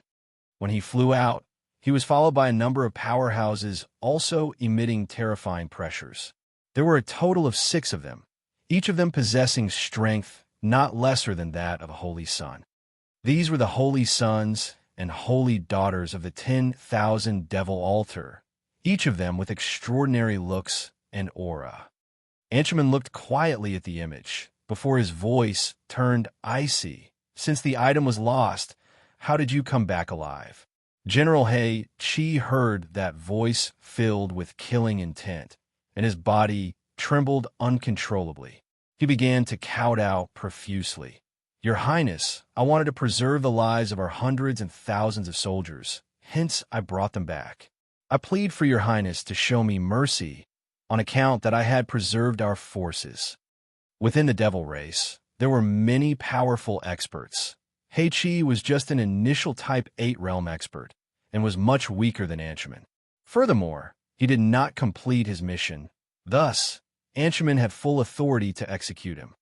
When he flew out, he was followed by a number of powerhouses also emitting terrifying pressures. There were a total of 6 of them, each of them possessing strength not lesser than that of a holy sun. These were the holy sons and holy daughters of the 10,000 Devil Altar, each of them with extraordinary looks and aura. Anshuman looked quietly at the image before his voice turned icy. "Since the item was lost, how did you come back alive?" General He Chi heard that voice filled with killing intent, and his body trembled uncontrollably. He began to kowtow profusely. "Your Highness, I wanted to preserve the lives of our hundreds and thousands of soldiers. Hence, I brought them back. I plead for your Highness to show me mercy on account that I had preserved our forces." Within the devil race, there were many powerful experts. Heichi was just an initial Type 8 realm expert and was much weaker than Anshuman. Furthermore, he did not complete his mission. Thus, Anshuman had full authority to execute him.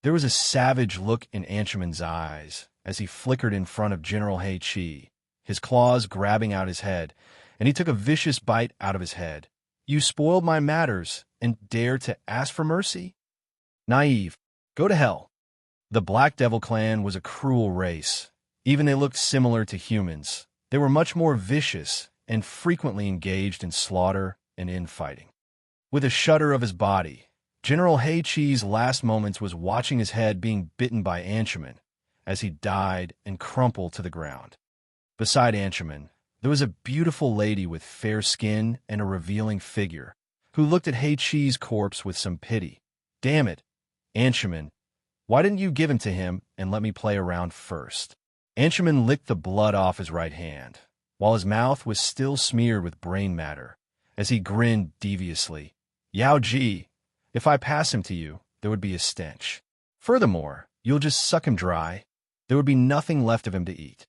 There was a savage look in Anshuman's eyes as he flickered in front of General Heichi, his claws grabbing out his head, and he took a vicious bite out of his head. "You spoiled my matters and dare to ask for mercy? Naive. Go to hell." The Black Devil clan was a cruel race. Even they looked similar to humans. They were much more vicious and frequently engaged in slaughter and infighting. With a shudder of his body, General Heichi's last moments was watching his head being bitten by Anshuman as he died and crumpled to the ground. Beside Anshuman, there was a beautiful lady with fair skin and a revealing figure who looked at Heichi's corpse with some pity. "Damn it, Anshuman, why didn't you give him to him and let me play around first?" Anshuman licked the blood off his right hand, while his mouth was still smeared with brain matter, as he grinned deviously. "Yao Ji, if I pass him to you, there would be a stench. Furthermore, you'll just suck him dry. There would be nothing left of him to eat."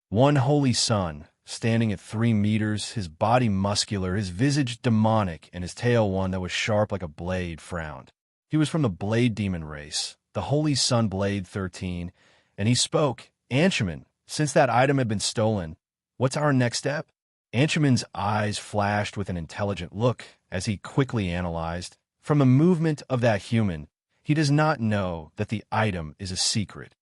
One holy sun, standing at 3 meters, his body muscular, his visage demonic, and his tail one that was sharp like a blade, frowned. He was from the Blade Demon race, the Holy Sun Blade 13, and he spoke. "Anshuman, since that item had been stolen, what's our next step?" Anshuman's eyes flashed with an intelligent look as he quickly analyzed. From the movement of that human, he does not know that the item is a secret.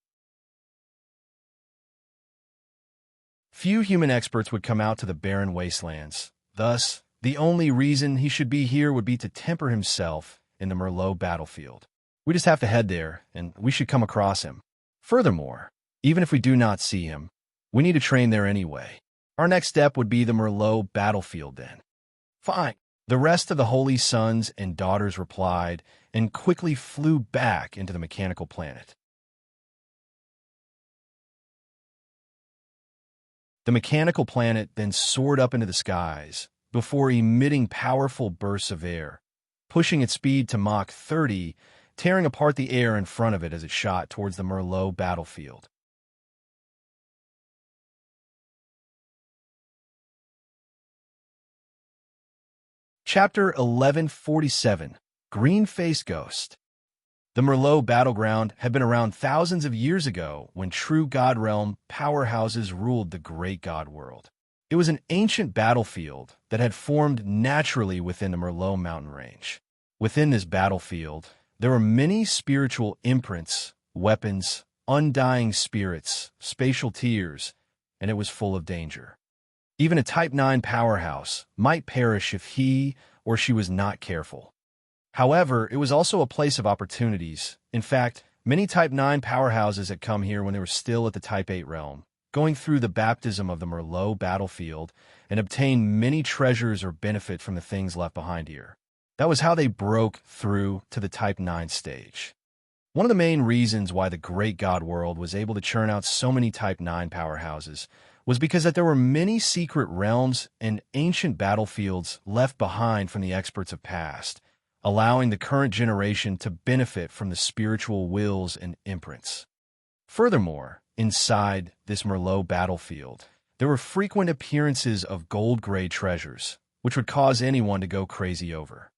Few human experts would come out to the barren wastelands. Thus, the only reason he should be here would be to temper himself in the Merlot battlefield. We just have to head there, and we should come across him. Furthermore, even if we do not see him, we need to train there anyway. Our next step would be the Merlot battlefield then. Fine. The rest of the holy sons and daughters replied and quickly flew back into the mechanical planet. The mechanical planet then soared up into the skies before emitting powerful bursts of air, pushing its speed to Mach 30, tearing apart the air in front of it as it shot towards the Merlot battlefield. Chapter 1147, Green-Faced Ghost. The Merlot battleground had been around thousands of years ago when true God Realm powerhouses ruled the great God world. It was an ancient battlefield that had formed naturally within the Merlot mountain range. Within this battlefield, there were many spiritual imprints, weapons, undying spirits, spatial tears, and it was full of danger. Even a Type 9 powerhouse might perish if he or she was not careful. However, it was also a place of opportunities. In fact, many Type 9 powerhouses had come here when they were still at the Type 8 realm, going through the baptism of the Merlot battlefield and obtained many treasures or benefit from the things left behind here. That was how they broke through to the Type 9 stage. One of the main reasons why the Great God World was able to churn out so many Type 9 powerhouses was because that there were many secret realms and ancient battlefields left behind from the experts of past, allowing the current generation to benefit from the spiritual wills and imprints. Furthermore, inside this Merlot battlefield, there were frequent appearances of gold-gray treasures, which would cause anyone to go crazy over.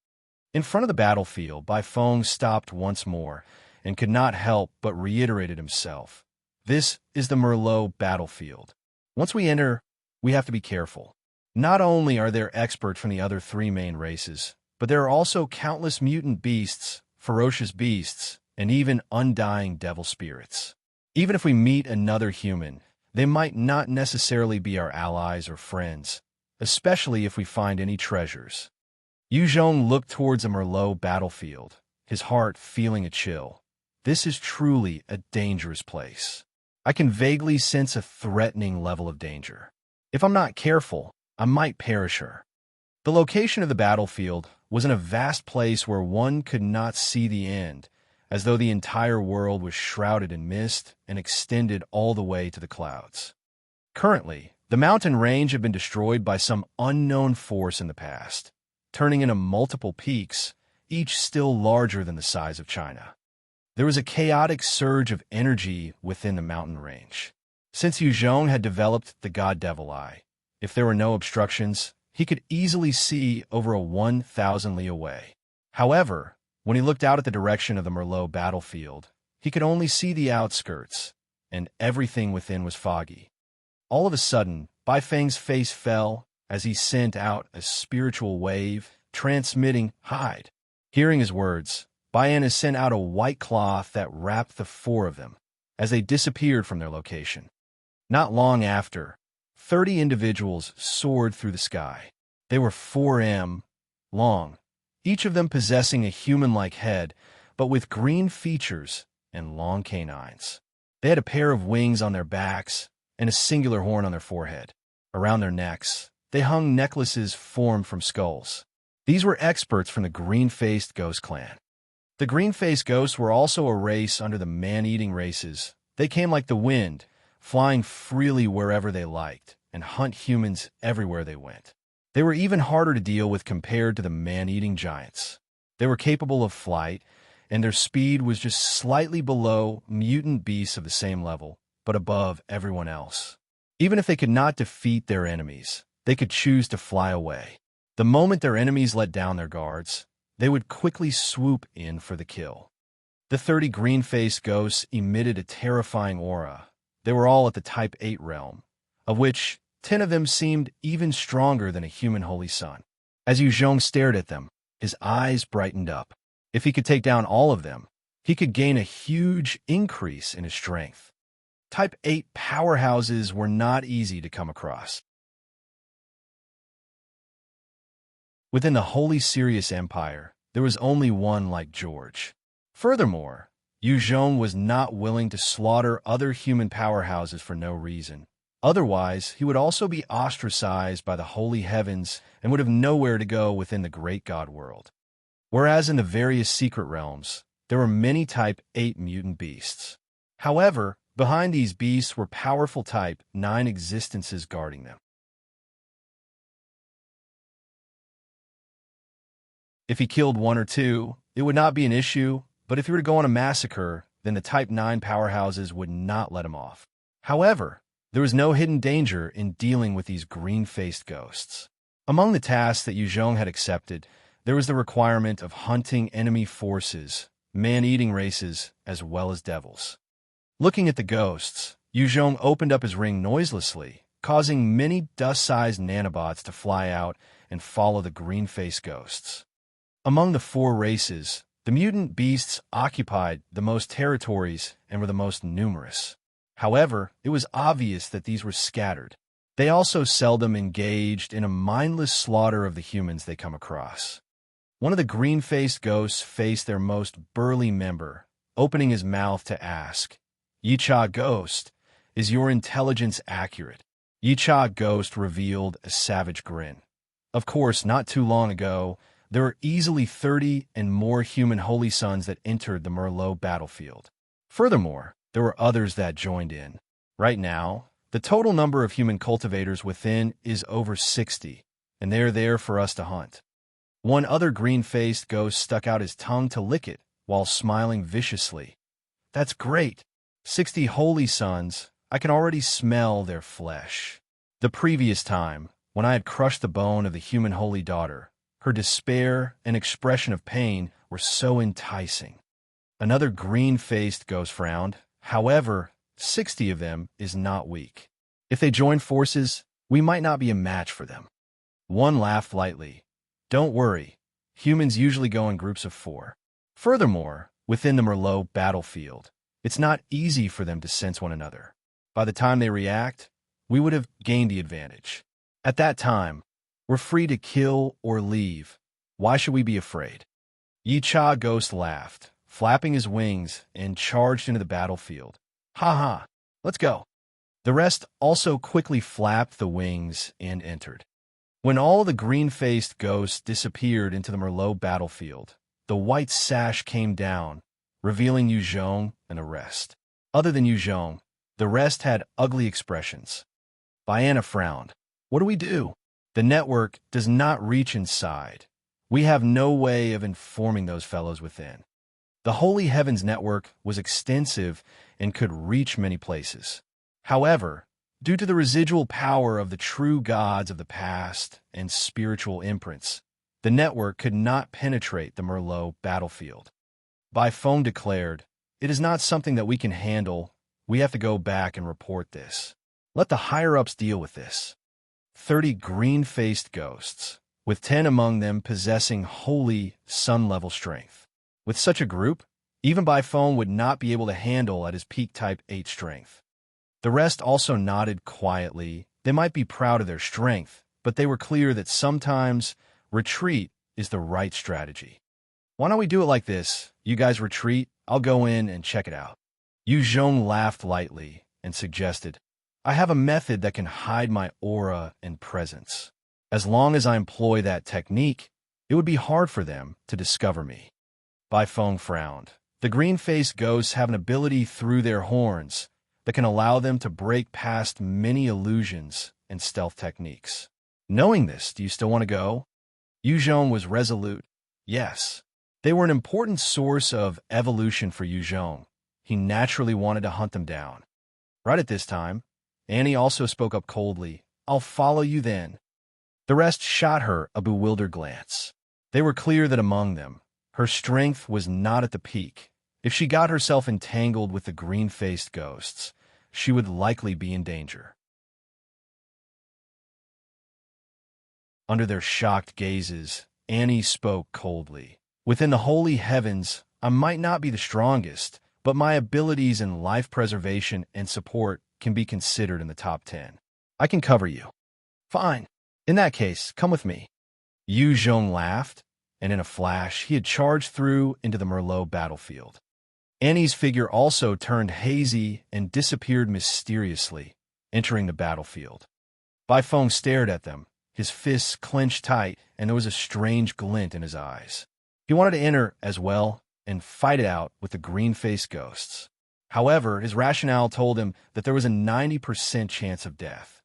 In front of the battlefield, Fang stopped once more and could not help but reiterated himself. This is the Merlot battlefield. Once we enter, we have to be careful. Not only are there experts from the other 3 main races, but there are also countless mutant beasts, ferocious beasts, and even undying devil spirits. Even if we meet another human, they might not necessarily be our allies or friends, especially if we find any treasures. Yuzhong looked towards a Merlot battlefield, his heart feeling a chill. This is truly a dangerous place. I can vaguely sense a threatening level of danger. If I'm not careful, I might perish her. The location of the battlefield was in a vast place where one could not see the end, as though the entire world was shrouded in mist and extended all the way to the clouds. Currently, the mountain range had been destroyed by some unknown force in the past, turning into multiple peaks, each still larger than the size of China. There was a chaotic surge of energy within the mountain range. Since Yuzhong had developed the God-Devil Eye, if there were no obstructions, he could easily see over a 1,000 li away. However, when he looked out at the direction of the Merlot battlefield, he could only see the outskirts, and everything within was foggy. All of a sudden, Bai Feng's face fell as he sent out a spiritual wave, transmitting, "Hide." Hearing his words, Bai sent out a white cloth that wrapped the four of them, as they disappeared from their location. Not long after, 30 individuals soared through the sky. They were 4 m long, each of them possessing a human-like head, but with green features and long canines. They had a pair of wings on their backs and a singular horn on their forehead. Around their necks, they hung necklaces formed from skulls. These were experts from the green-faced ghost clan. The green-faced ghosts were also a race under the man-eating races. They came like the wind, flying freely wherever they liked, and hunt humans everywhere they went. They were even harder to deal with compared to the man-eating giants. They were capable of flight, and their speed was just slightly below mutant beasts of the same level, but above everyone else. Even if they could not defeat their enemies, they could choose to fly away. The moment their enemies let down their guards, they would quickly swoop in for the kill. The 30 green-faced ghosts emitted a terrifying aura. They were all at the Type 8 realm, of which 10 of them seemed even stronger than a human holy sun. As Yuzhong stared at them, his eyes brightened up. If he could take down all of them, he could gain a huge increase in his strength. Type 8 powerhouses were not easy to come across. Within the Holy Sirius Empire, there was only one like George. Furthermore, Yuzhong was not willing to slaughter other human powerhouses for no reason. Otherwise, he would also be ostracized by the holy heavens and would have nowhere to go within the great god world. Whereas in the various secret realms, there were many Type 8 mutant beasts. However, behind these beasts were powerful Type 9 existences guarding them. If he killed one or two, it would not be an issue, but if he were to go on a massacre, then the Type 9 powerhouses would not let him off. However, there was no hidden danger in dealing with these green-faced ghosts. Among the tasks that Yuzhong had accepted, there was the requirement of hunting enemy forces, man-eating races, as well as devils. Looking at the ghosts, Yuzhong opened up his ring noiselessly, causing many dust-sized nanobots to fly out and follow the green-faced ghosts. Among the four races, the mutant beasts occupied the most territories and were the most numerous. However, it was obvious that these were scattered. They also seldom engaged in a mindless slaughter of the humans they come across. One of the green-faced ghosts faced their most burly member, opening his mouth to ask, "Yicha Ghost, is your intelligence accurate?" Yicha Ghost revealed a savage grin. Of course, not too long ago, there were easily 30 and more human holy sons that entered the Merlot battlefield. Furthermore, there were others that joined in. Right now, the total number of human cultivators within is over 60, and they are there for us to hunt. One other green-faced ghost stuck out his tongue to lick it while smiling viciously. "That's great. 60 holy sons. I can already smell their flesh." The previous time, when I had crushed the bone of the human holy daughter, her despair and expression of pain were so enticing. Another green-faced ghost frowned. However, 60 of them is not weak. If they join forces, we might not be a match for them. One laughed lightly. "Don't worry. Humans usually go in groups of 4. Furthermore, within the Merlot battlefield, it's not easy for them to sense one another. By the time they react, we would have gained the advantage. At that time, we're free to kill or leave. Why should we be afraid?" Yicha Ghost laughed, flapping his wings, and charged into the battlefield. "Ha ha, let's go." The rest also quickly flapped the wings and entered. When all the green-faced ghosts disappeared into the Merlot battlefield, the white sash came down, revealing Yu Zhong and the rest. Other than Yu Zhong, the rest had ugly expressions. Diana frowned. What do we do? The network does not reach inside. We have no way of informing those fellows within. The Holy Heavens network was extensive and could reach many places. However, due to the residual power of the true gods of the past and spiritual imprints, the network could not penetrate the Merlot battlefield. Fang declared, "It is not something that we can handle. We have to go back and report this. Let the higher-ups deal with this." 30 green-faced ghosts, with 10 among them possessing holy sun-level strength. With such a group, even Fang would not be able to handle at his peak Type 8 strength. The rest also nodded quietly. They might be proud of their strength, but they were clear that sometimes retreat is the right strategy. "Why don't we do it like this? You guys retreat, I'll go in and check it out." Yu Zhong laughed lightly and suggested, "I have a method that can hide my aura and presence. As long as I employ that technique, it would be hard for them to discover me." Fang frowned. The green-faced ghosts have an ability through their horns that can allow them to break past many illusions and stealth techniques. Knowing this, do you still want to go? Yu Zhong was resolute. Yes. They were an important source of evolution for Yu Zhong. He naturally wanted to hunt them down. Right at this time, Annie also spoke up coldly. "I'll follow you then." The rest shot her a bewildered glance. They were clear that among them, her strength was not at the peak. If she got herself entangled with the green-faced ghosts, she would likely be in danger. Under their shocked gazes, Annie spoke coldly. "Within the Holy Heavens, I might not be the strongest, but my abilities in life preservation and support can be considered in the top 10. I can cover you." "Fine. In that case, come with me." Yu Zhong laughed, and in a flash, he had charged through into the Merlot battlefield. Annie's figure also turned hazy and disappeared mysteriously, entering the battlefield. Fang stared at them, his fists clenched tight, and there was a strange glint in his eyes. He wanted to enter as well and fight it out with the green-faced ghosts. However, his rationale told him that there was a 90% chance of death.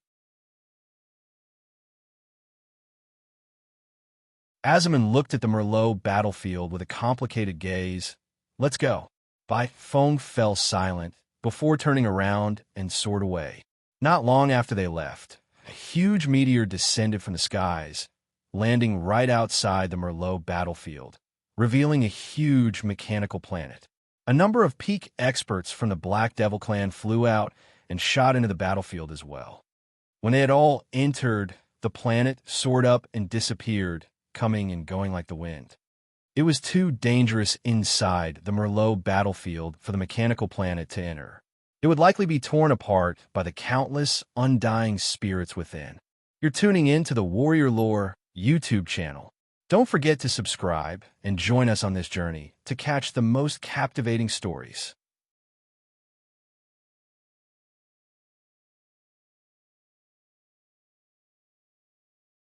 Azaman looked at the Merlot battlefield with a complicated gaze. "Let's go." Fang fell silent before turning around and soared away. Not long after they left, a huge meteor descended from the skies, landing right outside the Merlot battlefield, revealing a huge mechanical planet. A number of peak experts from the Black Devil clan flew out and shot into the battlefield as well. When they had all entered, the planet soared up and disappeared, coming and going like the wind. It was too dangerous inside the Merlot battlefield for the mechanical planet to enter. It would likely be torn apart by the countless undying spirits within. You're tuning in to the Warrior Lore YouTube channel. Don't forget to subscribe and join us on this journey to catch the most captivating stories.